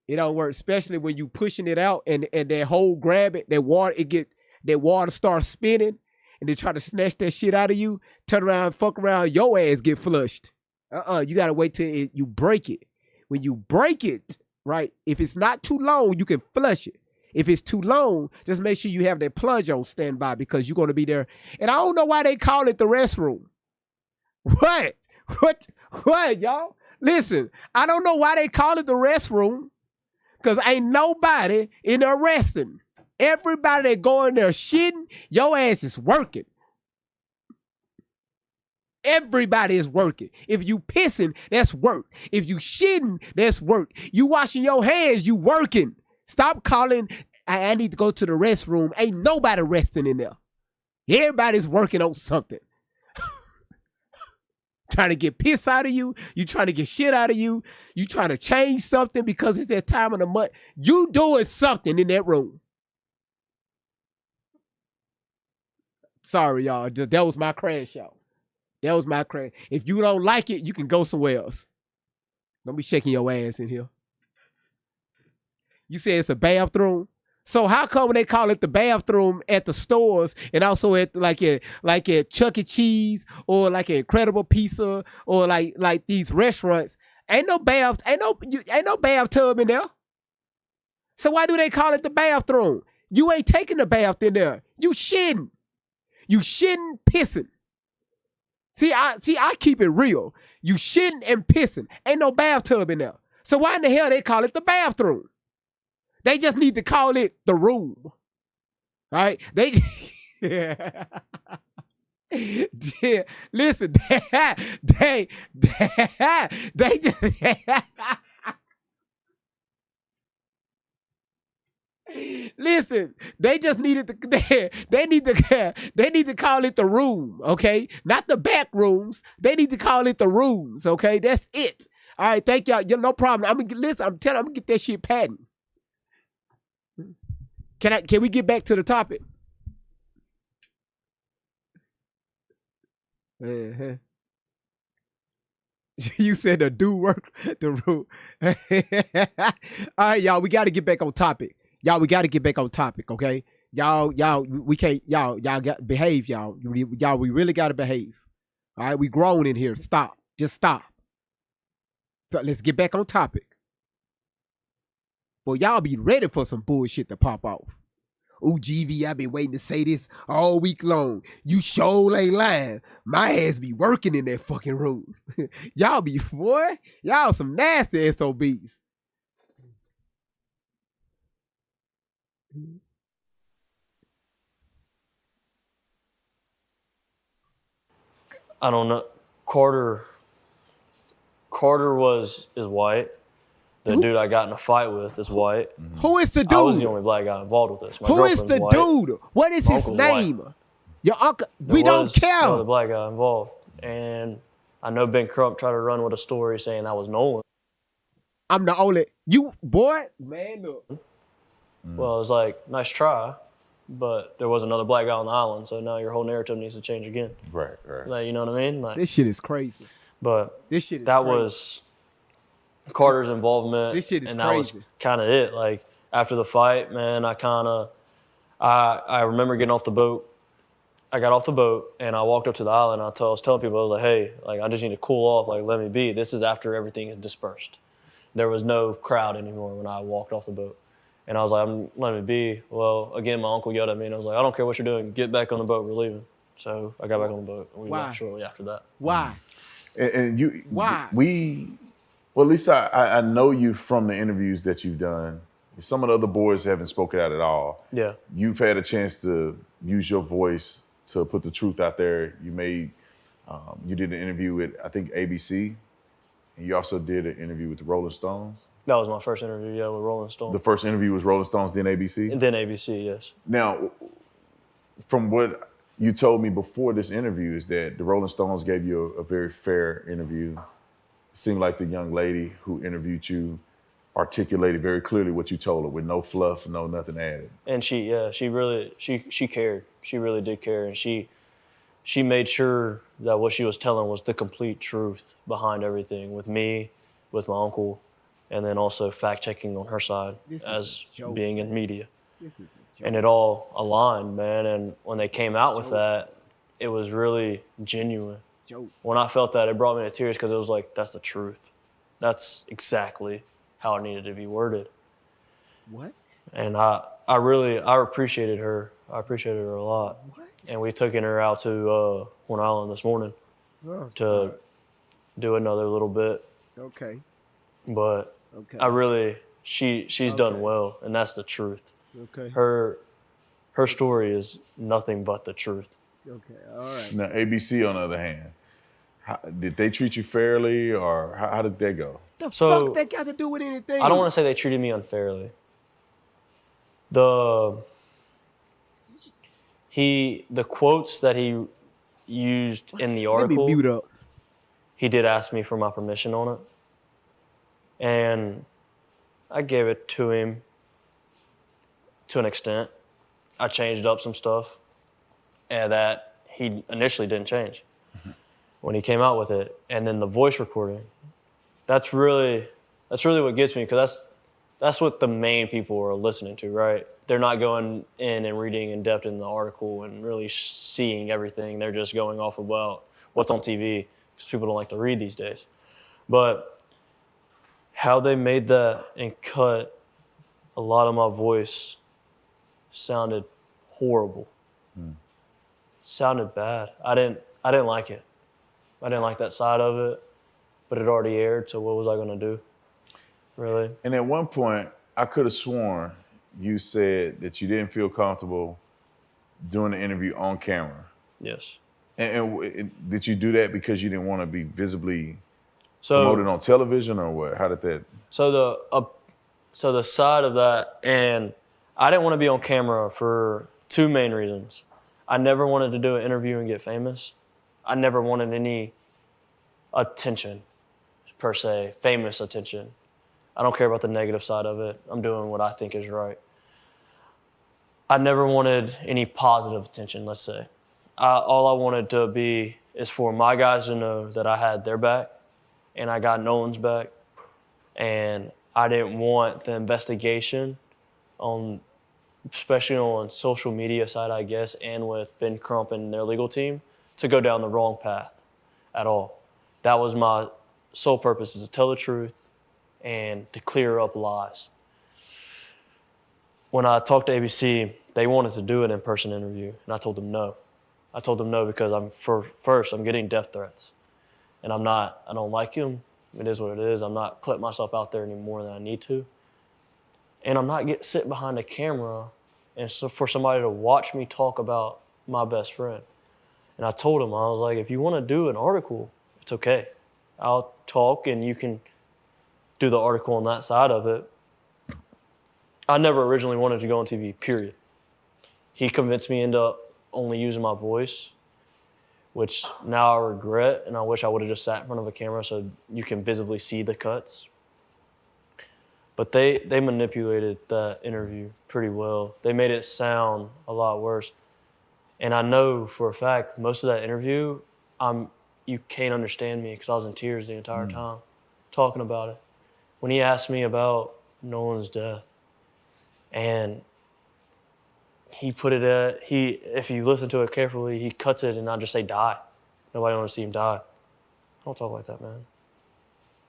It don't work, especially when you pushing it out and that hole grab it, that water starts spinning, and they try to snatch that shit out of you, turn around, fuck around, your ass get flushed. You gotta wait till you break it. When you break it, right, if it's not too long, you can flush it. If it's too long, just make sure you have that plunge on standby because you're going to be there. And I don't know why they call it the restroom. What, y'all? Listen, I don't know why they call it the restroom because ain't nobody in there resting. Everybody that go in there shitting, your ass is working. Everybody is working. If you pissing, that's work. If you shitting, that's work. You washing your hands, you working. Stop calling, I need to go to the restroom. Ain't nobody resting in there. Everybody's working on something. Trying to get piss out of you. You trying to get shit out of you. You trying to change something because it's that time of the month. You doing something in that room. Sorry, y'all. That was my crash out. That was my crash. If you don't like it, you can go somewhere else. Don't be shaking your ass in here. You say it's a bathroom. So how come when they call it the bathroom at the stores and also at like at Chuck E. Cheese or like an Incredible Pizza or like these restaurants, ain't no bathtub in there. So why do they call it the bathroom? You ain't taking the bath in there. You shitting. You shitting, pissing. See, I keep it real. You shitting and pissing. Ain't no bathtub in there. So why in the hell they call it the bathroom? They just need to call it the room. All right? They yeah, listen, they just listen, they just needed to they need to call it the room, okay? Not the back rooms. They need to call it the rooms, okay? That's it. All right, thank y'all. No problem. I'm gonna get that shit patent. Can we get back to the topic? Uh-huh. You said the do work the room. All right, y'all, we got to get back on topic. Y'all, we got to get back on topic, okay? Y'all, we can't, y'all got behave, y'all. Y'all, we really got to behave. All right, we grown in here. Stop. Just stop. So let's get back on topic. Well, y'all be ready for some bullshit to pop off. Ooh, GV, I've been waiting to say this all week long. You sure ain't lying. My ass be working in that fucking room. Y'all be, boy, y'all some nasty SOBs. I don't know. Carter is white. The dude I got in a fight with is white. Who is the dude? I was the only black guy involved with this. My Who is the white. dude? What is his name? White. Your uncle. We don't care. The black guy involved, and I know Ben Crump tried to run with a story saying that was Nolan. I'm the only boy. Man, look. Well, it was like, nice try. but there was another black guy on the island, so now your whole narrative needs to change again. Right. Like, you know what I mean? Like, This shit is crazy. but This shit is that crazy. was Carter's involvement. This shit is and that was crazy. kind of it. Like, after the fight, man, I remember getting off the boat. I got off the boat and I walked up to the island. And I was telling people, I was like, hey, like, I just need to cool off. Like, let me be. This is after everything is dispersed. There was no crowd anymore when I walked off the boat. And I was like, I'm letting me be. Well, again, my uncle yelled at me and I was like, I don't care what you're doing. Get back on the boat. We're leaving. So I got back on the boat and we Why? left shortly after that. Why? And you, Why? Well, at least I know you from the interviews that you've done. Some of the other boys haven't spoken out at all. Yeah. You've had a chance to use your voice to put the truth out there. You did an interview with, I think, ABC, and you also did an interview with the Rolling Stones. That was my first interview, yeah, with Rolling Stone. The first interview was Rolling Stones, then ABC? And then ABC, yes. Now, from what you told me before this interview is that the Rolling Stones gave you a very fair interview. It seemed like the young lady who interviewed you articulated very clearly what you told her with no fluff, no nothing added. And she cared. She really did care. And she made sure that what she was telling was the complete truth behind everything with me, with my uncle, and then also fact checking on her side as being in media. And it all aligned, man. And when they came out with that, it was really genuine. When I felt that, it brought me to tears because it was like, that's the truth. That's exactly how it needed to be worded. What? And I appreciated her. I appreciated her a lot. What? And we took her out to Horn Island this morning to do another little bit. Okay. But she's done well, and that's the truth. Okay. Her story is nothing but the truth. Okay. All right. Now, ABC, on the other hand, did they treat you fairly, or how did that go? The fuck that got to do with anything? I don't want to say they treated me unfairly. The quotes that he used in the article. Let me mute up. He did ask me for my permission on it, and I gave it to him to an extent. I changed up some stuff, and that he initially didn't change when he came out with it. And then the voice recording, that's really what gets me, because that's what the main people are listening to, right? They're not going in and reading in depth in the article and really seeing everything. They're just going off about what's on TV, because people don't like to read these days. But how they made that and cut a lot of my voice sounded horrible. Sounded bad. I didn't like it. I didn't like that side of it, but it already aired, so what was I gonna do? Really? And at one point, I could have sworn you said that you didn't feel comfortable doing the interview on camera. Yes. And did you do that because you didn't want to be visibly promoted on television, or what? How did that? So the side of that, and I didn't want to be on camera for two main reasons. I never wanted to do an interview and get famous. I never wanted any attention, per se, famous attention. I don't care about the negative side of it. I'm doing what I think is right. I never wanted any positive attention, let's say. All I wanted to be is for my guys to know that I had their back and I got Nolan's back. And I didn't want the investigation especially on social media side, I guess, and with Ben Crump and their legal team, to go down the wrong path at all. That was my sole purpose, is to tell the truth and to clear up lies. When I talked to ABC, they wanted to do an in-person interview, and I told them no. I told them no because I'm getting death threats, and I don't like them. It is what it is. I'm not putting myself out there any more than I need to. And I'm not sitting behind a camera and so for somebody to watch me talk about my best friend. And I told him, I was like, if you want to do an article, it's okay. I'll talk and you can do the article on that side of it. I never originally wanted to go on TV, period. He convinced me into only using my voice, which now I regret, and I wish I would have just sat in front of a camera so you can visibly see the cuts. But they manipulated that interview pretty well. They made it sound a lot worse. And I know for a fact, most of that interview, you can't understand me because I was in tears the entire time talking about it. When he asked me about Nolan's death, and he put it at, if you listen to it carefully, he cuts it and I just say die. Nobody wants to see him die. I don't talk like that, man.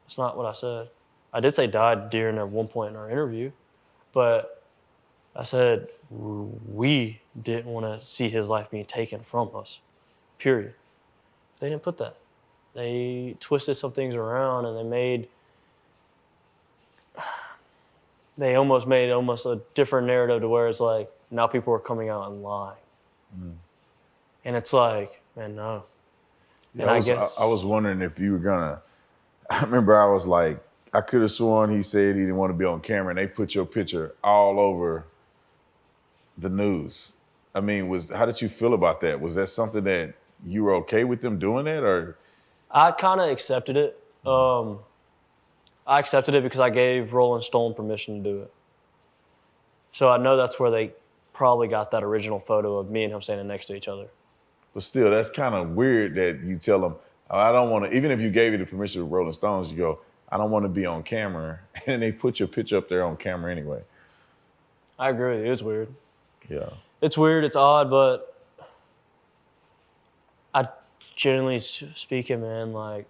That's not what I said. I did say died during at one point in our interview, but I said we didn't want to see his life being taken from us, period. They didn't put that. They twisted some things around and they almost made a different narrative to where it's like, now people are coming out and lying. And it's like, man, no. Yeah, And I was wondering if you were gonna, I remember I was like, I could have sworn he said he didn't want to be on camera and they put your picture all over the news. I mean, how did you feel about that? Was that something that you were okay with them doing that, or? I kind of accepted it. I accepted it because I gave Rolling Stone permission to do it. So I know that's where they probably got that original photo of me and him standing next to each other. But still, that's kind of weird that you tell them, oh, I don't want to, even if you gave you the permission to Rolling Stones, you go, I don't want to be on camera. And they put your picture up there on camera anyway. I agree. It is weird. Yeah. It's weird. It's odd, but I generally speaking, man, like,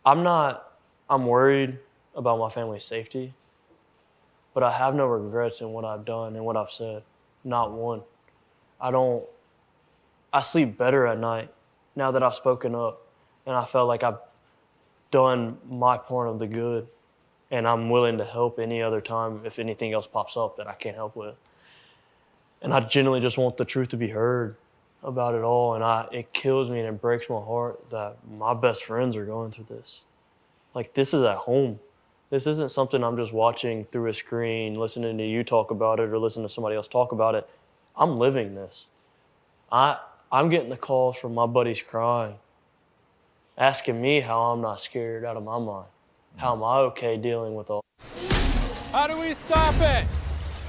I'm worried about my family's safety, but I have no regrets in what I've done and what I've said. Not one. I sleep better at night now that I've spoken up and I felt like I've done my part of the good, and I'm willing to help any other time if anything else pops up that I can't help with. And I genuinely just want the truth to be heard about it all, and it kills me and it breaks my heart that my best friends are going through this. Like, this is at home. This isn't something I'm just watching through a screen, listening to you talk about it or listening to somebody else talk about it. I'm living this. I'm getting the calls from my buddies crying, asking me how I'm not scared out of my mind. How am I okay dealing with all? How do we stop it?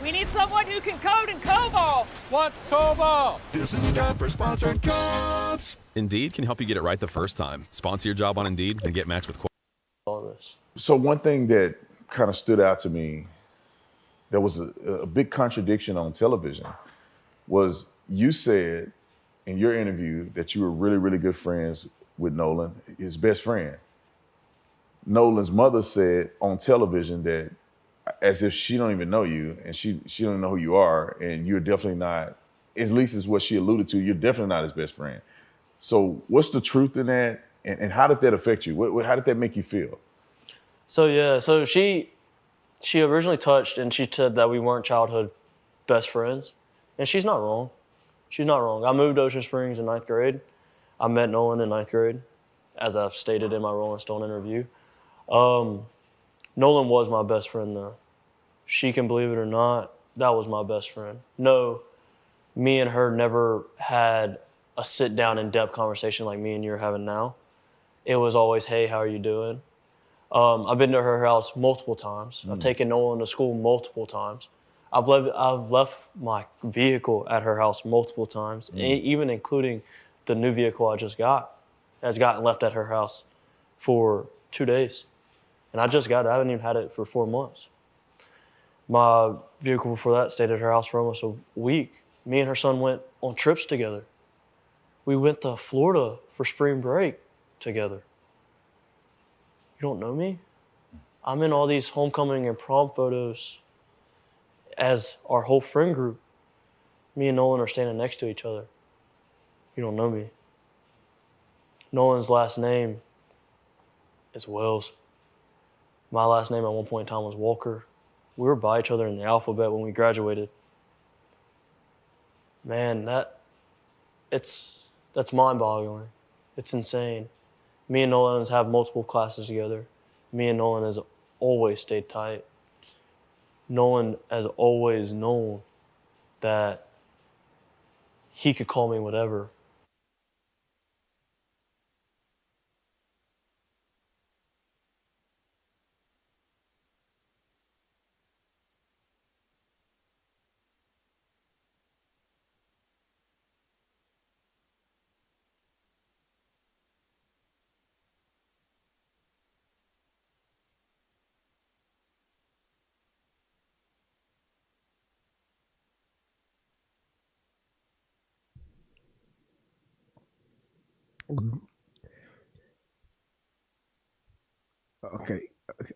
We need someone who can code in COBOL. What's COBOL? This is a job for sponsored jobs. Indeed can help you get it right the first time. Sponsor your job on Indeed and get matched with all this. So one thing that kind of stood out to me, there was a big contradiction on television, was you said in your interview that you were really, really good friends with Nolan, his best friend. Nolan's mother said on television that, as if she don't even know you and she don't even know who you are, and you're definitely not, at least is what she alluded to, you're definitely not his best friend. So what's the truth in that, and how did that affect you? How did that make you feel? So she originally touched and she said that we weren't childhood best friends, and she's not wrong. She's not wrong. I moved to Ocean Springs in 9th grade. I met Nolan in 9th grade, as I've stated in my Rolling Stone interview. Nolan was my best friend, though. She can believe it or not, that was my best friend. No, me and her never had a sit-down, in-depth conversation like me and you're having now. It was always, hey, how are you doing? I've been to her house multiple times. I've taken Nolan to school multiple times. I've left my vehicle at her house multiple times, even including the new vehicle I just got has gotten left at her house for 2 days. And I just got it. I haven't even had it for 4 months. My vehicle before that stayed at her house for almost a week. Me and her son went on trips together. We went to Florida for spring break together. You don't know me? I'm in all these homecoming and prom photos as our whole friend group. Me and Nolan are standing next to each other. You don't know me. Nolan's last name is Wells. My last name at one point in time was Walker. We were by each other in the alphabet when we graduated. Man, that's mind-boggling. It's insane. Me and Nolan have multiple classes together. Me and Nolan has always stayed tight. Nolan has always known that he could call me whatever.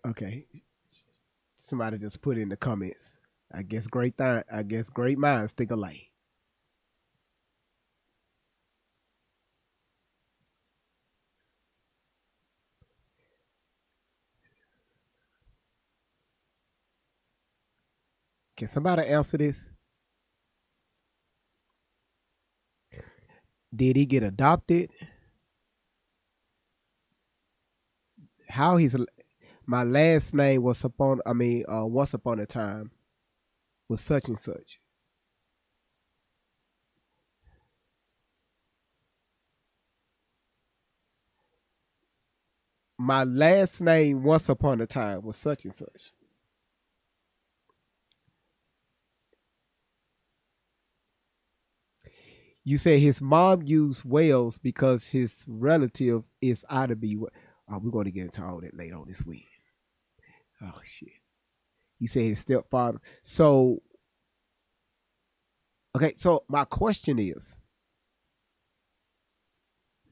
Okay. Somebody just put in the comments. I guess great minds think alike. Can somebody answer this? Did he get adopted? How my last name was once upon a time was such and such. My last name once upon a time was such and such. You said his mom used Wales because his relative is out to be. Oh, we're going to get into all that later on this week. Oh, shit. You say his stepfather. So, okay. So my question is.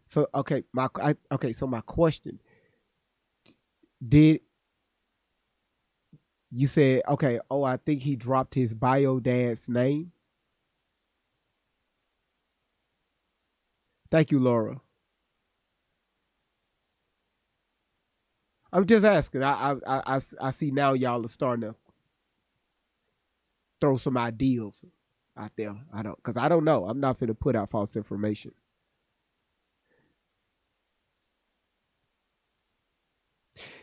So my question. Did you say okay? Oh, I think he dropped his bio dad's name. Thank you, Laura. I'm just asking. I see now y'all are starting to throw some ideas out there. I don't know. I'm not going to put out false information.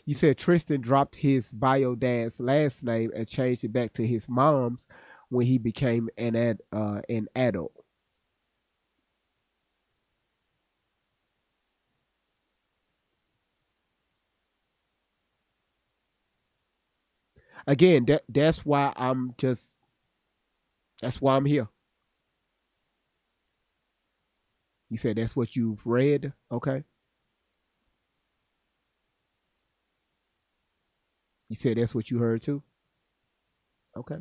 You said Tristan dropped his bio dad's last name and changed it back to his mom's when he became an adult. Again, that's why I'm here. You said that's what you've read? Okay. You said that's what you heard too? Okay.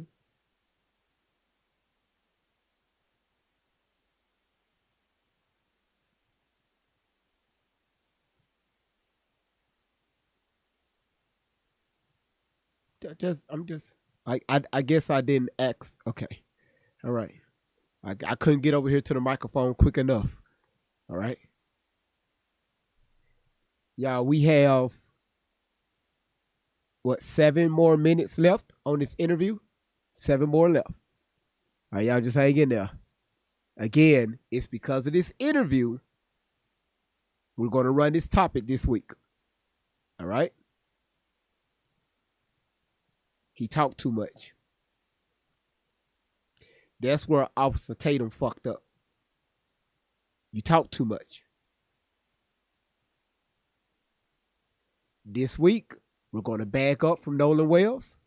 I guess I didn't ask. Okay. All right. I couldn't get over here to the microphone quick enough. All right. Y'all, we have 7 more minutes left on this interview? 7 more left. All right, y'all just hang in there. Again, it's because of this interview we're going to run this topic this week. All right? He talked too much. That's where Officer Tatum fucked up. You talk too much. This week, we're going to back up from Nolan Wells.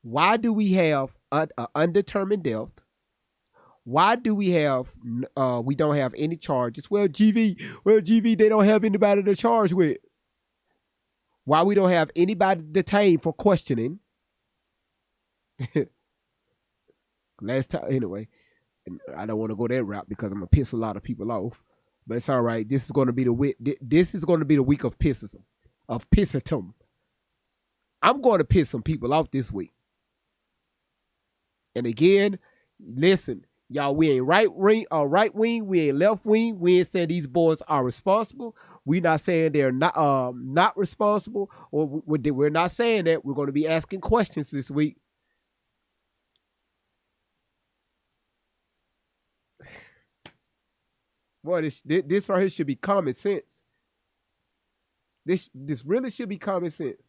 Why do we have an undetermined death? Why do we don't have any charges? Well, GV, they don't have anybody to charge with. Why we don't have anybody detained for questioning? Last time, anyway, I don't want to go that route because I'm gonna piss a lot of people off. But it's all right. This is going to be the week. This is going to be the week of pissism, of pissitum. I'm going to piss some people off this week. And again, listen, y'all, we ain't right wing, we ain't left wing. We ain't saying these boys are responsible. We're not saying they're not responsible, or we're not saying that. We're going to be asking questions this week. Boy, this right here should be common sense. This really should be common sense.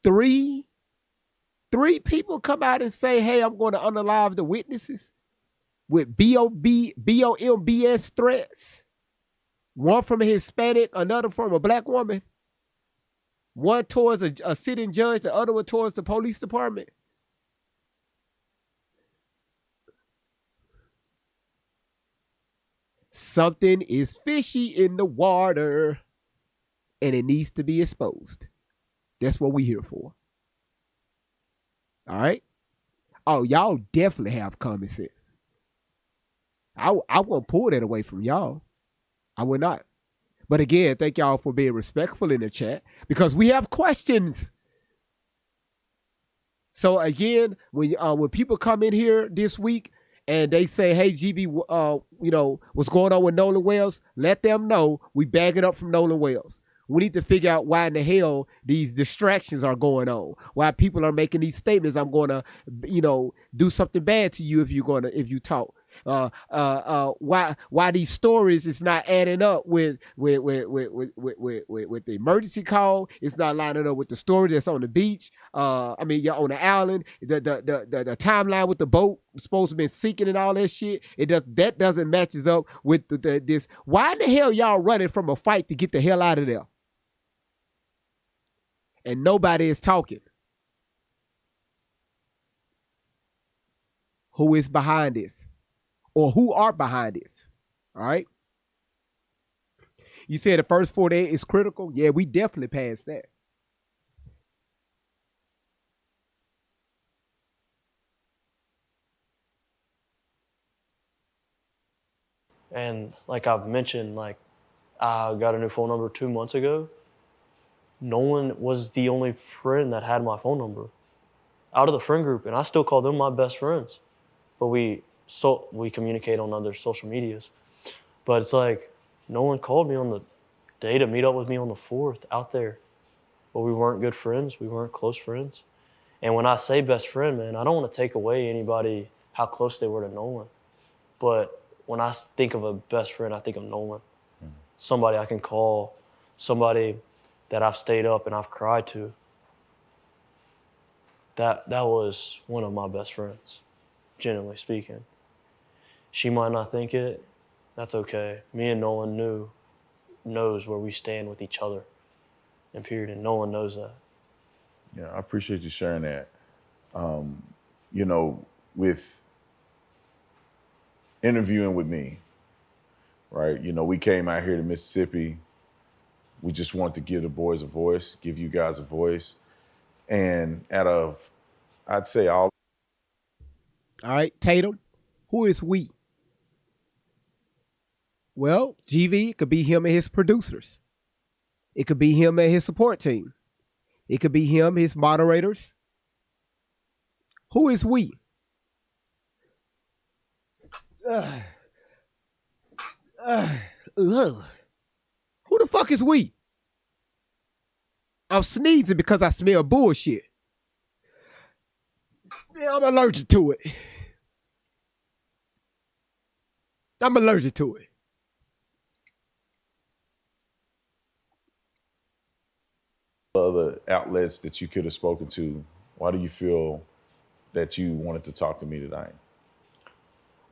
Three people come out and say, hey, I'm going to unalive the witnesses with BOMBS threats. One from a Hispanic, another from a black woman. One towards a sitting judge, the other one towards the police department. Something is fishy in the water, and it needs to be exposed. That's what we're here for. All right? Oh, y'all definitely have common sense. I won't pull that away from y'all. I would not. But again, thank y'all for being respectful in the chat because we have questions. So again, when people come in here this week and they say, "Hey, GB, what's going on with Nolan Wells?" Let them know we bag it up from Nolan Wells. We need to figure out why in the hell these distractions are going on. Why people are making these statements. I'm going to, do something bad to you if you talk. Why these stories is not adding up with the emergency call. It's not lining up with the story that's on the beach. You're on the island. The timeline with the boat supposed to be sinking and all that shit. That doesn't matches up with this. Why in the hell y'all running from a fight to get the hell out of there? And nobody is talking. Who is behind this? Or who are behind this? All right. You said the first 48 is critical. Yeah, we definitely passed that. And like I've mentioned, like I got a new phone number 2 months ago. Nolan was the only friend that had my phone number out of the friend group, and I still call them my best friends. But we communicate on other social medias. But it's like Nolan called me on the day to meet up with me on the 4th out there. But we weren't good friends. We weren't close friends. And when I say best friend, man, I don't want to take away anybody how close they were to Nolan. But when I think of a best friend, I think of Nolan. Mm-hmm. Somebody I can call, somebody that I've stayed up and I've cried to. That was one of my best friends, genuinely speaking. She might not think it. That's okay. Me and Nolan knows where we stand with each other. And period. And Nolan knows that. Yeah, I appreciate you sharing that. With interviewing with me, right? We came out here to Mississippi. We just wanted to give the boys a voice, give you guys a voice. And I'd say all right, Tatum, who is we? Well, GV, it could be him and his producers. It could be him and his support team. It could be him, his moderators. Who is we? Who the fuck is we? I'm sneezing because I smell bullshit. Yeah, I'm allergic to it. I'm allergic to it. Other outlets that you could have spoken to, why do you feel that you wanted to talk to me tonight?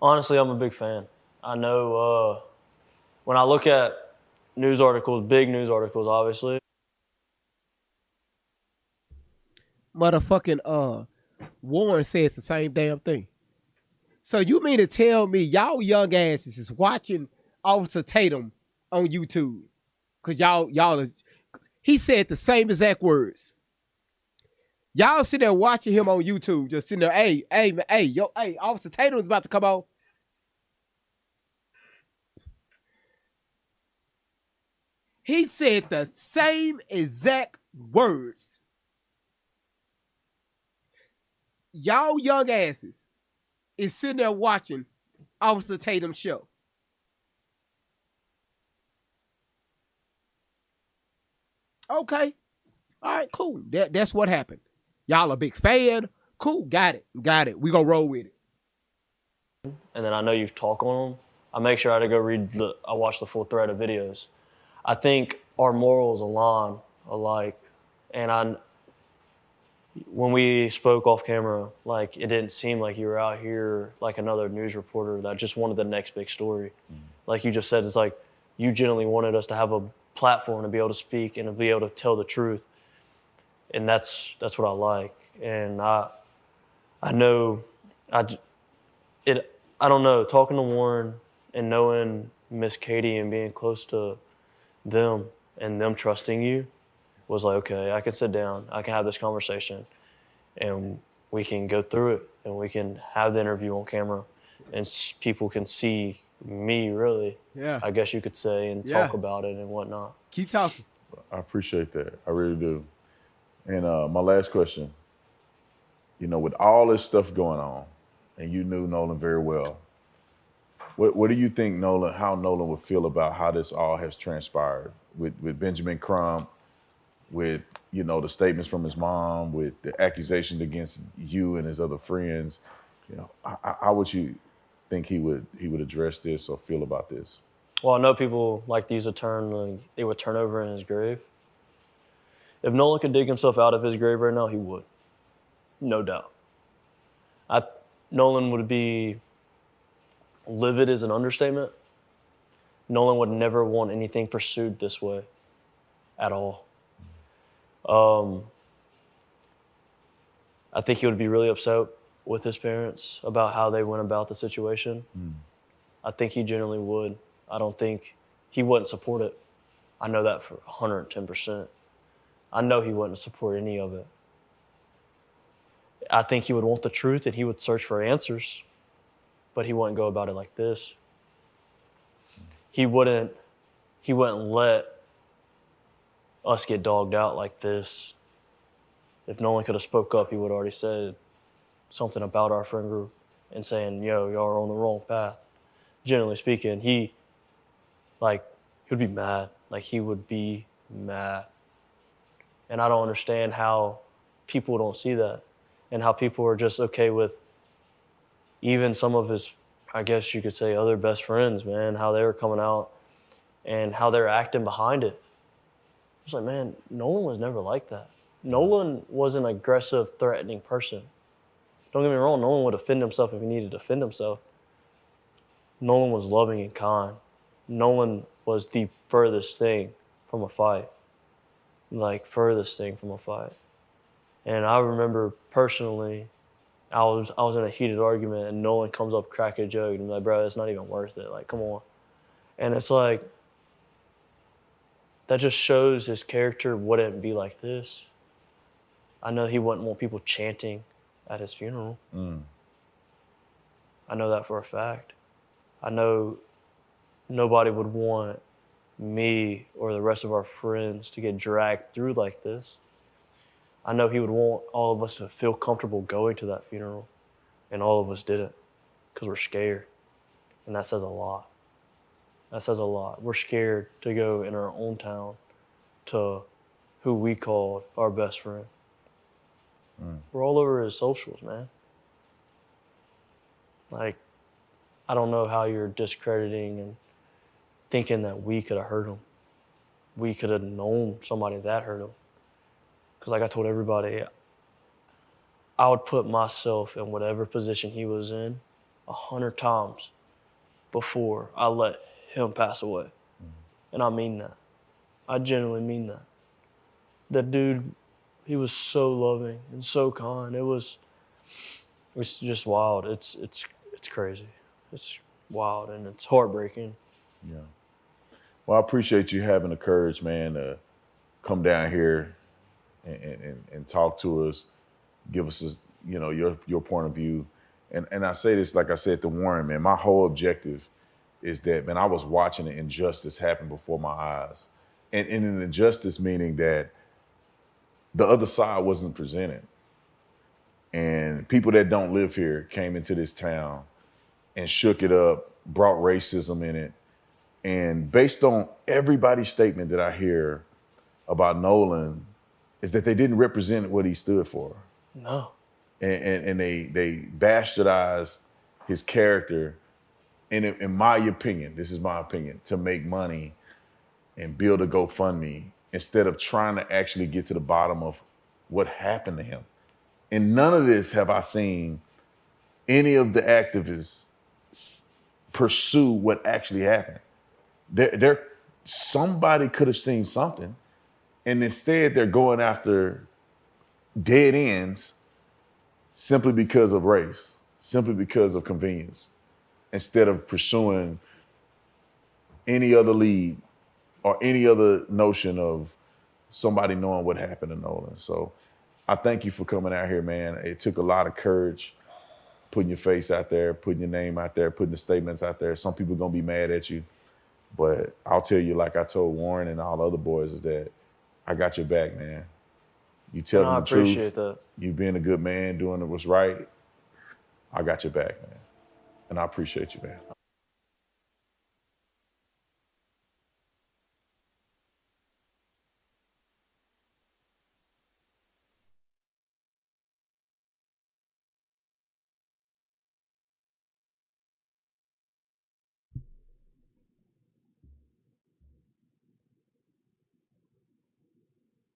Honestly, I'm a big fan. I know when I look at news articles, big news articles, obviously. Motherfucking Warren says the same damn thing. So you mean to tell me y'all young asses is watching Officer Tatum on YouTube? Cause y'all is, he said the same exact words. Y'all sitting there watching him on YouTube, just sitting there, hey, Officer Tatum is about to come on. He said the same exact words. Y'all young asses is sitting there watching Officer Tatum's show. Okay. All right, cool. That's what happened. Y'all a big fan. Cool, got it. We gonna roll with it. And then I know you talk on them. I make sure I watch the full thread of videos. I think our morals align alike. And when we spoke off camera, like it didn't seem like you were out here like another news reporter that just wanted the next big story. Mm-hmm. Like you just said, it's like you genuinely wanted us to have a platform to be able to speak and to be able to tell the truth. And that's what I like. And I know I don't know, talking to Warren and knowing Miss Katie and being close to them and them trusting you was like, okay, I can sit down, I can have this conversation and we can go through it and we can have the interview on camera. and people can see me really. Yeah. I guess you could say, and Yeah. talk about it and whatnot. Keep talking. I appreciate that. I really do. And my last question, with all this stuff going on, and you knew Nolan very well, what do you think how Nolan would feel about how this all has transpired with Benjamin Crump, with, the statements from his mom, with the accusations against you and his other friends? How would you think he would address this or feel about this? Well, I know people like to use a term, they would turn over in his grave. If Nolan could dig himself out of his grave right now, he would. No doubt. Nolan would be livid is an understatement. Nolan would never want anything pursued this way at all. I think he would be really upset with his parents about how they went about the situation. I think he generally would. I don't think he wouldn't support it. I know that for 110%. I know he wouldn't support any of it. I think he would want the truth and he would search for answers, but he wouldn't go about it like this. He wouldn't let us get dogged out like this. If Nolan could have spoke up, he would have already said something about our friend group and saying, yo, y'all are on the wrong path. Generally speaking, he would be mad. He would be mad. And I don't understand how people don't see that and how people are just okay with even some of his, I guess you could say, other best friends, man, how they were coming out and how they're acting behind it. It's like, man, Nolan was never like that. Nolan was an aggressive, threatening person. Don't get me wrong, Nolan would defend himself if he needed to defend himself. Nolan was loving and kind. Nolan was the furthest thing from a fight. Furthest thing from a fight. And I remember personally, I was in a heated argument and Nolan comes up, crack a joke, and I'm like, bro, it's not even worth it. Come on. And it's like, that just shows his character wouldn't be like this. I know he wouldn't want people chanting at his funeral. I know that for a fact. I know nobody would want me or the rest of our friends to get dragged through like this. I know he would want all of us to feel comfortable going to that funeral, and all of us didn't because we're scared. And that says a lot. That says a lot. We're scared to go in our own town to who we called our best friend. We're all over his socials, man. I don't know how you're discrediting and thinking that we could have hurt him. We could have known somebody that hurt him. Because like I told everybody, I would put myself in whatever position he was in 100 times before I let him pass away. And I mean that. I genuinely mean that. That dude, he was so loving and so kind. It was just wild. It's crazy. It's wild and it's heartbreaking. Yeah. Well, I appreciate you having the courage, man, to come down here and talk to us, give us, your point of view. And I say this, like I said to Warren, man, my whole objective is that, man, I was watching an injustice happen before my eyes. And an injustice meaning that the other side wasn't presented. And people that don't live here came into this town and shook it up, brought racism in it. And based on everybody's statement that I hear about Nolan, is that they didn't represent what he stood for. No. And they bastardized his character, in my opinion, this is my opinion, to make money and build a GoFundMe instead of trying to actually get to the bottom of what happened to him. In none of this have I seen any of the activists pursue what actually happened. Somebody could have seen something, and instead they're going after dead ends simply because of race, simply because of convenience, instead of pursuing any other lead or any other notion of somebody knowing what happened to Nolan. So I thank you for coming out here, man. It took a lot of courage, putting your face out there, putting your name out there, putting the statements out there. Some people gonna be mad at you, but I'll tell you, like I told Warren and all the other boys, is that I got your back, man. You tell No, I them the truth. appreciate that. You being a good man, doing what's right. I got your back, man, and I appreciate you, man.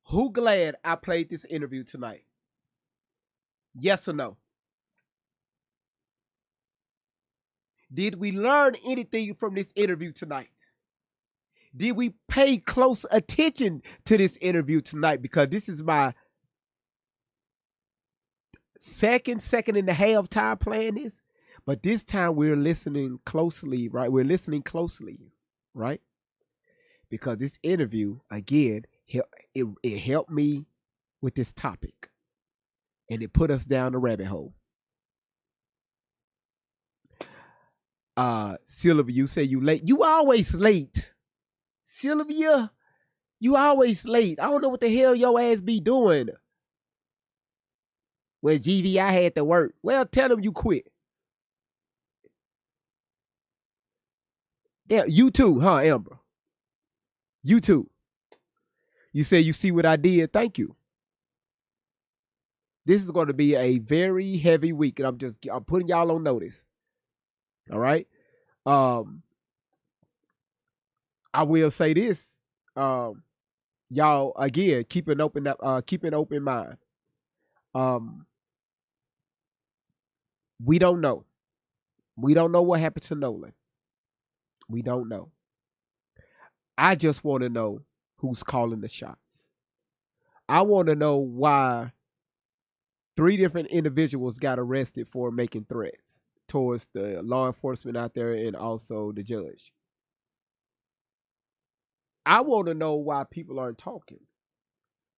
Who glad I played this interview tonight? Yes or no? Did we learn anything from this interview tonight? Did we pay close attention to this interview tonight? Because this is my second and a half time playing this. But this time we're listening closely, right? We're listening closely, right? Because this interview, again, it helped me with this topic. And it put us down the rabbit hole. Sylvia, you say you late. You always late. Sylvia, you always late. I don't know what the hell your ass be doing. Well, GV, I had to work. Well, tell them you quit. Yeah, you too, huh, Amber? You too. You say you see what I did. Thank you. This is going to be a very heavy week, and I'm putting y'all on notice. All right. I will say this. Y'all again keep an open mind. We don't know. We don't know what happened to Nolan. We don't know. I just want to know who's calling the shots. I want to know why 3 different individuals got arrested for making threats towards the law enforcement out there and also the judge. I want to know why people aren't talking.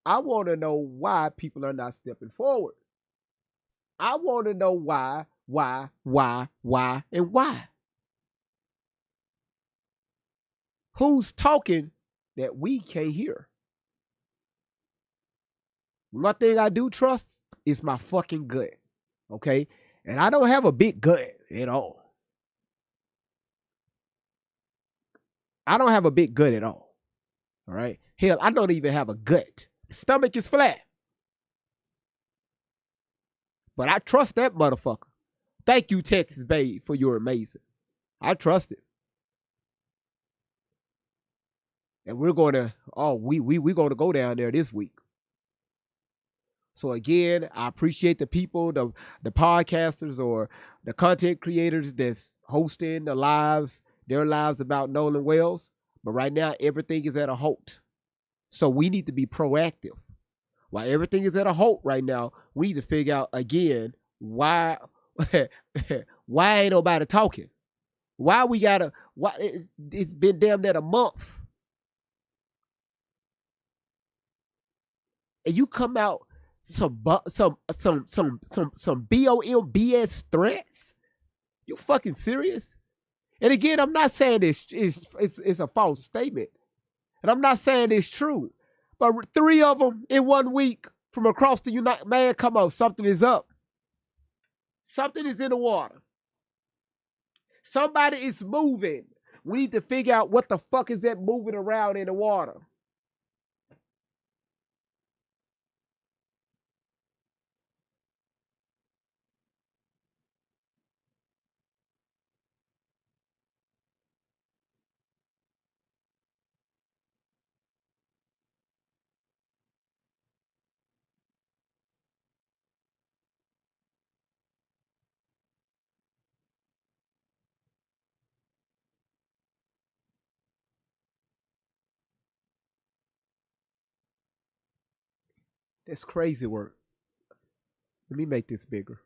I want to know why people are not stepping forward. I want to know why, and why. Who's talking that we can't hear? One thing I do trust is my fucking gut. Okay? And I don't have a big gut at all. I don't have a big gut at all. All right? Hell, I don't even have a gut. Stomach is flat. But I trust that motherfucker. Thank you, Texas Babe, for your amazing. I trust it. And we're going to, we're going to go down there this week. So again, I appreciate the people, the podcasters or the content creators that's hosting their lives about Nolan Wells. But right now, everything is at a halt. So we need to be proactive. While everything is at a halt right now, we need to figure out again why ain't nobody talking? Why it's been damn near a month. And you come out some BOM BS threats? You fucking serious? And again, I'm not saying it's a false statement. And I'm not saying it's true. But 3 of them in 1 week from across the United, man, come on, something is up. Something is in the water. Somebody is moving. We need to figure out what the fuck is that moving around in the water. That's crazy work. Let me make this bigger.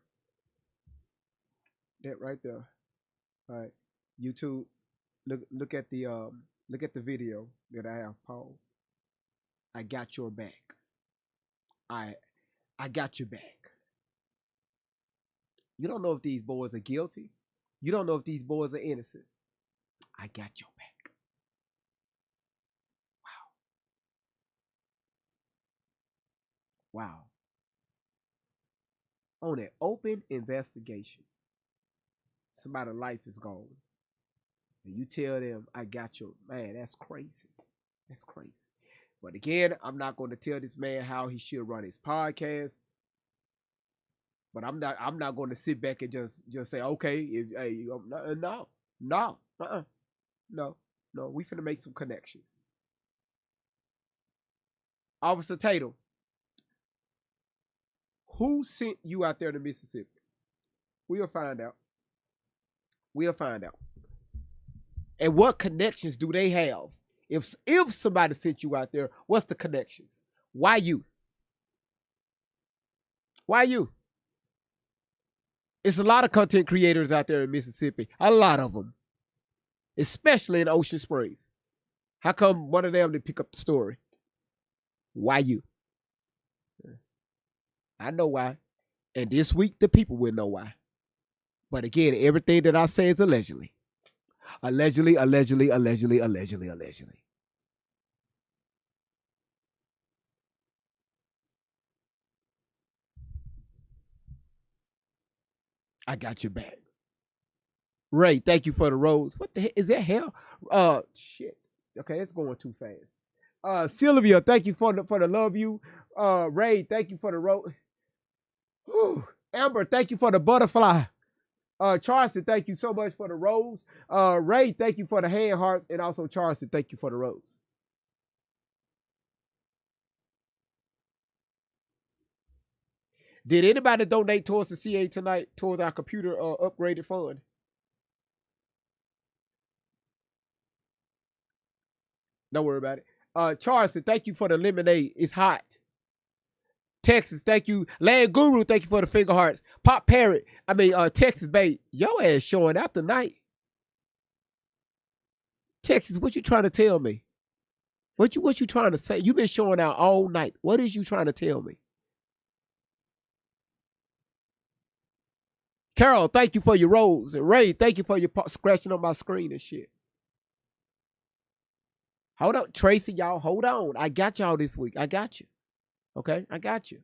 That right there. All right. YouTube, look at the video that I have paused. I got your back. I got your back. You don't know if these boys are guilty. You don't know if these boys are innocent. I got your back. Wow. On an open investigation, somebody's life is gone. And you tell them, I got your man, that's crazy. That's crazy. But again, I'm not going to tell this man how he should run his podcast. But I'm not going to sit back and just say, okay, no. We finna make some connections. Officer Tatum, who sent you out there to Mississippi? We'll find out. And what connections do they have? If somebody sent you out there, what's the connections? Why you? It's a lot of content creators out there in Mississippi. A lot of them. Especially in Ocean Springs. How come one of them didn't pick up the story? Why you? I know why. And this week, the people will know why. But again, everything that I say is allegedly. Allegedly. I got your back. Ray, thank you for the rose. What the heck? Is that hell? Shit. Okay, it's going too fast. Sylvia, thank you for the love you. Ray, thank you for the rose. Amber, thank you for the butterfly. Charleston, thank you so much for the rose. Ray, thank you for the hand hearts. And also Charleston, thank you for the rose. Did anybody donate towards the CA tonight, towards our computer upgraded fund? Don't worry about it. Charleston, thank you for the lemonade. It's hot. Texas, thank you. Land Guru, thank you for the finger hearts. Pop Parrot, Texas Bay, your ass showing out tonight. Texas, what you trying to tell me? What you trying to say? You been showing out all night. What is you trying to tell me? Carol, thank you for your rose. And Ray, thank you for your scratching on my screen and shit. Hold on, Tracy, y'all, hold on. I got y'all this week. I got you. Okay, I got you.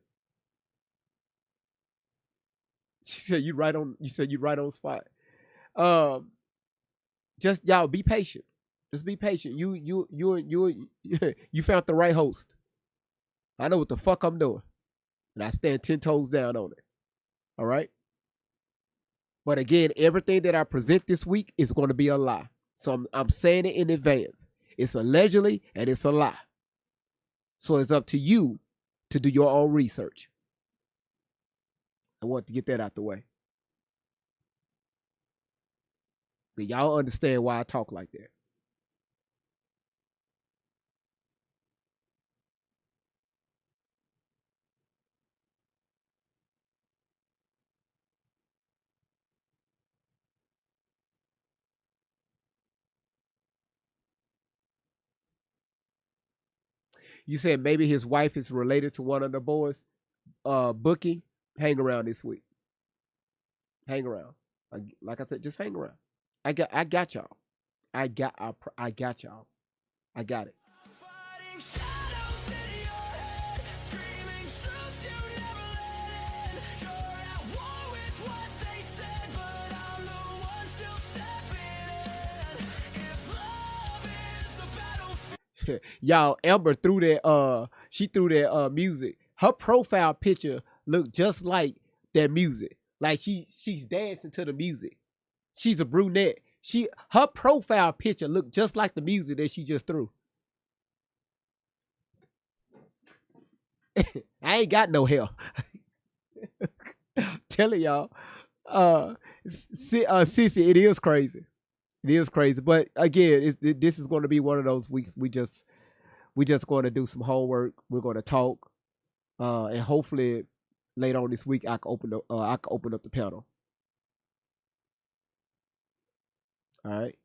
She said you right on spot. Just y'all be patient. Just be patient. You found the right host. I know what the fuck I'm doing. And I stand 10 toes down on it. All right? But again, everything that I present this week is going to be a lie. So I'm saying it in advance. It's allegedly and it's a lie. So it's up to you to do your own research. I want to get that out the way. But y'all understand why I talk like that. You said maybe his wife is related to one of the boys. Bookie, hang around this week. Hang around. Like I said, just hang around. I got y'all. I got y'all. I got it. Y'all, Amber threw that she threw that music. Her profile picture looked just like that music. Like she's dancing to the music. She's a brunette. Her profile picture looked just like the music that she just threw. I ain't got no hair. Telling y'all. Sissy, it is crazy. It is crazy, but again, this is going to be one of those weeks. We just going to do some homework. We're going to talk, and hopefully later on this week I can open up the panel. All right.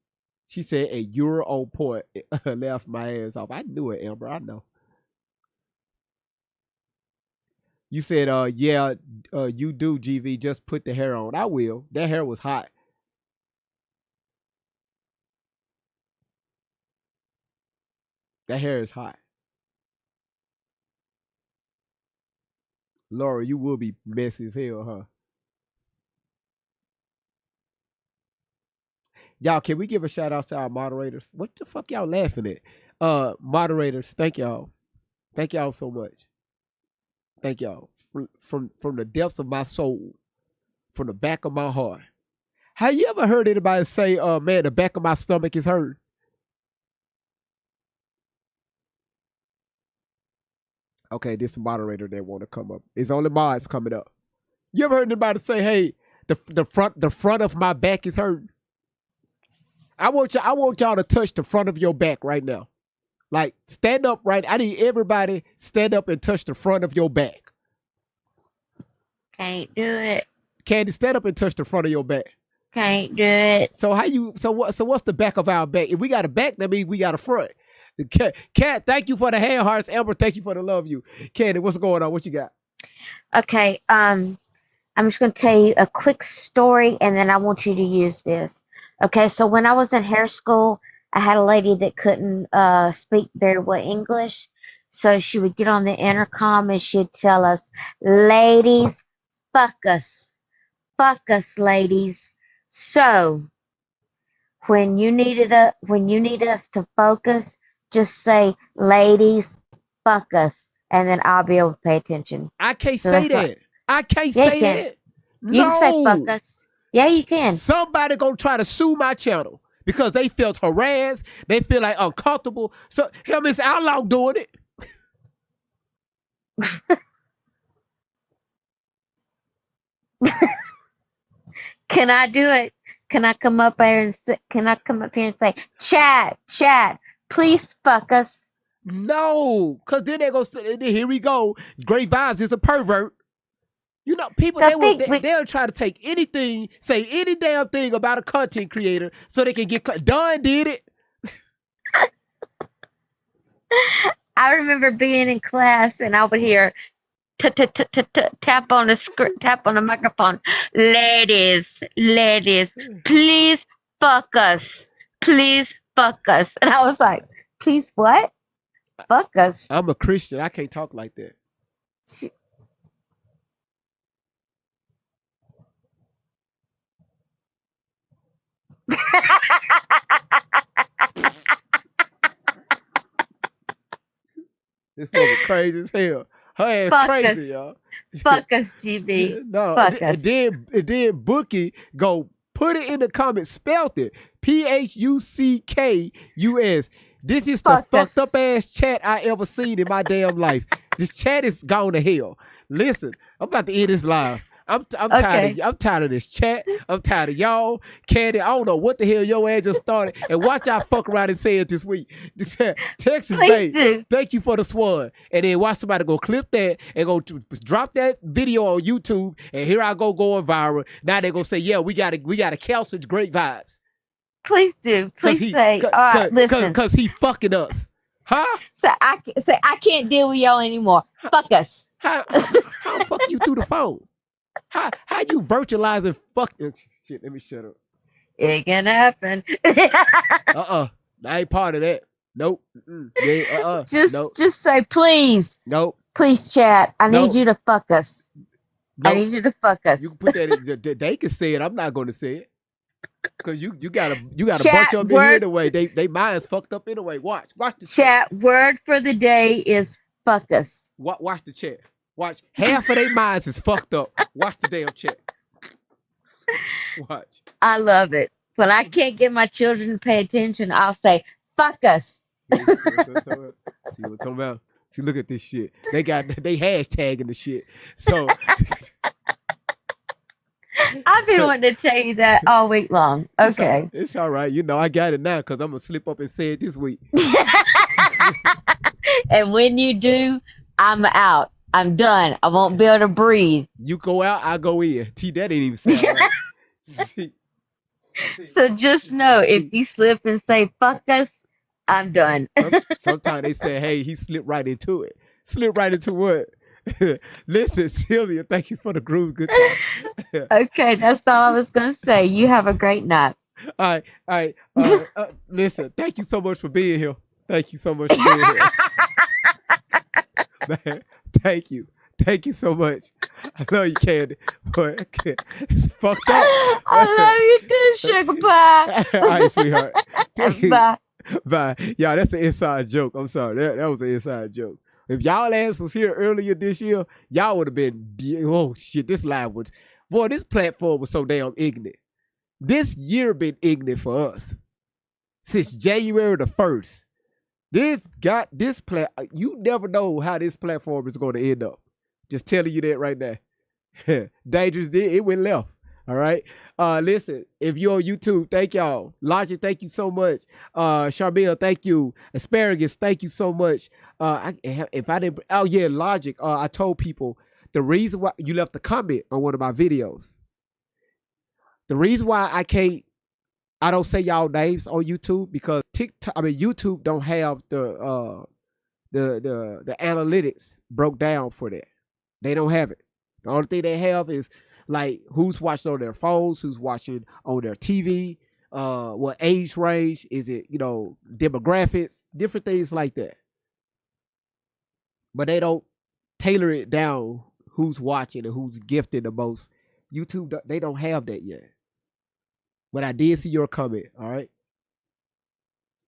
She said, "A you're on point." Left my ass off. I knew it, Amber. I know. You said, yeah, you do, GV. Just put the hair on. I will. That hair was hot. That hair is hot. Laura, you will be messy as hell, huh? Y'all, can we give a shout out to our moderators? What the fuck y'all laughing at? Moderators, thank y'all. Thank y'all so much. Thank y'all. From the depths of my soul, from the back of my heart. Have you ever heard anybody say, man, the back of my stomach is hurt? Okay, this moderator that want to come up. It's only mods coming up. You ever heard anybody say, hey, the front of my back is hurting? I want y'all to touch the front of your back right now. Like, stand up right. I need everybody stand up and touch the front of your back. Can't do it. Candy, stand up and touch the front of your back. Can't do it. So what's the back of our back? If we got a back, that means we got a front. Cat, thank you for the hand hearts. Amber, thank you for the love you. Candy, what's going on? What you got? Okay, I'm just going to tell you a quick story, and then I want you to use this. Okay, so when I was in hair school, I had a lady that couldn't speak very well English, so she would get on the intercom and she'd tell us, ladies, fuck us, ladies. So when you need us to focus, just say, ladies, fuck us, and then I'll be able to pay attention. I can't say that. I can't Yeah, you say can. that. You can say fuck us. Yeah, you can. Somebody gonna try to sue my channel because they felt harassed. They feel like uncomfortable. So him is Outlaw doing it. Can I do it? Can I come up here and say, chat, please fuck us? No, because then they go. Here we go. Great Vibes is a pervert. You know, people they'll try to take anything, say any damn thing about a content creator so they can get Don did it. I remember being in class and I would hear tap on the microphone. Ladies, please fuck us. Please fuck us. And I was like, please what? Fuck us. I'm a Christian. I can't talk like that. This nigga crazy as hell. Her ass Fuck crazy, us. y'all. Fuck us, GB. No, Fuck and us. then Bookie go put it in the comments, spelled it PHUCKUS. This is the fucked up ass chat I ever seen in my damn life. This chat is gone to hell. Listen, I'm about to end this live. I'm tired. I'm tired of this chat. I'm tired of y'all. Candy, I don't know what the hell your ass just started. And watch I fuck around and say it this week. Texas Please Bay, do. thank you for the swan. And then watch somebody go clip that and go drop that video on YouTube. And here I go going viral. Now they gonna say, yeah, we gotta cancel Great Vibes. Please do. Please say, all right, listen. Cause he fucking us. Huh? I can't deal with y'all anymore. Fuck us. How the fuck you through the phone? How you virtualizing fucking shit? Let me shut up. It can happen. I ain't part of that. Nope. Yeah, Just say please. Nope. Please, chat. I need you to fuck us. Nope. I need you to fuck us. You can put that in, they can say it. I'm not gonna say it. Cause you got a Chat, bunch of them in here anyway. They minds fucked up anyway. Watch the chat. Word for the day is fuck us. Watch the chat. Watch, half of their minds is fucked up. Watch the damn chat. Watch. I love it. When I can't get my children to pay attention, I'll say, fuck us. See what I'm talking about? See, look at this shit. They hashtagging the shit. So I've been wanting to tell you that all week long. Okay. It's all right. You know, I got it now because I'm going to slip up and say it this week. And when you do, I'm out. I'm done. I won't be able to breathe. You go out, I go in. T, that ain't even sound right. So just know, if you slip and say, fuck us, I'm done. Sometimes they say, hey, he slipped right into it. Slipped right into what? Listen, Sylvia, thank you for the groove. Good time. Okay, that's all I was gonna say. You have a great night. All right. Listen, thank you so much for being here. Thank you so much for being here. Man, thank you. Thank you so much. I love you, Candy. But it's fucked up. I love you too, sugar pie. All right, sweetheart. Bye. Bye. Yeah, that's an inside joke. I'm sorry. That was an inside joke. If y'all ass was here earlier this year, y'all would have been, oh shit, this platform was so damn ignorant. This year been ignorant for us. Since January the 1st. You never know how this platform is going to end up. Just telling you that right now. Dangerous did, it went left. All right. Listen, if you're on YouTube, thank y'all. Logic, thank you so much. Sharmila, thank you. Asparagus, thank you so much. Logic, I told people the reason why you left a comment on one of my videos. The reason why I don't say y'all names on YouTube because YouTube don't have the analytics broke down for that. They don't have it. The only thing they have is like who's watching on their phones, who's watching on their TV, what age range, is it, demographics, different things like that. But they don't tailor it down who's watching and who's gifted the most. YouTube, they don't have that yet. But I did see your comment, all right?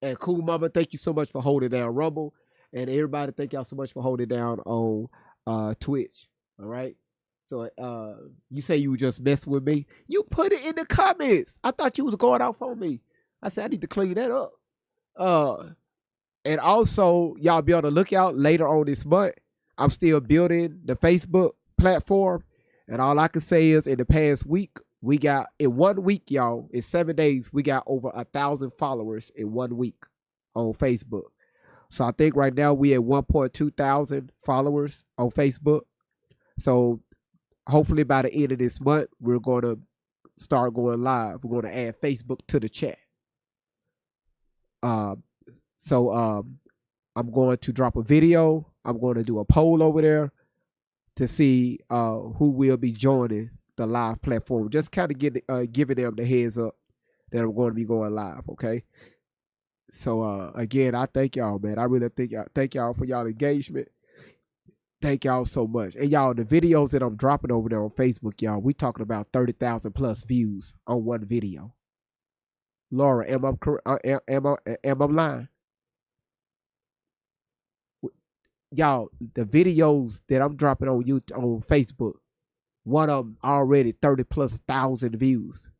And Cool Mama, thank you so much for holding down Rumble. And everybody, thank y'all so much for holding down on Twitch, all right? So you say you just messed with me. You put it in the comments. I thought you was going off on me. I said, I need to clean that up. And also, y'all be on the lookout later on this month. I'm still building the Facebook platform. And all I can say is in the past week, we got, in 1 week, y'all, in 7 days, we got over 1,000 followers in 1 week on Facebook. So I think right now we at 1.2 thousand followers on Facebook. So hopefully by the end of this month, we're going to start going live. We're going to add Facebook to the chat. So I'm going to drop a video. I'm going to do a poll over there to see who will be joining the live platform. Just kind of giving them the heads up that I'm going to be going live, okay? So again, I thank y'all, man. I really thank y'all for y'all engagement. Thank y'all so much. And y'all, the videos that I'm dropping over there on Facebook, y'all, we talking about 30,000 plus views on one video. Laura, am I lying? Y'all, the videos that I'm dropping on YouTube, on Facebook, one of them already 30,000+ views.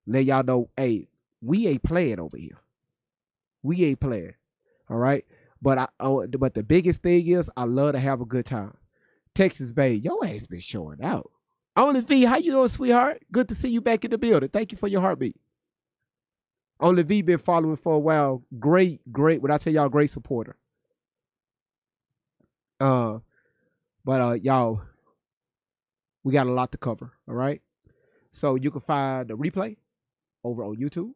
Let y'all know, hey, we ain't playing over here. We ain't playing. All right. But the biggest thing is I love to have a good time. Texas Bay, your ass been showing out. Only V, how you doing, sweetheart? Good to see you back in the building. Thank you for your heartbeat. Only V been following for a while. Great. When I tell y'all, great supporter. But y'all, we got a lot to cover. All right. So you can find the replay over on YouTube.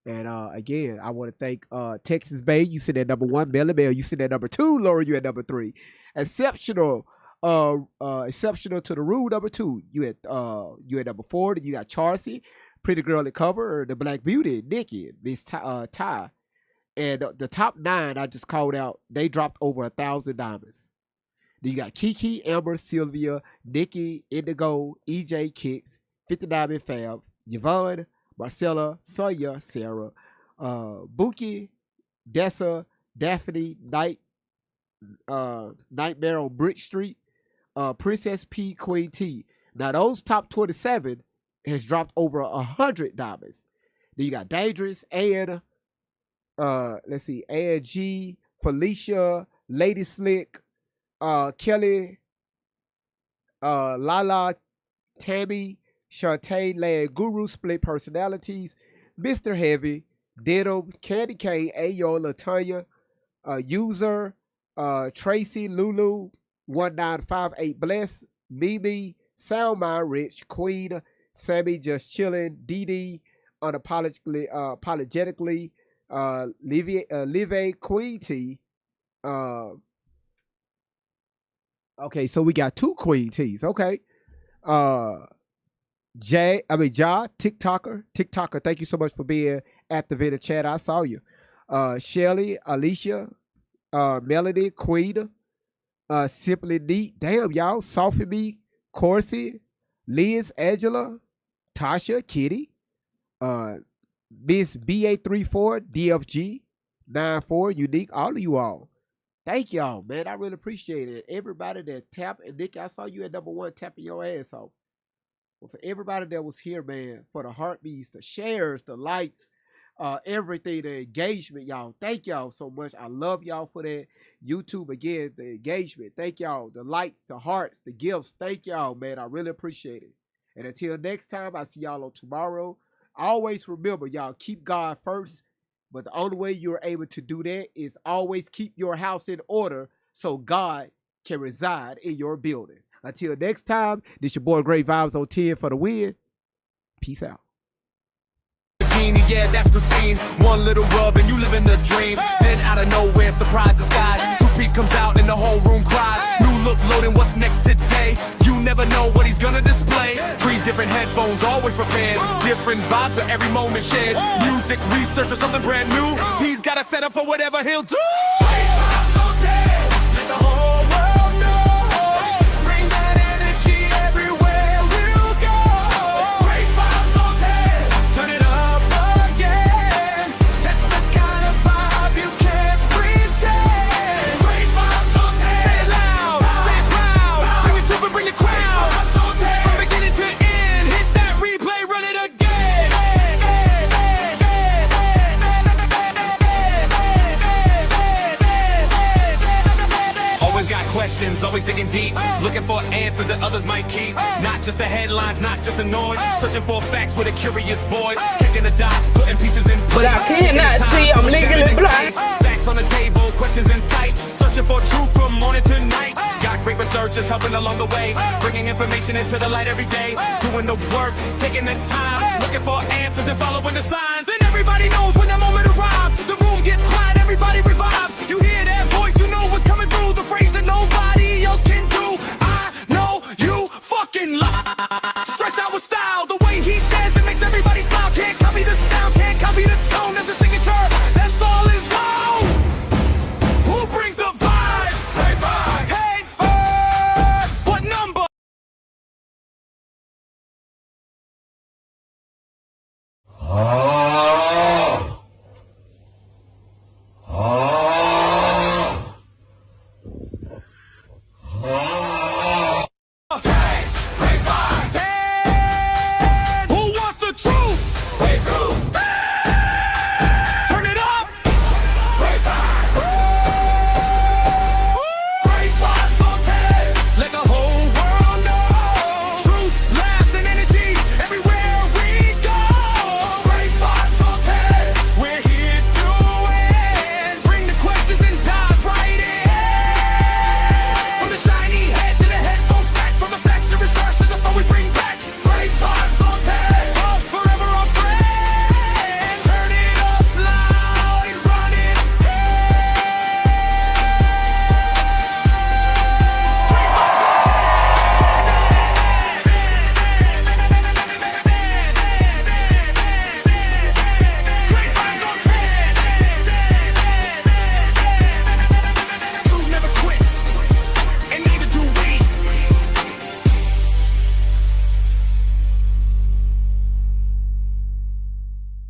And again, I want to thank Texas Bay. You sit at number 1. Belly Bell, you sit at number 2. Laura, you at number 3. Exceptional to the rule, number 2. You at number 4. Then you got Charcy, Pretty Girl at cover, the Black Beauty, Nikki, Miss Ty. And the top 9 I just called out, they dropped over 1,000 diamonds. Then you got Kiki, Amber, Sylvia, Nikki, Indigo, EJ, Kicks, 50 Diamond Fab, Yvonne, Marcella, Sonia, Sarah, Buki, Dessa, Daphne, Nightmare on Brick Street, Princess P, Queen T. Now those top 27 has dropped over 100 diamonds. Then you got Dangerous, and let's see, Ann G, Felicia, Lady Slick, Kelly, Lala, Tammy, Shantae, Land, Guru, Split Personalities, Mr. Heavy, Denim, Candy Cane, Ayo, Latanya, User, Tracy, Lulu, 1958 Bless, Mimi, Soundmind Rich, Queen, Sammy Just Chillin', Dee Apologetically, Live, Queen T, Okay, so we got 2 Queen T's. Okay. Ja, TikToker, thank you so much for being active in the chat. I saw you. Shelly, Alicia, Melody, Queen, Simply Neat, damn y'all, Sophie Me, Corsi, Liz, Angela, Tasha, Kitty, Miss BA34, DFG, 94, Unique, all of you all. Thank y'all, man. I really appreciate it. Everybody that tapped, and Nikki, I saw you at #1 tapping your ass off. But for everybody that was here, man, for the heartbeats, the shares, the likes, everything, the engagement, y'all. Thank y'all so much. I love y'all for that. YouTube, again, the engagement. Thank y'all. The likes, the hearts, the gifts. Thank y'all, man. I really appreciate it. And until next time, I see y'all on tomorrow. Always remember, y'all, keep God first. But the only way you're able to do that is always keep your house in order so God can reside in your building. Until next time, this your boy Great Vibes on 10 for the win. Peace out. Yeah, that's routine. One little rub and you live in the dream. Then out of nowhere, surprise disguise. 2P comes out and the whole room cries. New look loading, what's next today? You never know what he's gonna display. 3 different headphones, always prepared. Different vibes for every moment shared. Music, research, or something brand new. He's got a setup for whatever he'll do. Let the whole world know. Bring that energy everywhere we'll go. Great vibes on 10. Turn it up again. That's the kind of vibe you can't pretend. Great vibes on 10. Say it loud, say it proud. Bring the truth and bring the crowd. From beginning to end, hit that replay, run it again. Always got questions, always digging deep. Looking for answers that others might keep. Not just the headlines, not just the noise. Searching for facts with a curious voice. Kicking the dots, putting pieces in place. But I cannot see, I'm legally blind. Facts on the table, questions in sight. Searching for truth from morning to night. Got great researchers helping along the way. Bringing information into the light every day. Doing the work, taking the time. Looking for answers and following the signs. And everybody knows when that moment arrives. The room gets quiet, everybody revives. You hear that?